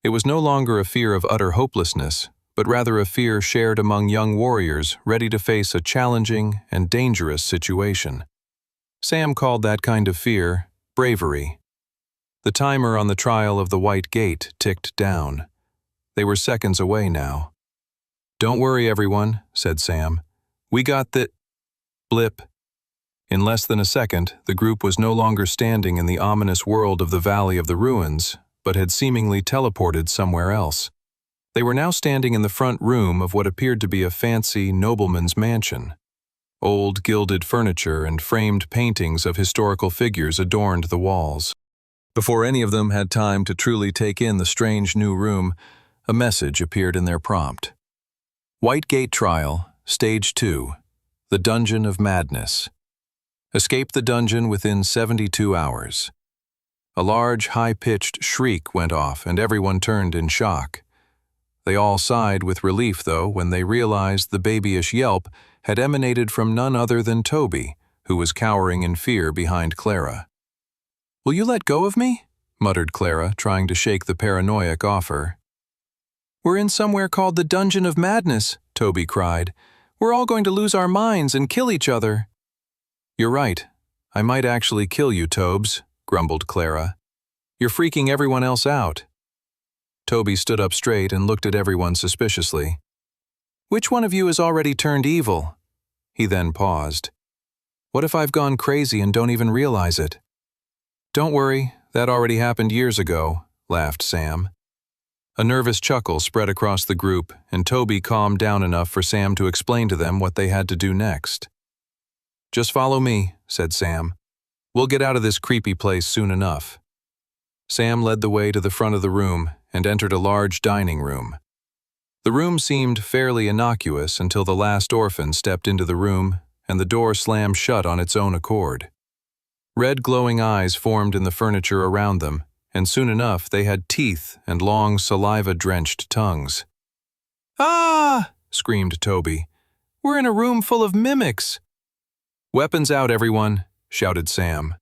It was no longer a fear of utter hopelessness, but rather a fear shared among young warriors ready to face a challenging and dangerous situation. Sam called that kind of fear bravery. The timer on the trial of the White Gate ticked down. They were seconds away now. "Don't worry, everyone," said Sam. "We got the—" Blip. In less than a second, the group was no longer standing in the ominous world of the Valley of the Ruins, but had seemingly teleported somewhere else. They were now standing in the front room of what appeared to be a fancy nobleman's mansion. Old gilded furniture and framed paintings of historical figures adorned the walls. Before any of them had time to truly take in the strange new room, a message appeared in their prompt. White Gate Trial, Stage 2, The Dungeon of Madness. Escape the dungeon within 72 hours. A large, high-pitched shriek went off, and everyone turned in shock. They all sighed with relief, though, when they realized the babyish yelp had emanated from none other than Toby, who was cowering in fear behind Clara. "Will you let go of me?" muttered Clara, trying to shake the paranoiac off her. "We're in somewhere called the Dungeon of Madness," Toby cried. "We're all going to lose our minds and kill each other." "You're right. I might actually kill you, Tobes," grumbled Clara. "You're freaking everyone else out." Toby stood up straight and looked at everyone suspiciously. "Which one of you has already turned evil?" He then paused. "What if I've gone crazy and don't even realize it?" "Don't worry, that already happened years ago," laughed Sam. A nervous chuckle spread across the group, and Toby calmed down enough for Sam to explain to them what they had to do next. "Just follow me," said Sam. "We'll get out of this creepy place soon enough." Sam led the way to the front of the room and entered a large dining room. The room seemed fairly innocuous until the last orphan stepped into the room and the door slammed shut on its own accord. Red glowing eyes formed in the furniture around them, and soon enough they had teeth and long saliva-drenched tongues. "Ah!" screamed Toby. "We're in a room full of mimics." "Weapons out, everyone," shouted Sam.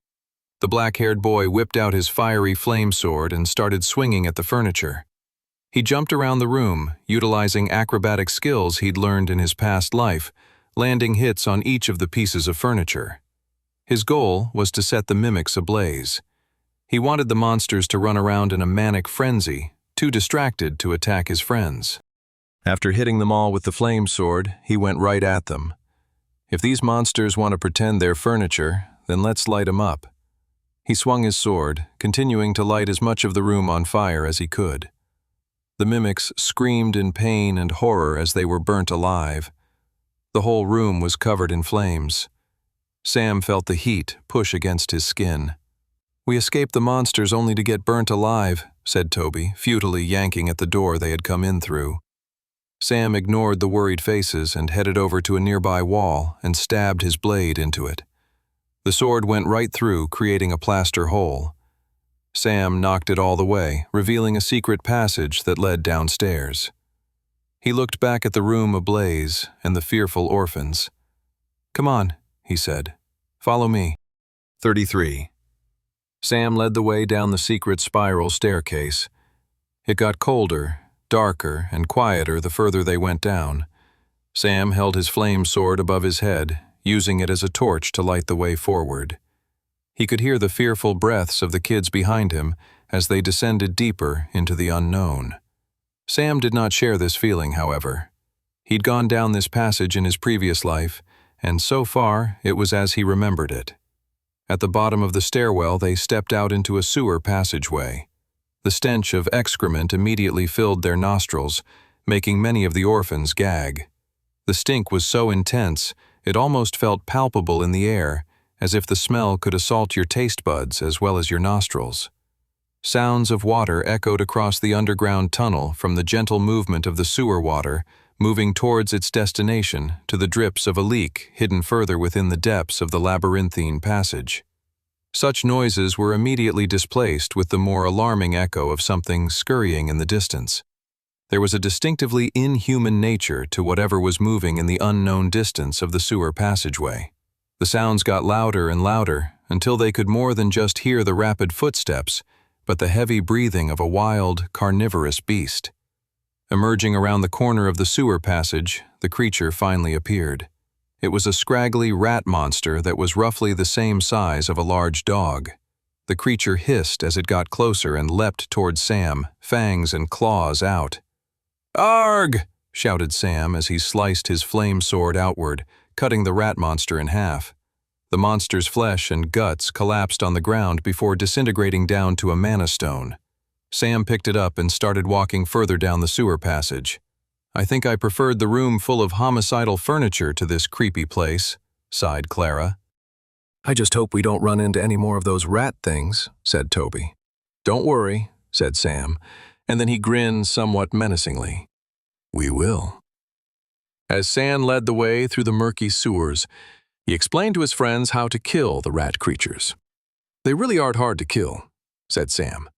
The black-haired boy whipped out his fiery flame sword and started swinging at the furniture. He jumped around the room, utilizing acrobatic skills he'd learned in his past life, landing hits on each of the pieces of furniture. His goal was to set the mimics ablaze. He wanted the monsters to run around in a manic frenzy, too distracted to attack his friends. After hitting them all with the flame sword, he went right at them. If these monsters want to pretend they're furniture, then let's light 'em up. He swung his sword, continuing to light as much of the room on fire as he could. The mimics screamed in pain and horror as they were burnt alive. The whole room was covered in flames. Sam felt the heat push against his skin. "We escaped the monsters only to get burnt alive," said Toby, futilely yanking at the door they had come in through. Sam ignored the worried faces and headed over to a nearby wall and stabbed his blade into it. The sword went right through, creating a plaster hole. Sam knocked it all the way, revealing a secret passage that led downstairs. He looked back at the room ablaze and the fearful orphans. "Come on," he said. "Follow me." 33. Sam led the way down the secret spiral staircase. It got colder, darker, and quieter the further they went down. Sam held his flame sword above his head, using it as a torch to light the way forward. He could hear the fearful breaths of the kids behind him as they descended deeper into the unknown. Sam did not share this feeling, however. He'd gone down this passage in his previous life, and so far it was as he remembered it. At the bottom of the stairwell they stepped out into a sewer passageway. The stench of excrement immediately filled their nostrils, making many of the orphans gag. The stink was so intense, it almost felt palpable in the air, as if the smell could assault your taste buds as well as your nostrils. Sounds of water echoed across the underground tunnel from the gentle movement of the sewer water, moving towards its destination to the drips of a leak hidden further within the depths of the labyrinthine passage. Such noises were immediately displaced with the more alarming echo of something scurrying in the distance. There was a distinctively inhuman nature to whatever was moving in the unknown distance of the sewer passageway. The sounds got louder and louder until they could more than just hear the rapid footsteps, but the heavy breathing of a wild, carnivorous beast. Emerging around the corner of the sewer passage, the creature finally appeared. It was a scraggly rat monster that was roughly the same size of a large dog. The creature hissed as it got closer and leapt towards Sam, fangs and claws out. "Arg!" shouted Sam as he sliced his flame sword outward, cutting the rat monster in half. The monster's flesh and guts collapsed on the ground before disintegrating down to a mana stone. Sam picked it up and started walking further down the sewer passage. "I think I preferred the room full of homicidal furniture to this creepy place," sighed Clara. "I just hope we don't run into any more of those rat things," said Toby. "Don't worry," said Sam, and then he grinned somewhat menacingly. "We will." As Sam led the way through the murky sewers, he explained to his friends how to kill the rat creatures. "They really aren't hard to kill," said Sam.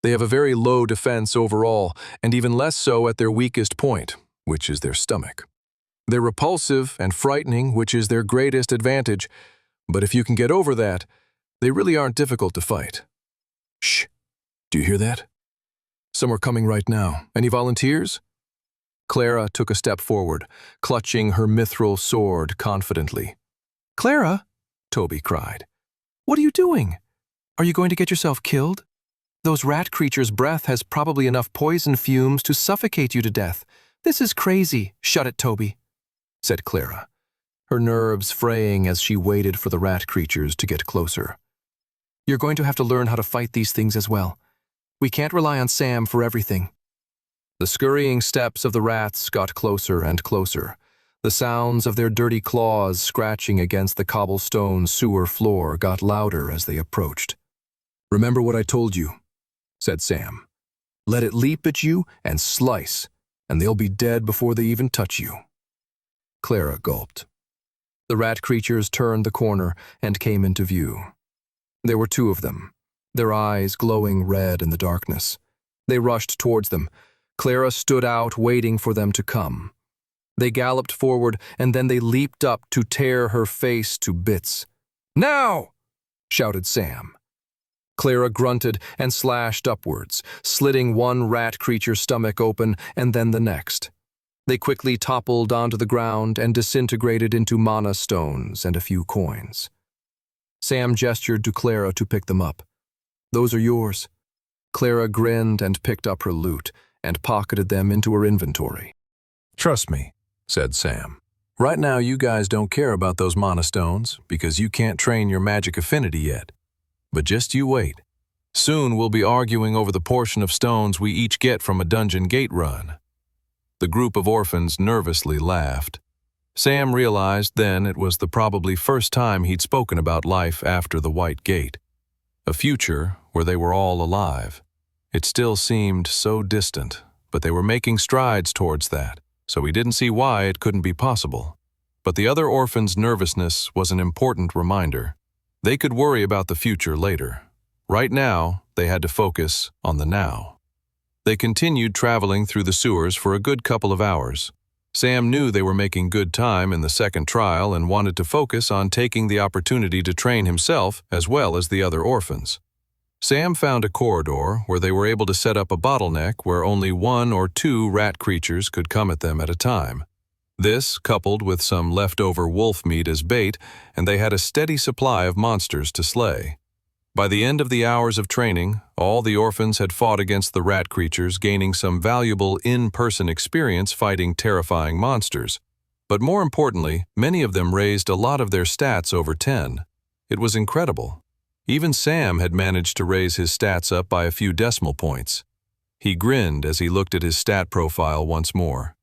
"They have a very low defense overall, and even less so at their weakest point, which is their stomach. They're repulsive and frightening, which is their greatest advantage, but if you can get over that, they really aren't difficult to fight." "Shh! Do you hear that? Some are coming right now. Any volunteers?" Clara took a step forward, clutching her mithril sword confidently. "Clara," Toby cried, "what are you doing? Are you going to get yourself killed? Those rat creatures' breath has probably enough poison fumes to suffocate you to death. This is crazy. Shut it, Toby," said Clara, her nerves fraying as she waited for the rat creatures to get closer. "You're going to have to learn how to fight these things as well. We can't rely on Sam for everything." The scurrying steps of the rats got closer and closer. The sounds of their dirty claws scratching against the cobblestone sewer floor got louder as they approached. "Remember what I told you," said Sam. "Let it leap at you and slice, and they'll be dead before they even touch you." Clara gulped. The rat creatures turned the corner and came into view. There were two of them, their eyes glowing red in the darkness. They rushed towards them. Clara stood out, waiting for them to come. They galloped forward, and then they leaped up to tear her face to bits. "Now!" shouted Sam. Clara grunted and slashed upwards, slitting one rat creature's stomach open and then the next. They quickly toppled onto the ground and disintegrated into mana stones and a few coins. Sam gestured to Clara to pick them up. "Those are yours." Clara grinned and picked up her loot and pocketed them into her inventory. "Trust me," said Sam. "Right now you guys don't care about those mana stones because you can't train your magic affinity yet. But just you wait. Soon we'll be arguing over the portion of stones we each get from a dungeon gate run." The group of orphans nervously laughed. Sam realized then it was the probably first time he'd spoken about life after the White Gate. A future where they were all alive. It still seemed so distant, but they were making strides towards that, so he didn't see why it couldn't be possible. But the other orphans' nervousness was an important reminder. They could worry about the future later. Right now, they had to focus on the now. They continued traveling through the sewers for a good couple of hours. Sam knew they were making good time in the second trial and wanted to focus on taking the opportunity to train himself as well as the other orphans. Sam found a corridor where they were able to set up a bottleneck where only 1 or 2 rat creatures could come at them at a time. This, coupled with some leftover wolf meat as bait, and they had a steady supply of monsters to slay. By the end of the hours of training, all the orphans had fought against the rat creatures, gaining some valuable in-person experience fighting terrifying monsters. But more importantly, many of them raised a lot of their stats over 10. It was incredible. Even Sam had managed to raise his stats up by a few decimal points. He grinned as he looked at his stat profile once more.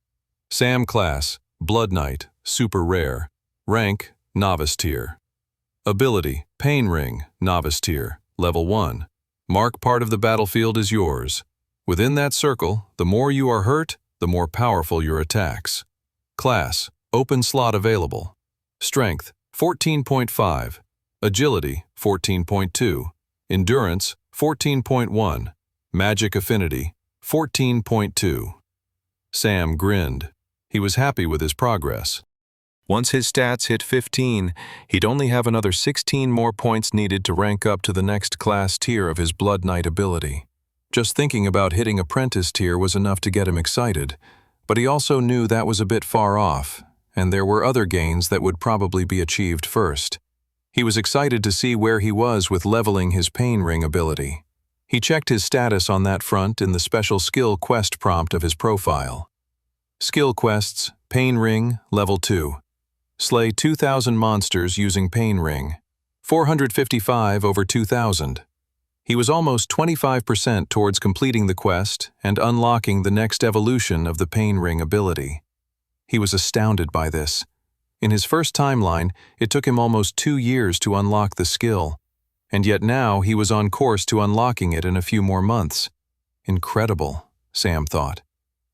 Sam class, Blood Knight, super rare. Rank, novice tier. Ability, Pain Ring, novice tier, level 1. Mark part of the battlefield is yours. Within that circle, the more you are hurt, the more powerful your attacks. Class, open slot available. Strength, 14.5. Agility, 14.2. Endurance, 14.1. Magic affinity, 14.2. Sam grinned. He was happy with his progress. Once his stats hit 15, he'd only have another 16 more points needed to rank up to the next class tier of his Blood Knight ability. Just thinking about hitting Apprentice tier was enough to get him excited, but he also knew that was a bit far off, and there were other gains that would probably be achieved first. He was excited to see where he was with leveling his Pain Ring ability. He checked his status on that front in the special skill quest prompt of his profile. Skill quests, Pain Ring, level 2. Slay 2,000 monsters using Pain Ring. 455 over 2,000. He was almost 25% towards completing the quest and unlocking the next evolution of the Pain Ring ability. He was astounded by this. In his first timeline, it took him almost 2 years to unlock the skill, and yet now he was on course to unlocking it in a few more months. Incredible, Sam thought.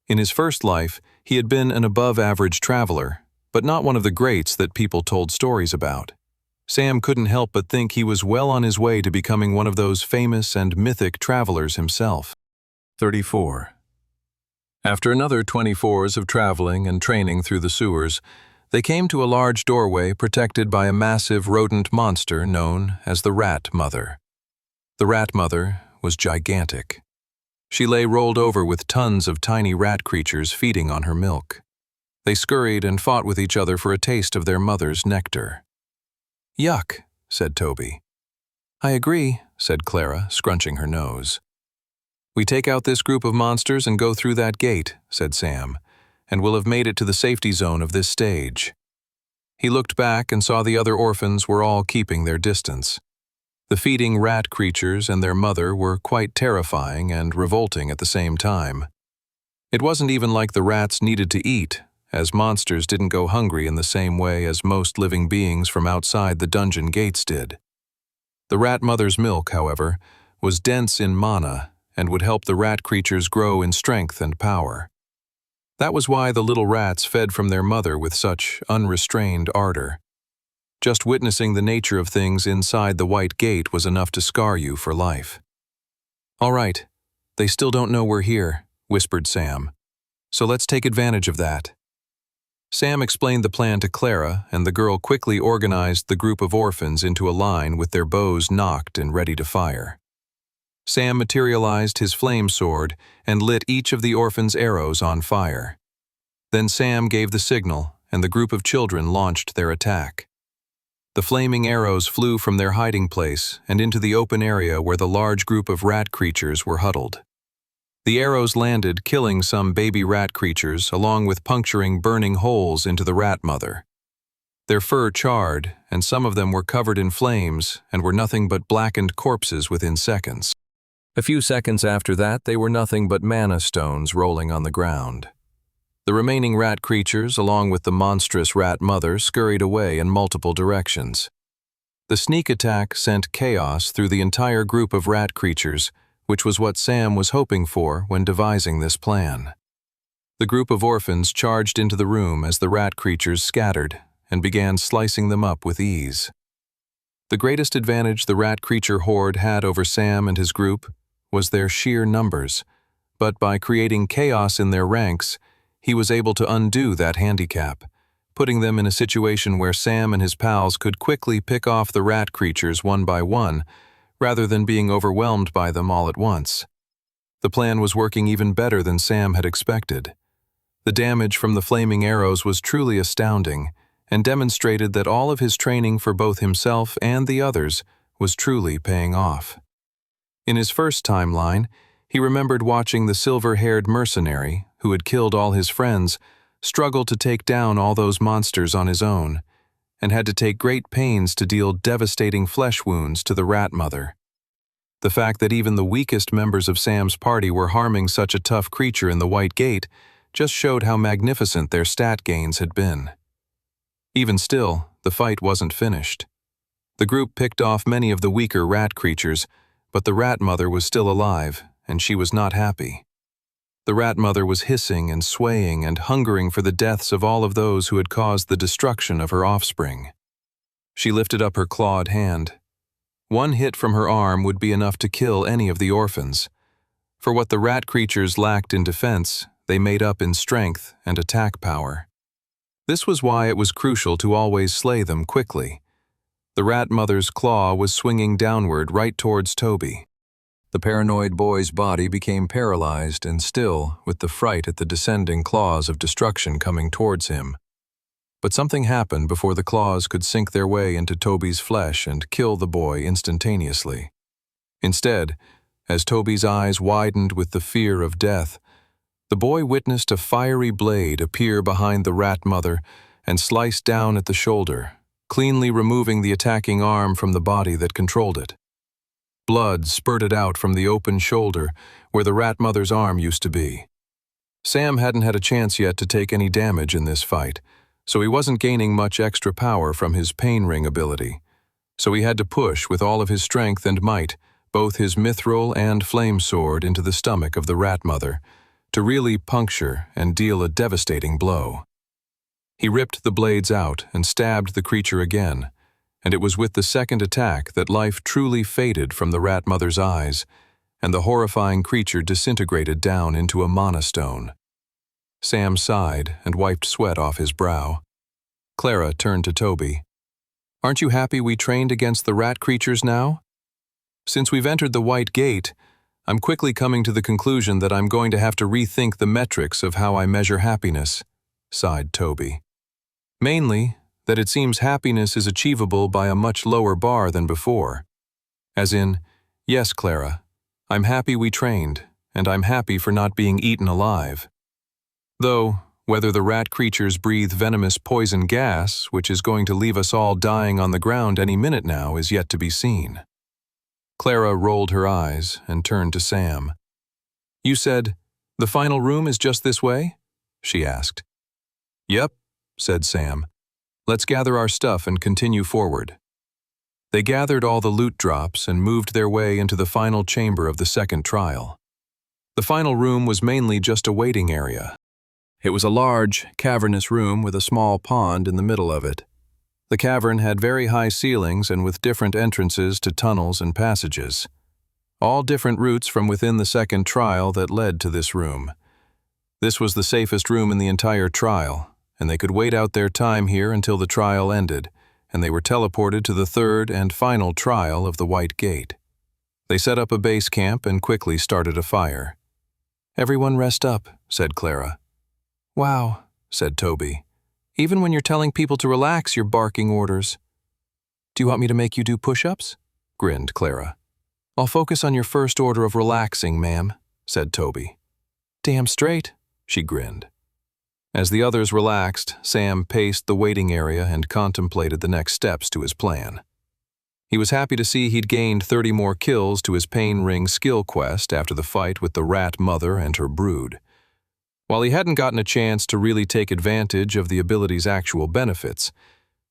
In his first life, he had been an above-average traveler, but not one of the greats that people told stories about. Sam couldn't help but think he was well on his way to becoming one of those famous and mythic travelers himself. 34. After another 24 of traveling and training through the sewers, they came to a large doorway protected by a massive rodent monster known as the Rat Mother. The Rat Mother was gigantic. She lay rolled over with tons of tiny rat creatures feeding on her milk. They scurried and fought with each other for a taste of their mother's nectar. "Yuck," said Toby. "I agree," said Clara, scrunching her nose. "We take out this group of monsters and go through that gate," said Sam, "and we'll have made it to the safety zone of this stage." He looked back and saw the other orphans were all keeping their distance. The feeding rat creatures and their mother were quite terrifying and revolting at the same time. It wasn't even like the rats needed to eat, as monsters didn't go hungry in the same way as most living beings from outside the dungeon gates did. The rat mother's milk, however, was dense in mana and would help the rat creatures grow in strength and power. That was why the little rats fed from their mother with such unrestrained ardor. Just witnessing the nature of things inside the white gate was enough to scar you for life. "All right, they still don't know we're here," whispered Sam. "So let's take advantage of that." Sam explained the plan to Clara, and the girl quickly organized the group of orphans into a line with their bows nocked and ready to fire. Sam materialized his flame sword and lit each of the orphans' arrows on fire. Then Sam gave the signal, and the group of children launched their attack. The flaming arrows flew from their hiding place and into the open area where the large group of rat creatures were huddled. The arrows landed, killing some baby rat creatures, along with puncturing burning holes into the rat mother. Their fur charred, and some of them were covered in flames and were nothing but blackened corpses within seconds. A few seconds after that, they were nothing but mana stones rolling on the ground. The remaining rat creatures, along with the monstrous rat mother, scurried away in multiple directions. The sneak attack sent chaos through the entire group of rat creatures, which was what Sam was hoping for when devising this plan. The group of orphans charged into the room as the rat creatures scattered and began slicing them up with ease. The greatest advantage the rat creature horde had over Sam and his group was their sheer numbers, but by creating chaos in their ranks, he was able to undo that handicap, putting them in a situation where Sam and his pals could quickly pick off the rat creatures one by one, rather than being overwhelmed by them all at once. The plan was working even better than Sam had expected. The damage from the flaming arrows was truly astounding, and demonstrated that all of his training for both himself and the others was truly paying off. In his first timeline, he remembered watching the silver-haired mercenary, who had killed all his friends, struggle to take down all those monsters on his own, and had to take great pains to deal devastating flesh wounds to the rat mother. The fact that even the weakest members of Sam's party were harming such a tough creature in the White Gate just showed how magnificent their stat gains had been. Even still, the fight wasn't finished. The group picked off many of the weaker rat creatures, but the rat mother was still alive, and she was not happy. The rat mother was hissing and swaying and hungering for the deaths of all of those who had caused the destruction of her offspring. She lifted up her clawed hand. One hit from her arm would be enough to kill any of the orphans. For what the rat creatures lacked in defense, they made up in strength and attack power. This was why it was crucial to always slay them quickly. The rat mother's claw was swinging downward right towards Toby. The paranoid boy's body became paralyzed and still with the fright at the descending claws of destruction coming towards him. But something happened before the claws could sink their way into Toby's flesh and kill the boy instantaneously. Instead, as Toby's eyes widened with the fear of death, the boy witnessed a fiery blade appear behind the rat mother and slice down at the shoulder, cleanly removing the attacking arm from the body that controlled it. Blood spurted out from the open shoulder where the rat mother's arm used to be. Sam hadn't had a chance yet to take any damage in this fight, so he wasn't gaining much extra power from his pain ring ability. So he had to push with all of his strength and might, both his mithril and flame sword into the stomach of the rat mother, to really puncture and deal a devastating blow. He ripped the blades out and stabbed the creature again, and it was with the second attack that life truly faded from the rat mother's eyes, and the horrifying creature disintegrated down into a mana stone. Sam sighed and wiped sweat off his brow. Clara turned to Toby. "Aren't you happy we trained against the rat creatures now? Since we've entered the White Gate, I'm quickly coming to the conclusion that I'm going to have to rethink the metrics of how I measure happiness," sighed Toby. "Mainly, that it seems happiness is achievable by a much lower bar than before. As in, yes, Clara, I'm happy we trained, and I'm happy for not being eaten alive. Though, whether the rat creatures breathe venomous poison gas, which is going to leave us all dying on the ground any minute now, is yet to be seen." Clara rolled her eyes and turned to Sam. "You said, the final room is just this way?" she asked. "Yep," said Sam. "Let's gather our stuff and continue forward." They gathered all the loot drops and moved their way into the final chamber of the second trial. The final room was mainly just a waiting area. It was a large, cavernous room with a small pond in the middle of it. The cavern had very high ceilings and with different entrances to tunnels and passages. All different routes from within the second trial that led to this room. This was the safest room in the entire trial, and they could wait out their time here until the trial ended, and they were teleported to the third and final trial of the White Gate. They set up a base camp and quickly started a fire. "Everyone rest up," said Clara. "Wow," said Toby. "Even when you're telling people to relax, you're barking orders." "Do you want me to make you do push-ups?" grinned Clara. "I'll focus on your first order of relaxing, ma'am," said Toby. "Damn straight," she grinned. As the others relaxed, Sam paced the waiting area and contemplated the next steps to his plan. He was happy to see he'd gained 30 more kills to his Pain Ring skill quest after the fight with the Rat Mother and her brood. While he hadn't gotten a chance to really take advantage of the ability's actual benefits,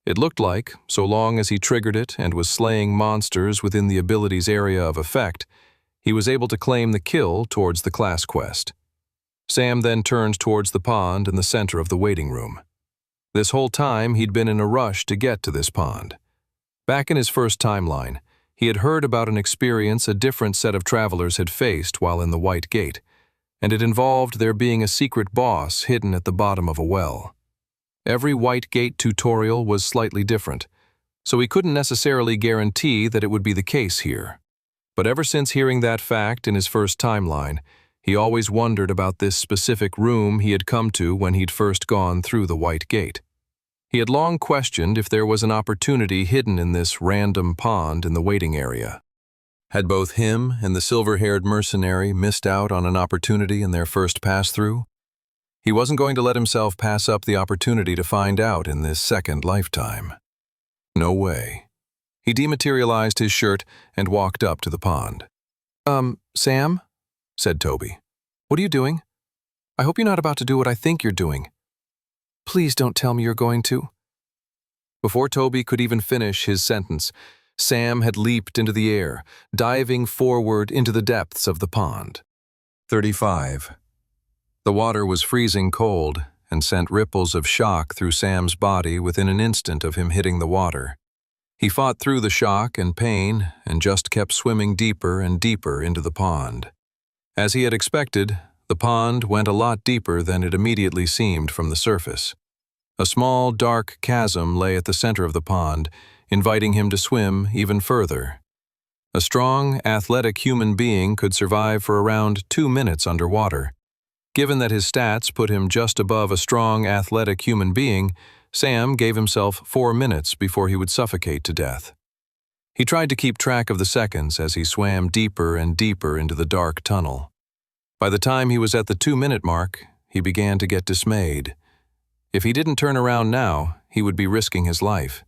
it looked like, so long as he triggered it and was slaying monsters within the ability's area of effect, he was able to claim the kill towards the class quest. Sam then turned towards the pond in the center of the waiting room. This whole time he'd been in a rush to get to this pond. Back in his first timeline, he had heard about an experience a different set of travelers had faced while in the White Gate, and it involved there being a secret boss hidden at the bottom of a well. Every White Gate tutorial was slightly different, so he couldn't necessarily guarantee that it would be the case here. But ever since hearing that fact in his first timeline, he always wondered about this specific room he had come to when he'd first gone through the White Gate. He had long questioned if there was an opportunity hidden in this random pond in the waiting area. Had both him and the silver-haired mercenary missed out on an opportunity in their first pass-through? He wasn't going to let himself pass up the opportunity to find out in this second lifetime. No way. He dematerialized his shirt and walked up to the pond. Sam?" said Toby. "What are you doing? I hope you're not about to do what I think you're doing. Please don't tell me you're going to." Before Toby could even finish his sentence, Sam had leaped into the air, diving forward into the depths of the pond. 35. The water was freezing cold and sent ripples of shock through Sam's body within an instant of him hitting the water. He fought through the shock and pain and just kept swimming deeper and deeper into the pond. As he had expected, the pond went a lot deeper than it immediately seemed from the surface. A small, dark chasm lay at the center of the pond, inviting him to swim even further. A strong, athletic human being could survive for around 2 minutes underwater. Given that his stats put him just above a strong, athletic human being, Sam gave himself 4 minutes before he would suffocate to death. He tried to keep track of the seconds as he swam deeper and deeper into the dark tunnel. By the time he was at the 2-minute mark, he began to get dismayed. If he didn't turn around now, he would be risking his life.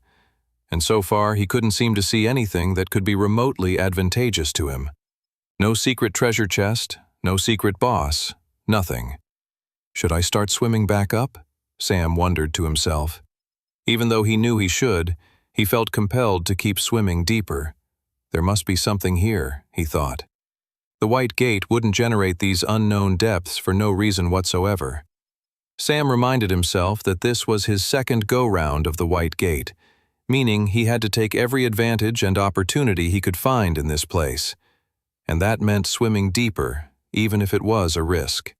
And so far, he couldn't seem to see anything that could be remotely advantageous to him. No secret treasure chest, no secret boss, nothing. Should I start swimming back up? Sam wondered to himself. Even though he knew he should, he felt compelled to keep swimming deeper. There must be something here, he thought. The White Gate wouldn't generate these unknown depths for no reason whatsoever. Sam reminded himself that this was his second go-round of the White Gate, meaning he had to take every advantage and opportunity he could find in this place. And that meant swimming deeper, even if it was a risk.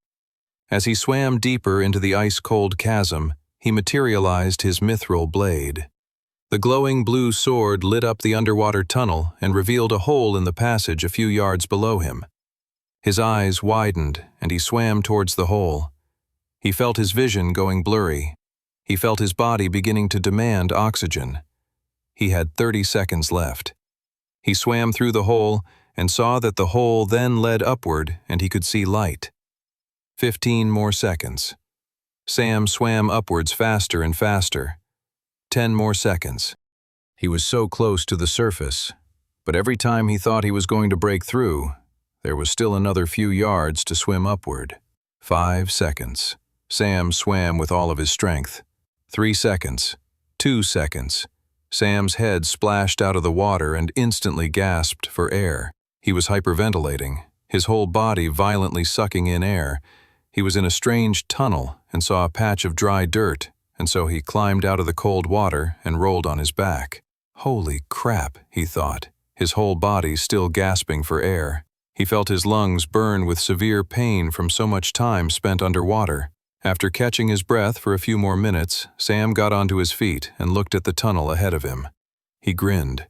As he swam deeper into the ice-cold chasm, he materialized his mithril blade. The glowing blue sword lit up the underwater tunnel and revealed a hole in the passage a few yards below him. His eyes widened, and he swam towards the hole. He felt his vision going blurry. He felt his body beginning to demand oxygen. He had 30 seconds left. He swam through the hole and saw that the hole then led upward and he could see light. 15 more seconds. Sam swam upwards faster and faster. 10 more seconds. He was so close to the surface, but every time he thought he was going to break through, there was still another few yards to swim upward. 5 seconds. Sam swam with all of his strength. 3 seconds. 2 seconds. Sam's head splashed out of the water and instantly gasped for air. He was hyperventilating, his whole body violently sucking in air. He was in a strange tunnel and saw a patch of dry dirt and so he climbed out of the cold water and rolled on his back. Holy crap, he thought, his whole body still gasping for air. He felt his lungs burn with severe pain from so much time spent underwater. After catching his breath for a few more minutes, Sam got onto his feet and looked at the tunnel ahead of him. He grinned.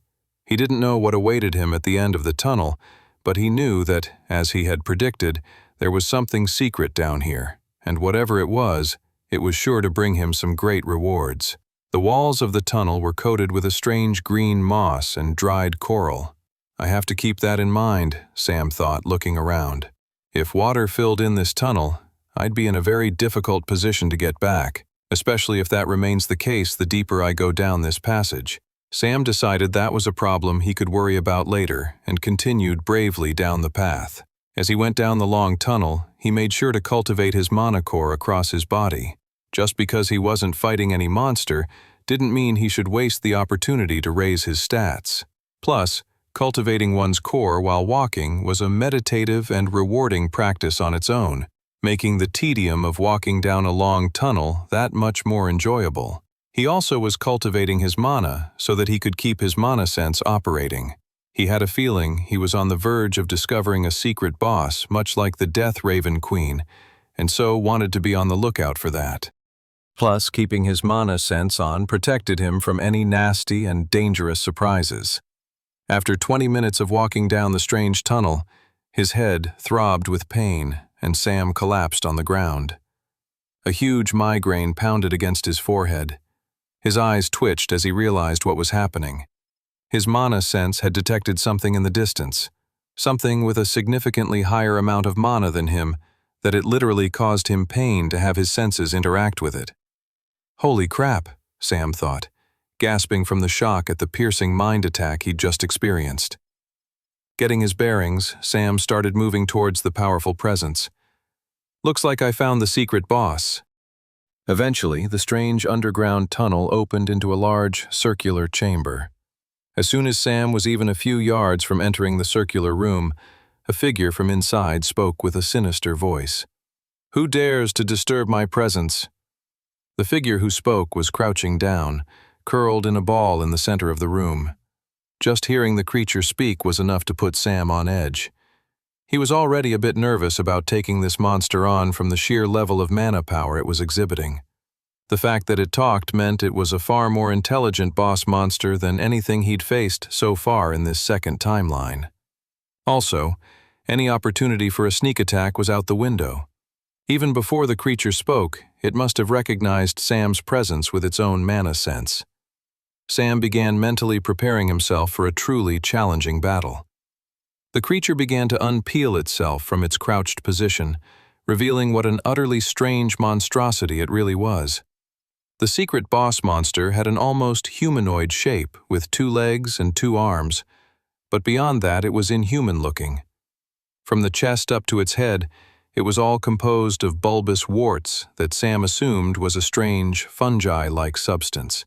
He didn't know what awaited him at the end of the tunnel, but he knew that, as he had predicted, there was something secret down here, and whatever it was sure to bring him some great rewards. The walls of the tunnel were coated with a strange green moss and dried coral. I have to keep that in mind, Sam thought, looking around. If water filled in this tunnel, I'd be in a very difficult position to get back, especially if that remains the case the deeper I go down this passage. Sam decided that was a problem he could worry about later and continued bravely down the path. As he went down the long tunnel, he made sure to cultivate his mana core across his body. Just because he wasn't fighting any monster didn't mean he should waste the opportunity to raise his stats. Plus, cultivating one's core while walking was a meditative and rewarding practice on its own, making the tedium of walking down a long tunnel that much more enjoyable. He also was cultivating his mana so that he could keep his mana sense operating. He had a feeling he was on the verge of discovering a secret boss, much like the Death Raven Queen, and so wanted to be on the lookout for that. Plus, keeping his mana sense on protected him from any nasty and dangerous surprises. After 20 minutes of walking down the strange tunnel, his head throbbed with pain, and Sam collapsed on the ground. A huge migraine pounded against his forehead. His eyes twitched as he realized what was happening. His mana sense had detected something in the distance, something with a significantly higher amount of mana than him, that it literally caused him pain to have his senses interact with it. Holy crap, Sam thought, gasping from the shock at the piercing mind attack he'd just experienced. Getting his bearings, Sam started moving towards the powerful presence. Looks like I found the secret boss. Eventually, the strange underground tunnel opened into a large, circular chamber. As soon as Sam was even a few yards from entering the circular room, a figure from inside spoke with a sinister voice. "Who dares to disturb my presence?" The figure who spoke was crouching down, curled in a ball in the center of the room. Just hearing the creature speak was enough to put Sam on edge. He was already a bit nervous about taking this monster on from the sheer level of mana power it was exhibiting. The fact that it talked meant it was a far more intelligent boss monster than anything he'd faced so far in this second timeline. Also, any opportunity for a sneak attack was out the window. Even before the creature spoke, it must have recognized Sam's presence with its own mana sense. Sam began mentally preparing himself for a truly challenging battle. The creature began to unpeel itself from its crouched position, revealing what an utterly strange monstrosity it really was. The secret boss monster had an almost humanoid shape with 2 legs and 2 arms, but beyond that it was inhuman-looking. From the chest up to its head, it was all composed of bulbous warts that Sam assumed was a strange, fungi-like substance.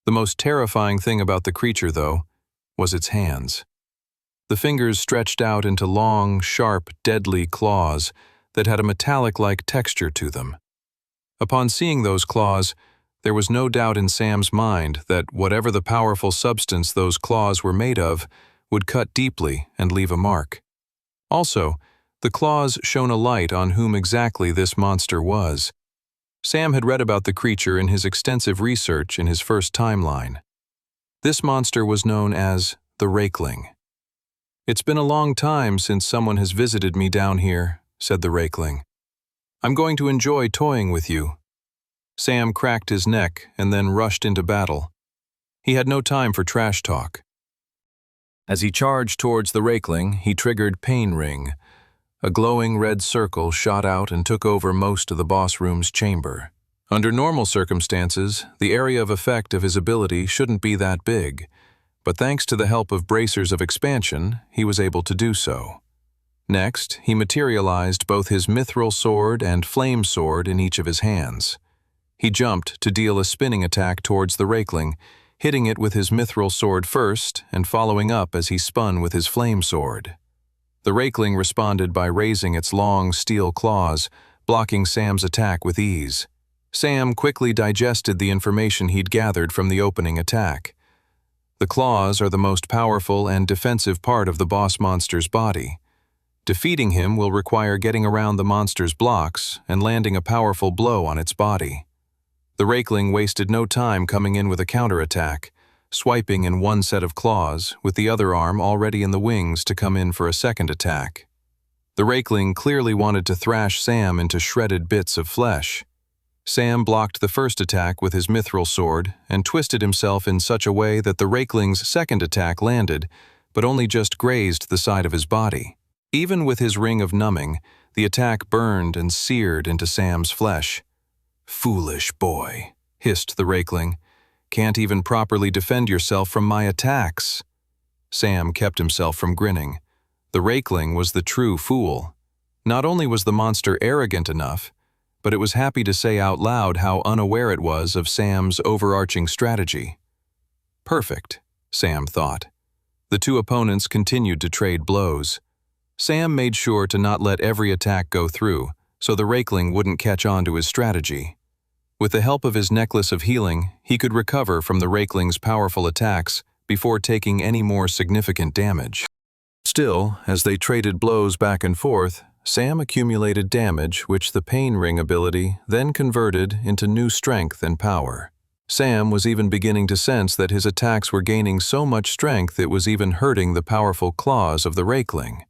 The most terrifying thing about the creature, though, was its hands. The fingers stretched out into long, sharp, deadly claws that had a metallic-like texture to them. Upon seeing those claws, there was no doubt in Sam's mind that whatever the powerful substance those claws were made of would cut deeply and leave a mark. Also, the claws shone a light on whom exactly this monster was. Sam had read about the creature in his extensive research in his first timeline. This monster was known as the Rakeling. "It's been a long time since someone has visited me down here," said the Rakeling. "I'm going to enjoy toying with you." Sam cracked his neck and then rushed into battle. He had no time for trash talk. As he charged towards the Rakeling, he triggered Pain Ring. A glowing red circle shot out and took over most of the boss room's chamber. Under normal circumstances, the area of effect of his ability shouldn't be that big, but thanks to the help of bracers of expansion, he was able to do so. Next, he materialized both his mithril sword and flame sword in each of his hands. He jumped to deal a spinning attack towards the Rakeling, hitting it with his mithril sword first and following up as he spun with his flame sword. The Rakeling responded by raising its long steel claws, blocking Sam's attack with ease. Sam quickly digested the information he'd gathered from the opening attack. The claws are the most powerful and defensive part of the boss monster's body. Defeating him will require getting around the monster's blocks and landing a powerful blow on its body. The Rakeling wasted no time coming in with a counterattack, swiping in one set of claws, with the other arm already in the wings to come in for a second attack. The Rakeling clearly wanted to thrash Sam into shredded bits of flesh. Sam blocked the first attack with his mithril sword and twisted himself in such a way that the Rakeling's second attack landed, but only just grazed the side of his body. Even with his ring of numbing, the attack burned and seared into Sam's flesh. "Foolish boy," hissed the Rakeling. "Can't even properly defend yourself from my attacks." Sam kept himself from grinning. The Rakeling was the true fool. Not only was the monster arrogant enough, but it was happy to say out loud how unaware it was of Sam's overarching strategy. Perfect, Sam thought. The two opponents continued to trade blows. Sam made sure to not let every attack go through, so the Rakeling wouldn't catch on to his strategy. With the help of his necklace of healing, he could recover from the Rakeling's powerful attacks before taking any more significant damage. Still, as they traded blows back and forth, Sam accumulated damage which the Pain Ring ability then converted into new strength and power. Sam was even beginning to sense that his attacks were gaining so much strength it was even hurting the powerful claws of the Rakeling.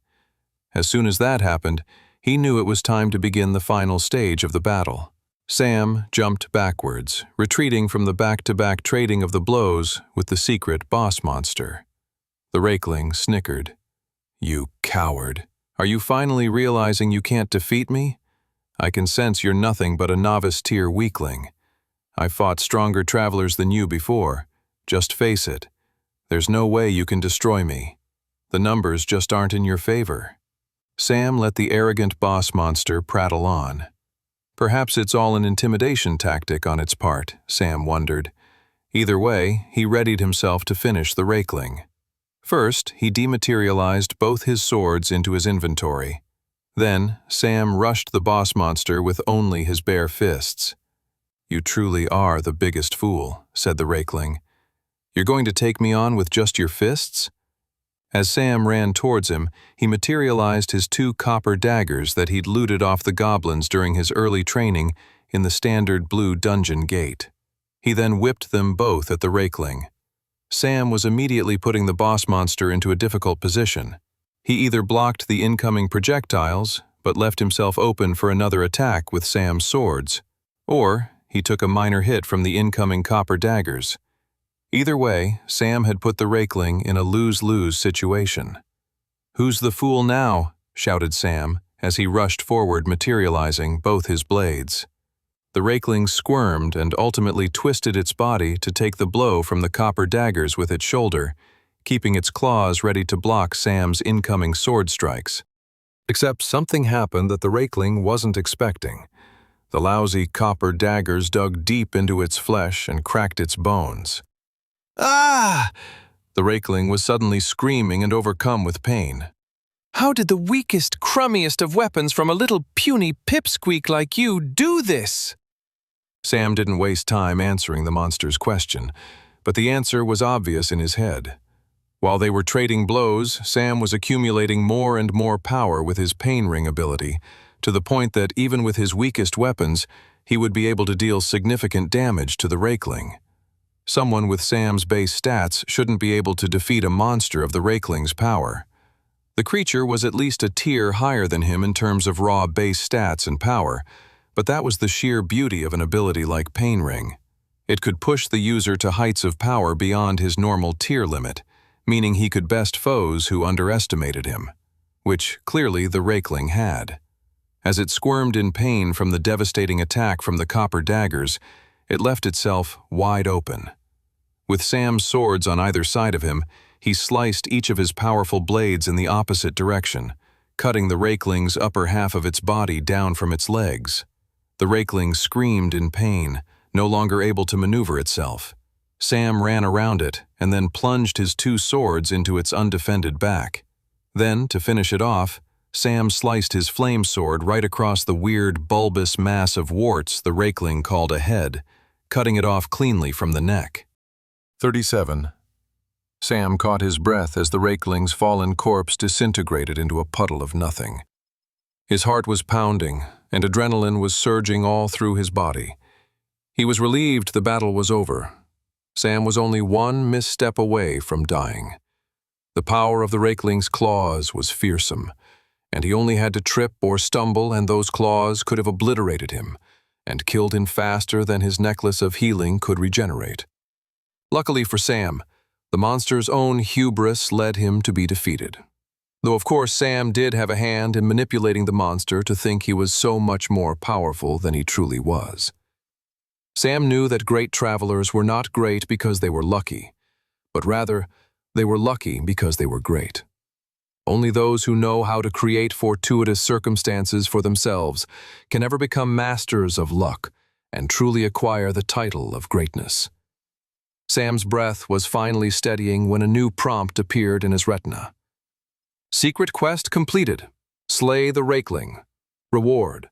As soon as that happened, he knew it was time to begin the final stage of the battle. Sam jumped backwards, retreating from the back-to-back trading of the blows with the secret boss monster. The Rakeling snickered. "You coward. Are you finally realizing you can't defeat me? I can sense you're nothing but a novice-tier weakling. I've fought stronger travelers than you before. Just face it. There's no way you can destroy me. The numbers just aren't in your favor." Sam let the arrogant boss monster prattle on. Perhaps it's all an intimidation tactic on its part, Sam wondered. Either way, he readied himself to finish the Rakeling. First, he dematerialized both his swords into his inventory. Then, Sam rushed the boss monster with only his bare fists. "You truly are the biggest fool," said the Rakeling. "You're going to take me on with just your fists?" As Sam ran towards him, he materialized his 2 copper daggers that he'd looted off the goblins during his early training in the standard blue dungeon gate. He then whipped them both at the Rakeling. Sam was immediately putting the boss monster into a difficult position. He either blocked the incoming projectiles, but left himself open for another attack with Sam's swords, or he took a minor hit from the incoming copper daggers. Either way, Sam had put the Rakeling in a lose-lose situation. "Who's the fool now?" shouted Sam, as he rushed forward, materializing both his blades. The Rakeling squirmed and ultimately twisted its body to take the blow from the copper daggers with its shoulder, keeping its claws ready to block Sam's incoming sword strikes. Except something happened that the Rakeling wasn't expecting. The lousy copper daggers dug deep into its flesh and cracked its bones. "Ah!" The Rakeling was suddenly screaming and overcome with pain. "How did the weakest, crummiest of weapons from a little puny pipsqueak like you do this?" Sam didn't waste time answering the monster's question, but the answer was obvious in his head. While they were trading blows, Sam was accumulating more and more power with his Pain Ring ability, to the point that even with his weakest weapons, he would be able to deal significant damage to the Rakeling. Someone with Sam's base stats shouldn't be able to defeat a monster of the Rakeling's power. The creature was at least a tier higher than him in terms of raw base stats and power, but that was the sheer beauty of an ability like Pain Ring. It could push the user to heights of power beyond his normal tier limit, meaning he could best foes who underestimated him, which clearly the Rakeling had. As it squirmed in pain from the devastating attack from the copper daggers, it left itself wide open. With Sam's swords on either side of him, he sliced each of his powerful blades in the opposite direction, cutting the Rakeling's upper half of its body down from its legs. The Rakeling screamed in pain, no longer able to maneuver itself. Sam ran around it and then plunged his 2 swords into its undefended back. Then, to finish it off, Sam sliced his flame sword right across the weird, bulbous mass of warts the rakeling called a head, cutting it off cleanly from the neck. 37. Sam caught his breath as the rakeling's fallen corpse disintegrated into a puddle of nothing. His heart was pounding, and adrenaline was surging all through his body. He was relieved the battle was over. Sam was only one misstep away from dying. The power of the rakeling's claws was fearsome, and he only had to trip or stumble and those claws could have obliterated him and killed him faster than his necklace of healing could regenerate. Luckily for Sam, the monster's own hubris led him to be defeated. Though of course Sam did have a hand in manipulating the monster to think he was so much more powerful than he truly was. Sam knew that great travelers were not great because they were lucky, but rather they were lucky because they were great. Only those who know how to create fortuitous circumstances for themselves can ever become masters of luck and truly acquire the title of greatness. Sam's breath was finally steadying when a new prompt appeared in his retina. Secret quest completed. Slay the rakeling. Reward.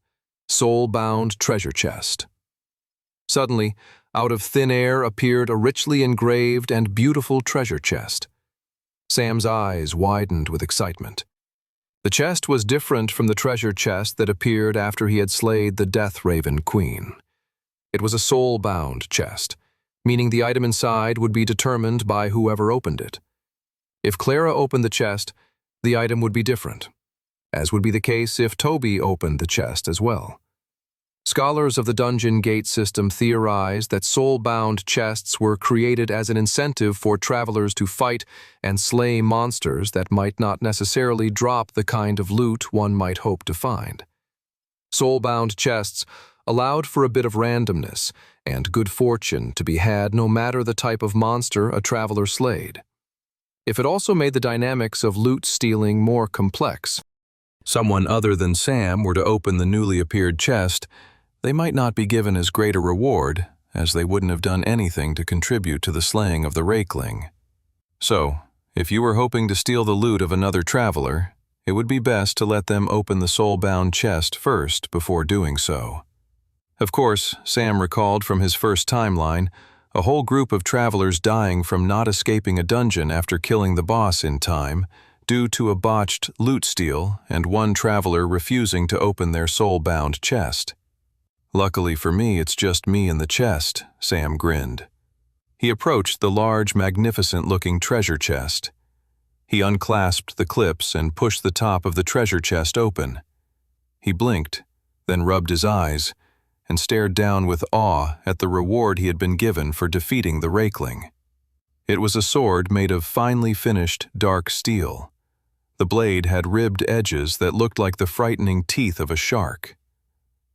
Soul-bound treasure chest. Suddenly, out of thin air appeared a richly engraved and beautiful treasure chest. Sam's eyes widened with excitement. The chest was different from the treasure chest that appeared after he had slayed the Death Raven Queen. It was a soul-bound chest, meaning the item inside would be determined by whoever opened it. If Clara opened the chest, the item would be different, as would be the case if Toby opened the chest as well. Scholars of the Dungeon Gate system theorized that soul-bound chests were created as an incentive for travelers to fight and slay monsters that might not necessarily drop the kind of loot one might hope to find. Soul-bound chests allowed for a bit of randomness and good fortune to be had no matter the type of monster a traveler slayed. If it also made the dynamics of loot stealing more complex, someone other than Sam were to open the newly appeared chest, they might not be given as great a reward, as they wouldn't have done anything to contribute to the slaying of the rakeling. So, if you were hoping to steal the loot of another traveler, it would be best to let them open the soul-bound chest first before doing so. Of course, Sam recalled from his first timeline a whole group of travelers dying from not escaping a dungeon after killing the boss in time, due to a botched loot steal and one traveler refusing to open their soul-bound chest. Luckily for me, it's just me and the chest, Sam grinned. He approached the large, magnificent-looking treasure chest. He unclasped the clips and pushed the top of the treasure chest open. He blinked, then rubbed his eyes, and stared down with awe at the reward he had been given for defeating the rakeling. It was a sword made of finely finished, dark steel. The blade had ribbed edges that looked like the frightening teeth of a shark.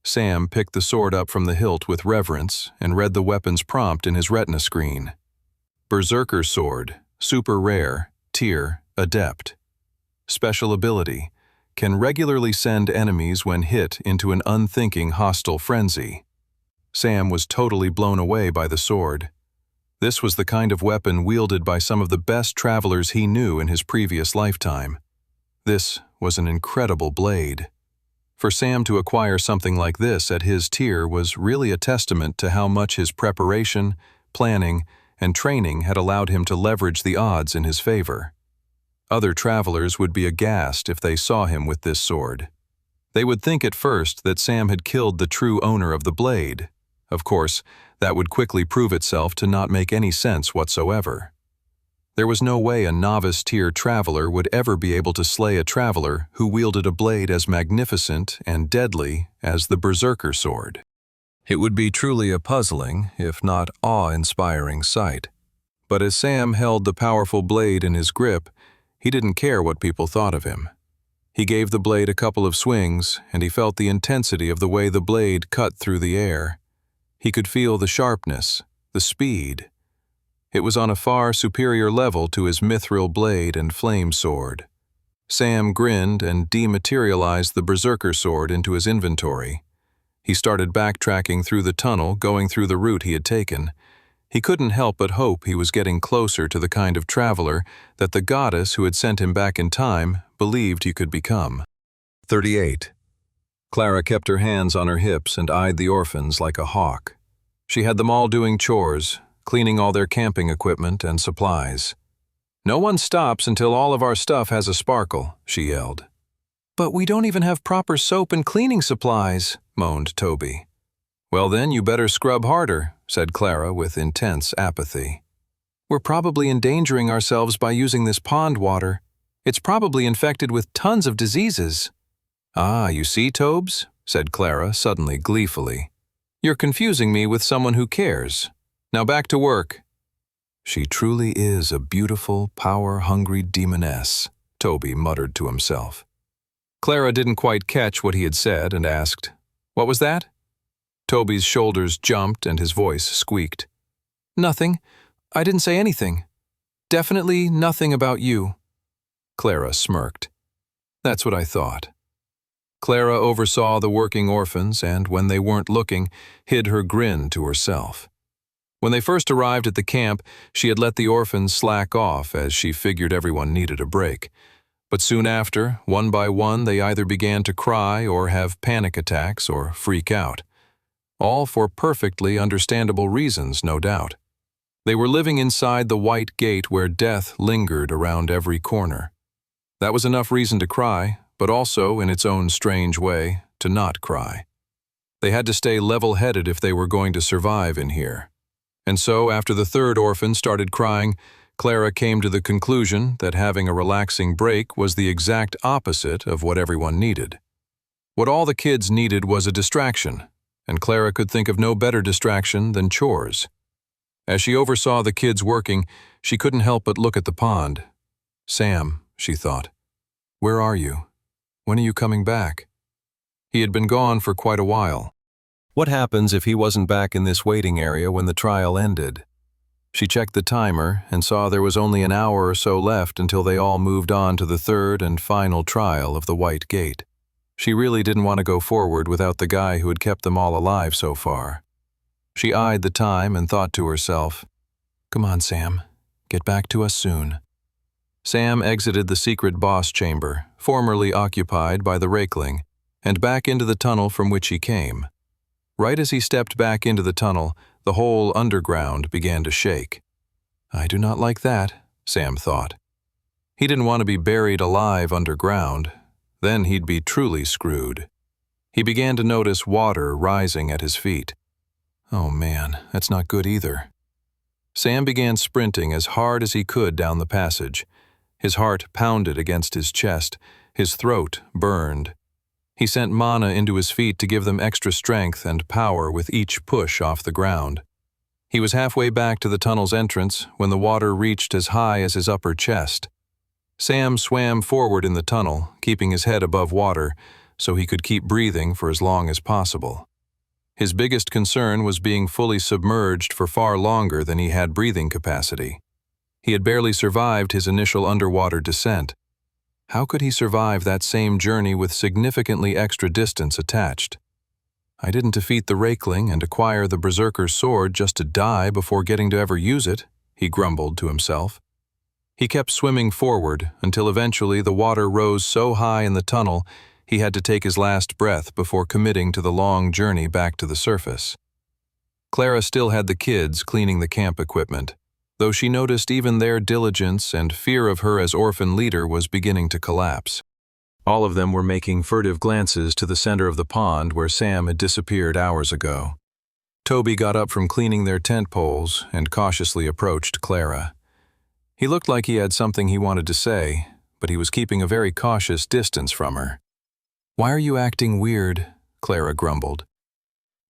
Sam picked the sword up from the hilt with reverence and read the weapon's prompt in his retina screen. Berserker Sword, Super Rare, Tier, Adept. Special ability, can regularly send enemies when hit into an unthinking hostile frenzy. Sam was totally blown away by the sword. This was the kind of weapon wielded by some of the best travelers he knew in his previous lifetime. This was an incredible blade. For Sam to acquire something like this at his tier was really a testament to how much his preparation, planning, and training had allowed him to leverage the odds in his favor. Other travelers would be aghast if they saw him with this sword. They would think at first that Sam had killed the true owner of the blade. Of course, that would quickly prove itself to not make any sense whatsoever. There was no way a novice-tier traveler would ever be able to slay a traveler who wielded a blade as magnificent and deadly as the Berserker Sword. It would be truly a puzzling, if not awe-inspiring sight. But as Sam held the powerful blade in his grip, he didn't care what people thought of him. He gave the blade a couple of swings, and he felt the intensity of the way the blade cut through the air. He could feel the sharpness, the speed. It was on a far superior level to his mithril blade and flame sword. Sam grinned and dematerialized the Berserker Sword into his inventory. He started backtracking through the tunnel, going through the route he had taken. He couldn't help but hope he was getting closer to the kind of traveler that the goddess who had sent him back in time believed he could become. 38. Clara kept her hands on her hips and eyed the orphans like a hawk. She had them all doing chores, cleaning all their camping equipment and supplies. "No one stops until all of our stuff has a sparkle," she yelled. "But we don't even have proper soap and cleaning supplies," moaned Toby. "Well then, you better scrub harder," said Clara with intense apathy. "We're probably endangering ourselves by using this pond water. It's probably infected with tons of diseases." "Ah, you see, Tobes," said Clara suddenly gleefully. "You're confusing me with someone who cares. Now back to work." "She truly is a beautiful, power-hungry demoness," Toby muttered to himself. Clara didn't quite catch what he had said and asked, "What was that?" Toby's shoulders jumped and his voice squeaked. "Nothing. I didn't say anything. Definitely nothing about you." Clara smirked. "That's what I thought." Clara oversaw the working orphans and, when they weren't looking, hid her grin to herself. When they first arrived at the camp, she had let the orphans slack off as she figured everyone needed a break. But soon after, one by one, they either began to cry or have panic attacks or freak out. All for perfectly understandable reasons, no doubt. They were living inside the white gate where death lingered around every corner. That was enough reason to cry, but also, in its own strange way, to not cry. They had to stay level-headed if they were going to survive in here. And so, after the third orphan started crying, Clara came to the conclusion that having a relaxing break was the exact opposite of what everyone needed. What all the kids needed was a distraction, and Clara could think of no better distraction than chores. As she oversaw the kids working, she couldn't help but look at the pond. "Sam," she thought, "where are you? When are you coming back?" He had been gone for quite a while. What happens if he wasn't back in this waiting area when the trial ended? She checked the timer and saw there was only an hour or so left until they all moved on to the third and final trial of the White Gate. She really didn't want to go forward without the guy who had kept them all alive so far. She eyed the time and thought to herself, "Come on, Sam. Get back to us soon." Sam exited the secret boss chamber, formerly occupied by the Rakeling, and back into the tunnel from which he came. Right as he stepped back into the tunnel, the whole underground began to shake. "I do not like that," Sam thought. He didn't want to be buried alive underground. Then he'd be truly screwed. He began to notice water rising at his feet. Oh man, that's not good either. Sam began sprinting as hard as he could down the passage. His heart pounded against his chest. His throat burned. He sent mana into his feet to give them extra strength and power with each push off the ground. He was halfway back to the tunnel's entrance when the water reached as high as his upper chest. Sam swam forward in the tunnel, keeping his head above water, so he could keep breathing for as long as possible. His biggest concern was being fully submerged for far longer than he had breathing capacity. He had barely survived his initial underwater descent. How could he survive that same journey with significantly extra distance attached? "I didn't defeat the Rakeling and acquire the Berserker's sword just to die before getting to ever use it," he grumbled to himself. He kept swimming forward until eventually the water rose so high in the tunnel he had to take his last breath before committing to the long journey back to the surface. Clara still had the kids cleaning the camp equipment, though she noticed even their diligence and fear of her as orphan leader was beginning to collapse. All of them were making furtive glances to the center of the pond where Sam had disappeared hours ago. Toby got up from cleaning their tent poles and cautiously approached Clara. He looked like he had something he wanted to say, but he was keeping a very cautious distance from her. "Why are you acting weird?" Clara grumbled.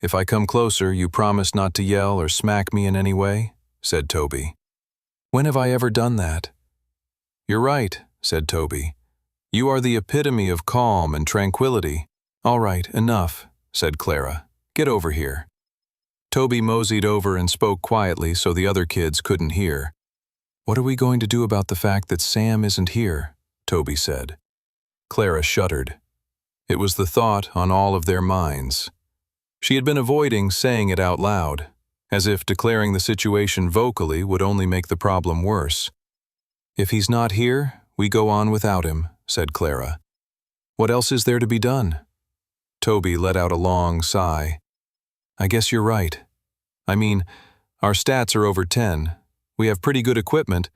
"If I come closer, you promise not to yell or smack me in any way?" said Toby. "When have I ever done that?" "You're right," said Toby. "You are the epitome of calm and tranquility." "All right, enough," said Clara. "Get over here." Toby moseyed over and spoke quietly so the other kids couldn't hear. "What are we going to do about the fact that Sam isn't here?" Toby said. Clara shuddered. It was the thought on all of their minds. She had been avoiding saying it out loud, as if declaring the situation vocally would only make the problem worse. "If he's not here, we go on without him," said Clara. What else is there to be done? Toby let out a long sigh. I guess you're right. I mean, our stats are over 10. We have pretty good equipment.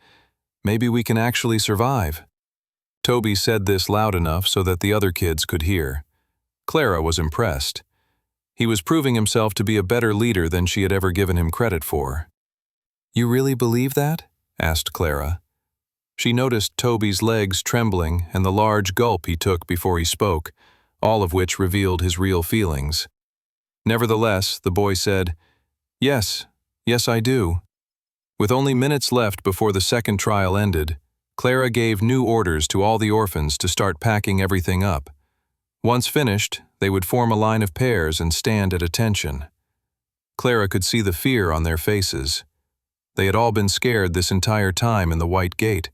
Maybe we can actually survive. Toby said this loud enough so that the other kids could hear. Clara was impressed. He was proving himself to be a better leader than she had ever given him credit for. You really believe that? Asked Clara. She noticed Toby's legs trembling and the large gulp he took before he spoke, all of which revealed his real feelings. Nevertheless, the boy said, Yes, I do. With only minutes left before the second trial ended, Clara gave new orders to all the orphans to start packing everything up. Once finished, they would form a line of pairs and stand at attention. Clara could see the fear on their faces. They had all been scared this entire time in the White Gate,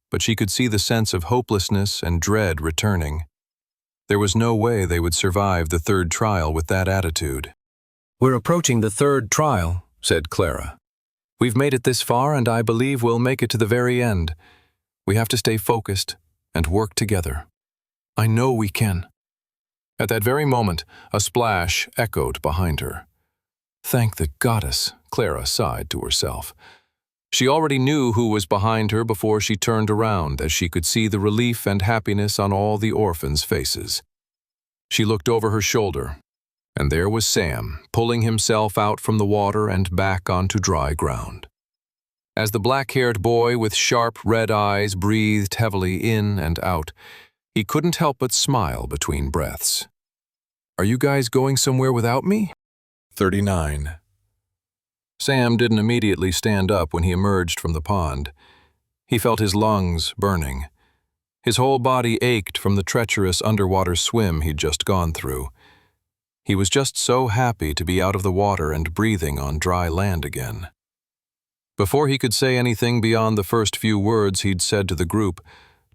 but she could see the sense of hopelessness and dread returning. There was no way they would survive the third trial with that attitude. We're approaching the third trial, said Clara. We've made it this far, and I believe we'll make it to the very end. We have to stay focused and work together. I know we can. At that very moment, a splash echoed behind her. Thank the goddess, Clara sighed to herself. She already knew who was behind her before she turned around, as she could see the relief and happiness on all the orphans' faces. She looked over her shoulder, and there was Sam, pulling himself out from the water and back onto dry ground. As the black-haired boy with sharp red eyes breathed heavily in and out, he couldn't help but smile between breaths. Are you guys going somewhere without me? 39. Sam didn't immediately stand up when he emerged from the pond. He felt his lungs burning. His whole body ached from the treacherous underwater swim he'd just gone through. He was just so happy to be out of the water and breathing on dry land again. Before he could say anything beyond the first few words he'd said to the group,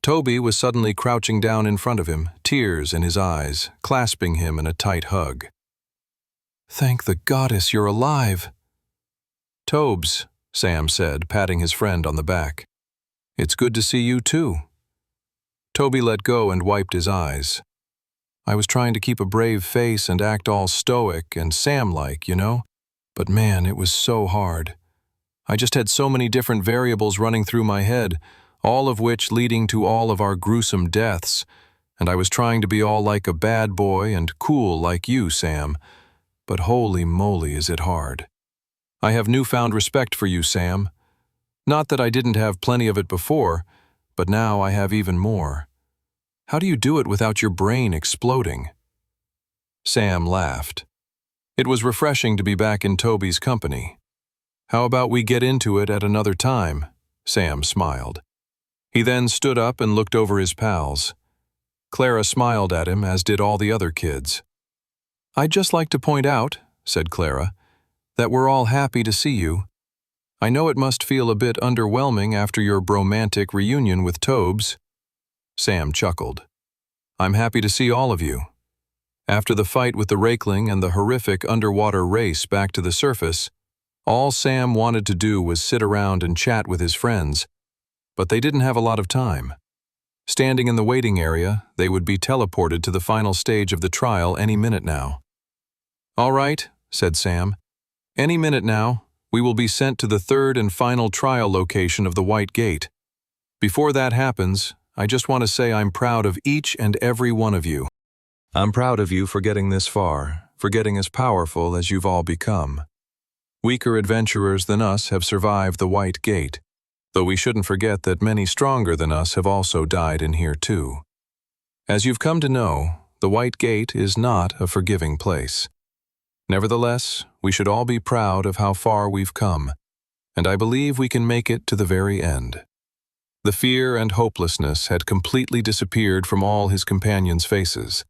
Toby was suddenly crouching down in front of him, tears in his eyes, clasping him in a tight hug. Thank the goddess you're alive. Tobes, Sam said, patting his friend on the back. It's good to see you too. Toby let go and wiped his eyes. I was trying to keep a brave face and act all stoic and Sam-like, you know? But man, it was so hard. I just had so many different variables running through my head, all of which leading to all of our gruesome deaths, and I was trying to be all like a bad boy and cool like you, Sam. But holy moly is it hard. I have newfound respect for you, Sam. Not that I didn't have plenty of it before, but now I have even more. How do you do it without your brain exploding? Sam laughed. It was refreshing to be back in Toby's company. How about we get into it at another time? Sam smiled. He then stood up and looked over his pals. Clara smiled at him, as did all the other kids. I'd just like to point out, said Clara, that we're all happy to see you. I know it must feel a bit underwhelming after your bromantic reunion with Tobes. Sam chuckled. I'm happy to see all of you. After the fight with the rakeling and the horrific underwater race back to the surface, all Sam wanted to do was sit around and chat with his friends, but they didn't have a lot of time. Standing in the waiting area, they would be teleported to the final stage of the trial any minute now. All right, said Sam. Any minute now, we will be sent to the third and final trial location of the White Gate. Before that happens, I just want to say I'm proud of each and every one of you. I'm proud of you for getting this far, for getting as powerful as you've all become. Weaker adventurers than us have survived the White Gate, though we shouldn't forget that many stronger than us have also died in here too. As you've come to know, the White Gate is not a forgiving place. Nevertheless, we should all be proud of how far we've come, and I believe we can make it to the very end. The fear and hopelessness had completely disappeared from all his companions' faces.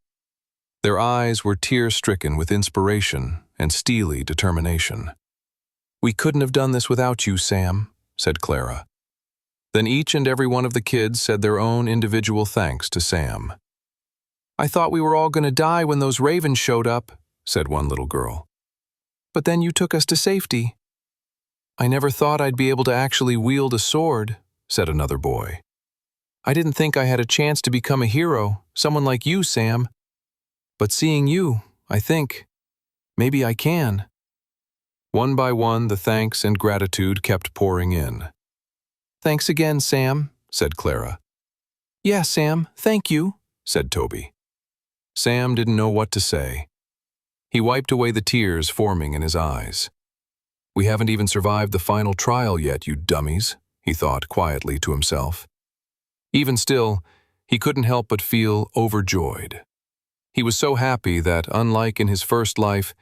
Their eyes were tear-stricken with inspiration and steely determination. We couldn't have done this without you, Sam, said Clara. Then each and every one of the kids said their own individual thanks to Sam. I thought we were all going to die when those ravens showed up, said one little girl. But then you took us to safety. I never thought I'd be able to actually wield a sword, said another boy. I didn't think I had a chance to become a hero, someone like you, Sam. But seeing you, I think, maybe I can." One by one, the thanks and gratitude kept pouring in. "Thanks again, Sam," said Clara. "Yeah, Sam, thank you," said Toby. Sam didn't know what to say. He wiped away the tears forming in his eyes. "We haven't even survived the final trial yet, you dummies," he thought quietly to himself. Even still, he couldn't help but feel overjoyed. He was so happy that, unlike in his first life,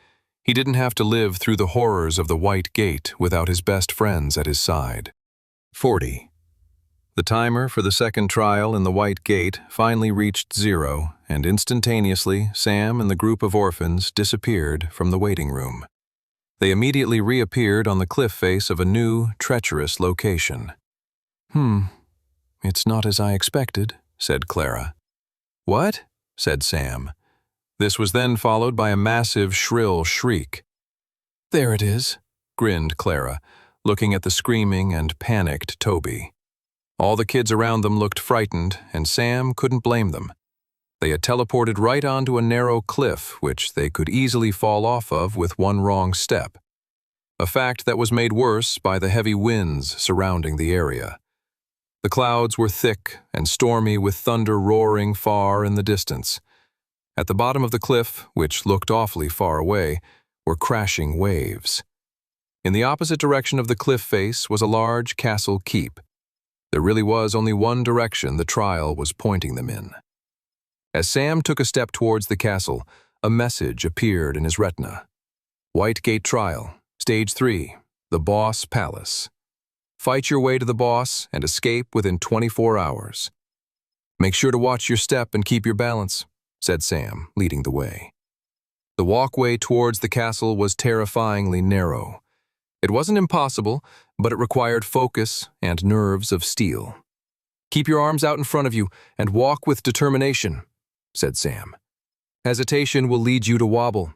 he didn't have to live through the horrors of the White Gate without his best friends at his side. 40. The timer for the second trial in the White Gate finally reached 0, and instantaneously Sam and the group of orphans disappeared from the waiting room. They immediately reappeared on the cliff face of a new, treacherous location. "It's not as I expected," said Clara. "What?" said Sam. This was then followed by a massive, shrill shriek. "There it is," grinned Clara, looking at the screaming and panicked Toby. All the kids around them looked frightened, and Sam couldn't blame them. They had teleported right onto a narrow cliff which they could easily fall off of with one wrong step. A fact that was made worse by the heavy winds surrounding the area. The clouds were thick and stormy with thunder roaring far in the distance. At the bottom of the cliff, which looked awfully far away, were crashing waves. In the opposite direction of the cliff face was a large castle keep. There really was only one direction the trial was pointing them in. As Sam took a step towards the castle, a message appeared in his retina. "White Gate Trial, Stage 3, the Boss Palace. Fight your way to the boss and escape within 24 hours. Make sure to watch your step and keep your balance," said Sam, leading the way. The walkway towards the castle was terrifyingly narrow. It wasn't impossible, but it required focus and nerves of steel. "Keep your arms out in front of you and walk with determination," said Sam. "Hesitation will lead you to wobble."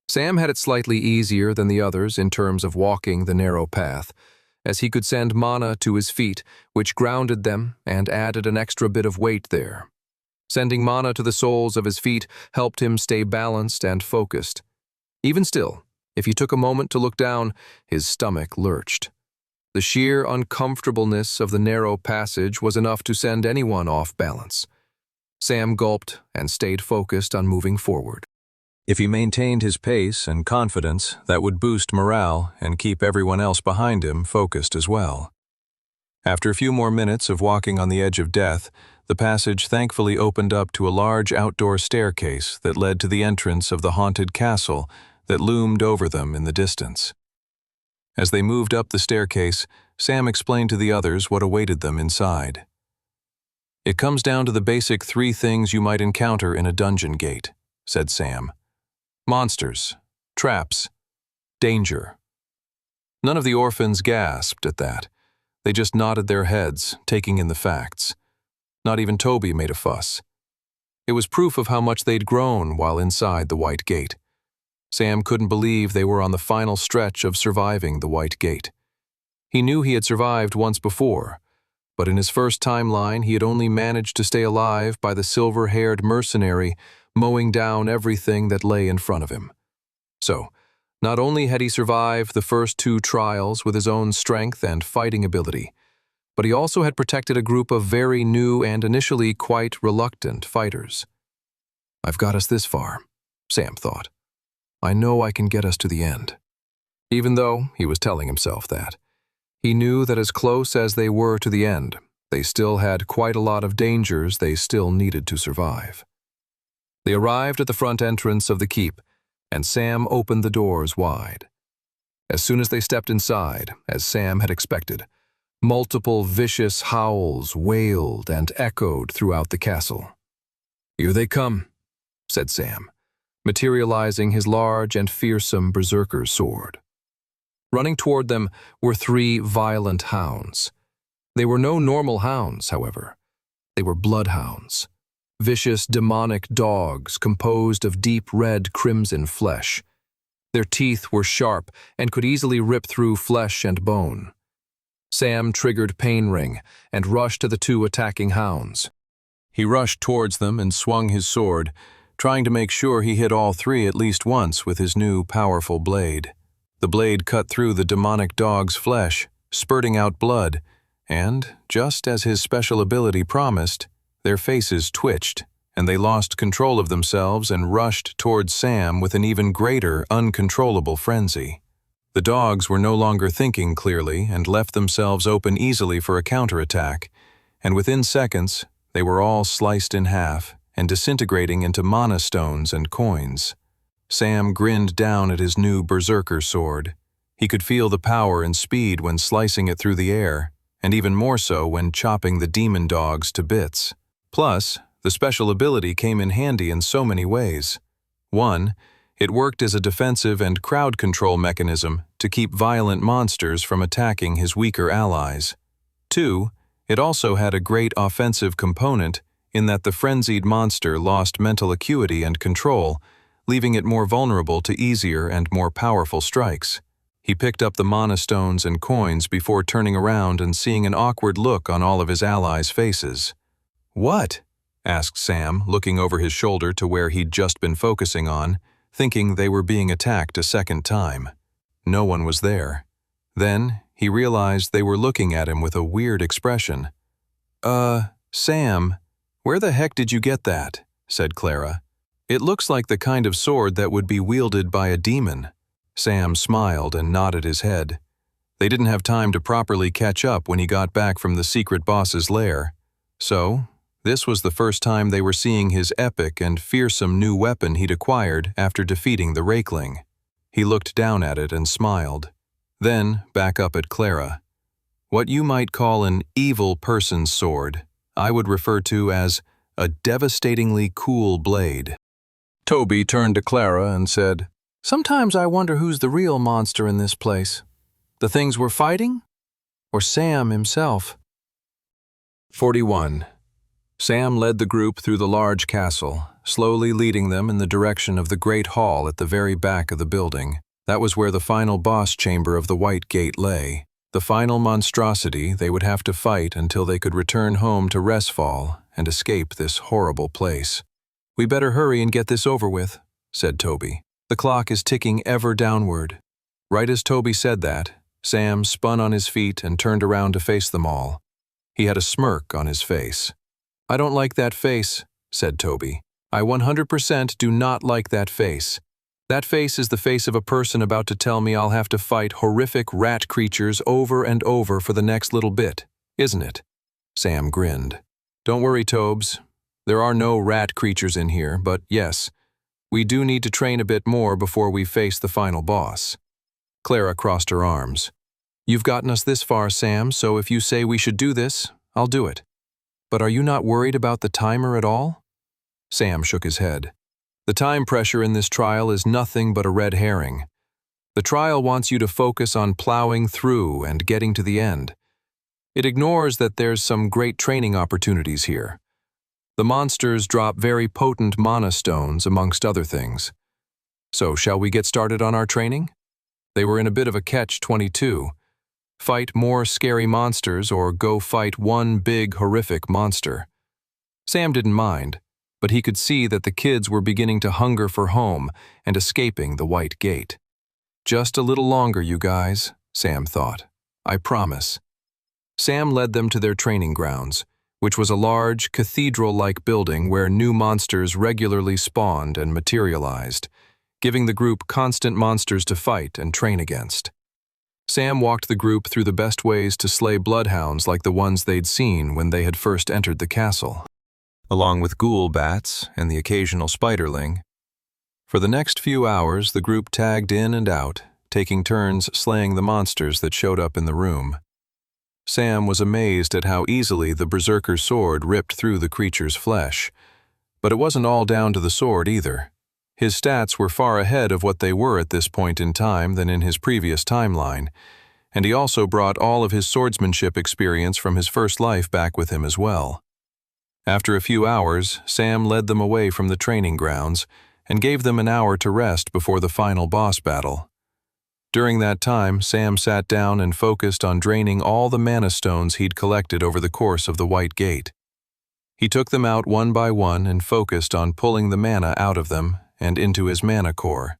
Sam had it slightly easier than the others in terms of walking the narrow path, as he could send mana to his feet, which grounded them and added an extra bit of weight there. Sending mana to the soles of his feet helped him stay balanced and focused. Even still, if he took a moment to look down, his stomach lurched. The sheer uncomfortableness of the narrow passage was enough to send anyone off balance. Sam gulped and stayed focused on moving forward. If he maintained his pace and confidence, that would boost morale and keep everyone else behind him focused as well. After a few more minutes of walking on the edge of death, the passage thankfully opened up to a large outdoor staircase that led to the entrance of the haunted castle that loomed over them in the distance. As they moved up the staircase, Sam explained to the others what awaited them inside. "It comes down to the basic 3 things you might encounter in a dungeon gate," said Sam. "Monsters, traps, danger." None of the orphans gasped at that. They just nodded their heads, taking in the facts. Not even Toby made a fuss. It was proof of how much they'd grown while inside the White Gate. Sam couldn't believe they were on the final stretch of surviving the White Gate. He knew he had survived once before, but in his first timeline he had only managed to stay alive by the silver-haired mercenary mowing down everything that lay in front of him. So, not only had he survived the first 2 trials with his own strength and fighting ability, but he also had protected a group of very new and initially quite reluctant fighters. "I've got us this far," Sam thought. "I know I can get us to the end." Even though he was telling himself that, he knew that as close as they were to the end, they still had quite a lot of dangers they still needed to survive. They arrived at the front entrance of the keep, and Sam opened the doors wide. As soon as they stepped inside, as Sam had expected, multiple vicious howls wailed and echoed throughout the castle. "Here they come," said Sam, materializing his large and fearsome berserker's sword. Running toward them were 3 violent hounds. They were no normal hounds, however. They were bloodhounds, vicious demonic dogs composed of deep red crimson flesh. Their teeth were sharp and could easily rip through flesh and bone. Sam triggered Pain Ring and rushed to the two attacking hounds. He rushed towards them and swung his sword, trying to make sure he hit all three at least once with his new, powerful blade. The blade cut through the demonic dog's flesh, spurting out blood, and, just as his special ability promised, their faces twitched, and they lost control of themselves and rushed towards Sam with an even greater, uncontrollable frenzy. The dogs were no longer thinking clearly and left themselves open easily for a counterattack, and within seconds, they were all sliced in half and disintegrating into mana stones and coins. Sam grinned down at his new berserker sword. He could feel the power and speed when slicing it through the air, and even more so when chopping the demon dogs to bits. Plus, the special ability came in handy in so many ways. 1. It worked as a defensive and crowd control mechanism to keep violent monsters from attacking his weaker allies. 2. It also had a great offensive component in that the frenzied monster lost mental acuity and control, leaving it more vulnerable to easier and more powerful strikes. He picked up the mana stones and coins before turning around and seeing an awkward look on all of his allies' faces. "What?" asked Sam, looking over his shoulder to where he'd just been focusing on, thinking they were being attacked a second time. No one was there. Then, he realized they were looking at him with a weird expression. Sam, where the heck did you get that?" said Clara. "It looks like the kind of sword that would be wielded by a demon." Sam smiled and nodded his head. They didn't have time to properly catch up when he got back from the secret boss's lair. So, this was the first time they were seeing his epic and fearsome new weapon he'd acquired after defeating the Rakeling. He looked down at it and smiled. Then, back up at Clara. "What you might call an evil person's sword, I would refer to as a devastatingly cool blade." Toby turned to Clara and said, "Sometimes I wonder who's the real monster in this place. The things we're fighting? Or Sam himself?" 41. Sam led the group through the large castle, slowly leading them in the direction of the great hall at the very back of the building. That was where the final boss chamber of the White Gate lay, the final monstrosity they would have to fight until they could return home to Resfall and escape this horrible place. "We better hurry and get this over with," said Toby. "The clock is ticking ever downward." Right as Toby said that, Sam spun on his feet and turned around to face them all. He had a smirk on his face. "I don't like that face," said Toby. "I 100% do not like that face. That face is the face of a person about to tell me I'll have to fight horrific rat creatures over and over for the next little bit, isn't it?" Sam grinned. "Don't worry, Tobes. There are no rat creatures in here, but yes, we do need to train a bit more before we face the final boss." Clara crossed her arms. "You've gotten us this far, Sam, so if you say we should do this, I'll do it. But are you not worried about the timer at all?" Sam shook his head. "The time pressure in this trial is nothing but a red herring. The trial wants you to focus on plowing through and getting to the end. It ignores that there's some great training opportunities here. The monsters drop very potent mana stones, amongst other things. So shall we get started on our training?" They were in a bit of a catch-22. Fight more scary monsters or go fight one big horrific monster. Sam didn't mind, but he could see that the kids were beginning to hunger for home and escaping the White Gate. "Just a little longer, you guys," Sam thought. "I promise." Sam led them to their training grounds, which was a large, cathedral-like building where new monsters regularly spawned and materialized, giving the group constant monsters to fight and train against. Sam walked the group through the best ways to slay bloodhounds like the ones they'd seen when they had first entered the castle, along with ghoul bats and the occasional spiderling. For the next few hours, the group tagged in and out, taking turns slaying the monsters that showed up in the room. Sam was amazed at how easily the berserker's sword ripped through the creature's flesh. But it wasn't all down to the sword either. His stats were far ahead of what they were at this point in time than in his previous timeline, and he also brought all of his swordsmanship experience from his first life back with him as well. After a few hours, Sam led them away from the training grounds and gave them an hour to rest before the final boss battle. During that time, Sam sat down and focused on draining all the mana stones he'd collected over the course of the White Gate. He took them out one by one and focused on pulling the mana out of them and into his mana core.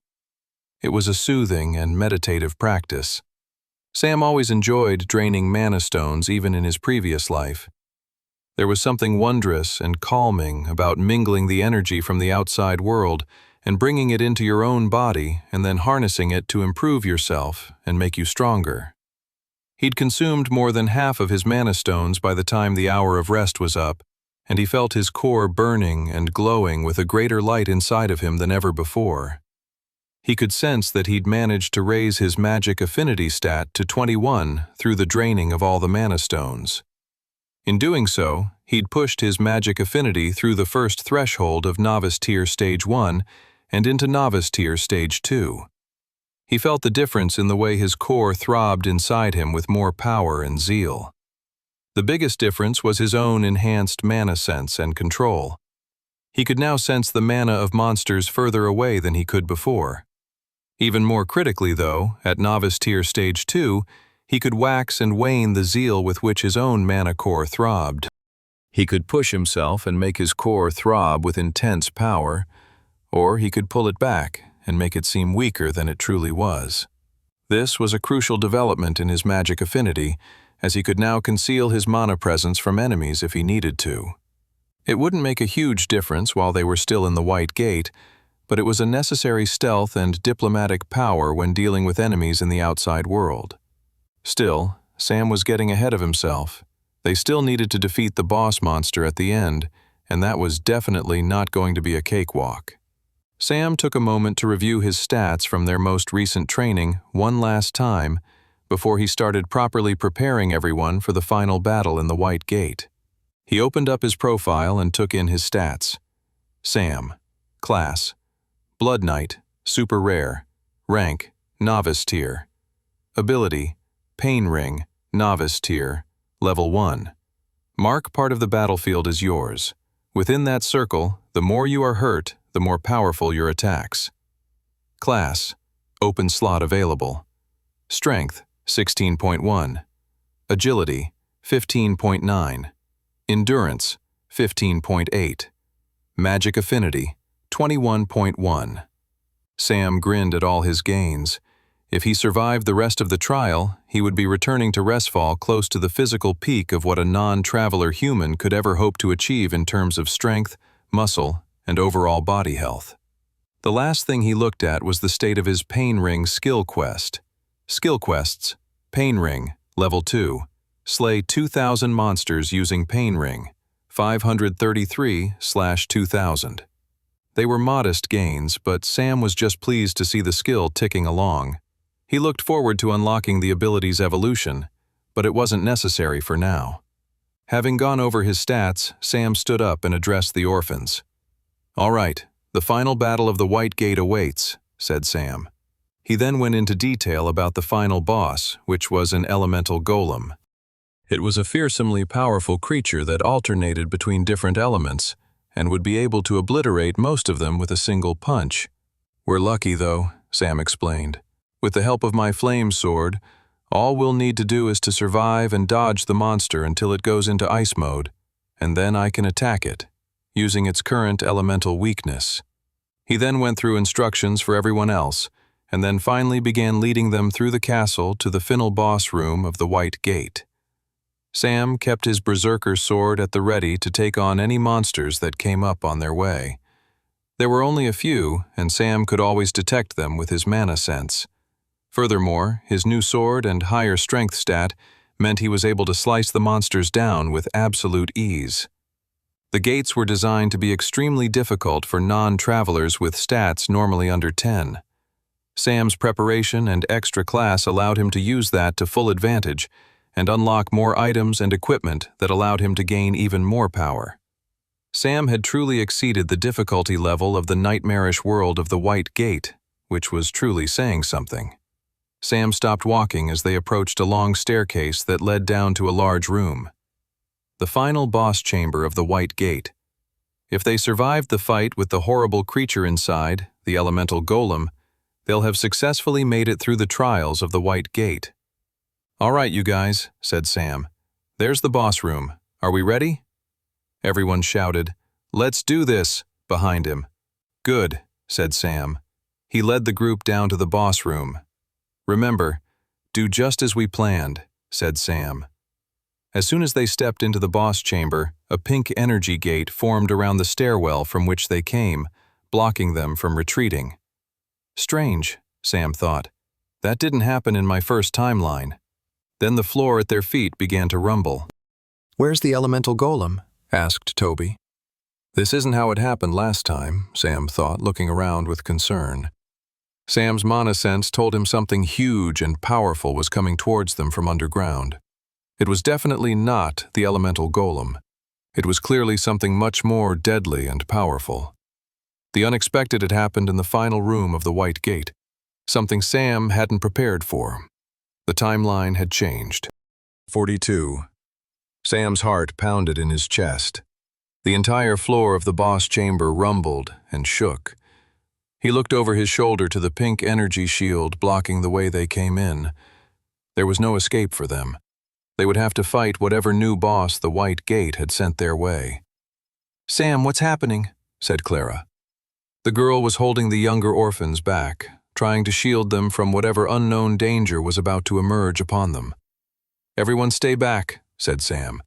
It was a soothing and meditative practice. Sam always enjoyed draining mana stones even in his previous life. There was something wondrous and calming about mingling the energy from the outside world and bringing it into your own body and then harnessing it to improve yourself and make you stronger. He'd consumed more than half of his mana stones by the time the hour of rest was up, and he felt his core burning and glowing with a greater light inside of him than ever before. He could sense that he'd managed to raise his magic affinity stat to 21 through the draining of all the mana stones. In doing so, he'd pushed his magic affinity through the first threshold of Novice Tier Stage 1 and into Novice Tier Stage 2. He felt the difference in the way his core throbbed inside him with more power and zeal. The biggest difference was his own enhanced mana sense and control. He could now sense the mana of monsters further away than he could before. Even more critically, though, at Novice Tier Stage 2, he could wax and wane the zeal with which his own mana core throbbed. He could push himself and make his core throb with intense power, or he could pull it back and make it seem weaker than it truly was. This was a crucial development in his magic affinity, as he could now conceal his mana presence from enemies if he needed to. It wouldn't make a huge difference while they were still in the White Gate, but it was a necessary stealth and diplomatic power when dealing with enemies in the outside world. Still, Sam was getting ahead of himself. They still needed to defeat the boss monster at the end, and that was definitely not going to be a cakewalk. Sam took a moment to review his stats from their most recent training one last time before he started properly preparing everyone for the final battle in the White Gate. He opened up his profile and took in his stats. Sam. Class. Blood Knight, Super Rare. Rank, Novice Tier. Ability, Pain Ring, Novice Tier, Level 1. Mark part of the battlefield as yours. Within that circle, the more you are hurt, the more powerful your attacks. Class, Open slot available. Strength, 16.1. Agility, 15.9. Endurance, 15.8. Magic Affinity, 21.1. Sam grinned at all his gains. If he survived the rest of the trial, he would be returning to Restfall close to the physical peak of what a non-traveler human could ever hope to achieve in terms of strength, muscle, and overall body health. The last thing he looked at was the state of his Pain Ring skill quest. Skill quests, Pain Ring, Level 2. Slay 2,000 monsters using Pain Ring, 533/2000. They were modest gains, but Sam was just pleased to see the skill ticking along. He looked forward to unlocking the ability's evolution, but it wasn't necessary for now. Having gone over his stats, Sam stood up and addressed the orphans. "All right, the final battle of the White Gate awaits," said Sam. He then went into detail about the final boss, which was an elemental golem. It was a fearsomely powerful creature that alternated between different elements and would be able to obliterate most of them with a single punch. "We're lucky, though," Sam explained. "With the help of my flame sword, all we'll need to do is to survive and dodge the monster until it goes into ice mode, and then I can attack it, using its current elemental weakness." He then went through instructions for everyone else, and then finally began leading them through the castle to the final boss room of the White Gate. Sam kept his berserker sword at the ready to take on any monsters that came up on their way. There were only a few, and Sam could always detect them with his mana sense. Furthermore, his new sword and higher strength stat meant he was able to slice the monsters down with absolute ease. The gates were designed to be extremely difficult for non-travelers with stats normally under 10. Sam's preparation and extra class allowed him to use that to full advantage and unlock more items and equipment that allowed him to gain even more power. Sam had truly exceeded the difficulty level of the nightmarish world of the White Gate, which was truly saying something. Sam stopped walking as they approached a long staircase that led down to a large room. The final boss chamber of the White Gate. If they survived the fight with the horrible creature inside, the elemental golem, They'll have successfully made it through the trials of the White Gate. "All right, you guys," said Sam. "There's the boss room. Are we ready?" Everyone shouted, "Let's do this," behind him. "Good," said Sam. He led the group down to the boss room. "Remember, do just as we planned," said Sam. As soon as they stepped into the boss chamber, a pink energy gate formed around the stairwell from which they came, blocking them from retreating. Strange, Sam thought. That didn't happen in my first timeline. Then the floor at their feet began to rumble. "Where's the elemental golem?" asked Toby. This isn't how it happened last time, Sam thought, looking around with concern. Sam's mana sense told him something huge and powerful was coming towards them from underground. It was definitely not the elemental golem. It was clearly something much more deadly and powerful. The unexpected had happened in the final room of the White Gate, something Sam hadn't prepared for. The timeline had changed. 42. Sam's heart pounded in his chest. The entire floor of the boss chamber rumbled and shook. He looked over his shoulder to the pink energy shield blocking the way they came in. There was no escape for them. They would have to fight whatever new boss the White Gate had sent their way. "Sam, what's happening?" said Clara. The girl was holding the younger orphans back, trying to shield them from whatever unknown danger was about to emerge upon them. "Everyone stay back," said Sam.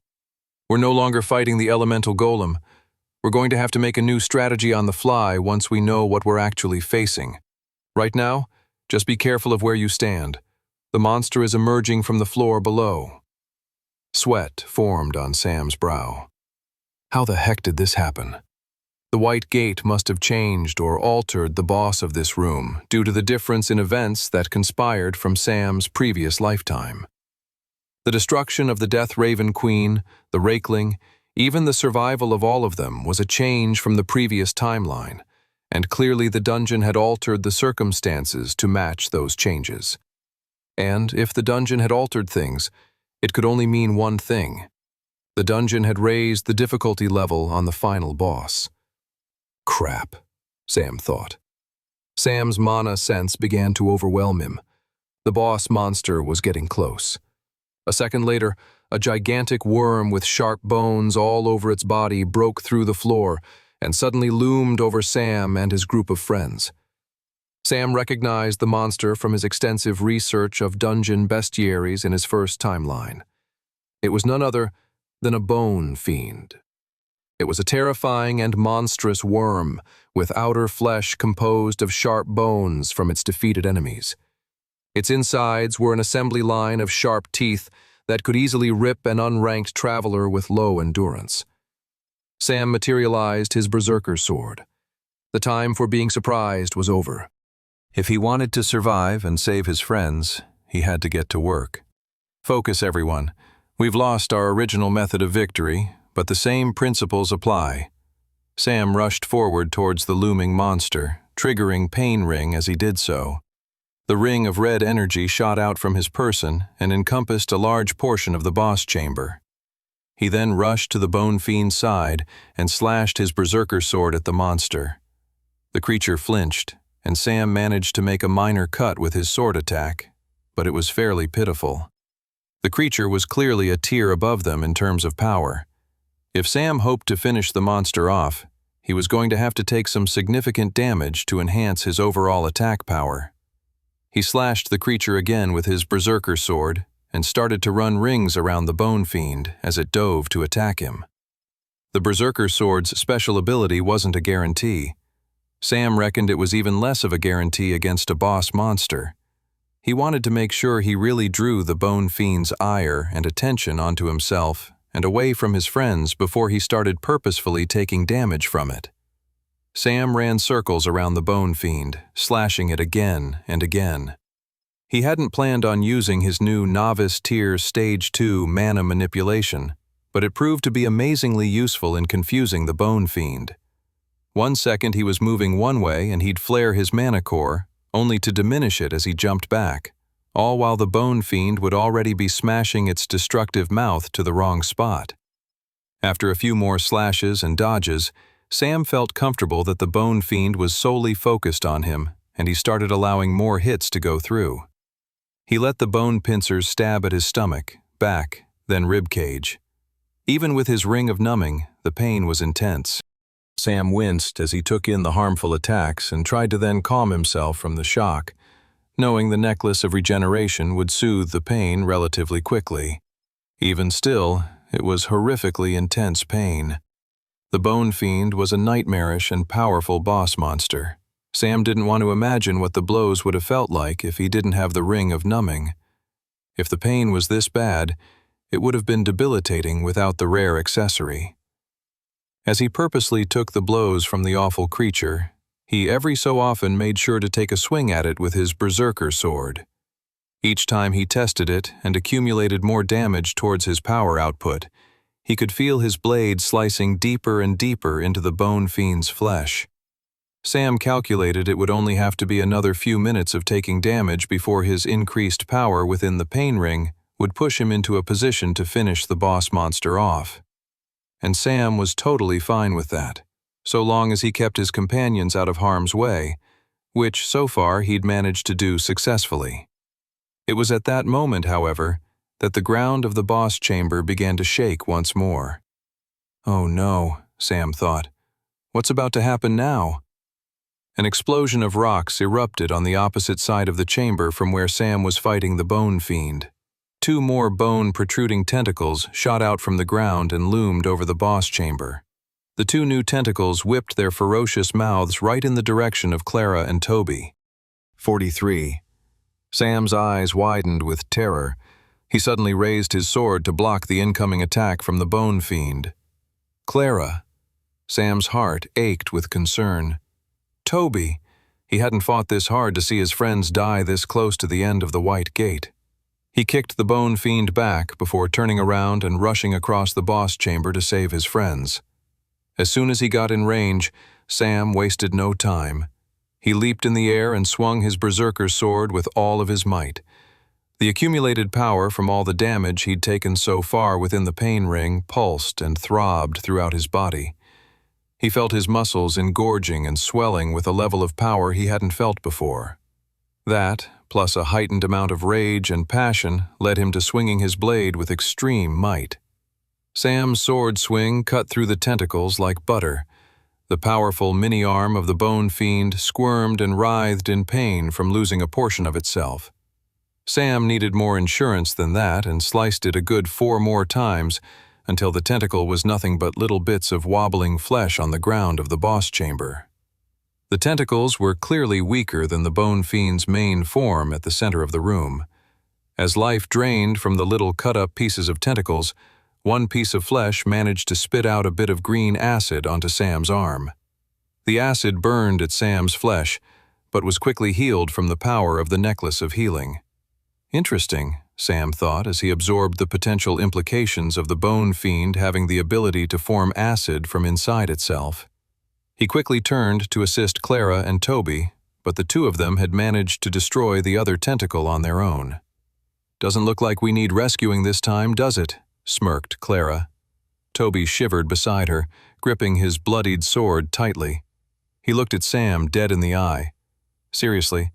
"We're no longer fighting the elemental golem. We're going to have to make a new strategy on the fly once we know what we're actually facing. Right now, just be careful of where you stand. The monster is emerging from the floor below." Sweat formed on Sam's brow. How the heck did this happen? The White Gate must have changed or altered the boss of this room due to the difference in events that conspired from Sam's previous lifetime. The destruction of the Death Raven Queen, the Rakeling, even the survival of all of them was a change from the previous timeline, and clearly the dungeon had altered the circumstances to match those changes. And if the dungeon had altered things, it could only mean one thing. The dungeon had raised the difficulty level on the final boss. Crap, Sam thought. Sam's mana sense began to overwhelm him. The boss monster was getting close. A second later, a gigantic worm with sharp bones all over its body broke through the floor and suddenly loomed over Sam and his group of friends. Sam recognized the monster from his extensive research of dungeon bestiaries in his first timeline. It was none other than a bone fiend. It was a terrifying and monstrous worm with outer flesh composed of sharp bones from its defeated enemies. Its insides were an assembly line of sharp teeth that could easily rip an unranked traveler with low endurance. Sam materialized his berserker sword. The time for being surprised was over. If he wanted to survive and save his friends, he had to get to work. Focus, everyone. We've lost our original method of victory, but the same principles apply. Sam rushed forward towards the looming monster, triggering Pain Ring as he did so. The ring of red energy shot out from his person and encompassed a large portion of the boss chamber. He then rushed to the bone fiend's side and slashed his berserker sword at the monster. The creature flinched, and Sam managed to make a minor cut with his sword attack, but it was fairly pitiful. The creature was clearly a tier above them in terms of power. If Sam hoped to finish the monster off, he was going to have to take some significant damage to enhance his overall attack power. He slashed the creature again with his berserker sword and started to run rings around the bone fiend as it dove to attack him. The berserker sword's special ability wasn't a guarantee. Sam reckoned it was even less of a guarantee against a boss monster. He wanted to make sure he really drew the bone fiend's ire and attention onto himself and away from his friends before he started purposefully taking damage from it. Sam ran circles around the bone fiend, slashing it again and again. He hadn't planned on using his new Novice Tier Stage 2 mana manipulation, but it proved to be amazingly useful in confusing the bone fiend. One second he was moving one way and he'd flare his mana core, only to diminish it as he jumped back, all while the bone fiend would already be smashing its destructive mouth to the wrong spot. After a few more slashes and dodges, Sam felt comfortable that the bone fiend was solely focused on him and he started allowing more hits to go through. He let the bone pincers stab at his stomach, back, then rib cage. Even with his ring of numbing, the pain was intense. Sam winced as he took in the harmful attacks and tried to then calm himself from the shock, knowing the necklace of regeneration would soothe the pain relatively quickly. Even still, it was horrifically intense pain. The Bone Fiend was a nightmarish and powerful boss monster. Sam didn't want to imagine what the blows would have felt like if he didn't have the ring of numbing. If the pain was this bad, it would have been debilitating without the rare accessory. As he purposely took the blows from the awful creature, he every so often made sure to take a swing at it with his berserker sword. Each time he tested it and accumulated more damage towards his power output, he could feel his blade slicing deeper and deeper into the Bone Fiend's flesh. Sam calculated it would only have to be another few minutes of taking damage before his increased power within the pain ring would push him into a position to finish the boss monster off. And Sam was totally fine with that, so long as he kept his companions out of harm's way, which so far he'd managed to do successfully. It was at that moment, however, that the ground of the boss chamber began to shake once more. Oh no, Sam thought. What's about to happen now? An explosion of rocks erupted on the opposite side of the chamber from where Sam was fighting the Bone Fiend. 2 more bone-protruding tentacles shot out from the ground and loomed over the boss chamber. The 2 new tentacles whipped their ferocious mouths right in the direction of Clara and Toby. 43. Sam's eyes widened with terror. He suddenly raised his sword to block the incoming attack from the Bone Fiend. Clara. Sam's heart ached with concern. Toby. He hadn't fought this hard to see his friends die this close to the end of the White Gate. He kicked the Bone Fiend back before turning around and rushing across the boss chamber to save his friends. As soon as he got in range, Sam wasted no time. He leaped in the air and swung his berserker's sword with all of his might. The accumulated power from all the damage he'd taken so far within the pain ring pulsed and throbbed throughout his body. He felt his muscles engorging and swelling with a level of power he hadn't felt before. That, plus a heightened amount of rage and passion, led him to swinging his blade with extreme might. Sam's sword swing cut through the tentacles like butter. The powerful mini-arm of the Bone Fiend squirmed and writhed in pain from losing a portion of itself. Sam needed more insurance than that and sliced it a good 4 more times until the tentacle was nothing but little bits of wobbling flesh on the ground of the boss chamber. The tentacles were clearly weaker than the Bone Fiend's main form at the center of the room. As life drained from the little cut-up pieces of tentacles, one piece of flesh managed to spit out a bit of green acid onto Sam's arm. The acid burned at Sam's flesh, but was quickly healed from the power of the necklace of healing. Interesting, Sam thought as he absorbed the potential implications of the Bone Fiend having the ability to form acid from inside itself. He quickly turned to assist Clara and Toby, but the 2 of them had managed to destroy the other tentacle on their own. "Doesn't look like we need rescuing this time, does it?" smirked Clara. Toby shivered beside her, gripping his bloodied sword tightly. He looked at Sam dead in the eye. "Seriously,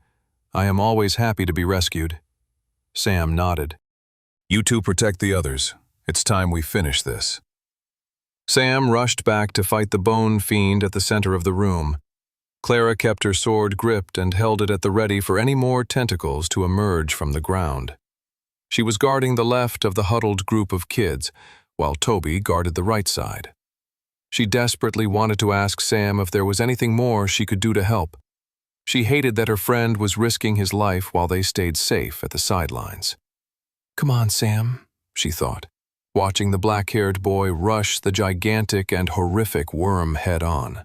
I am always happy to be rescued." Sam nodded. "You 2 protect the others. It's time we finish this." Sam rushed back to fight the Bone Fiend at the center of the room. Clara kept her sword gripped and held it at the ready for any more tentacles to emerge from the ground. She was guarding the left of the huddled group of kids, while Toby guarded the right side. She desperately wanted to ask Sam if there was anything more she could do to help. She hated that her friend was risking his life while they stayed safe at the sidelines. "Come on, Sam," she thought, watching the black-haired boy rush the gigantic and horrific worm head-on.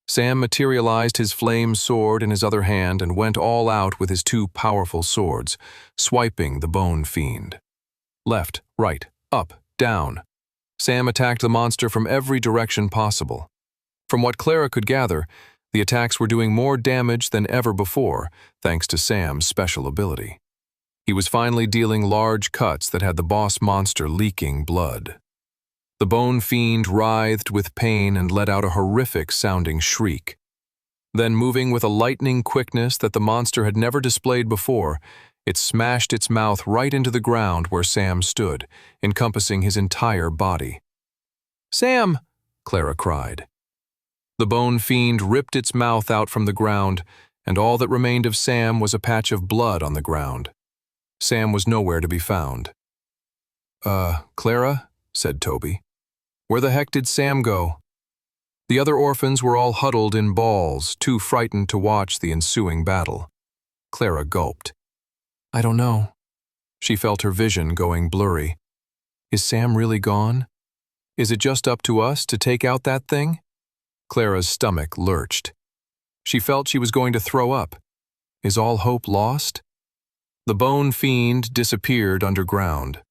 Sam materialized his flame sword in his other hand and went all out with his 2 powerful swords, swiping the Bone Fiend. Left, right, up, down. Sam attacked the monster from every direction possible. From what Clara could gather, the attacks were doing more damage than ever before, thanks to Sam's special ability. He was finally dealing large cuts that had the boss monster leaking blood. The Bone Fiend writhed with pain and let out a horrific-sounding shriek. Then, moving with a lightning quickness that the monster had never displayed before, it smashed its mouth right into the ground where Sam stood, encompassing his entire body. "Sam!" Clara cried. The bone fiend ripped its mouth out from the ground, and all that remained of Sam was a patch of blood on the ground. Sam was nowhere to be found. Clara?" said Toby. "Where the heck did Sam go?" The other orphans were all huddled in balls, too frightened to watch the ensuing battle. Clara gulped. "I don't know." She felt her vision going blurry. "Is Sam really gone? Is it just up to us to take out that thing?" Clara's stomach lurched. She felt she was going to throw up. Is all hope lost? The bone fiend disappeared underground.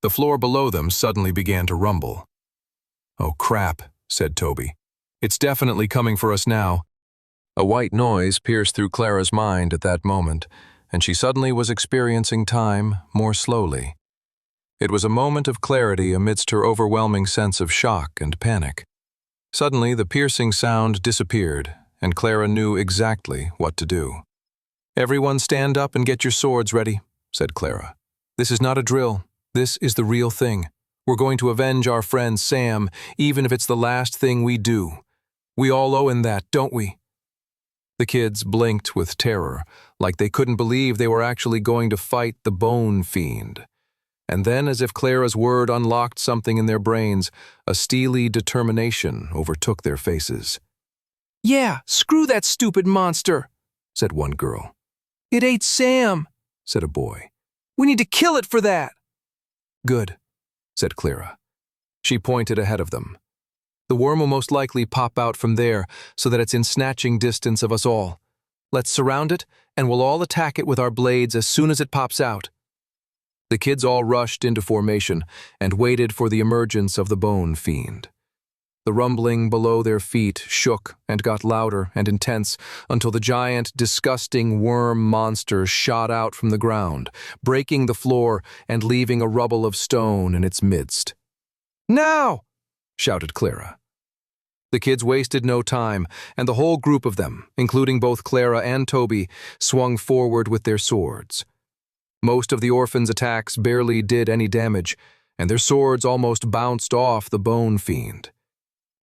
The floor below them suddenly began to rumble. "Oh crap," said Toby. "It's definitely coming for us now." A white noise pierced through Clara's mind at that moment, and she suddenly was experiencing time more slowly. It was a moment of clarity amidst her overwhelming sense of shock and panic. Suddenly, the piercing sound disappeared, and Clara knew exactly what to do. "Everyone stand up and get your swords ready," said Clara. "This is not a drill. This is the real thing. We're going to avenge our friend Sam, even if it's the last thing we do. We all owe him that, don't we?" The kids blinked with terror, like they couldn't believe they were actually going to fight the bone fiend. And then, as if Clara's word unlocked something in their brains, a steely determination overtook their faces. "Yeah, screw that stupid monster," said one girl. "It ate Sam," said a boy. "We need to kill it for that." "Good," said Clara. She pointed ahead of them. "The worm will most likely pop out from there so that it's in snatching distance of us all. Let's surround it, and we'll all attack it with our blades as soon as it pops out." The kids all rushed into formation and waited for the emergence of the bone fiend. The rumbling below their feet shook and got louder and intense until the giant, disgusting worm monster shot out from the ground, breaking the floor and leaving a rubble of stone in its midst. "Now!" shouted Clara. The kids wasted no time, and the whole group of them, including both Clara and Toby, swung forward with their swords. Most of the orphans' attacks barely did any damage, and their swords almost bounced off the bone fiend.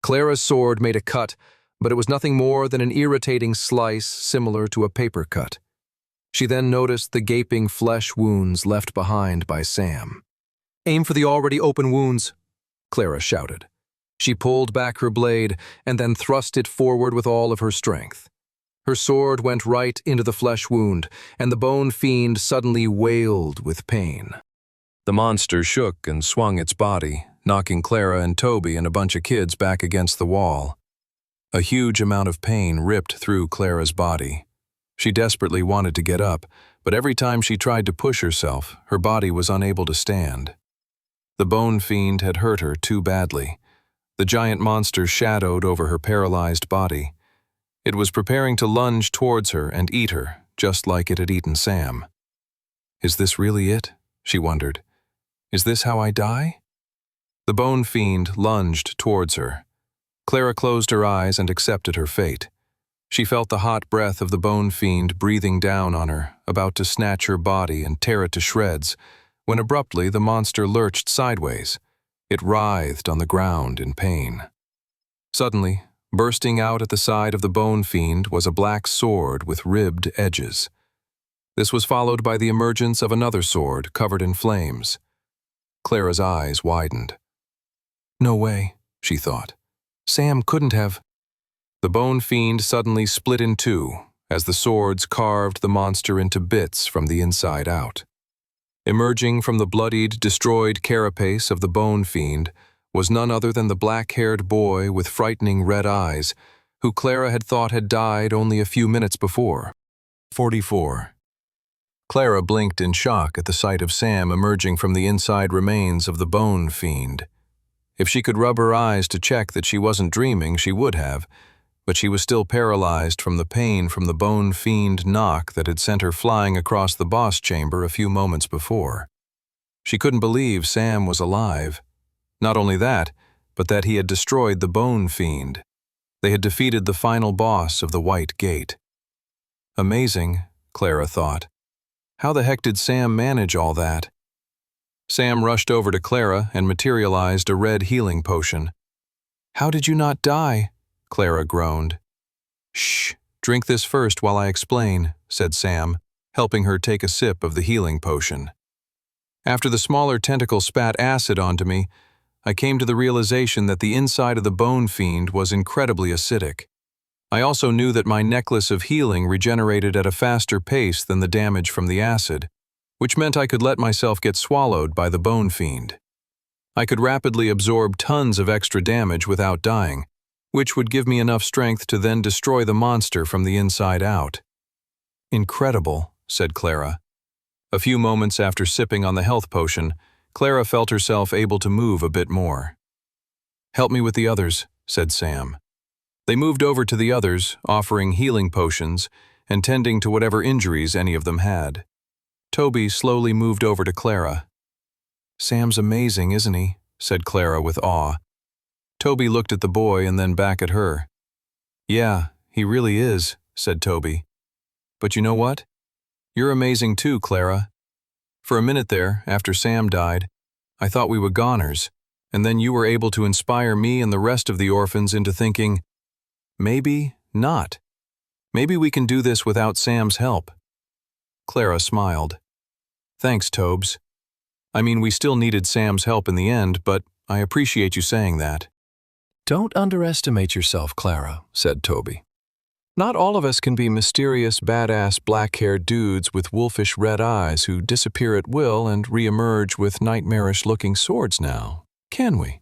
Clara's sword made a cut, but it was nothing more than an irritating slice similar to a paper cut. She then noticed the gaping flesh wounds left behind by Sam. "Aim for the already open wounds," Clara shouted. She pulled back her blade and then thrust it forward with all of her strength. Her sword went right into the flesh wound, and the bone fiend suddenly wailed with pain. The monster shook and swung its body, knocking Clara and Toby and a bunch of kids back against the wall. A huge amount of pain ripped through Clara's body. She desperately wanted to get up, but every time she tried to push herself, her body was unable to stand. The bone fiend had hurt her too badly. The giant monster shadowed over her paralyzed body. It was preparing to lunge towards her and eat her, just like it had eaten Sam. "Is this really it?" she wondered. "Is this how I die?" The bone fiend lunged towards her. Clara closed her eyes and accepted her fate. She felt the hot breath of the bone fiend breathing down on her, about to snatch her body and tear it to shreds, when abruptly the monster lurched sideways. It writhed on the ground in pain. Suddenly, bursting out at the side of the bone fiend was a black sword with ribbed edges. This was followed by the emergence of another sword covered in flames. Clara's eyes widened. "No way," she thought. "Sam couldn't have." The bone fiend suddenly split in two as the swords carved the monster into bits from the inside out. Emerging from the bloodied, destroyed carapace of the bone fiend was none other than the black-haired boy with frightening red eyes, who Clara had thought had died only a few minutes before. 44. Clara blinked in shock at the sight of Sam emerging from the inside remains of the bone fiend. If she could rub her eyes to check that she wasn't dreaming, she would have, but she was still paralyzed from the pain from the bone fiend knock that had sent her flying across the boss chamber a few moments before. She couldn't believe Sam was alive. Not only that, but that he had destroyed the bone fiend. They had defeated the final boss of the White Gate. Amazing, Clara thought. How the heck did Sam manage all that? Sam rushed over to Clara and materialized a red healing potion. How did you not die? Clara groaned. Shh, drink this first while I explain, said Sam, helping her take a sip of the healing potion. After the smaller tentacle spat acid onto me, I came to the realization that the inside of the bone fiend was incredibly acidic. I also knew that my necklace of healing regenerated at a faster pace than the damage from the acid, which meant I could let myself get swallowed by the bone fiend. I could rapidly absorb tons of extra damage without dying, which would give me enough strength to then destroy the monster from the inside out. Incredible, said Clara. A few moments after sipping on the health potion, Clara felt herself able to move a bit more. Help me with the others, said Sam. They moved over to the others, offering healing potions and tending to whatever injuries any of them had. Toby slowly moved over to Clara. Sam's amazing, isn't he? Said Clara with awe. Toby looked at the boy and then back at her. Yeah, he really is, said Toby. But you know what? You're amazing too, Clara. For a minute there, after Sam died, I thought we were goners, and then you were able to inspire me and the rest of the orphans into thinking, maybe not. Maybe we can do this without Sam's help. Clara smiled. Thanks, Tobes. I mean, we still needed Sam's help in the end, but I appreciate you saying that. Don't underestimate yourself, Clara, said Toby. Not all of us can be mysterious, badass, black-haired dudes with wolfish red eyes who disappear at will and re-emerge with nightmarish-looking swords now, can we?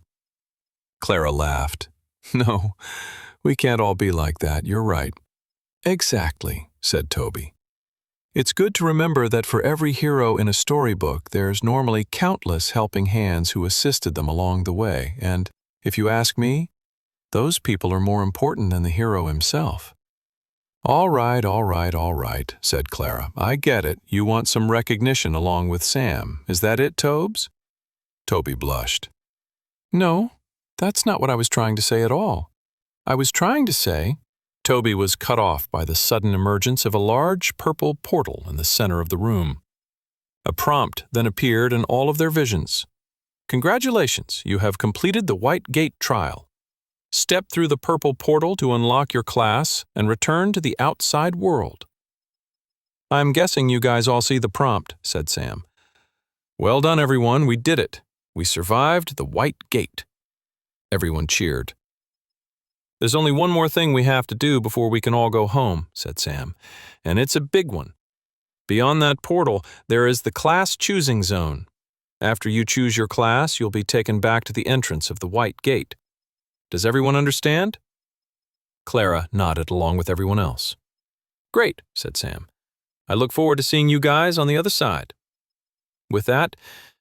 Clara laughed. No, we can't all be like that, you're right. Exactly, said Toby. It's good to remember that for every hero in a storybook, there's normally countless helping hands who assisted them along the way, and, if you ask me, those people are more important than the hero himself. All right, said Clara. I get it. You want some recognition along with Sam. Is that it, Tobes? Toby blushed. No, that's not what I was trying to say at all. I was trying to say... Toby was cut off by the sudden emergence of a large purple portal in the center of the room. A prompt then appeared in all of their visions. Congratulations, you have completed the White Gate trial. Step through the purple portal to unlock your class and return to the outside world. I'm guessing you guys all see the prompt, said Sam. Well done, everyone, we did it. We survived the White Gate. Everyone cheered. There's only one more thing we have to do before we can all go home, said Sam, and it's a big one. Beyond that portal, there is the class choosing zone. After you choose your class, you'll be taken back to the entrance of the White Gate. Does everyone understand? Clara nodded along with everyone else. Great, said Sam. I look forward to seeing you guys on the other side. With that,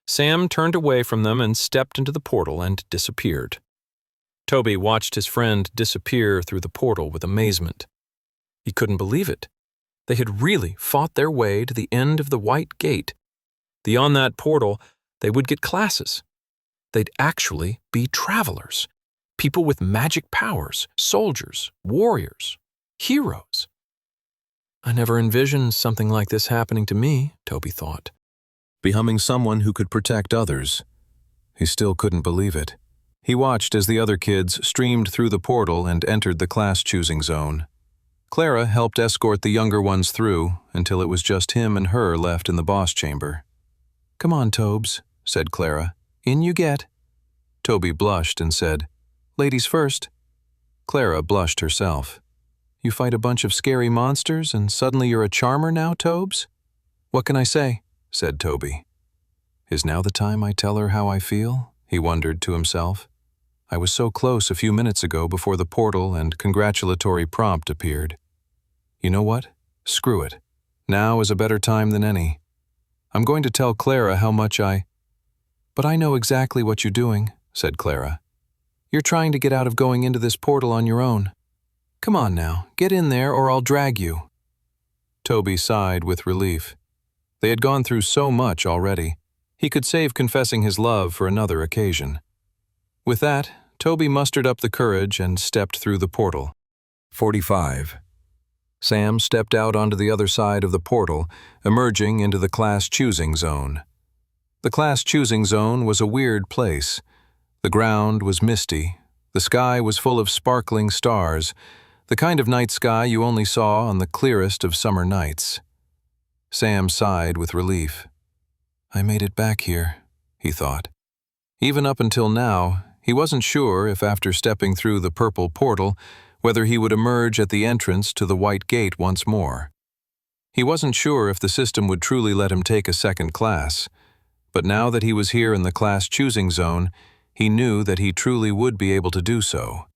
Sam turned away from them and stepped into the portal and disappeared. Toby watched his friend disappear through the portal with amazement. He couldn't believe it. They had really fought their way to the end of the White Gate. Beyond that portal, they would get classes. They'd actually be travelers. People with magic powers, soldiers, warriors, heroes. I never envisioned something like this happening to me, Toby thought. Becoming someone who could protect others. He still couldn't believe it. He watched as the other kids streamed through the portal and entered the class-choosing zone. Clara helped escort the younger ones through until it was just him and her left in the boss chamber. Come on, Tobes, said Clara. In you get. Toby blushed and said, Ladies first. Clara blushed herself. You fight a bunch of scary monsters and suddenly you're a charmer now, Tobes? What can I say? Said Toby. Is now the time I tell her how I feel? He wondered to himself. I was so close a few minutes ago before the portal and congratulatory prompt appeared. You know what? Screw it. Now is a better time than any. I'm going to tell Clara how much But I know exactly what you're doing, said Clara. You're trying to get out of going into this portal on your own. Come on now, get in there or I'll drag you. Toby sighed with relief. They had gone through so much already. He could save confessing his love for another occasion. With that, Toby mustered up the courage and stepped through the portal. 45. Sam stepped out onto the other side of the portal, emerging into the class choosing zone. The class choosing zone was a weird place. The ground was misty. The sky was full of sparkling stars, the kind of night sky you only saw on the clearest of summer nights. Sam sighed with relief. I made it back here, he thought. Even up until now, he wasn't sure if after stepping through the purple portal, whether he would emerge at the entrance to the white gate once more. He wasn't sure if the system would truly let him take a second class, but now that he was here in the class choosing zone, he knew that he truly would be able to do so.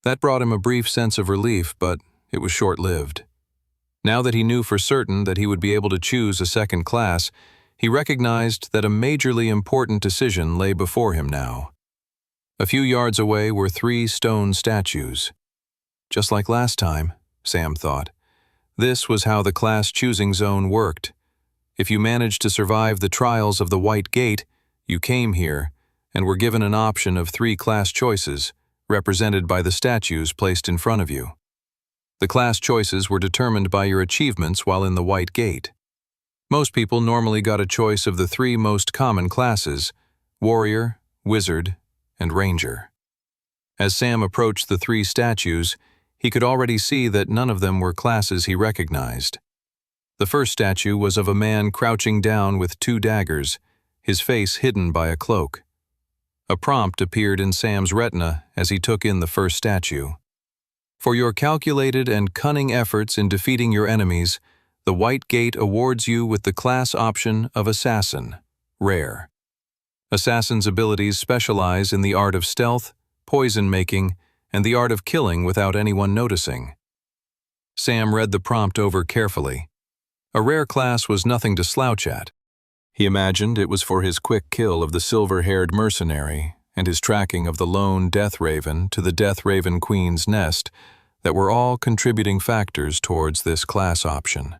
That brought him a brief sense of relief, but it was short-lived. Now that he knew for certain that he would be able to choose a second class, he recognized that a majorly important decision lay before him now. A few yards away were 3 stone statues. Just like last time, Sam thought. This was how the class choosing zone worked. If you managed to survive the trials of the White Gate, you came here and were given an option of 3 class choices, represented by the statues placed in front of you. The class choices were determined by your achievements while in the White Gate. Most people normally got a choice of the 3 most common classes: Warrior, Wizard, and Ranger. As Sam approached the 3 statues, he could already see that none of them were classes he recognized. The first statue was of a man crouching down with 2 daggers, his face hidden by a cloak. A prompt appeared in Sam's retina as he took in the first statue. For your calculated and cunning efforts in defeating your enemies, the White Gate awards you with the class option of Assassin, Rare. Assassin's abilities specialize in the art of stealth, poison-making, and the art of killing without anyone noticing. Sam read the prompt over carefully. A rare class was nothing to slouch at. He imagined it was for his quick kill of the silver-haired mercenary and his tracking of the lone Death Raven to the Death Raven Queen's nest that were all contributing factors towards this class option.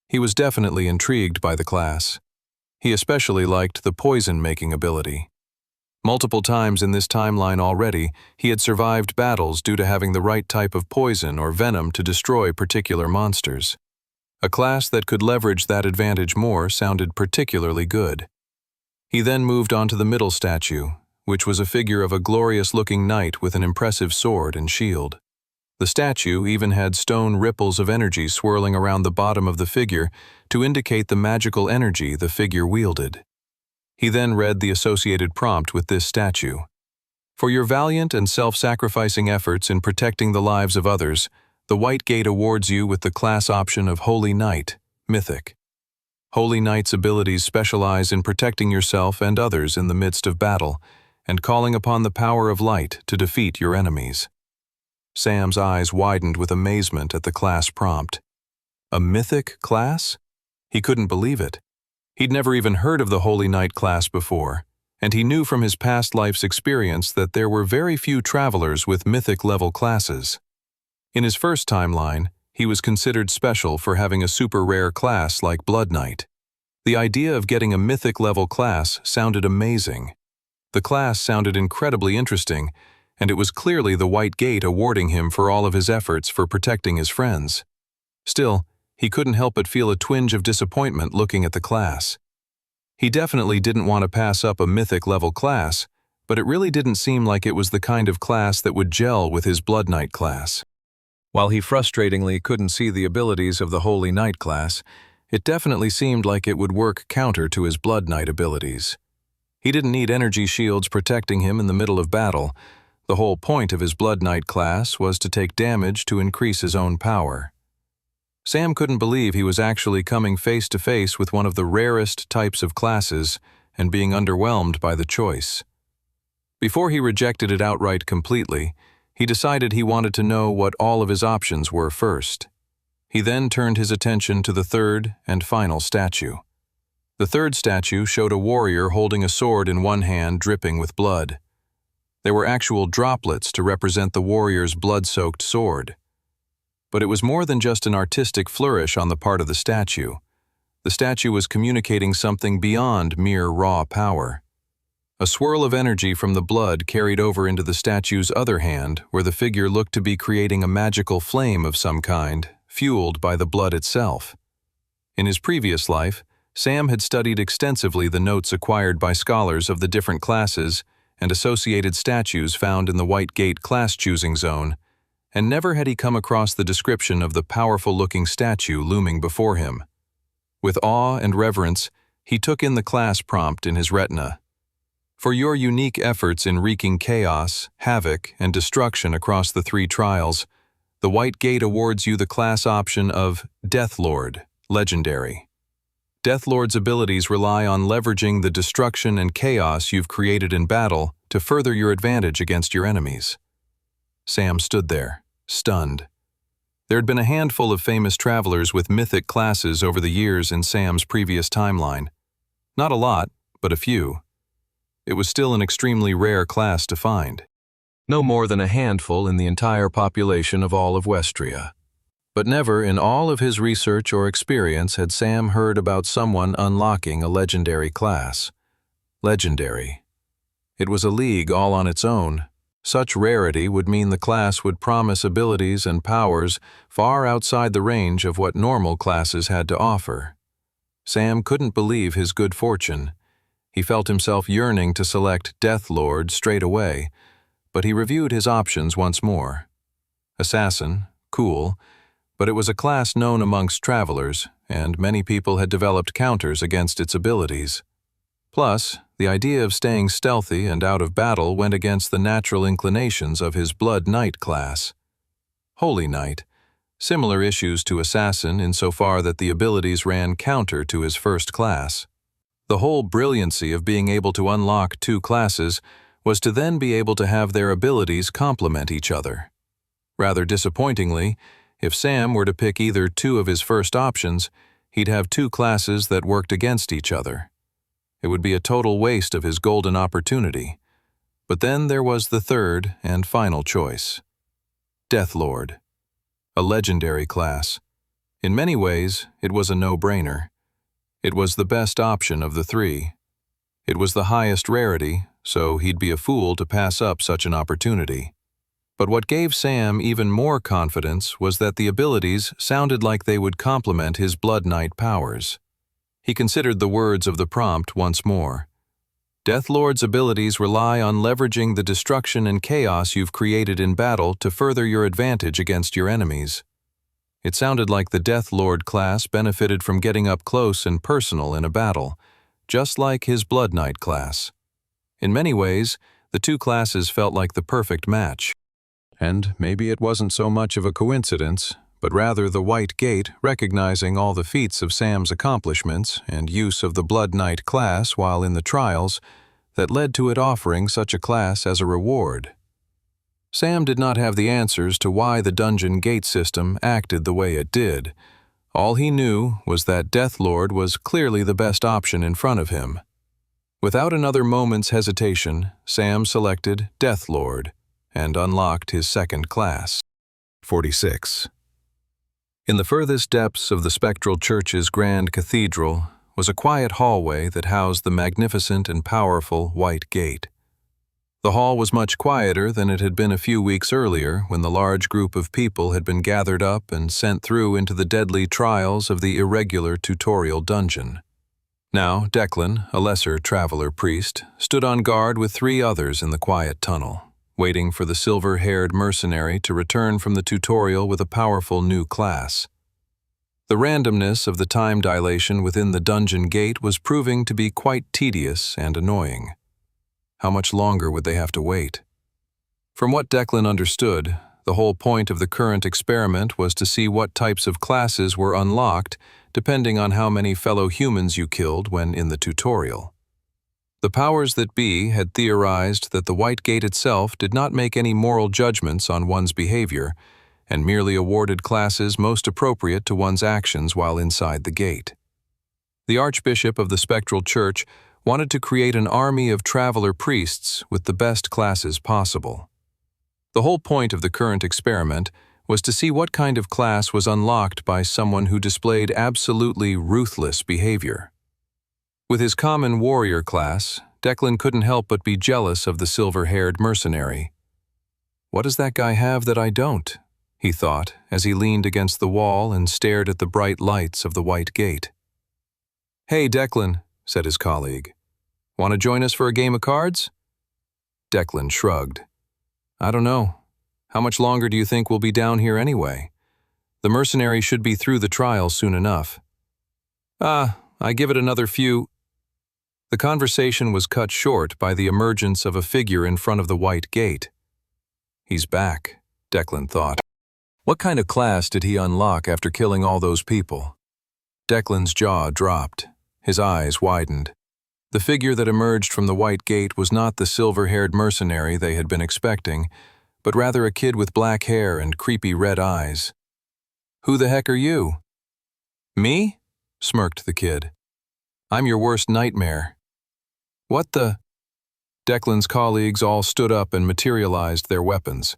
He was definitely intrigued by the class. He especially liked the poison-making ability. Multiple times in this timeline already, he had survived battles due to having the right type of poison or venom to destroy particular monsters. A class that could leverage that advantage more sounded particularly good. He then moved on to the middle statue, which was a figure of a glorious-looking knight with an impressive sword and shield. The statue even had stone ripples of energy swirling around the bottom of the figure to indicate the magical energy the figure wielded. He then read the associated prompt with this statue. For your valiant and self-sacrificing efforts in protecting the lives of others, the White Gate awards you with the class option of Holy Knight, Mythic. Holy Knight's abilities specialize in protecting yourself and others in the midst of battle, and calling upon the power of light to defeat your enemies. Sam's eyes widened with amazement at the class prompt. A mythic class? He couldn't believe it. He'd never even heard of the Holy Knight class before, and he knew from his past life's experience that there were very few travelers with mythic-level classes. In his first timeline, he was considered special for having a super-rare class like Blood Knight. The idea of getting a mythic-level class sounded amazing. The class sounded incredibly interesting, and it was clearly the White Gate awarding him for all of his efforts for protecting his friends. Still, he couldn't help but feel a twinge of disappointment looking at the class. He definitely didn't want to pass up a mythic-level class, but it really didn't seem like it was the kind of class that would gel with his Blood Knight class. While he frustratingly couldn't see the abilities of the Holy Knight class, it definitely seemed like it would work counter to his Blood Knight abilities. He didn't need energy shields protecting him in the middle of battle. The whole point of his Blood Knight class was to take damage to increase his own power. Sam couldn't believe he was actually coming face to face with one of the rarest types of classes and being underwhelmed by the choice. Before he rejected it outright completely, he decided he wanted to know what all of his options were first. He then turned his attention to the third and final statue. The third statue showed a warrior holding a sword in one hand dripping with blood. There were actual droplets to represent the warrior's blood-soaked sword. But it was more than just an artistic flourish on the part of the statue. The statue was communicating something beyond mere raw power. A swirl of energy from the blood carried over into the statue's other hand, where the figure looked to be creating a magical flame of some kind, fueled by the blood itself. In his previous life, Sam had studied extensively the notes acquired by scholars of the different classes and associated statues found in the White Gate class-choosing zone, and never had he come across the description of the powerful-looking statue looming before him. With awe and reverence, he took in the class prompt in his retina. For your unique efforts in wreaking chaos, havoc, and destruction across the 3 trials, the White Gate awards you the class option of Death Lord, Legendary. Death Lord's abilities rely on leveraging the destruction and chaos you've created in battle to further your advantage against your enemies. Sam stood there, stunned. There had been a handful of famous travelers with mythic classes over the years in Sam's previous timeline. Not a lot, but a few. It was still an extremely rare class to find. No more than a handful in the entire population of all of Westria. But never in all of his research or experience had Sam heard about someone unlocking a legendary class. Legendary. It was a league all on its own. Such rarity would mean the class would promise abilities and powers far outside the range of what normal classes had to offer. Sam couldn't believe his good fortune. He felt himself yearning to select Death Lord straight away, but he reviewed his options once more. Assassin, cool, but it was a class known amongst travelers, and many people had developed counters against its abilities. Plus, the idea of staying stealthy and out of battle went against the natural inclinations of his Blood Knight class. Holy Knight, similar issues to Assassin insofar that the abilities ran counter to his first class. The whole brilliancy of being able to unlock 2 classes was to then be able to have their abilities complement each other. Rather disappointingly, if Sam were to pick either 2 of his first options, he'd have 2 classes that worked against each other. It would be a total waste of his golden opportunity. But then there was the third and final choice. Death Lord. A legendary class. In many ways, it was a no-brainer. It was the best option of the 3. It was the highest rarity, so he'd be a fool to pass up such an opportunity. But what gave Sam even more confidence was that the abilities sounded like they would complement his Blood Knight powers. He considered the words of the prompt once more. Death Lord's abilities rely on leveraging the destruction and chaos you've created in battle to further your advantage against your enemies. It sounded like the Death Lord class benefited from getting up close and personal in a battle, just like his Blood Knight class. In many ways, the 2 classes felt like the perfect match. And maybe it wasn't so much of a coincidence, but rather the White Gate recognizing all the feats of Sam's accomplishments and use of the Blood Knight class while in the trials that led to it offering such a class as a reward. Sam did not have the answers to why the dungeon gate system acted the way it did. All he knew was that Death Lord was clearly the best option in front of him. Without another moment's hesitation, Sam selected Death Lord and unlocked his second class. 46. In the furthest depths of the Spectral Church's grand cathedral was a quiet hallway that housed the magnificent and powerful White Gate. The hall was much quieter than it had been a few weeks earlier when the large group of people had been gathered up and sent through into the deadly trials of the irregular tutorial dungeon. Now Declan, a lesser traveler priest, stood on guard with 3 others in the quiet tunnel, waiting for the silver-haired mercenary to return from the tutorial with a powerful new class. The randomness of the time dilation within the dungeon gate was proving to be quite tedious and annoying. How much longer would they have to wait? From what Declan understood, the whole point of the current experiment was to see what types of classes were unlocked depending on how many fellow humans you killed when in the tutorial. The powers that be had theorized that the White Gate itself did not make any moral judgments on one's behavior and merely awarded classes most appropriate to one's actions while inside the gate. The Archbishop of the Spectral Church wanted to create an army of traveler priests with the best classes possible. The whole point of the current experiment was to see what kind of class was unlocked by someone who displayed absolutely ruthless behavior. With his common warrior class, Declan couldn't help but be jealous of the silver-haired mercenary. "What does that guy have that I don't?" he thought as he leaned against the wall and stared at the bright lights of the white gate. "Hey, Declan," said his colleague. "Want to join us for a game of cards?" Declan shrugged. "I don't know. How much longer do you think we'll be down here anyway? The mercenary should be through the trial soon enough." I give it another few—" The conversation was cut short by the emergence of a figure in front of the white gate. "He's back," Declan thought. What kind of class did he unlock after killing all those people? Declan's jaw dropped. His eyes widened. The figure that emerged from the white gate was not the silver-haired mercenary they had been expecting, but rather a kid with black hair and creepy red eyes. "Who the heck are you?" "Me?" smirked the kid. "I'm your worst nightmare." "What the—" Declan's colleagues all stood up and materialized their weapons.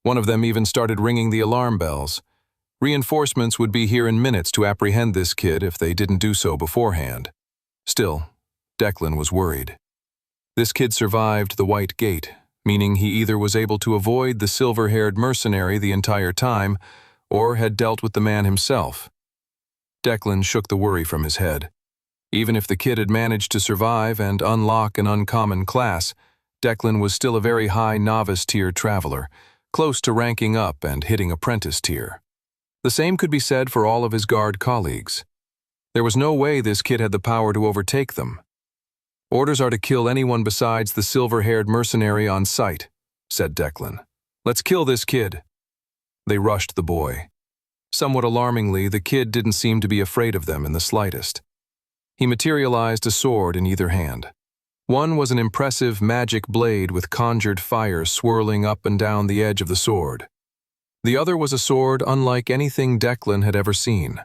One of them even started ringing the alarm bells. Reinforcements would be here in minutes to apprehend this kid if they didn't do so beforehand. Still, Declan was worried. This kid survived the white gate, meaning he either was able to avoid the silver-haired mercenary the entire time or had dealt with the man himself. Declan shook the worry from his head. Even if the kid had managed to survive and unlock an uncommon class, Declan was still a very high novice-tier traveler, close to ranking up and hitting apprentice tier. The same could be said for all of his guard colleagues. There was no way this kid had the power to overtake them. "Orders are to kill anyone besides the silver-haired mercenary on sight," said Declan. "Let's kill this kid." They rushed the boy. Somewhat alarmingly, the kid didn't seem to be afraid of them in the slightest. He materialized a sword in either hand. One was an impressive magic blade with conjured fire swirling up and down the edge of the sword. The other was a sword unlike anything Declan had ever seen.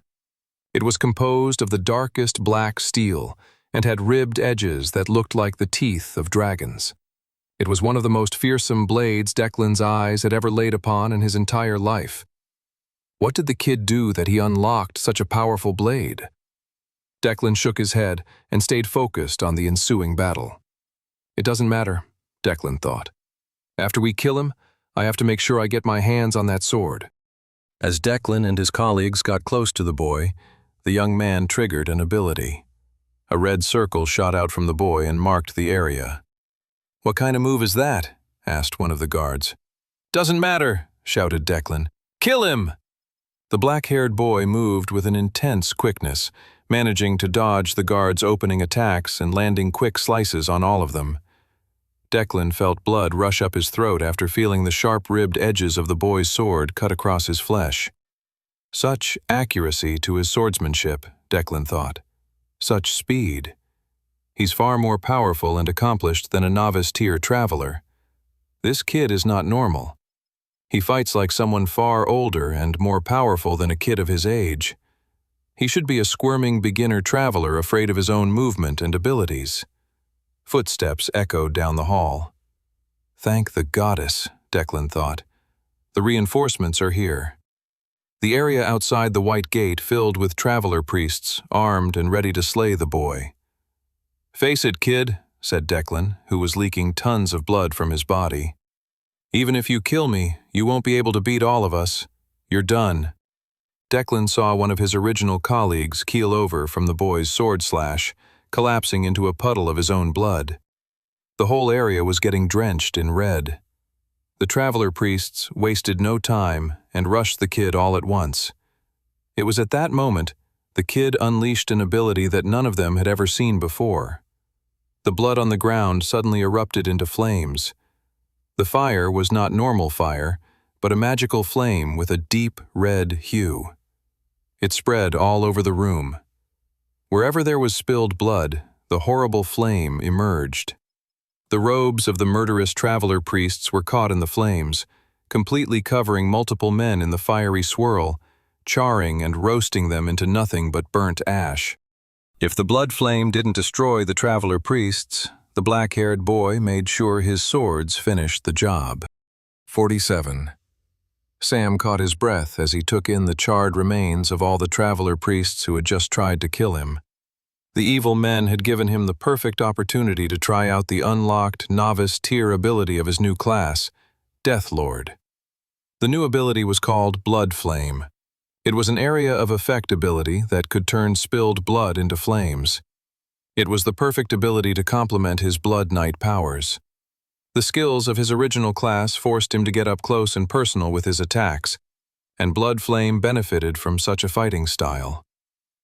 It was composed of the darkest black steel and had ribbed edges that looked like the teeth of dragons. It was one of the most fearsome blades Declan's eyes had ever laid upon in his entire life. What did the kid do that he unlocked such a powerful blade? Declan shook his head and stayed focused on the ensuing battle. It doesn't matter, Declan thought. After we kill him, I have to make sure I get my hands on that sword. As Declan and his colleagues got close to the boy, the young man triggered an ability. A red circle shot out from the boy and marked the area. "What kind of move is that?" asked one of the guards. "Doesn't matter," shouted Declan. "Kill him!" The black-haired boy moved with an intense quickness, managing to dodge the guards' opening attacks and landing quick slices on all of them. Declan felt blood rush up his throat after feeling the sharp-ribbed edges of the boy's sword cut across his flesh. Such accuracy to his swordsmanship, Declan thought. Such speed. He's far more powerful and accomplished than a novice-tier traveler. This kid is not normal. He fights like someone far older and more powerful than a kid of his age. He should be a squirming beginner traveler afraid of his own movement and abilities. Footsteps echoed down the hall. Thank the goddess, Declan thought. The reinforcements are here. The area outside the white gate filled with traveler priests, armed and ready to slay the boy. "Face it, kid," said Declan, who was leaking tons of blood from his body. "Even if you kill me, you won't be able to beat all of us. You're done." Declan saw one of his original colleagues keel over from the boy's sword slash, collapsing into a puddle of his own blood. The whole area was getting drenched in red. The traveler priests wasted no time and rushed the kid all at once. It was at that moment the kid unleashed an ability that none of them had ever seen before. The blood on the ground suddenly erupted into flames. The fire was not normal fire, but a magical flame with a deep red hue. It spread all over the room. Wherever there was spilled blood, the horrible flame emerged. The robes of the murderous traveler priests were caught in the flames, completely covering multiple men in the fiery swirl, charring and roasting them into nothing but burnt ash. If the blood flame didn't destroy the traveler priests, the black-haired boy made sure his swords finished the job. 47. Sam caught his breath as he took in the charred remains of all the traveler priests who had just tried to kill him. The evil men had given him the perfect opportunity to try out the unlocked novice tier ability of his new class, Death Lord. The new ability was called Blood Flame. It was an area of effect ability that could turn spilled blood into flames. It was the perfect ability to complement his Blood Knight powers. The skills of his original class forced him to get up close and personal with his attacks, and Blood Flame benefited from such a fighting style.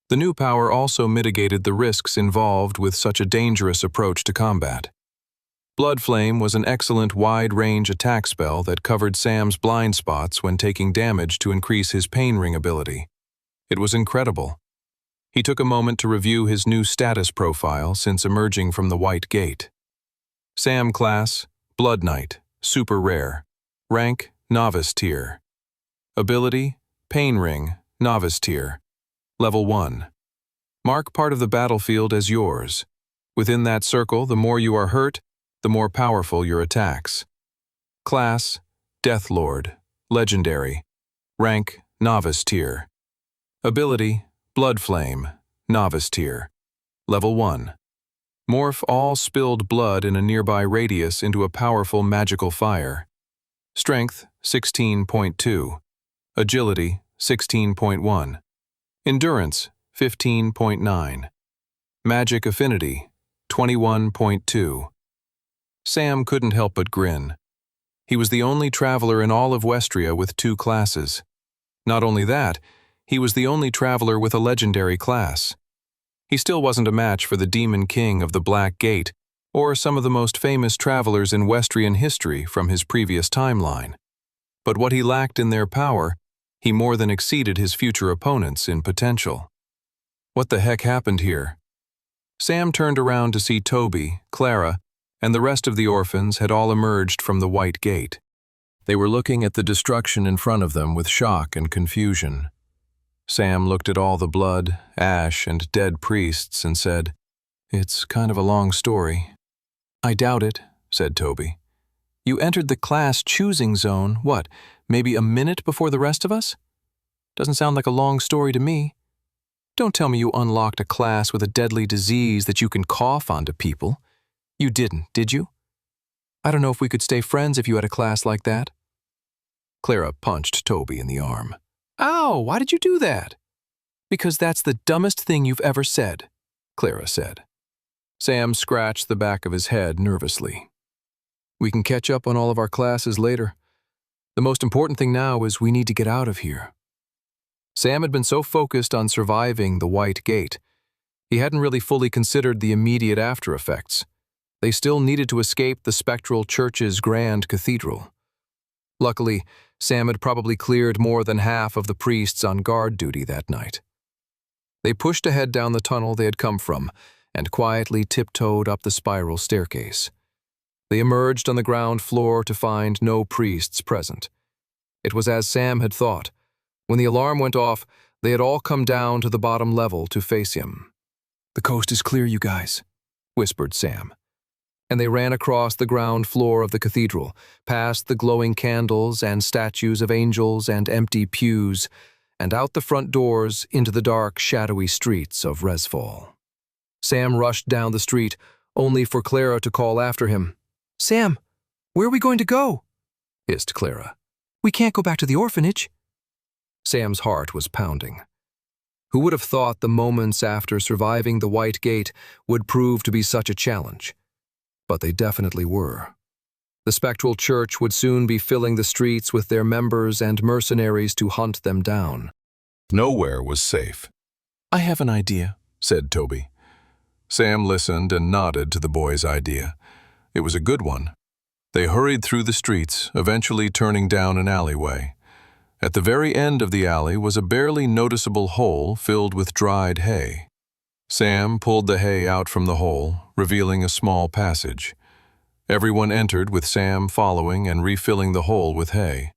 The new power also mitigated the risks involved with such a dangerous approach to combat. Blood Flame was an excellent wide-range attack spell that covered Sam's blind spots when taking damage to increase his Pain Ring ability. It was incredible. He took a moment to review his new status profile since emerging from the White Gate. Sam class, Blood Knight, super rare. Rank, Novice tier. Ability, Pain Ring, Novice tier. Level 1. Mark part of the battlefield as yours. Within that circle, the more you are hurt, the more powerful your attacks. Class, Death Lord, Legendary. Rank, Novice tier. Ability, Blood Flame, Novice tier. Level 1. Morph all spilled blood in a nearby radius into a powerful magical fire. Strength, 16.2. Agility, 16.1. Endurance, 15.9. Magic Affinity, 21.2. Sam couldn't help but grin. He was the only traveler in all of Westria with 2 classes. Not only that, he was the only traveler with a legendary class. He still wasn't a match for the Demon King of the Black Gate or some of the most famous travelers in Westrian history from his previous timeline. But what he lacked in their power, he more than exceeded his future opponents in potential. What the heck happened here? Sam turned around to see Toby, Clara, and the rest of the orphans had all emerged from the White Gate. They were looking at the destruction in front of them with shock and confusion. Sam looked at all the blood, ash, and dead priests and said, "It's kind of a long story." "I doubt it," said Toby. "You entered the class choosing zone, what, maybe a minute before the rest of us? Doesn't sound like a long story to me. Don't tell me you unlocked a class with a deadly disease that you can cough onto people. You didn't, did you? I don't know if we could stay friends if you had a class like that." Clara punched Toby in the arm. "Ow, why did you do that?" "Because that's the dumbest thing you've ever said," Clara said. Sam scratched the back of his head nervously. "We can catch up on all of our classes later. The most important thing now is we need to get out of here." Sam had been so focused on surviving the White Gate, he hadn't really fully considered the immediate after effects. They still needed to escape the spectral church's grand cathedral. Luckily, Sam had probably cleared more than half of the priests on guard duty that night. They pushed ahead down the tunnel they had come from and quietly tiptoed up the spiral staircase. They emerged on the ground floor to find no priests present. It was as Sam had thought. When the alarm went off, they had all come down to the bottom level to face him. "The coast is clear, you guys," whispered Sam. And they ran across the ground floor of the cathedral, past the glowing candles and statues of angels and empty pews, and out the front doors into the dark, shadowy streets of Resfall. Sam rushed down the street, only for Clara to call after him. "Sam, where are we going to go?" hissed Clara. "We can't go back to the orphanage." Sam's heart was pounding. Who would have thought the moments after surviving the White Gate would prove to be such a challenge? But they definitely were. The spectral church would soon be filling the streets with their members and mercenaries to hunt them down. Nowhere was safe. "I have an idea," said Toby. Sam listened and nodded to the boy's idea. It was a good one. They hurried through the streets, eventually turning down an alleyway. At the very end of the alley was a barely noticeable hole filled with dried hay. Sam pulled the hay out from the hole, revealing a small passage. Everyone entered with Sam following and refilling the hole with hay.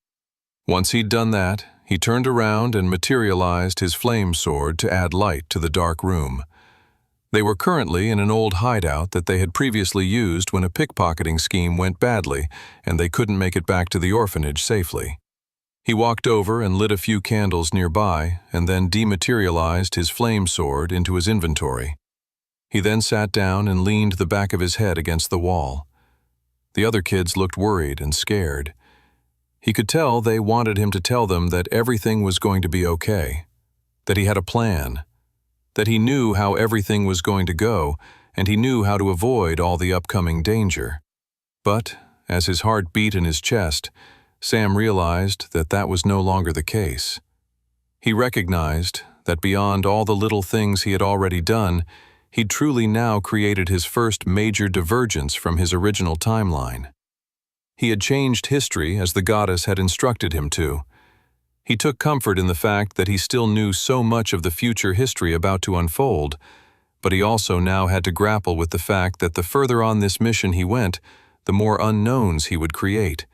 Once he'd done that, he turned around and materialized his flame sword to add light to the dark room. They were currently in an old hideout that they had previously used when a pickpocketing scheme went badly and they couldn't make it back to the orphanage safely. He walked over and lit a few candles nearby and then dematerialized his flame sword into his inventory. He then sat down and leaned the back of his head against the wall. The other kids looked worried and scared. He could tell they wanted him to tell them that everything was going to be okay, that he had a plan, that he knew how everything was going to go, and he knew how to avoid all the upcoming danger. But, as his heart beat in his chest, Sam realized that that was no longer the case. He recognized that beyond all the little things he had already done, he'd truly now created his first major divergence from his original timeline. He had changed history as the goddess had instructed him to. He took comfort in the fact that he still knew so much of the future history about to unfold, but he also now had to grapple with the fact that the further on this mission he went, the more unknowns he would create,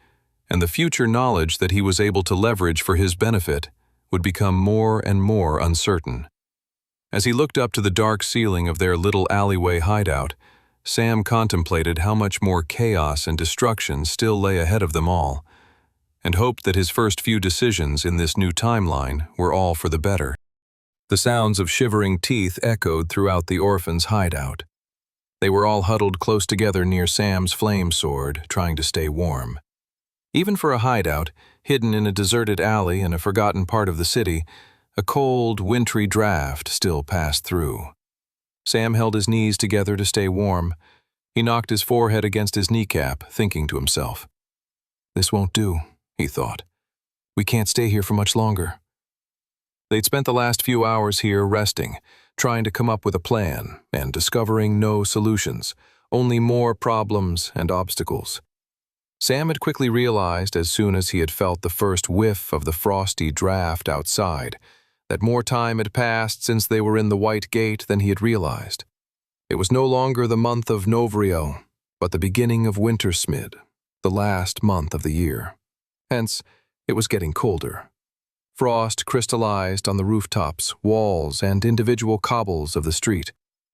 and the future knowledge that he was able to leverage for his benefit would become more and more uncertain. As he looked up to the dark ceiling of their little alleyway hideout, Sam contemplated how much more chaos and destruction still lay ahead of them all, and hoped that his first few decisions in this new timeline were all for the better. The sounds of shivering teeth echoed throughout the orphans' hideout. They were all huddled close together near Sam's flame sword, trying to stay warm. Even for a hideout, hidden in a deserted alley in a forgotten part of the city, a cold, wintry draft still passed through. Sam held his knees together to stay warm. He knocked his forehead against his kneecap, thinking to himself. "This won't do," he thought. "We can't stay here for much longer." They'd spent the last few hours here resting, trying to come up with a plan, and discovering no solutions, only more problems and obstacles. Sam had quickly realized, as soon as he had felt the first whiff of the frosty draft outside, that more time had passed since they were in the White Gate than he had realized. It was no longer the month of Novrio, but the beginning of Wintersmid, the last month of the year. Hence, it was getting colder. Frost crystallized on the rooftops, walls, and individual cobbles of the street.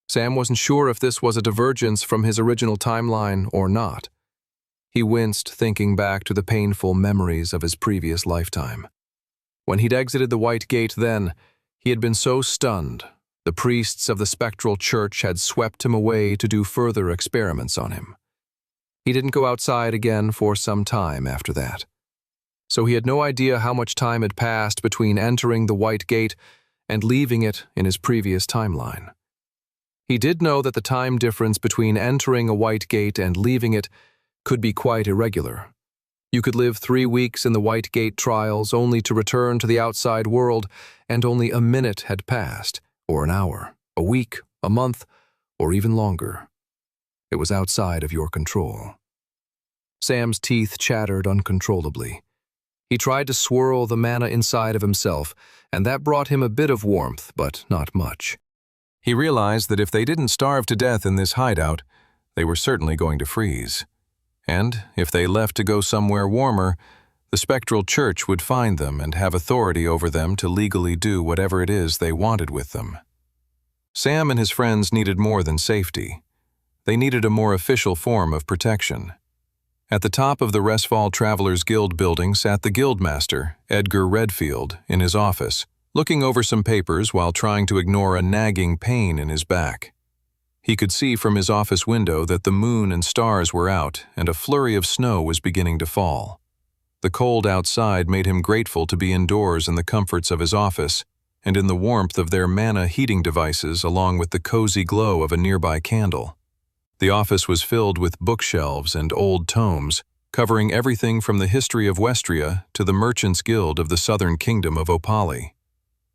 Sam wasn't sure if this was a divergence from his original timeline or not. He winced thinking back to the painful memories of his previous lifetime. When he'd exited the White Gate then, he had been so stunned, the priests of the spectral church had swept him away to do further experiments on him. He didn't go outside again for some time after that. So he had no idea how much time had passed between entering the White Gate and leaving it in his previous timeline. He did know that the time difference between entering a White Gate and leaving it could be quite irregular. You could live 3 weeks in the White Gate trials only to return to the outside world, and only a minute had passed, or an hour, a week, a month, or even longer. It was outside of your control. Sam's teeth chattered uncontrollably. He tried to swirl the mana inside of himself, and that brought him a bit of warmth, but not much. He realized that if they didn't starve to death in this hideout, they were certainly going to freeze. And if they left to go somewhere warmer, the spectral church would find them and have authority over them to legally do whatever it is they wanted with them. Sam and his friends needed more than safety. They needed a more official form of protection. At the top of the Resfall Travelers Guild building sat the guildmaster, Edgar Redfield, in his office, looking over some papers while trying to ignore a nagging pain in his back. He could see from his office window that the moon and stars were out and a flurry of snow was beginning to fall. The cold outside made him grateful to be indoors in the comforts of his office and in the warmth of their mana heating devices along with the cozy glow of a nearby candle. The office was filled with bookshelves and old tomes, covering everything from the history of Westria to the Merchants' Guild of the Southern Kingdom of Opali.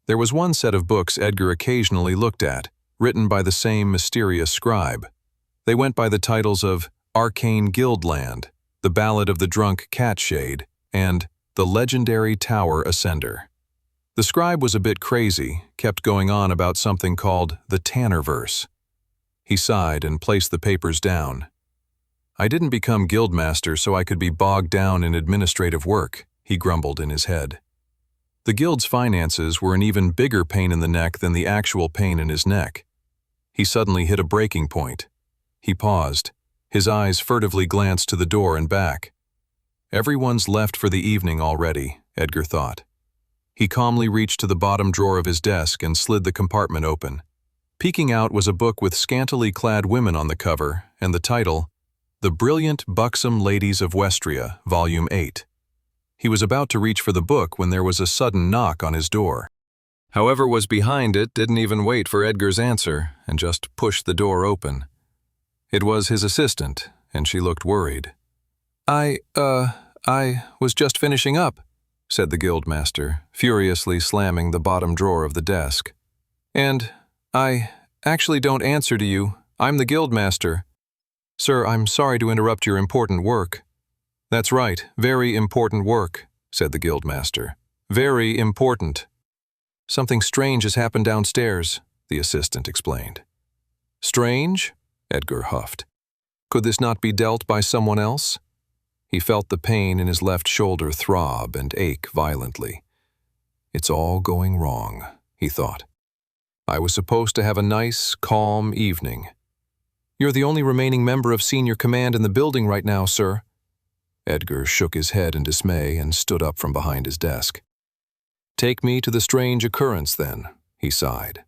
There was one set of books Edgar occasionally looked at, written by the same mysterious scribe. They went by the titles of Arcane Guildland, The Ballad of the Drunk Catshade, and The Legendary Tower Ascender. The scribe was a bit crazy, kept going on about something called the Tannerverse. He sighed and placed the papers down. "I didn't become guildmaster so I could be bogged down in administrative work," he grumbled in his head. The guild's finances were an even bigger pain in the neck than the actual pain in his neck. He suddenly hit a breaking point. He paused. His eyes furtively glanced to the door and back. Everyone's left for the evening already, Edgar thought. He calmly reached to the bottom drawer of his desk and slid the compartment open. Peeking out was a book with scantily clad women on the cover and the title, The Brilliant Buxom Ladies of Westria, Volume 8. He was about to reach for the book when there was a sudden knock on his door. Whoever was behind it didn't even wait for Edgar's answer and just pushed the door open. It was his assistant, and she looked worried. I was just finishing up," said the guildmaster, furiously slamming the bottom drawer of the desk. "And I actually don't answer to you. I'm the guildmaster. Sir, I'm sorry to interrupt your important work." "That's right, very important work," said the guildmaster. "Very important." "Something strange has happened downstairs," the assistant explained. "Strange?" Edgar huffed. Could this not be dealt by someone else? He felt the pain in his left shoulder throb and ache violently. "It's all going wrong," he thought. "I was supposed to have a nice, calm evening." "You're the only remaining member of senior command in the building right now, sir." Edgar shook his head in dismay and stood up from behind his desk. "Take me to the strange occurrence, then," he sighed.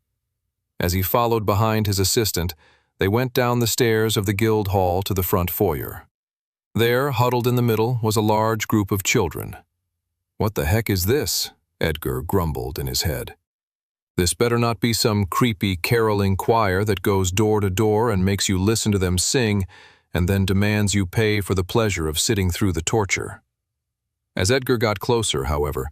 As he followed behind his assistant, they went down the stairs of the guild hall to the front foyer. There, huddled in the middle, was a large group of children. "What the heck is this?" Edgar grumbled in his head. "This better not be some creepy caroling choir that goes door to door and makes you listen to them sing and then demands you pay for the pleasure of sitting through the torture." As Edgar got closer, however,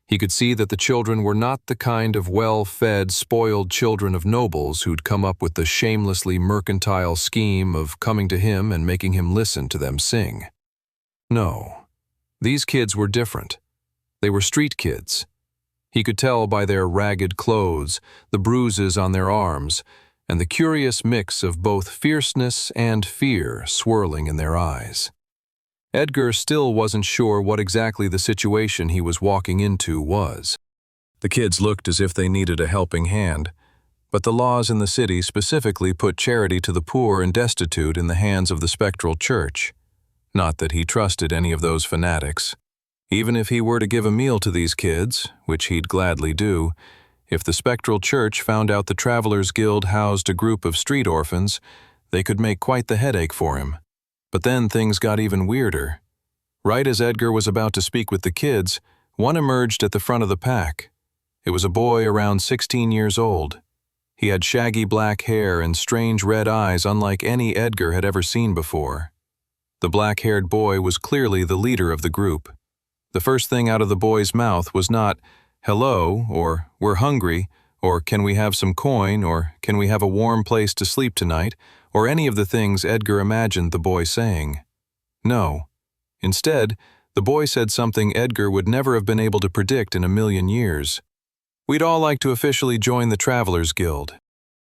he could see that the children were not the kind of well-fed, spoiled children of nobles who'd come up with the shamelessly mercantile scheme of coming to him and making him listen to them sing. No, these kids were different. They were street kids. He could tell by their ragged clothes, the bruises on their arms, and the curious mix of both fierceness and fear swirling in their eyes. Edgar still wasn't sure what exactly the situation he was walking into was. The kids looked as if they needed a helping hand, but the laws in the city specifically put charity to the poor and destitute in the hands of the spectral church. Not that he trusted any of those fanatics. Even if he were to give a meal to these kids, which he'd gladly do, if the spectral church found out the Travelers Guild housed a group of street orphans, they could make quite the headache for him. But then things got even weirder. Right as Edgar was about to speak with the kids, one emerged at the front of the pack. It was a boy around 16 years old. He had shaggy black hair and strange red eyes unlike any Edgar had ever seen before. The black-haired boy was clearly the leader of the group. The first thing out of the boy's mouth was not, "Hello," or "We're hungry," or "Can we have some coin," or "Can we have a warm place to sleep tonight," or any of the things Edgar imagined the boy saying. No. Instead, the boy said something Edgar would never have been able to predict in a million years. "We'd all like to officially join the Travelers Guild."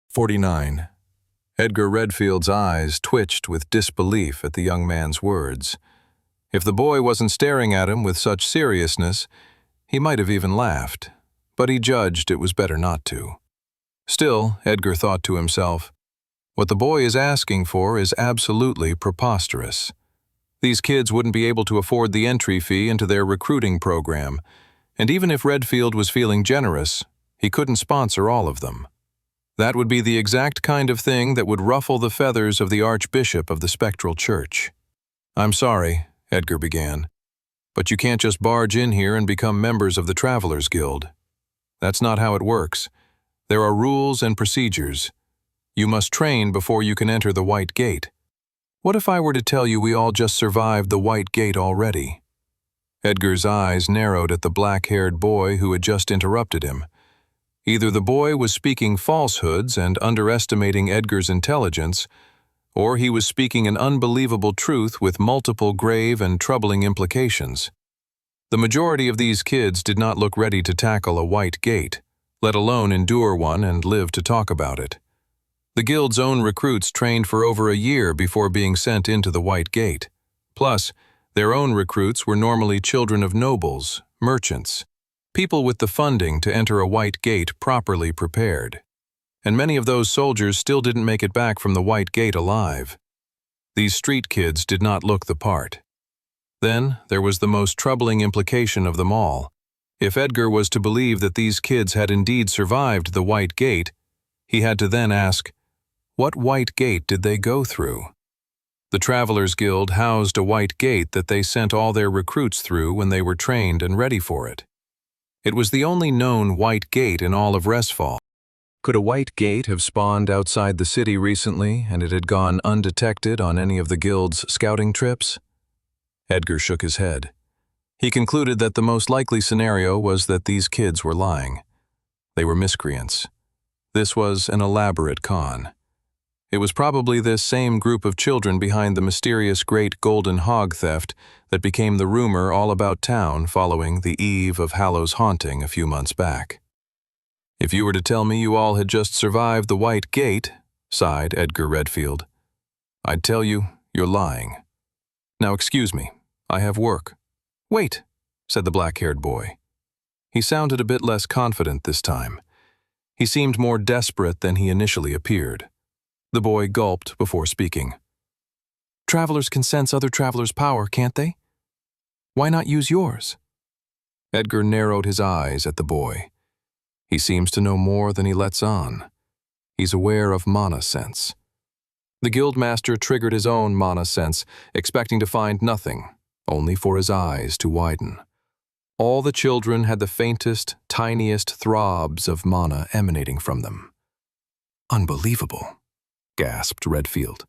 49. Edgar Redfield's eyes twitched with disbelief at the young man's words. If the boy wasn't staring at him with such seriousness, he might have even laughed, but he judged it was better not to. Still, Edgar thought to himself, what the boy is asking for is absolutely preposterous. These kids wouldn't be able to afford the entry fee into their recruiting program, and even if Redfield was feeling generous, he couldn't sponsor all of them. That would be the exact kind of thing that would ruffle the feathers of the Archbishop of the Spectral Church. "I'm sorry," Edgar began, "but you can't just barge in here and become members of the Travelers Guild. That's not how it works. There are rules and procedures. You must train before you can enter the White Gate. What if I were to tell you we all just survived the White Gate already?" Edgar's eyes narrowed at the black-haired boy who had just interrupted him. Either the boy was speaking falsehoods and underestimating Edgar's intelligence, or he was speaking an unbelievable truth with multiple grave and troubling implications. The majority of these kids did not look ready to tackle a White Gate, let alone endure one and live to talk about it. The Guild's own recruits trained for over a year before being sent into the White Gate. Plus, their own recruits were normally children of nobles, merchants, people with the funding to enter a White Gate properly prepared. And many of those soldiers still didn't make it back from the White Gate alive. These street kids did not look the part. Then, there was the most troubling implication of them all. If Edgar was to believe that these kids had indeed survived the White Gate, He had to then ask, what white gate did they go through? The Travelers Guild housed a white gate that they sent all their recruits through when they were trained and ready for it. It was the only known white gate in all of Resfall. Could a white gate have spawned outside the city recently and it had gone undetected on any of the guild's scouting trips? Edgar shook his head. He concluded that the most likely scenario was that these kids were lying. They were miscreants. This was an elaborate con. It was probably this same group of children behind the mysterious great golden hog theft that became the rumor all about town following the eve of Hallow's haunting a few months back. If you were to tell me you all had just survived the White Gate, sighed Edgar Redfield, I'd tell you you're lying. Now excuse me, I have work. Wait, said the black-haired boy. He sounded a bit less confident this time. He seemed more desperate than he initially appeared. The boy gulped before speaking. Travelers can sense other travelers' power, can't they? Why not use yours? Edgar narrowed his eyes at the boy. He seems to know more than he lets on. He's aware of mana sense. The guildmaster triggered his own mana sense, expecting to find nothing, only for his eyes to widen. All the children had the faintest, tiniest throbs of mana emanating from them. Unbelievable, gasped Redfield.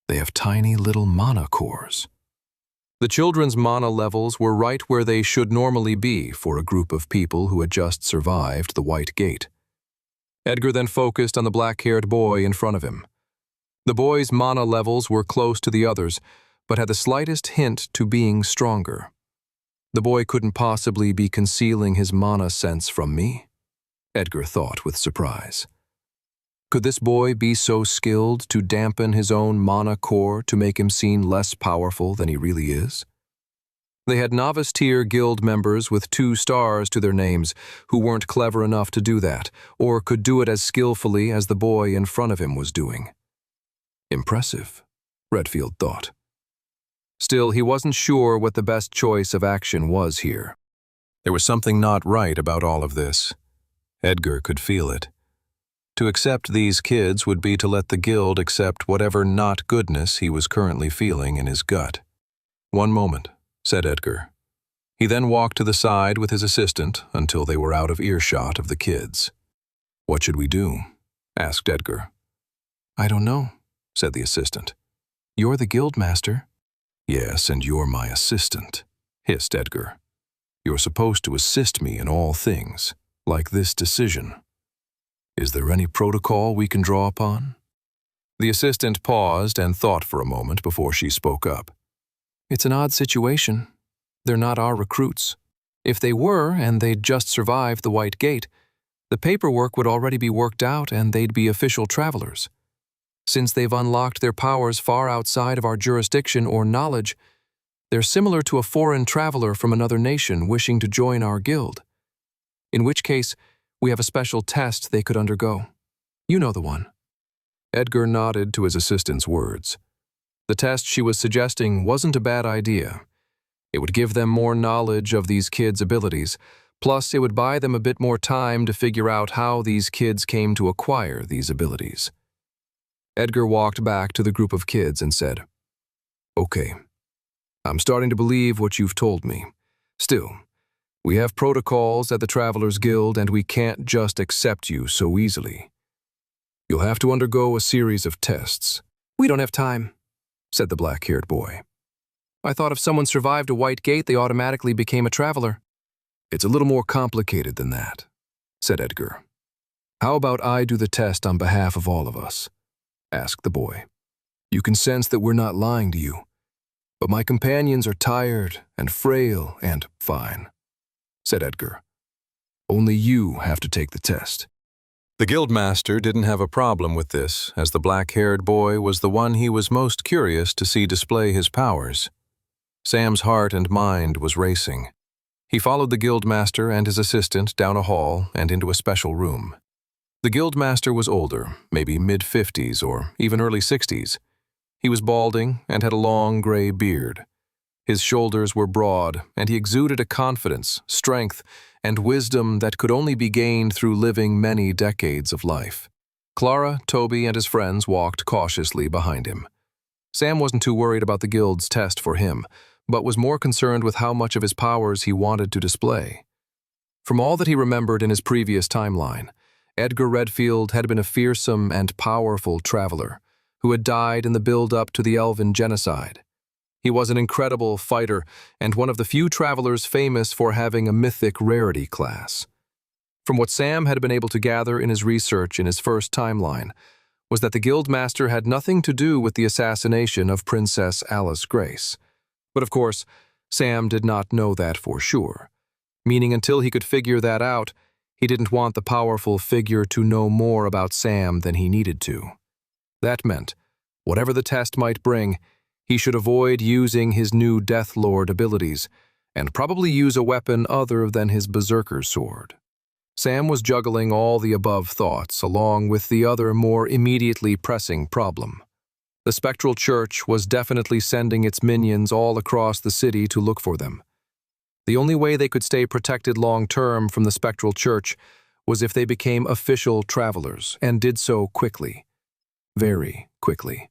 They have tiny little mana cores. The children's mana levels were right where they should normally be for a group of people who had just survived the White Gate. Edgar then focused on the black-haired boy in front of him. The boy's mana levels were close to the others, but had the slightest hint to being stronger. The boy couldn't possibly be concealing his mana sense from me, Edgar thought with surprise. Could this boy be so skilled to dampen his own mana core to make him seem less powerful than he really is? They had novice-tier guild members with 2 stars to their names who weren't clever enough to do that, or could do it as skillfully as the boy in front of him was doing. Impressive, Redfield thought. Still, he wasn't sure what the best choice of action was here. There was something not right about all of this. Edgar could feel it. To accept these kids would be to let the guild accept whatever not goodness he was currently feeling in his gut. One moment, said Edgar. He then walked to the side with his assistant until they were out of earshot of the kids. What should we do? Asked Edgar. I don't know, said the assistant. You're the guild master. Yes, and you're my assistant, hissed Edgar. You're supposed to assist me in all things, like this decision. Is there any protocol we can draw upon? The assistant paused and thought for a moment before she spoke up. It's an odd situation. They're not our recruits. If they were, and they'd just survived the White Gate, the paperwork would already be worked out and they'd be official travelers. Since they've unlocked their powers far outside of our jurisdiction or knowledge, they're similar to a foreign traveler from another nation wishing to join our guild. In which case, we have a special test they could undergo. You know the one. Edgar nodded to his assistant's words. The test she was suggesting wasn't a bad idea. It would give them more knowledge of these kids' abilities, plus it would buy them a bit more time to figure out how these kids came to acquire these abilities. Edgar walked back to the group of kids and said, Okay, I'm starting to believe what you've told me. Still, we have protocols at the Travelers Guild and we can't just accept you so easily. You'll have to undergo a series of tests. We don't have time, said the black-haired boy. I thought if someone survived a White Gate, they automatically became a traveler. It's a little more complicated than that, said Edgar. How about I do the test on behalf of all of us? Asked the boy. You can sense that we're not lying to you, but my companions are tired and frail and fine, said Edgar. Only you have to take the test. The guildmaster didn't have a problem with this, as the black-haired boy was the one he was most curious to see display his powers. Sam's heart and mind was racing. He followed the guildmaster and his assistant down a hall and into a special room. The guildmaster was older, maybe mid-50s or even early 60s. He was balding and had a long gray beard. His shoulders were broad, and he exuded a confidence, strength, and wisdom that could only be gained through living many decades of life. Clara, Toby, and his friends walked cautiously behind him. Sam wasn't too worried about the guild's test for him, but was more concerned with how much of his powers he wanted to display. From all that he remembered in his previous timeline, Edgar Redfield had been a fearsome and powerful traveler who had died in the build-up to the Elven genocide. He was an incredible fighter and one of the few travelers famous for having a mythic rarity class. From what Sam had been able to gather in his research in his first timeline, was that the Guildmaster had nothing to do with the assassination of Princess Alice Grace. But of course, Sam did not know that for sure, meaning until he could figure that out, he didn't want the powerful figure to know more about Sam than he needed to. That meant, whatever the test might bring, he should avoid using his new Death Lord abilities, and probably use a weapon other than his Berserker's sword. Sam was juggling all the above thoughts along with the other more immediately pressing problem. The Spectral Church was definitely sending its minions all across the city to look for them. The only way they could stay protected long-term from the Spectral Church was if they became official travelers, and did so quickly. Very quickly.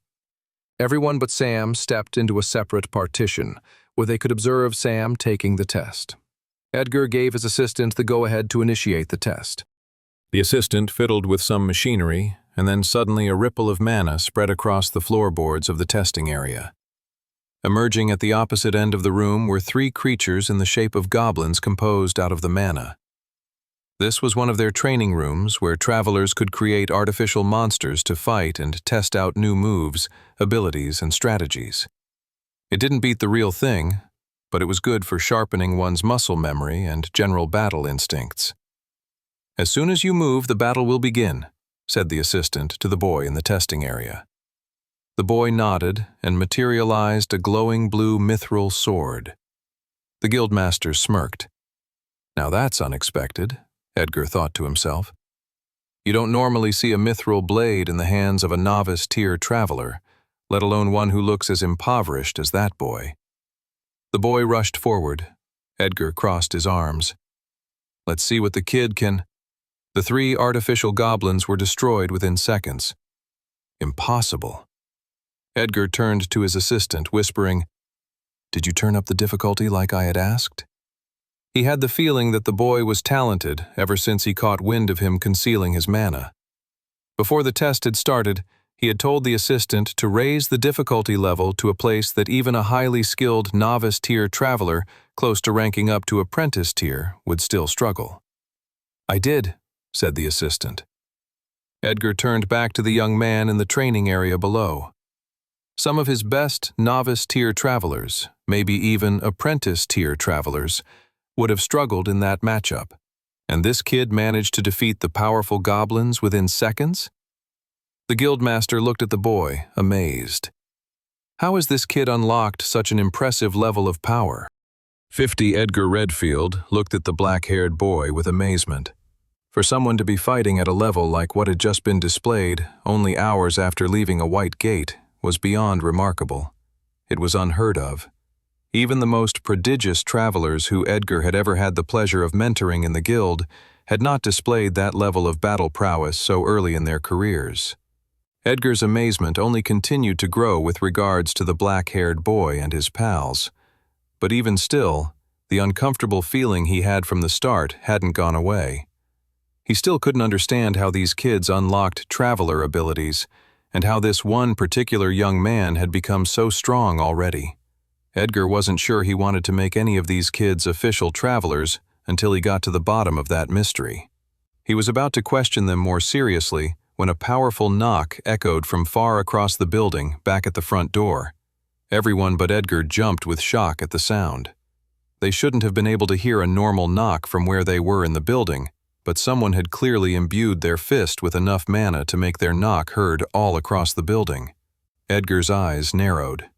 Everyone but Sam stepped into a separate partition, where they could observe Sam taking the test. Edgar gave his assistant the go-ahead to initiate the test. The assistant fiddled with some machinery, and then suddenly a ripple of mana spread across the floorboards of the testing area. Emerging at the opposite end of the room were 3 creatures in the shape of goblins composed out of the mana. This was one of their training rooms where travelers could create artificial monsters to fight and test out new moves, abilities, and strategies. It didn't beat the real thing, but it was good for sharpening one's muscle memory and general battle instincts. "As soon as you move, the battle will begin," said the assistant to the boy in the testing area. The boy nodded and materialized a glowing blue mithril sword. The guildmaster smirked. "Now that's unexpected," Edgar thought to himself. "You don't normally see a mithril blade in the hands of a novice-tier traveler, let alone one who looks as impoverished as that boy." The boy rushed forward. Edgar crossed his arms. "Let's see what the kid can—" The 3 artificial goblins were destroyed within seconds. Impossible. Edgar turned to his assistant, whispering, "Did you turn up the difficulty like I had asked?" He had the feeling that the boy was talented ever since he caught wind of him concealing his mana. Before the test had started, he had told the assistant to raise the difficulty level to a place that even a highly skilled novice-tier traveler close to ranking up to apprentice tier would still struggle. "I did," said the assistant. Edgar turned back to the young man in the training area below. Some of his best novice-tier travelers, maybe even apprentice-tier travelers, would have struggled in that matchup, and this kid managed to defeat the powerful goblins within seconds? The guildmaster looked at the boy, amazed. How has this kid unlocked such an impressive level of power? 50 Edgar Redfield looked at the black-haired boy with amazement. For someone to be fighting at a level like what had just been displayed only hours after leaving a white gate was beyond remarkable. It was unheard of. Even the most prodigious travelers who Edgar had ever had the pleasure of mentoring in the guild had not displayed that level of battle prowess so early in their careers. Edgar's amazement only continued to grow with regards to the black-haired boy and his pals. But even still, the uncomfortable feeling he had from the start hadn't gone away. He still couldn't understand how these kids unlocked traveler abilities, and how this one particular young man had become so strong already. Edgar wasn't sure he wanted to make any of these kids official travelers until he got to the bottom of that mystery. He was about to question them more seriously when a powerful knock echoed from far across the building back at the front door. Everyone but Edgar jumped with shock at the sound. They shouldn't have been able to hear a normal knock from where they were in the building, but someone had clearly imbued their fist with enough mana to make their knock heard all across the building. Edgar's eyes narrowed.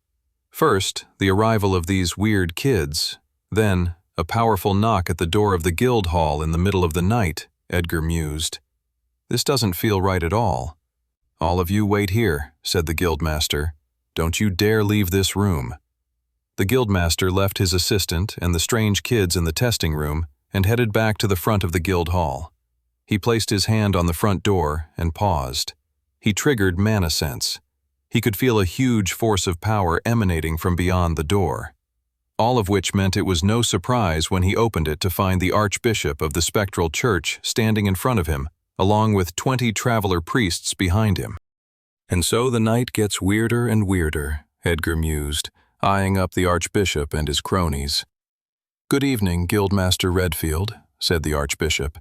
First, the arrival of these weird kids, then a powerful knock at the door of the guild hall in the middle of the night, Edgar mused. This doesn't feel right at all. "All of you wait here," said the guildmaster. "Don't you dare leave this room." The guildmaster left his assistant and the strange kids in the testing room and headed back to the front of the guild hall. He placed his hand on the front door and paused. He triggered mana sense. He could feel a huge force of power emanating from beyond the door. All of which meant it was no surprise when he opened it to find the Archbishop of the Spectral Church standing in front of him, along with 20 traveler priests behind him. And so the night gets weirder and weirder, Edgar mused, eyeing up the Archbishop and his cronies. "Good evening, Guildmaster Redfield," said the Archbishop.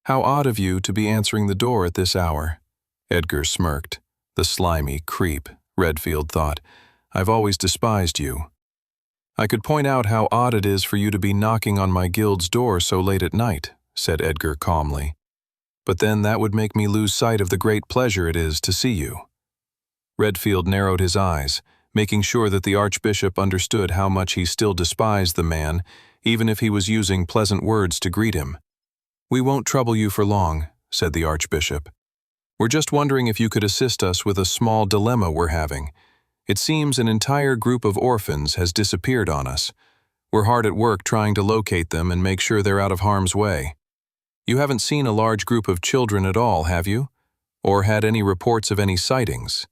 "How odd of you to be answering the door at this hour." Edgar smirked. The slimy creep, Redfield thought. "I've always despised you." "I could point out how odd it is for you to be knocking on my guild's door so late at night," said Edgar calmly. "But then that would make me lose sight of the great pleasure it is to see you." Redfield narrowed his eyes, making sure that the Archbishop understood how much he still despised the man, even if he was using pleasant words to greet him. "We won't trouble you for long," said the Archbishop. "We're just wondering if you could assist us with a small dilemma we're having. It seems an entire group of orphans has disappeared on us. We're hard at work trying to locate them and make sure they're out of harm's way. You haven't seen a large group of children at all, have you? Or had any reports of any sightings?"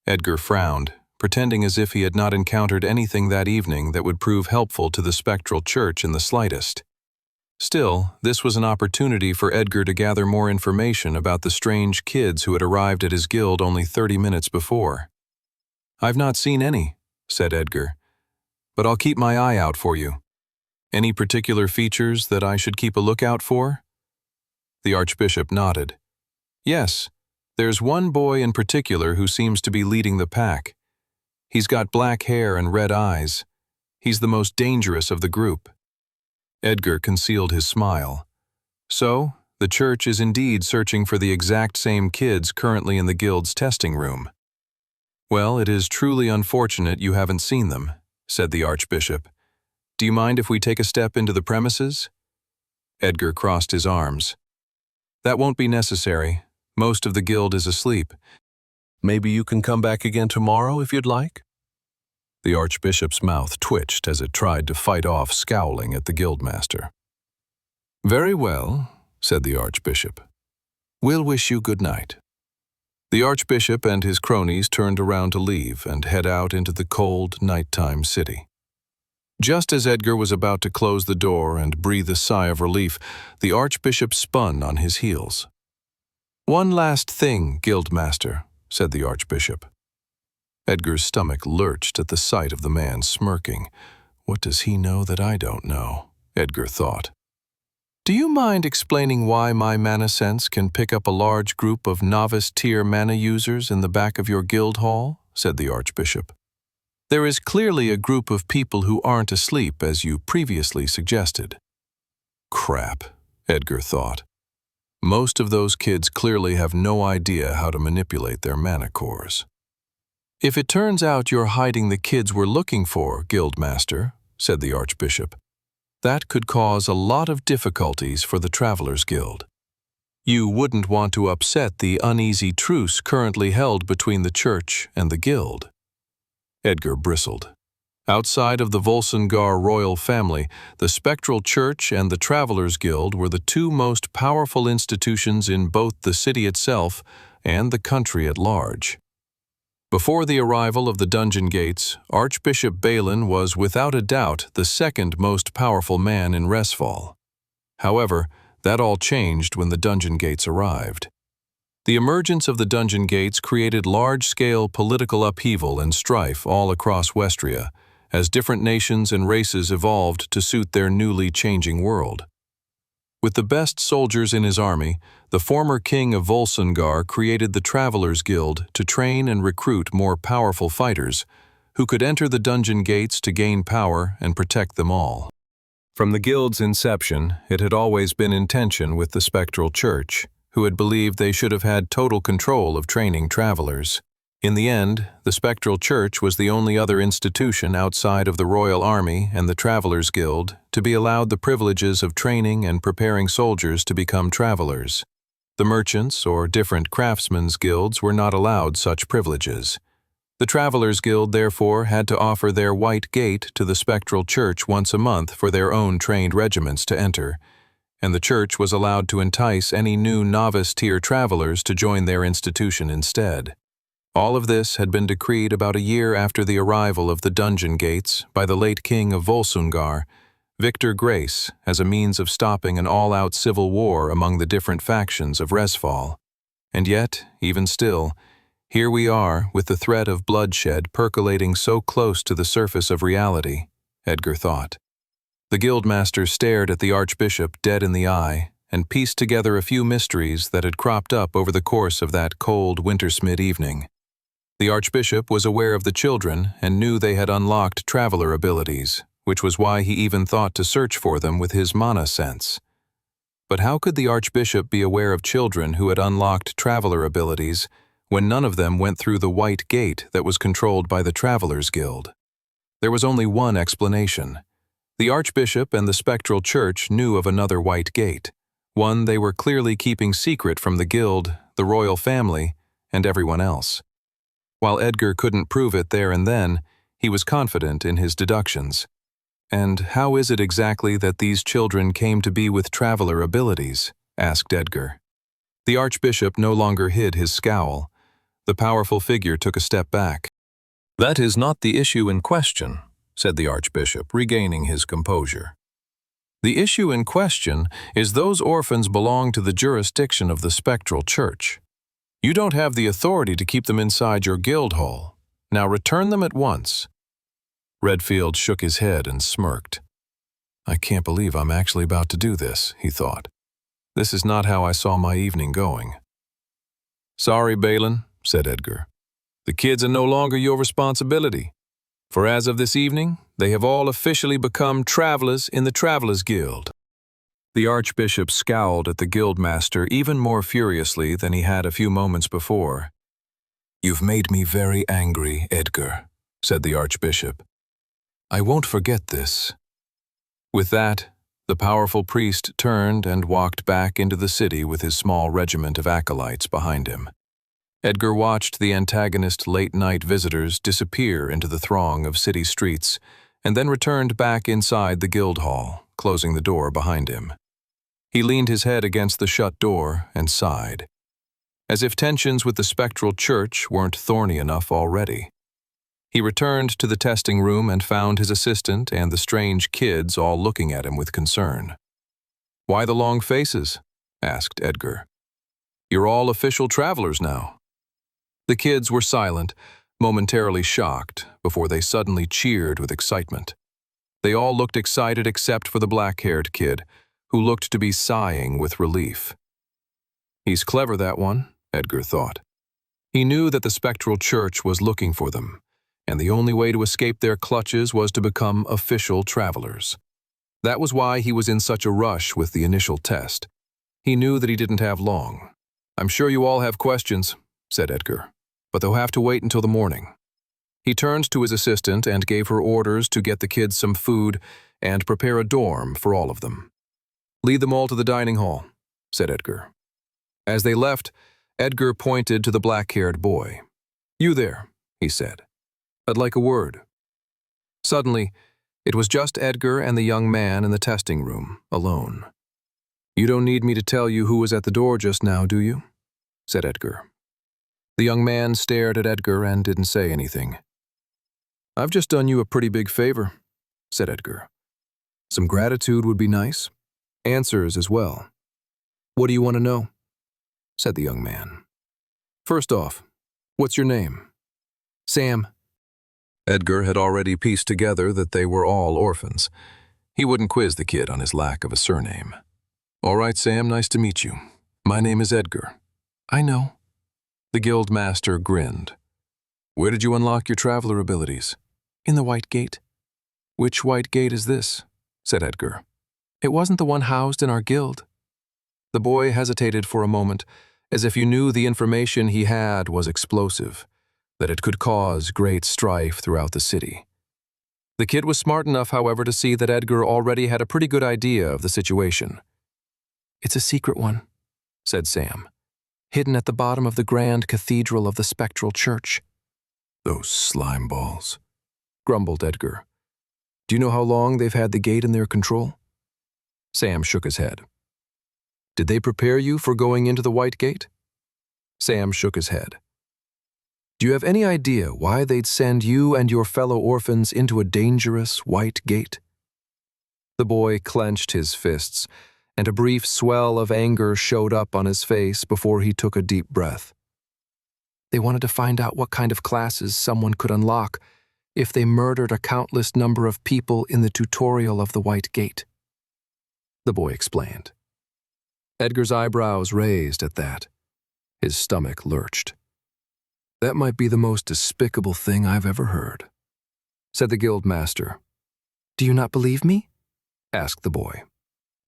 Edgar frowned, pretending as if he had not encountered anything that evening that would prove helpful to the Spectral Church in the slightest. Still, this was an opportunity for Edgar to gather more information about the strange kids who had arrived at his guild only 30 minutes before. "I've not seen any," said Edgar, "but I'll keep my eye out for you. Any particular features that I should keep a lookout for?" The Archbishop nodded. "Yes, there's one boy in particular who seems to be leading the pack. He's got black hair and red eyes. He's the most dangerous of the group." Edgar concealed his smile. "So, the church is indeed searching for the exact same kids currently in the guild's testing room." "Well, it is truly unfortunate you haven't seen them," said the Archbishop. "Do you mind if we take a step into the premises?" Edgar crossed his arms. "That won't be necessary. Most of the guild is asleep. Maybe you can come back again tomorrow if you'd like?" The Archbishop's mouth twitched as it tried to fight off scowling at the guildmaster. "Very well," said the Archbishop. "We'll wish you good night." The Archbishop and his cronies turned around to leave and head out into the cold, nighttime city. Just as Edgar was about to close the door and breathe a sigh of relief, the Archbishop spun on his heels. "One last thing, Guildmaster," said the Archbishop. Edgar's stomach lurched at the sight of the man smirking. What does he know that I don't know? Edgar thought. "Do you mind explaining why my mana sense can pick up a large group of novice-tier mana users in the back of your guild hall?" said the Archbishop. "There is clearly a group of people who aren't asleep, as you previously suggested." Crap, Edgar thought. Most of those kids clearly have no idea how to manipulate their mana cores. "If it turns out you're hiding the kids we're looking for, Guildmaster," said the Archbishop, "that could cause a lot of difficulties for the Travelers Guild. You wouldn't want to upset the uneasy truce currently held between the Church and the Guild." Edgar bristled. Outside of the Volsungar royal family, the Spectral Church and the Travelers Guild were the two most powerful institutions in both the city itself and the country at large. Before the arrival of the Dungeon Gates, Archbishop Balin was without a doubt the second most powerful man in Resfall. However, that all changed when the Dungeon Gates arrived. The emergence of the Dungeon Gates created large-scale political upheaval and strife all across Westria, as different nations and races evolved to suit their newly changing world. With the best soldiers in his army, the former king of Volsungar created the Travelers Guild to train and recruit more powerful fighters, who could enter the Dungeon Gates to gain power and protect them all. From the guild's inception, it had always been in tension with the Spectral Church, who had believed they should have had total control of training travelers. In the end, the Spectral Church was the only other institution outside of the Royal Army and the Travelers Guild to be allowed the privileges of training and preparing soldiers to become travelers. The merchants or different craftsmen's guilds were not allowed such privileges. The Travelers Guild therefore had to offer their white gate to the Spectral Church once a month for their own trained regiments to enter, and the church was allowed to entice any new novice-tier travelers to join their institution instead. All of this had been decreed about a year after the arrival of the dungeon gates by the late king of Volsungar, Victor Grace, as a means of stopping an all-out civil war among the different factions of Resfall. And yet, even still, here we are with the threat of bloodshed percolating so close to the surface of reality, Edgar thought. The guildmaster stared at the archbishop dead in the eye and pieced together a few mysteries that had cropped up over the course of that cold wintersmid evening. The archbishop was aware of the children and knew they had unlocked traveler abilities, which was why he even thought to search for them with his mana sense. But how could the archbishop be aware of children who had unlocked traveler abilities when none of them went through the white gate that was controlled by the Travelers Guild? There was only one explanation. The archbishop and the spectral church knew of another white gate, one they were clearly keeping secret from the guild, the royal family, and everyone else. While Edgar couldn't prove it there and then, he was confident in his deductions. And how is it exactly that these children came to be with traveler abilities? Asked Edgar. The archbishop no longer hid his scowl. The powerful figure took a step back. "That is not the issue in question," said the archbishop, regaining his composure. "The issue in question is those orphans belong to the jurisdiction of the spectral church. You don't have the authority to keep them inside your guild hall. Now return them at once." Redfield shook his head and smirked. "I can't believe I'm actually about to do this," he thought. "This is not how I saw my evening going." "Sorry, Balin," said Edgar. "The kids are no longer your responsibility. For as of this evening, they have all officially become travelers in the Travelers Guild." The archbishop scowled at the guildmaster even more furiously than he had a few moments before. "You've made me very angry, Edgar," said the archbishop. "I won't forget this." With that, the powerful priest turned and walked back into the city with his small regiment of acolytes behind him. Edgar watched the antagonist late-night visitors disappear into the throng of city streets and then returned back inside the guild hall, closing the door behind him. He leaned his head against the shut door and sighed, as if tensions with the spectral church weren't thorny enough already. He returned to the testing room and found his assistant and the strange kids all looking at him with concern. "Why the long faces?" asked Edgar. "You're all official travelers now." The kids were silent, momentarily shocked, before they suddenly cheered with excitement. They all looked excited except for the black-haired kid, who looked to be sighing with relief. He's clever, that one, Edgar thought. He knew that the spectral church was looking for them, and the only way to escape their clutches was to become official travelers. That was why he was in such a rush with the initial test. He knew that he didn't have long. "I'm sure you all have questions," said Edgar, "but they'll have to wait until the morning." He turned to his assistant and gave her orders to get the kids some food and prepare a dorm for all of them. "Lead them all to the dining hall," said Edgar. As they left, Edgar pointed to the black-haired boy. "You there," he said. "I'd like a word." Suddenly, it was just Edgar and the young man in the testing room, alone. "You don't need me to tell you who was at the door just now, do you?" said Edgar. The young man stared at Edgar and didn't say anything. "I've just done you a pretty big favor," said Edgar. "Some gratitude would be nice. Answers as well." "What do you want to know?" said the young man. "First off, what's your name?" "Sam." Edgar had already pieced together that they were all orphans. He wouldn't quiz the kid on his lack of a surname. "All right, Sam, nice to meet you. My name is Edgar." "I know." The guild master grinned. "Where did you unlock your traveler abilities?" "In the White Gate." "Which White Gate is this?" said Edgar. "It wasn't the one housed in our guild." The boy hesitated for a moment, as if he knew the information he had was explosive, that it could cause great strife throughout the city. The kid was smart enough, however, to see that Edgar already had a pretty good idea of the situation. "It's a secret one," said Sam, "hidden at the bottom of the grand cathedral of the spectral church." "Those slime balls," grumbled Edgar. "Do you know how long they've had the gate in their control?" Sam shook his head. Did they prepare you for going into the White Gate? Sam shook his head. Do you have any idea why they'd send you and your fellow orphans into a dangerous White Gate? The boy clenched his fists, and a brief swell of anger showed up on his face before he took a deep breath. They wanted to find out what kind of classes someone could unlock if they murdered a countless number of people in the tutorial of the White Gate. The boy explained. Edgar's eyebrows raised at that. His stomach lurched. That might be the most despicable thing I've ever heard, said the guildmaster. Do you not believe me? Asked the boy.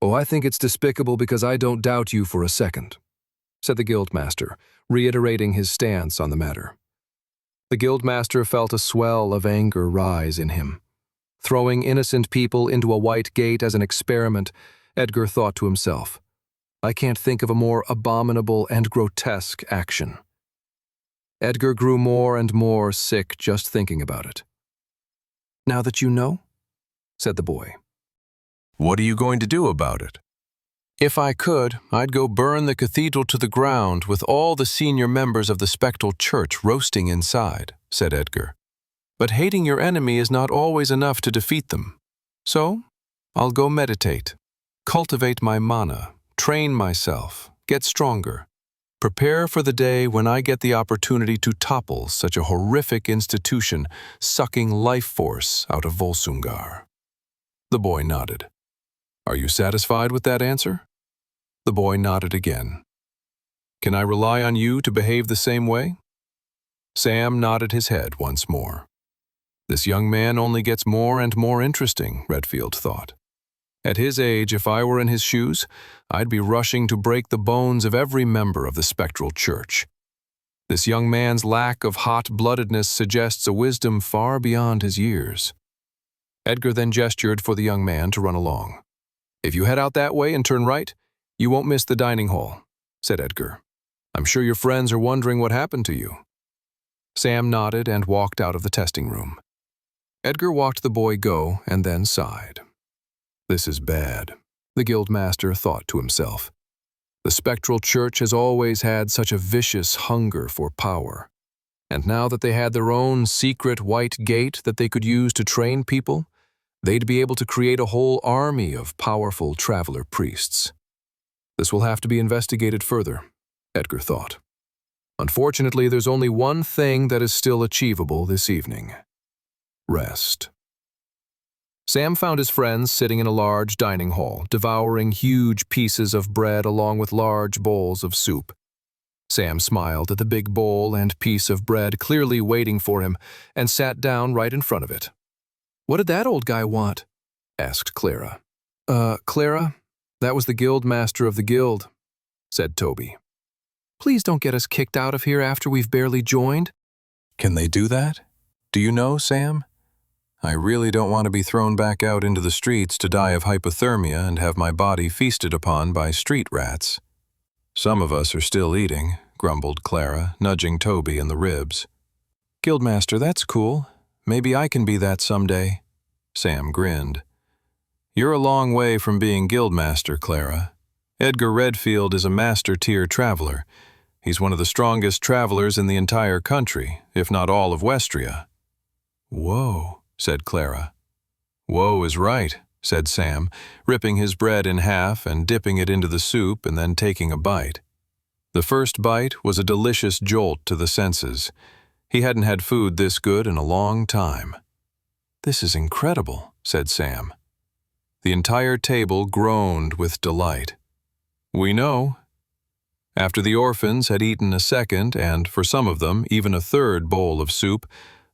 Oh, I think it's despicable because I don't doubt you for a second, said the guildmaster, reiterating his stance on the matter. The guildmaster felt a swell of anger rise in him. Throwing innocent people into a White Gate as an experiment, Edgar thought to himself, I can't think of a more abominable and grotesque action. Edgar grew more and more sick just thinking about it. Now that you know, said the boy. What are you going to do about it? If I could, I'd go burn the cathedral to the ground with all the senior members of the spectral church roasting inside, said Edgar. But hating your enemy is not always enough to defeat them. So, I'll go meditate, cultivate my mana, train myself, get stronger, prepare for the day when I get the opportunity to topple such a horrific institution sucking life force out of Volsungar. The boy nodded. Are you satisfied with that answer? The boy nodded again. Can I rely on you to behave the same way? Sam nodded his head once more. This young man only gets more and more interesting, Redfield thought. At his age, if I were in his shoes, I'd be rushing to break the bones of every member of the spectral church. This young man's lack of hot-bloodedness suggests a wisdom far beyond his years. Edgar then gestured for the young man to run along. If you head out that way and turn right, you won't miss the dining hall, said Edgar. I'm sure your friends are wondering what happened to you. Sam nodded and walked out of the testing room. Edgar watched the boy go and then sighed. This is bad, the guildmaster thought to himself. The spectral church has always had such a vicious hunger for power. And now that they had their own secret White Gate that they could use to train people, they'd be able to create a whole army of powerful traveler priests. This will have to be investigated further, Edgar thought. Unfortunately, there's only one thing that is still achievable this evening. Rest. Sam found his friends sitting in a large dining hall, devouring huge pieces of bread along with large bowls of soup. Sam smiled at the big bowl and piece of bread clearly waiting for him and sat down right in front of it. What did that old guy want? Asked Clara. Clara, that was the guildmaster of the guild, said Toby. Please don't get us kicked out of here after we've barely joined. Can they do that? Do you know, Sam? I really don't want to be thrown back out into the streets to die of hypothermia and have my body feasted upon by street rats. Some of us are still eating, grumbled Clara, nudging Toby in the ribs. Guildmaster, that's cool. Maybe I can be that someday. Sam grinned. You're a long way from being guildmaster, Clara. Edgar Redfield is a master-tier traveler. He's one of the strongest travelers in the entire country, if not all of Westria. Whoa, said Clara. Whoa is right, said Sam, ripping his bread in half and dipping it into the soup and then taking a bite. The first bite was a delicious jolt to the senses. He hadn't had food this good in a long time. This is incredible, said Sam. The entire table groaned with delight. We know. After the orphans had eaten a second and, for some of them, even a third bowl of soup,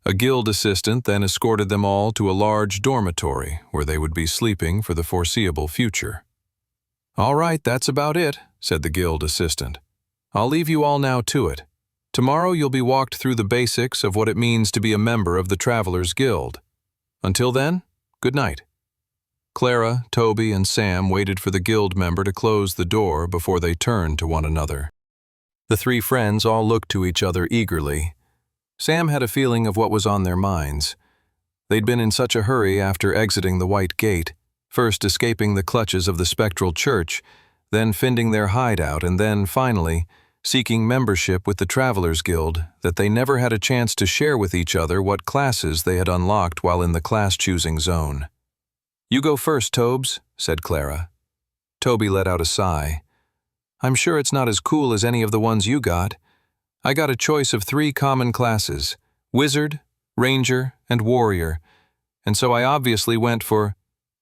a guild assistant then escorted them all to a large dormitory where they would be sleeping for the foreseeable future. All right, that's about it, said the guild assistant. I'll leave you all now to it. Tomorrow you'll be walked through the basics of what it means to be a member of the Travelers Guild. Until then, good night. Clara, Toby, and Sam waited for the guild member to close the door before they turned to one another. The three friends all looked to each other eagerly. Sam had a feeling of what was on their minds. They'd been in such a hurry after exiting the White Gate, first escaping the clutches of the spectral church, then finding their hideout, and then, finally, seeking membership with the Travelers Guild, that they never had a chance to share with each other what classes they had unlocked while in the class-choosing zone. "You go first, Tobes," said Clara. Toby let out a sigh. "I'm sure it's not as cool as any of the ones you got. I got a choice of 3 common classes, Wizard, Ranger, and Warrior, and so I obviously went for—"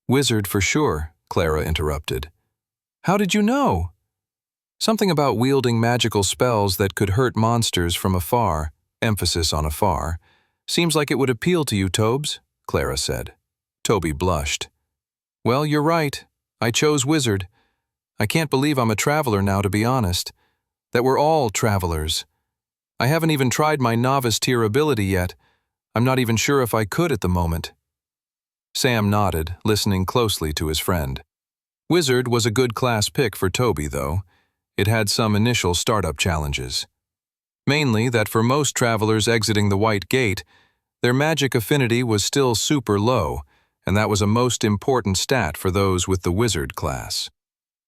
"Wizard for sure," Clara interrupted. "How did you know?" "Something about wielding magical spells that could hurt monsters from afar, emphasis on afar, seems like it would appeal to you, Tobes," Clara said. Toby blushed. "Well, you're right. I chose Wizard. I can't believe I'm a traveler now, to be honest. That we're all travelers. I haven't even tried my novice tier ability yet. I'm not even sure if I could at the moment." Sam nodded, listening closely to his friend. Wizard was a good class pick for Toby, though. It had some initial startup challenges. Mainly that for most travelers exiting the White Gate, their magic affinity was still super low, and that was a most important stat for those with the Wizard class.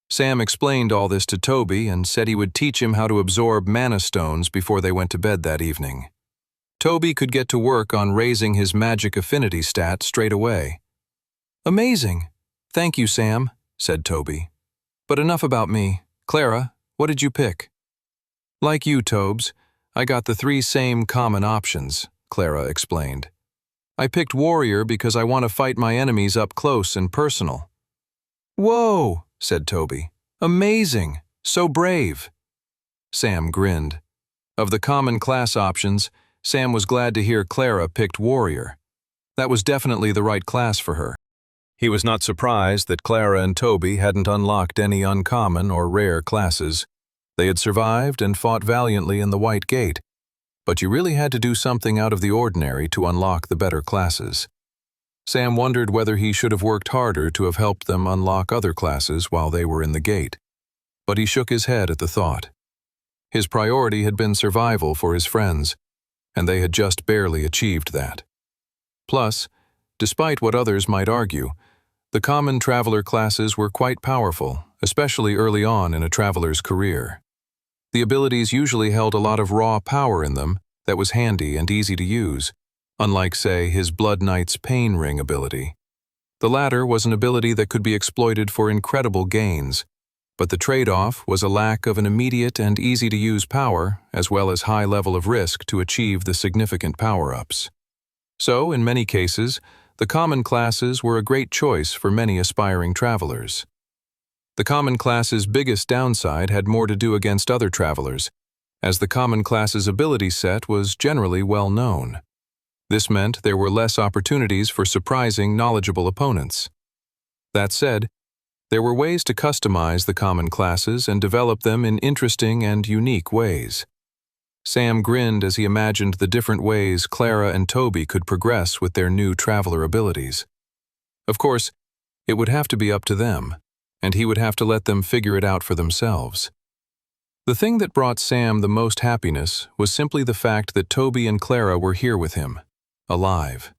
Sam explained all this to Toby and said he would teach him how to absorb mana stones before they went to bed that evening. Toby could get to work on raising his magic affinity stat straight away. "Amazing! Thank you, Sam," said Toby. "But enough about me. Clara, what did you pick?" "Like you, Tobes, I got the 3 same common options," Clara explained. "I picked Warrior because I want to fight my enemies up close and personal." "Whoa!" said Toby. "Amazing! So brave!" Sam grinned. Of the common class options, Sam was glad to hear Clara picked Warrior. That was definitely the right class for her. He was not surprised that Clara and Toby hadn't unlocked any uncommon or rare classes. They had survived and fought valiantly in the White Gate, but you really had to do something out of the ordinary to unlock the better classes. Sam wondered whether he should have worked harder to have helped them unlock other classes while they were in the gate, but he shook his head at the thought. His priority had been survival for his friends, and they had just barely achieved that. Plus, despite what others might argue, the common traveler classes were quite powerful, especially early on in a traveler's career. The abilities usually held a lot of raw power in them that was handy and easy to use, unlike, say, his Blood Knight's Pain Ring ability. The latter was an ability that could be exploited for incredible gains, but the trade-off was a lack of an immediate and easy-to-use power, as well as high level of risk to achieve the significant power-ups. So, in many cases, the common classes were a great choice for many aspiring travelers. The common class's biggest downside had more to do against other travelers, as the common class's ability set was generally well known. This meant there were less opportunities for surprising, knowledgeable opponents. That said, there were ways to customize the common classes and develop them in interesting and unique ways. Sam grinned as he imagined the different ways Clara and Toby could progress with their new traveler abilities. Of course, it would have to be up to them, and he would have to let them figure it out for themselves. The thing that brought Sam the most happiness was simply the fact that Toby and Clara were here with him, alive.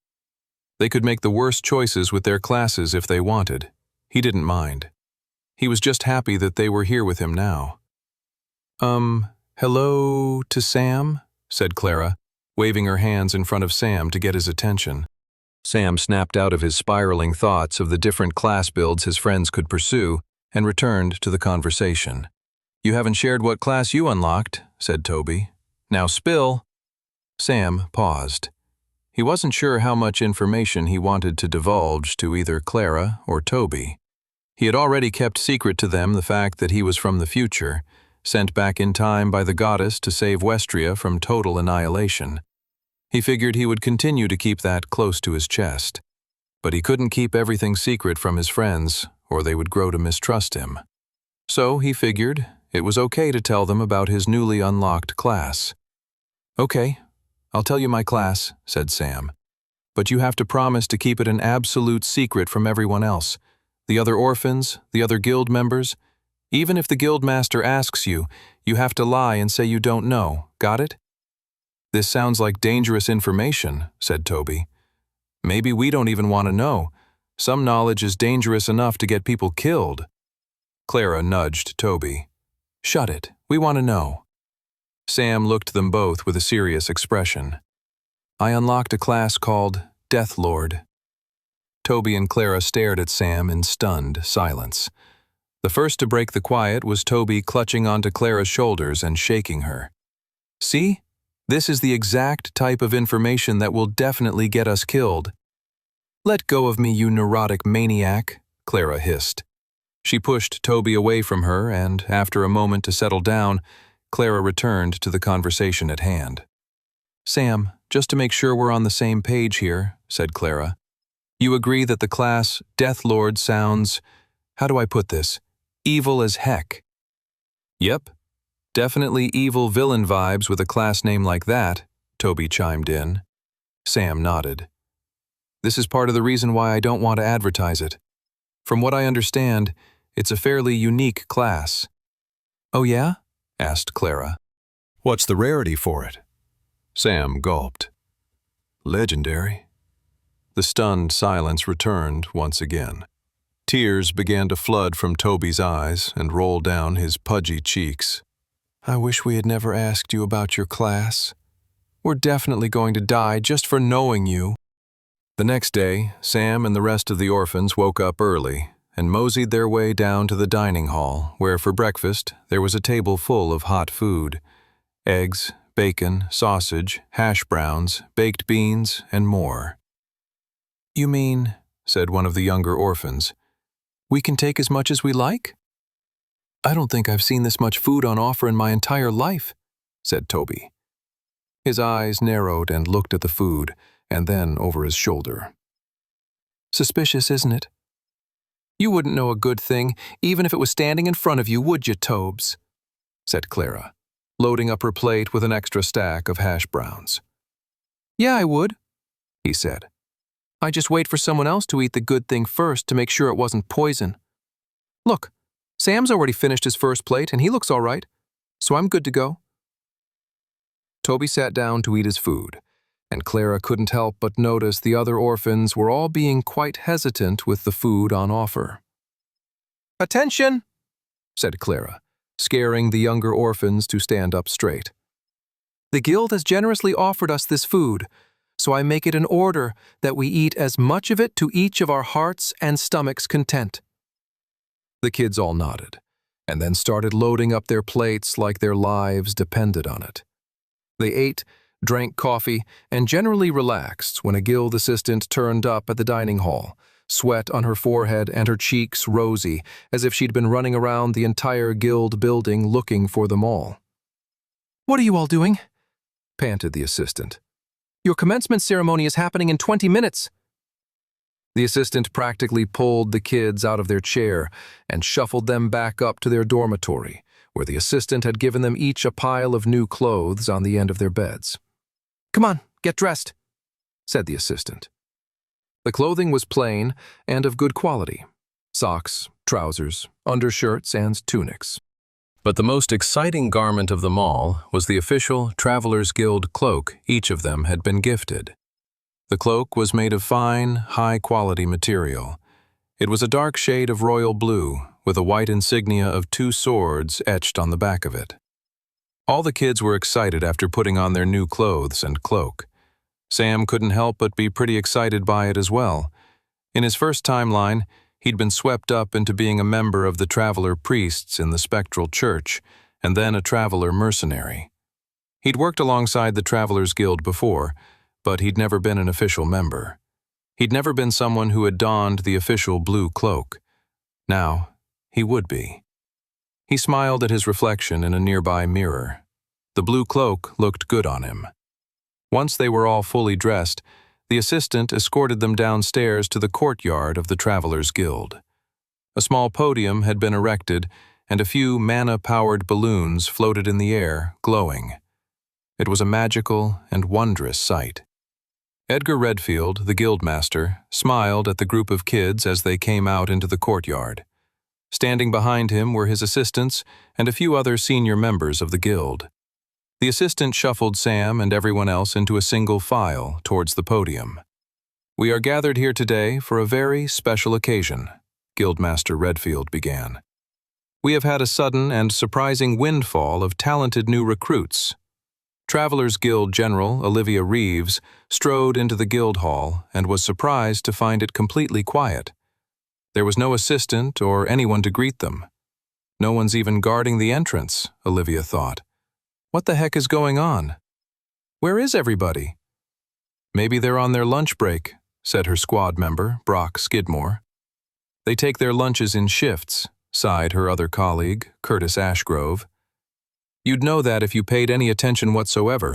They could make the worst choices with their classes if they wanted. He didn't mind. He was just happy that they were here with him now. "Hello to Sam?" said Clara, waving her hands in front of Sam to get his attention. Sam snapped out of his spiraling thoughts of the different class builds his friends could pursue and returned to the conversation. "You haven't shared what class you unlocked," said Toby. "Now spill." Sam paused. He wasn't sure how much information he wanted to divulge to either Clara or Toby. He had already kept secret to them the fact that he was from the future, sent back in time by the goddess to save Westria from total annihilation. He figured he would continue to keep that close to his chest. But he couldn't keep everything secret from his friends, or they would grow to mistrust him. So he figured it was okay to tell them about his newly unlocked class. "Okay, I'll tell you my class," said Sam. "But you have to promise to keep it an absolute secret from everyone else. The other orphans, the other guild members. Even if the guildmaster asks you, you have to lie and say you don't know. Got it?" "This sounds like dangerous information," said Toby. "Maybe we don't even want to know. Some knowledge is dangerous enough to get people killed." Clara nudged Toby. "Shut it. We want to know." Sam looked them both with a serious expression. "I unlocked a class called Death Lord." Toby and Clara stared at Sam in stunned silence. The first to break the quiet was Toby, clutching onto Clara's shoulders and shaking her. "See? This is the exact type of information that will definitely get us killed." "Let go of me, you neurotic maniac," Clara hissed. She pushed Toby away from her, and after a moment to settle down, Clara returned to the conversation at hand. "Sam, just to make sure we're on the same page here," said Clara, "you agree that the class Death Lord sounds, how do I put this, evil as heck?" "Yep. Definitely evil villain vibes with a class name like that," Toby chimed in. Sam nodded. "This is part of the reason why I don't want to advertise it. From what I understand, it's a fairly unique class." "Oh yeah?" asked Clara. "What's the rarity for it?" Sam gulped. "Legendary." The stunned silence returned once again. Tears began to flood from Toby's eyes and roll down his pudgy cheeks. "I wish we had never asked you about your class. We're definitely going to die just for knowing you." The next day, Sam and the rest of the orphans woke up early and moseyed their way down to the dining hall, where for breakfast there was a table full of hot food: eggs, bacon, sausage, hash browns, baked beans, and more. "You mean," said one of the younger orphans, "we can take as much as we like?" "I don't think I've seen this much food on offer in my entire life," said Toby. His eyes narrowed and looked at the food, and then over his shoulder. "Suspicious, isn't it? You wouldn't know a good thing, even if it was standing in front of you, would you, Tobes?" said Clara, loading up her plate with an extra stack of hash browns. "Yeah, I would," he said. "I just wait for someone else to eat the good thing first to make sure it wasn't poison. Look, Sam's already finished his first plate and he looks all right, so I'm good to go." Toby sat down to eat his food, and Clara couldn't help but notice the other orphans were all being quite hesitant with the food on offer. "Attention!" said Clara, scaring the younger orphans to stand up straight. "The guild has generously offered us this food, so I make it an order that we eat as much of it to each of our hearts and stomachs' content." The kids all nodded, and then started loading up their plates like their lives depended on it. They ate, drank coffee, and generally relaxed when a guild assistant turned up at the dining hall, sweat on her forehead and her cheeks rosy, as if she'd been running around the entire guild building looking for them all. "What are you all doing?" panted the assistant. "Your commencement ceremony is happening in 20 minutes. The assistant practically pulled the kids out of their chair and shuffled them back up to their dormitory, where the assistant had given them each a pile of new clothes on the end of their beds. "Come on, get dressed," said the assistant. The clothing was plain and of good quality: socks, trousers, undershirts, and tunics. But the most exciting garment of them all was the official Travelers Guild cloak each of them had been gifted. The cloak was made of fine, high-quality material. It was a dark shade of royal blue, with a white insignia of 2 swords etched on the back of it. All the kids were excited after putting on their new clothes and cloak. Sam couldn't help but be pretty excited by it as well. In his first timeline, he'd been swept up into being a member of the Traveler Priests in the Spectral Church, and then a Traveler Mercenary. He'd worked alongside the Travelers Guild before, but he'd never been an official member. He'd never been someone who had donned the official blue cloak. Now, he would be. He smiled at his reflection in a nearby mirror. The blue cloak looked good on him. Once they were all fully dressed, the assistant escorted them downstairs to the courtyard of the Travelers Guild. A small podium had been erected, and a few mana-powered balloons floated in the air, glowing. It was a magical and wondrous sight. Edgar Redfield, the guildmaster, smiled at the group of kids as they came out into the courtyard. Standing behind him were his assistants and a few other senior members of the guild. The assistant shuffled Sam and everyone else into a single file towards the podium. "We are gathered here today for a very special occasion," Guildmaster Redfield began. We have had a sudden and surprising windfall of talented new recruits. Travelers Guild General Olivia Reeves strode into the guild hall and was surprised to find it completely quiet. There was no assistant or anyone to greet them. No one's even guarding the entrance, Olivia thought. What the heck is going on? Where is everybody? Maybe they're on their lunch break, said her squad member, Brock Skidmore. They take their lunches in shifts, sighed her other colleague, Curtis Ashgrove. You'd know that if you paid any attention whatsoever.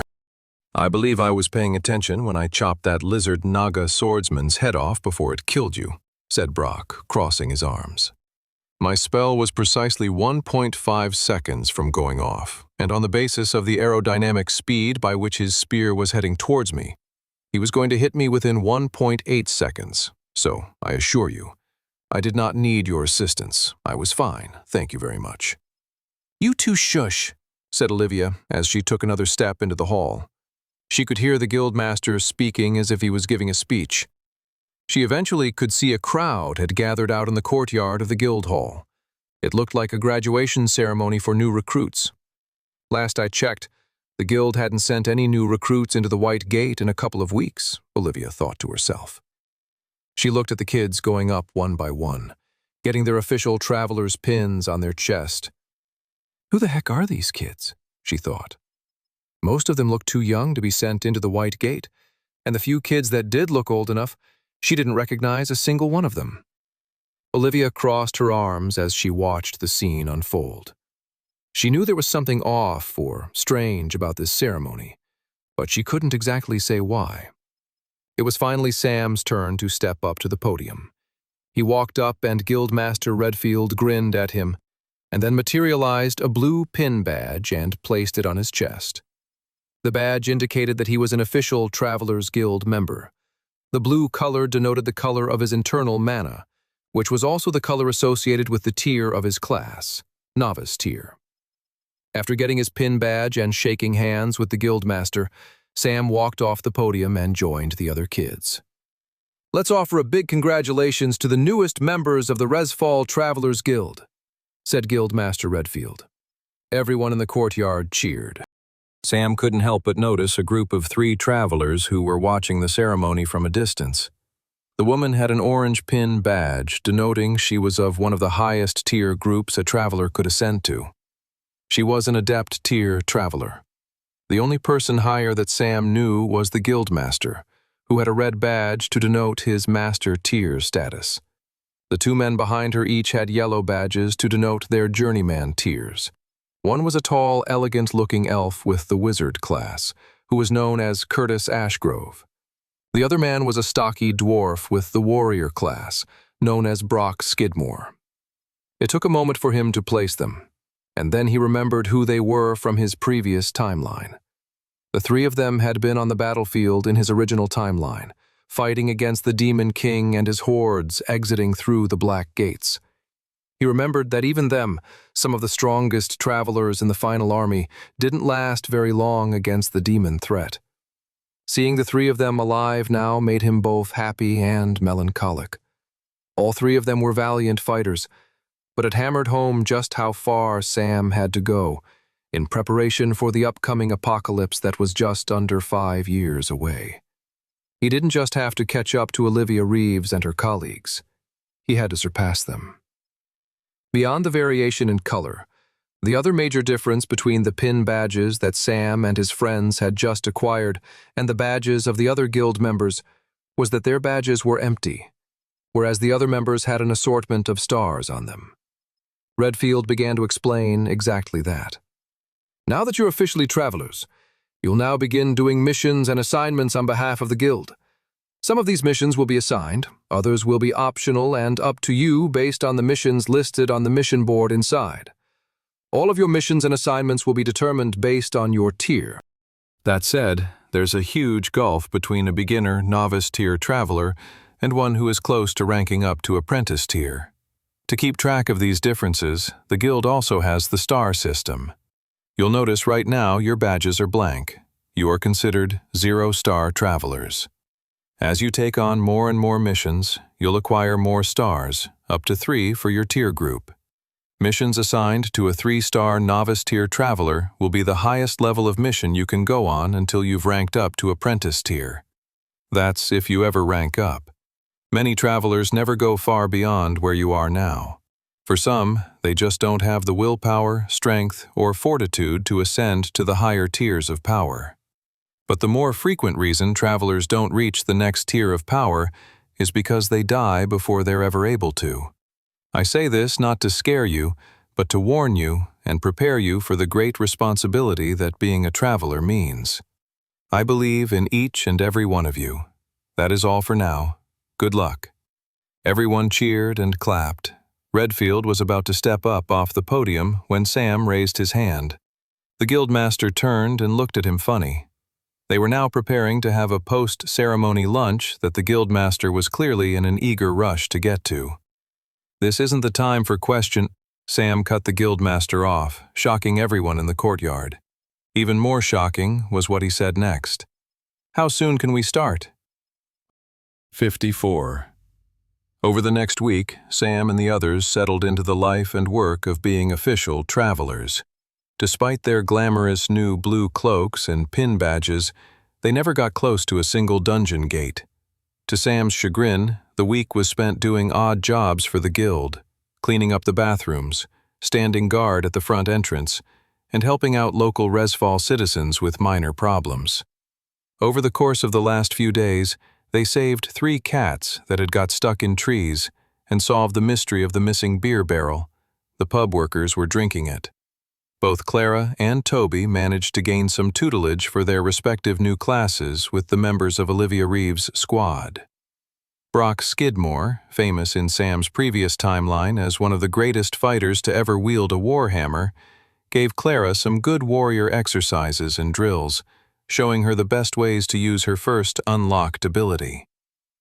I believe I was paying attention when I chopped that lizard Naga swordsman's head off before it killed you, said Brock, crossing his arms. My spell was precisely 1.5 seconds from going off, and on the basis of the aerodynamic speed by which his spear was heading towards me, he was going to hit me within 1.8 seconds. So, I assure you, I did not need your assistance. I was fine, thank you very much. You two shush, said Olivia as she took another step into the hall. She could hear the guildmaster speaking as if he was giving a speech. She eventually could see a crowd had gathered out in the courtyard of the guild hall. It looked like a graduation ceremony for new recruits. Last I checked, the guild hadn't sent any new recruits into the White Gate in a couple of weeks, Olivia thought to herself. She looked at the kids going up one by one, getting their official traveler's pins on their chest. Who the heck are these kids? She thought. Most of them looked too young to be sent into the White Gate, and the few kids that did look old enough, she didn't recognize a single one of them. Olivia crossed her arms as she watched the scene unfold. She knew there was something off or strange about this ceremony, but she couldn't exactly say why. It was finally Sam's turn to step up to the podium. He walked up and Guildmaster Redfield grinned at him, and then materialized a blue pin badge and placed it on his chest. The badge indicated that he was an official Travelers Guild member. The blue color denoted the color of his internal mana, which was also the color associated with the tier of his class, Novice tier. After getting his pin badge and shaking hands with the Guildmaster, Sam walked off the podium and joined the other kids. Let's offer a big congratulations to the newest members of the Resfall Travelers Guild, said Guildmaster Redfield. Everyone in the courtyard cheered. Sam couldn't help but notice a group of 3 travelers who were watching the ceremony from a distance. The woman had an orange pin badge denoting she was of one of the highest tier groups a traveler could ascend to. She was an adept tier traveler. The only person higher that Sam knew was the Guildmaster, who had a red badge to denote his master tier status. The 2 men behind her each had yellow badges to denote their journeyman tiers. One was a tall, elegant-looking elf with the wizard class, who was known as Curtis Ashgrove. The other man was a stocky dwarf with the warrior class, known as Brock Skidmore. It took a moment for him to place them, and then he remembered who they were from his previous timeline. The 3 of them had been on the battlefield in his original timeline, fighting against the Demon King and his hordes exiting through the Black Gates. He remembered that even them, some of the strongest travelers in the final army, didn't last very long against the demon threat. Seeing the 3 of them alive now made him both happy and melancholic. All 3 of them were valiant fighters, but it hammered home just how far Sam had to go in preparation for the upcoming apocalypse that was just under 5 years away. He didn't just have to catch up to Olivia Reeves and her colleagues. He had to surpass them. Beyond the variation in color, the other major difference between the pin badges that Sam and his friends had just acquired and the badges of the other guild members was that their badges were empty, whereas the other members had an assortment of stars on them. Redfield began to explain exactly that. Now that you're officially travelers, you'll now begin doing missions and assignments on behalf of the guild. Some of these missions will be assigned, others will be optional and up to you based on the missions listed on the mission board inside. All of your missions and assignments will be determined based on your tier. That said, there's a huge gulf between a beginner, novice tier traveler and one who is close to ranking up to apprentice tier. To keep track of these differences, the guild also has the star system. You'll notice right now your badges are blank. You are considered 0-star travelers. As you take on more and more missions, you'll acquire more stars, up to 3 for your tier group. Missions assigned to a 3-star novice-tier traveler will be the highest level of mission you can go on until you've ranked up to apprentice tier. That's if you ever rank up. Many travelers never go far beyond where you are now. For some, they just don't have the willpower, strength, or fortitude to ascend to the higher tiers of power. But the more frequent reason travelers don't reach the next tier of power is because they die before they're ever able to. I say this not to scare you, but to warn you and prepare you for the great responsibility that being a traveler means. I believe in each and every one of you. That is all for now. Good luck. Everyone cheered and clapped. Redfield was about to step up off the podium when Sam raised his hand. The guildmaster turned and looked at him funny. They were now preparing to have a post-ceremony lunch that the guildmaster was clearly in an eager rush to get to. This isn't the time for question. Sam cut the guildmaster off, shocking everyone in the courtyard. Even more shocking was what he said next. How soon can we start? 54. Over the next week, Sam and the others settled into the life and work of being official travelers. Despite their glamorous new blue cloaks and pin badges, they never got close to a single dungeon gate. To Sam's chagrin, the week was spent doing odd jobs for the guild, cleaning up the bathrooms, standing guard at the front entrance, and helping out local Resfall citizens with minor problems. Over the course of the last few days, they saved 3 cats that had got stuck in trees and solved the mystery of the missing beer barrel. The pub workers were drinking it. Both Clara and Toby managed to gain some tutelage for their respective new classes with the members of Olivia Reeves' squad. Brock Skidmore, famous in Sam's previous timeline as one of the greatest fighters to ever wield a warhammer, gave Clara some good warrior exercises and drills, showing her the best ways to use her first unlocked ability.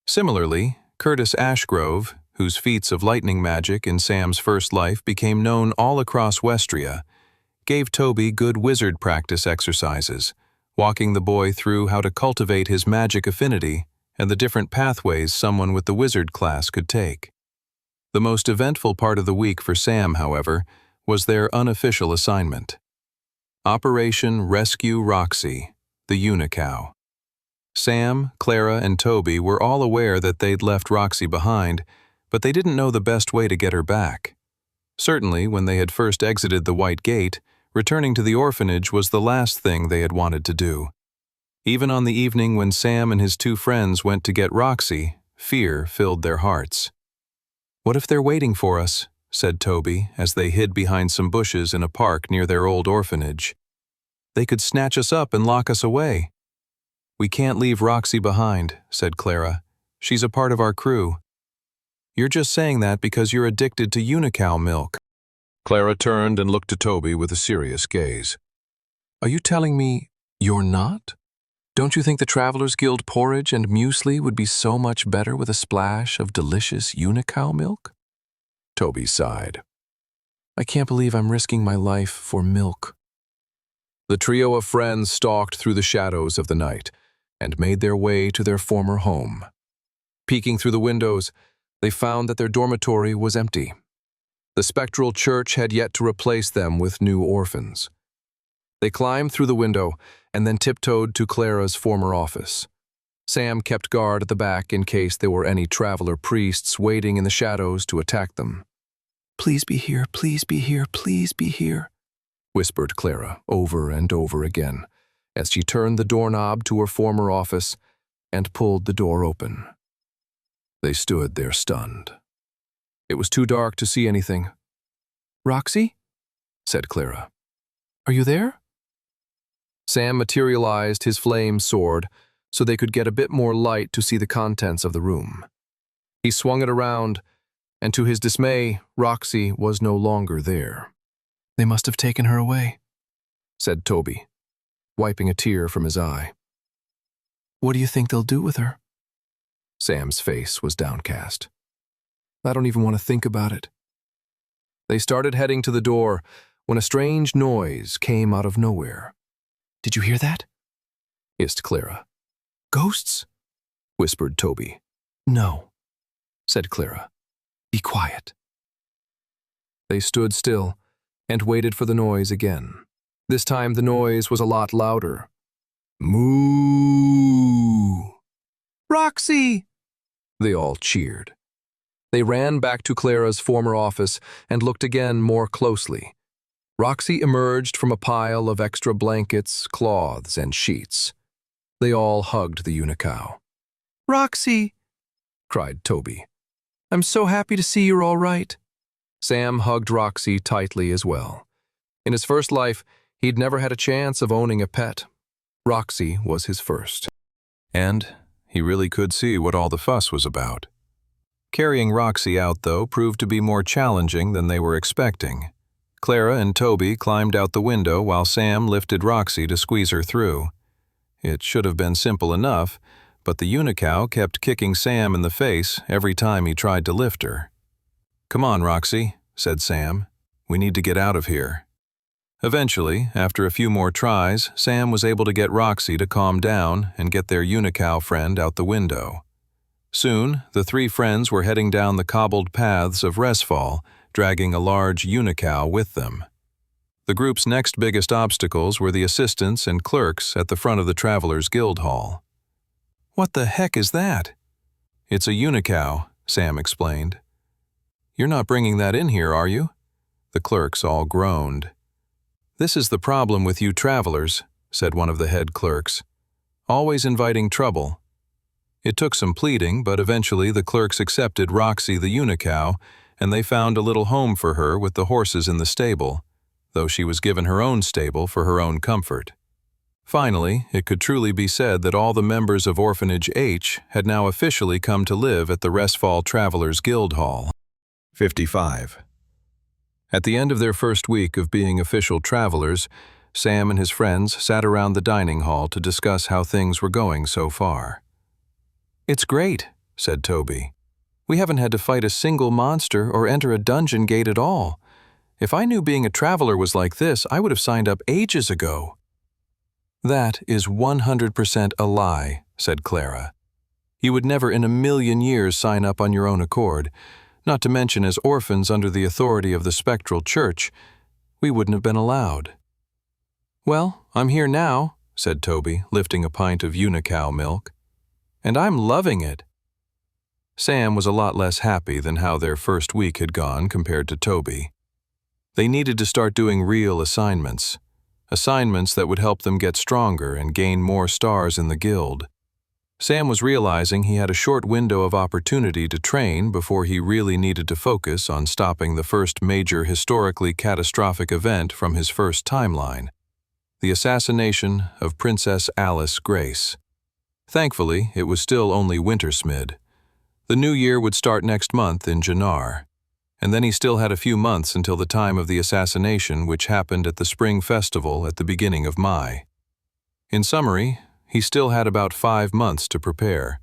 Similarly, Curtis Ashgrove, whose feats of lightning magic in Sam's first life became known all across Westria, gave Toby good wizard practice exercises, walking the boy through how to cultivate his magic affinity and the different pathways someone with the wizard class could take. The most eventful part of the week for Sam, however, was their unofficial assignment. Operation Rescue Roxy, the Unicow. Sam, Clara, and Toby were all aware that they'd left Roxy behind, but they didn't know the best way to get her back. Certainly, when they had first exited the White Gate, returning to the orphanage was the last thing they had wanted to do. Even on the evening when Sam and his 2 friends went to get Roxy, fear filled their hearts. "What if they're waiting for us?" said Toby as they hid behind some bushes in a park near their old orphanage. "They could snatch us up and lock us away." "We can't leave Roxy behind," said Clara. "She's a part of our crew." "You're just saying that because you're addicted to Unicow milk." Clara turned and looked to Toby with a serious gaze. "Are you telling me you're not? Don't you think the Travelers Guild porridge and muesli would be so much better with a splash of delicious Unicow milk?" Toby sighed. "I can't believe I'm risking my life for milk." The trio of friends stalked through the shadows of the night and made their way to their former home. Peeking through the windows, they found that their dormitory was empty. The spectral church had yet to replace them with new orphans. They climbed through the window and then tiptoed to Clara's former office. Sam kept guard at the back in case there were any traveler priests waiting in the shadows to attack them. "Please be here, please be here, please be here," whispered Clara over and over again as she turned the doorknob to her former office and pulled the door open. They stood there stunned. It was too dark to see anything. "Roxy?" said Clara. "Are you there?" Sam materialized his flame sword so they could get a bit more light to see the contents of the room. He swung it around, and to his dismay, Roxy was no longer there. "They must have taken her away," said Toby, wiping a tear from his eye. "What do you think they'll do with her?" Sam's face was downcast. "I don't even want to think about it." They started heading to the door when a strange noise came out of nowhere. "Did you hear that?" hissed Clara. "Ghosts?" whispered Toby. "No," said Clara. "Be quiet." They stood still and waited for the noise again. This time the noise was a lot louder. Moo! Roxy! They all cheered. They ran back to Clara's former office and looked again more closely. Roxy emerged from a pile of extra blankets, cloths, and sheets. They all hugged the unicow. Roxy! Cried Toby. I'm so happy to see you're all right. Sam hugged Roxy tightly as well. In his first life, he'd never had a chance of owning a pet. Roxy was his first. And he really could see what all the fuss was about. Carrying Roxy out, though, proved to be more challenging than they were expecting. Clara and Toby climbed out the window while Sam lifted Roxy to squeeze her through. It should have been simple enough, but the unicow kept kicking Sam in the face every time he tried to lift her. "Come on, Roxy," said Sam. "We need to get out of here." Eventually, after a few more tries, Sam was able to get Roxy to calm down and get their unicow friend out the window. Soon, the three friends were heading down the cobbled paths of Resfall, dragging a large unicow with them. The group's next biggest obstacles were the assistants and clerks at the front of the Travelers' Guild Hall. "What the heck is that?" "It's a unicow," Sam explained. "You're not bringing that in here, are you?" The clerks all groaned. "This is the problem with you travelers," said one of the head clerks. "Always inviting trouble." It took some pleading, but eventually the clerks accepted Roxy the unicow, and they found a little home for her with the horses in the stable, though she was given her own stable for her own comfort. Finally, it could truly be said that all the members of Orphanage H had now officially come to live at the Resfall Travelers' Guild Hall. 55. At the end of their first week of being official travelers, Sam and his friends sat around the dining hall to discuss how things were going so far. "It's great," said Toby. "We haven't had to fight a single monster or enter a dungeon gate at all. If I knew being a traveler was like this, I would have signed up ages ago." "That is 100% a lie," said Clara. "You would never in a million years sign up on your own accord, not to mention as orphans under the authority of the Spectral Church. We wouldn't have been allowed." "Well, I'm here now," said Toby, lifting a pint of unicow milk. "And I'm loving it." Sam was a lot less happy than how their first week had gone compared to Toby. They needed to start doing real assignments that would help them get stronger and gain more stars in the guild. Sam was realizing he had a short window of opportunity to train before he really needed to focus on stopping the first major historically catastrophic event from his first timeline, the assassination of Princess Alice Grace. Thankfully, it was still only Wintersmid. The new year would start next month in Jannar, and then he still had a few months until the time of the assassination, which happened at the Spring Festival at the beginning of Mai. In summary, he still had about 5 months to prepare.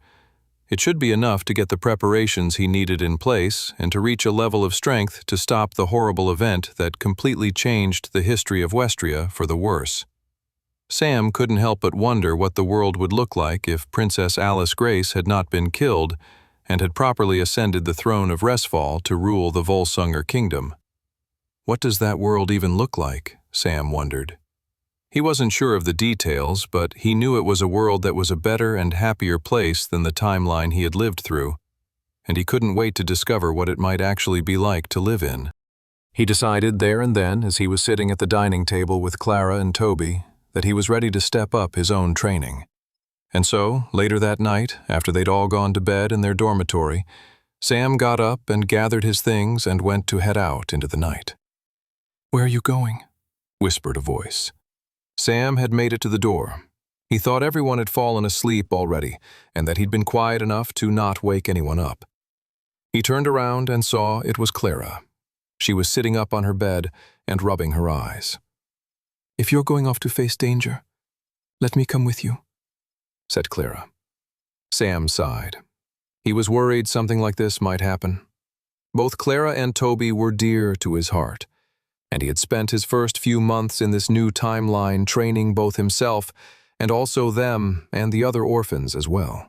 It should be enough to get the preparations he needed in place and to reach a level of strength to stop the horrible event that completely changed the history of Westria for the worse. Sam couldn't help but wonder what the world would look like if Princess Alice Grace had not been killed and had properly ascended the throne of Resfall to rule the Volsunger kingdom. What does that world even look like? Sam wondered. He wasn't sure of the details, but he knew it was a world that was a better and happier place than the timeline he had lived through, and he couldn't wait to discover what it might actually be like to live in. He decided there and then, as he was sitting at the dining table with Clara and Toby, that he was ready to step up his own training. And so, later that night, after they'd all gone to bed in their dormitory, Sam got up and gathered his things and went to head out into the night. "Where are you going?" whispered a voice. Sam had made it to the door. He thought everyone had fallen asleep already, and that he'd been quiet enough to not wake anyone up. He turned around and saw it was Clara. She was sitting up on her bed and rubbing her eyes. "If you're going off to face danger, let me come with you," said Clara. Sam sighed. He was worried something like this might happen. Both Clara and Toby were dear to his heart, and he had spent his first few months in this new timeline training both himself and also them and the other orphans as well.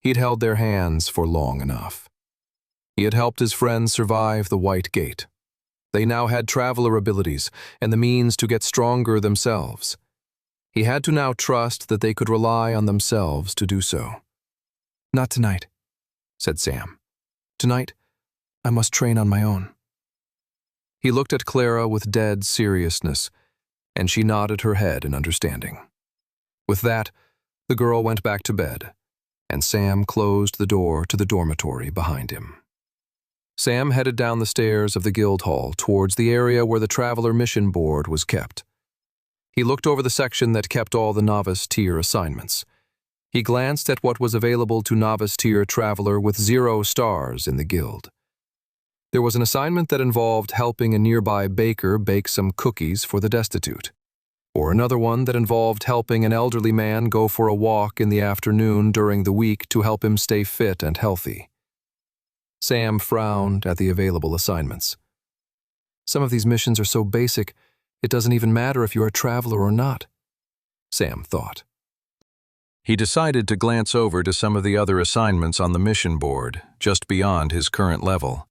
He'd held their hands for long enough. He had helped his friends survive the White Gate. They now had traveler abilities and the means to get stronger themselves. He had to now trust that they could rely on themselves to do so. "Not tonight," said Sam. "Tonight, I must train on my own." He looked at Clara with dead seriousness, and she nodded her head in understanding. With that, the girl went back to bed, and Sam closed the door to the dormitory behind him. Sam headed down the stairs of the guild hall towards the area where the Traveler Mission Board was kept. He looked over the section that kept all the novice tier assignments. He glanced at what was available to novice tier traveler with 0 stars in the guild. There was an assignment that involved helping a nearby baker bake some cookies for the destitute, or another one that involved helping an elderly man go for a walk in the afternoon during the week to help him stay fit and healthy. Sam frowned at the available assignments. Some of these missions are so basic, it doesn't even matter if you're a traveler or not, Sam thought. He decided to glance over to some of the other assignments on the mission board, just beyond his current level.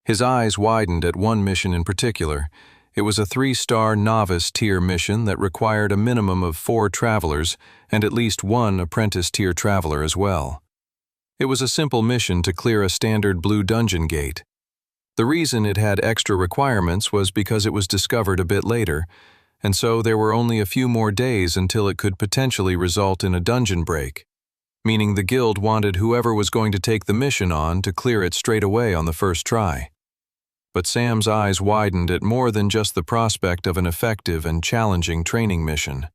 His eyes widened at one mission in particular. It was a 3-star novice tier mission that required a minimum of 4 travelers and at least 1 apprentice tier traveler as well. It was a simple mission to clear a standard blue dungeon gate. The reason it had extra requirements was because it was discovered a bit later, and so there were only a few more days until it could potentially result in a dungeon break, meaning the guild wanted whoever was going to take the mission on to clear it straight away on the first try. But Sam's eyes widened at more than just the prospect of an effective and challenging training mission.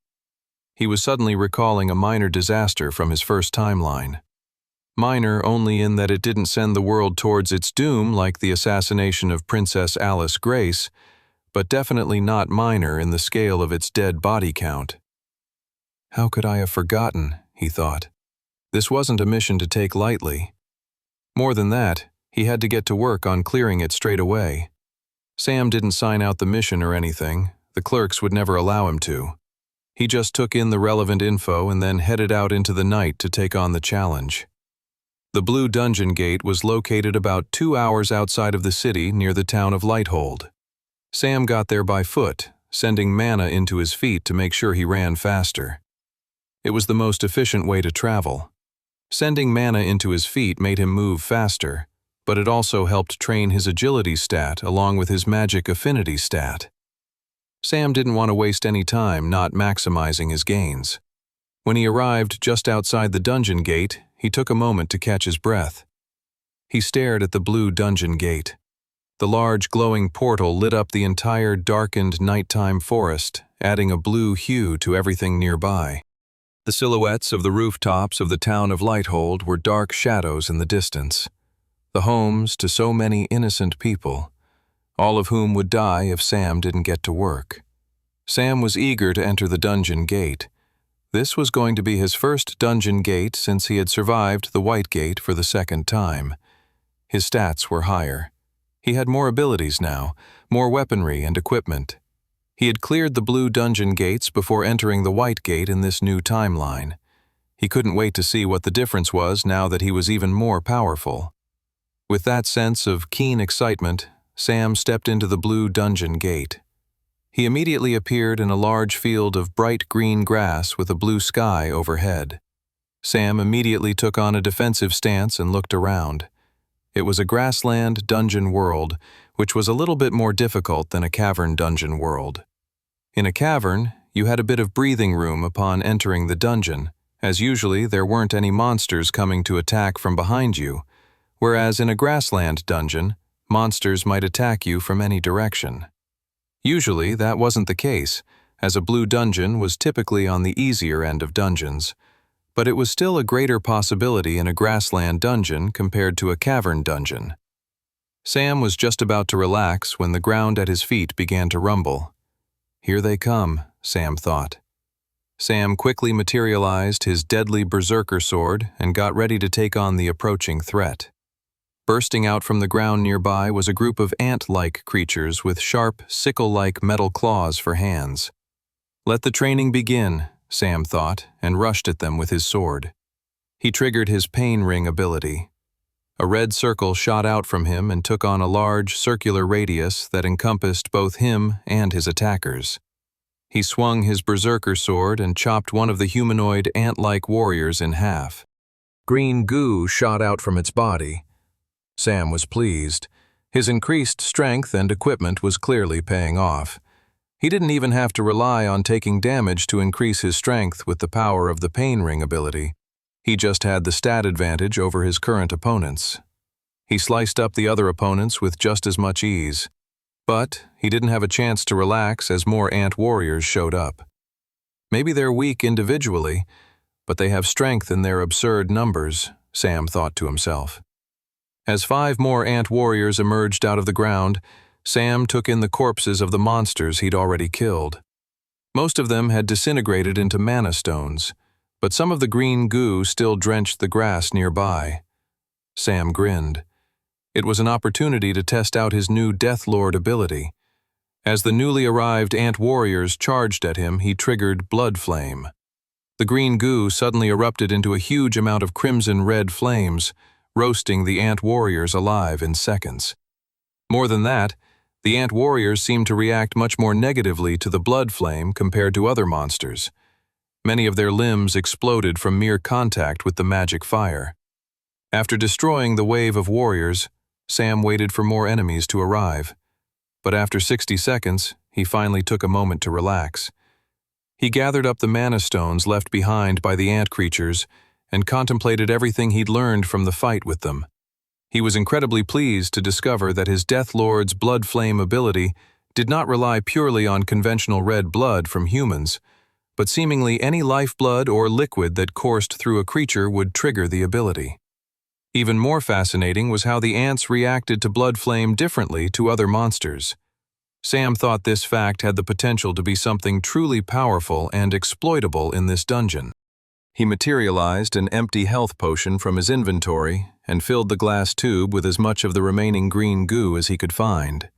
He was suddenly recalling a minor disaster from his first timeline. Minor only in that it didn't send the world towards its doom like the assassination of Princess Alice Grace, but definitely not minor in the scale of its dead body count. How could I have forgotten, he thought. This wasn't a mission to take lightly. More than that, he had to get to work on clearing it straight away. Sam didn't sign out the mission or anything. The clerks would never allow him to. He just took in the relevant info and then headed out into the night to take on the challenge. The Blue Dungeon Gate was located about 2 hours outside of the city near the town of Lighthold. Sam got there by foot, sending mana into his feet to make sure he ran faster. It was the most efficient way to travel. Sending mana into his feet made him move faster, but it also helped train his agility stat along with his magic affinity stat. Sam didn't want to waste any time not maximizing his gains. When he arrived just outside the dungeon gate, he took a moment to catch his breath. He stared at the Blue Dungeon Gate. The large glowing portal lit up the entire darkened nighttime forest, adding a blue hue to everything nearby. The silhouettes of the rooftops of the town of Lighthold were dark shadows in the distance. The homes to so many innocent people, all of whom would die if Sam didn't get to work. Sam was eager to enter the dungeon gate. This was going to be his first dungeon gate since he had survived the White Gate for the 2nd time. His stats were higher. He had more abilities now, more weaponry and equipment. He had cleared the Blue Dungeon Gates before entering the White Gate in this new timeline. He couldn't wait to see what the difference was now that he was even more powerful. With that sense of keen excitement, Sam stepped into the Blue Dungeon Gate. He immediately appeared in a large field of bright green grass with a blue sky overhead. Sam immediately took on a defensive stance and looked around. It was a grassland dungeon world, which was a little bit more difficult than a cavern dungeon world. In a cavern, you had a bit of breathing room upon entering the dungeon, as usually there weren't any monsters coming to attack from behind you, whereas in a grassland dungeon, monsters might attack you from any direction. Usually, that wasn't the case, as a blue dungeon was typically on the easier end of dungeons, but it was still a greater possibility in a grassland dungeon compared to a cavern dungeon. Sam was just about to relax when the ground at his feet began to rumble. Here they come, Sam thought. Sam quickly materialized his deadly berserker sword and got ready to take on the approaching threat. Bursting out from the ground nearby was a group of ant-like creatures with sharp, sickle-like metal claws for hands. Let the training begin, Sam thought, and rushed at them with his sword. He triggered his pain ring ability. A red circle shot out from him and took on a large, circular radius that encompassed both him and his attackers. He swung his berserker sword and chopped one of the humanoid, ant-like warriors in half. Green goo shot out from its body. Sam was pleased. His increased strength and equipment was clearly paying off. He didn't even have to rely on taking damage to increase his strength with the power of the Pain Ring ability. He just had the stat advantage over his current opponents. He sliced up the other opponents with just as much ease. But he didn't have a chance to relax as more ant warriors showed up. Maybe they're weak individually, but they have strength in their absurd numbers, Sam thought to himself. As 5 more ant warriors emerged out of the ground, Sam took in the corpses of the monsters he'd already killed. Most of them had disintegrated into mana stones, but some of the green goo still drenched the grass nearby. Sam grinned. It was an opportunity to test out his new Death Lord ability. As the newly arrived ant warriors charged at him, he triggered Blood Flame. The green goo suddenly erupted into a huge amount of crimson-red flames, roasting the ant warriors alive in seconds. More than that, the ant warriors seemed to react much more negatively to the blood flame compared to other monsters. Many of their limbs exploded from mere contact with the magic fire. After destroying the wave of warriors, Sam waited for more enemies to arrive. But after 60 seconds, he finally took a moment to relax. He gathered up the mana stones left behind by the ant creatures and contemplated everything he'd learned from the fight with them. He was incredibly pleased to discover that his Death Lord's blood flame ability did not rely purely on conventional red blood from humans, but seemingly any lifeblood or liquid that coursed through a creature would trigger the ability. Even more fascinating was how the ants reacted to blood flame differently to other monsters. Sam thought this fact had the potential to be something truly powerful and exploitable in this dungeon. He materialized an empty health potion from his inventory and filled the glass tube with as much of the remaining green goo as he could find.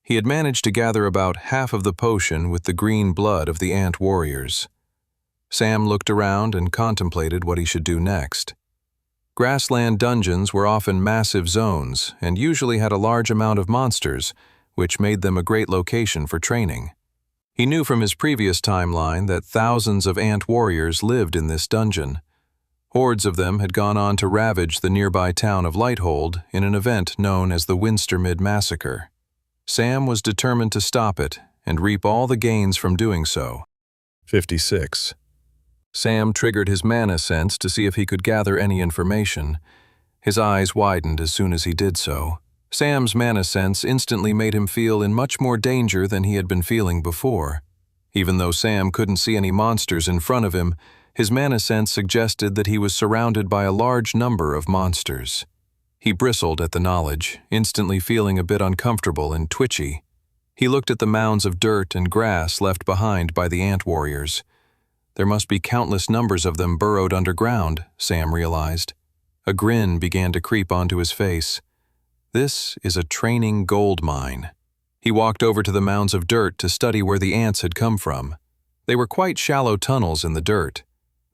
He had managed to gather about half of the potion with the green blood of the ant warriors. Sam looked around and contemplated what he should do next. Grassland dungeons were often massive zones and usually had a large amount of monsters, which made them a great location for training. He knew from his previous timeline that thousands of ant warriors lived in this dungeon. Hordes of them had gone on to ravage the nearby town of Lighthold in an event known as the Winstermid Massacre. Sam was determined to stop it and reap all the gains from doing so. 56. Sam triggered his mana sense to see if he could gather any information. His eyes widened as soon as he did so. Sam's mana sense instantly made him feel in much more danger than he had been feeling before. Even though Sam couldn't see any monsters in front of him, his mana sense suggested that he was surrounded by a large number of monsters. He bristled at the knowledge, instantly feeling a bit uncomfortable and twitchy. He looked at the mounds of dirt and grass left behind by the ant warriors. There must be countless numbers of them burrowed underground, Sam realized. A grin began to creep onto his face. This is a training gold mine. He walked over to the mounds of dirt to study where the ants had come from. They were quite shallow tunnels in the dirt.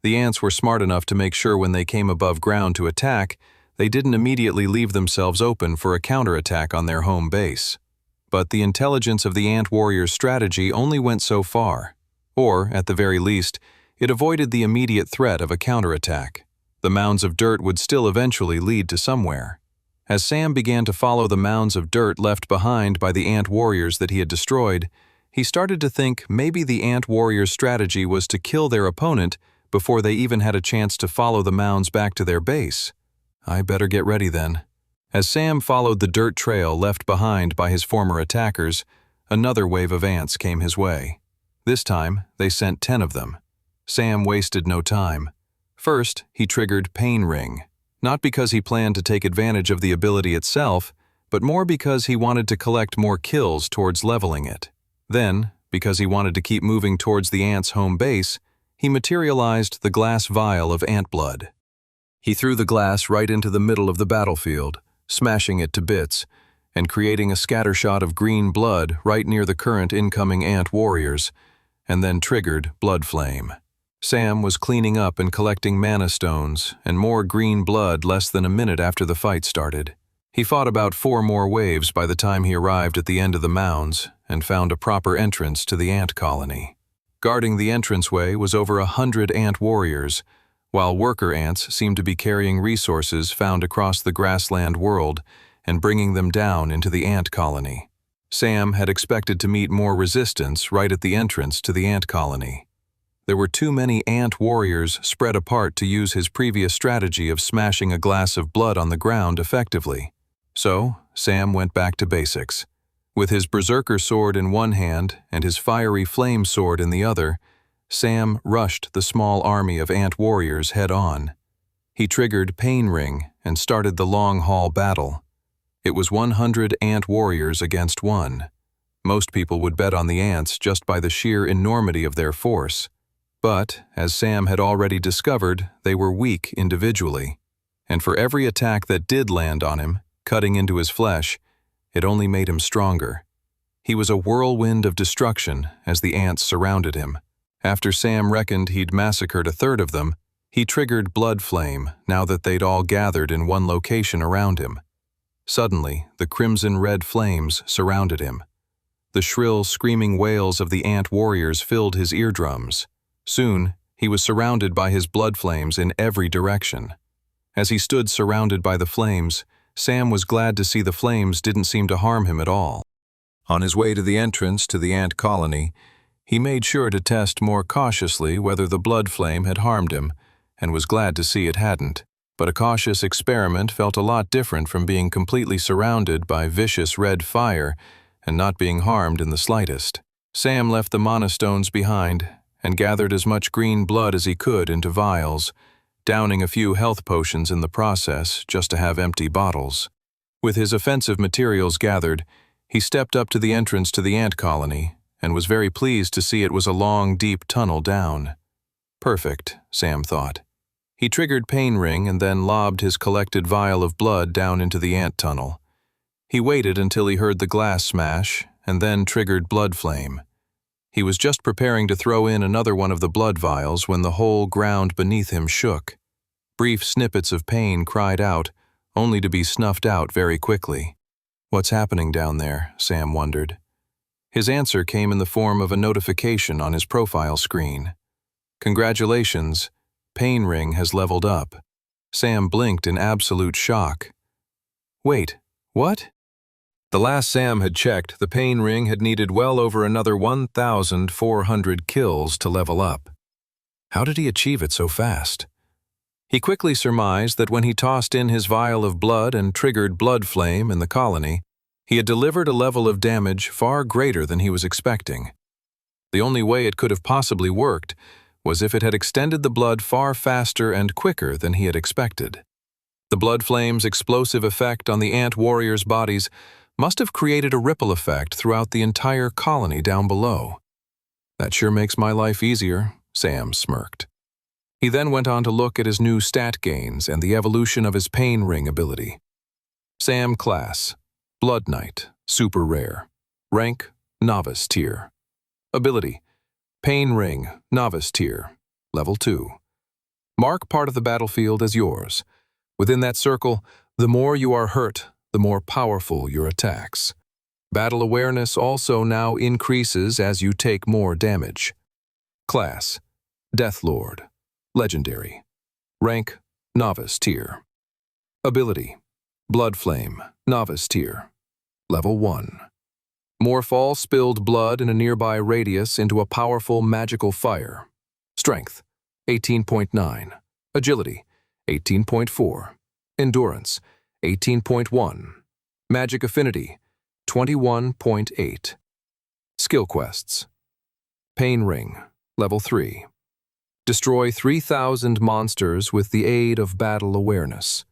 The ants were smart enough to make sure when they came above ground to attack, they didn't immediately leave themselves open for a counterattack on their home base. But the intelligence of the ant warrior's strategy only went so far. Or, at the very least, it avoided the immediate threat of a counterattack. The mounds of dirt would still eventually lead to somewhere. As Sam began to follow the mounds of dirt left behind by the ant warriors that he had destroyed, he started to think maybe the ant warrior's strategy was to kill their opponent before they even had a chance to follow the mounds back to their base. I better get ready then. As Sam followed the dirt trail left behind by his former attackers, another wave of ants came his way. This time, they sent 10 of them. Sam wasted no time. First, he triggered Pain Ring. Not because he planned to take advantage of the ability itself, but more because he wanted to collect more kills towards leveling it. Then, because he wanted to keep moving towards the ants' home base, he materialized the glass vial of ant blood. He threw the glass right into the middle of the battlefield, smashing it to bits, and creating a scattershot of green blood right near the current incoming ant warriors, and then triggered Blood Flame. Sam was cleaning up and collecting mana stones and more green blood less than a minute after the fight started. He fought about 4 more waves by the time he arrived at the end of the mounds and found a proper entrance to the ant colony. Guarding the entranceway was over 100 ant warriors, while worker ants seemed to be carrying resources found across the grassland world and bringing them down into the ant colony. Sam had expected to meet more resistance right at the entrance to the ant colony. There were too many ant warriors spread apart to use his previous strategy of smashing a glass of blood on the ground effectively. So, Sam went back to basics. With his berserker sword in one hand and his fiery flame sword in the other, Sam rushed the small army of ant warriors head-on. He triggered Pain Ring and started the long-haul battle. It was 100 ant warriors against 1. Most people would bet on the ants just by the sheer enormity of their force. But, as Sam had already discovered, they were weak individually. And for every attack that did land on him, cutting into his flesh, it only made him stronger. He was a whirlwind of destruction as the ants surrounded him. After Sam reckoned he'd massacred a third of them, he triggered Blood Flame now that they'd all gathered in one location around him. Suddenly, the crimson-red flames surrounded him. The shrill, screaming wails of the ant warriors filled his eardrums. Soon, he was surrounded by his blood flames in every direction. As he stood surrounded by the flames, Sam was glad to see the flames didn't seem to harm him at all. On his way to the entrance to the ant colony, he made sure to test more cautiously whether the blood flame had harmed him, and was glad to see it hadn't. But a cautious experiment felt a lot different from being completely surrounded by vicious red fire and not being harmed in the slightest. Sam left the mana stones behind and gathered as much green blood as he could into vials, downing a few health potions in the process just to have empty bottles. With his offensive materials gathered, he stepped up to the entrance to the ant colony and was very pleased to see it was a long, deep tunnel down. Perfect, Sam thought. He triggered Pain Ring and then lobbed his collected vial of blood down into the ant tunnel. He waited until he heard the glass smash and then triggered Blood Flame. He was just preparing to throw in another one of the blood vials when the whole ground beneath him shook. Brief snippets of pain cried out, only to be snuffed out very quickly. What's happening down there? Sam wondered. His answer came in the form of a notification on his profile screen. Congratulations, Pain Ring has leveled up. Sam blinked in absolute shock. Wait, what? The last Sam had checked, the Pain Ring had needed well over another 1,400 kills to level up. How did he achieve it so fast? He quickly surmised that when he tossed in his vial of blood and triggered Blood Flame in the colony, he had delivered a level of damage far greater than he was expecting. The only way it could have possibly worked was if it had extended the blood far faster and quicker than he had expected. The Blood Flame's explosive effect on the ant warriors' bodies must have created a ripple effect throughout the entire colony down below. That sure makes my life easier, Sam smirked. He then went on to look at his new stat gains and the evolution of his Pain Ring ability. Sam class, Blood Knight, super rare. Rank, Novice tier. Ability, Pain Ring, Novice tier, level 2. Mark part of the battlefield as yours. Within that circle, the more you are hurt, the more powerful your attacks. Battle awareness also now increases as you take more damage. Class, Death Lord, Legendary. Rank, Novice tier. Ability, Blood Flame, Novice tier, level 1. Morph all spilled blood in a nearby radius into a powerful magical fire. Strength, 18.9. Agility, 18.4. Endurance, 18.1. Magic Affinity, 21.8. Skill Quests. Pain Ring, level 3. Destroy 3,000 monsters with the aid of battle awareness.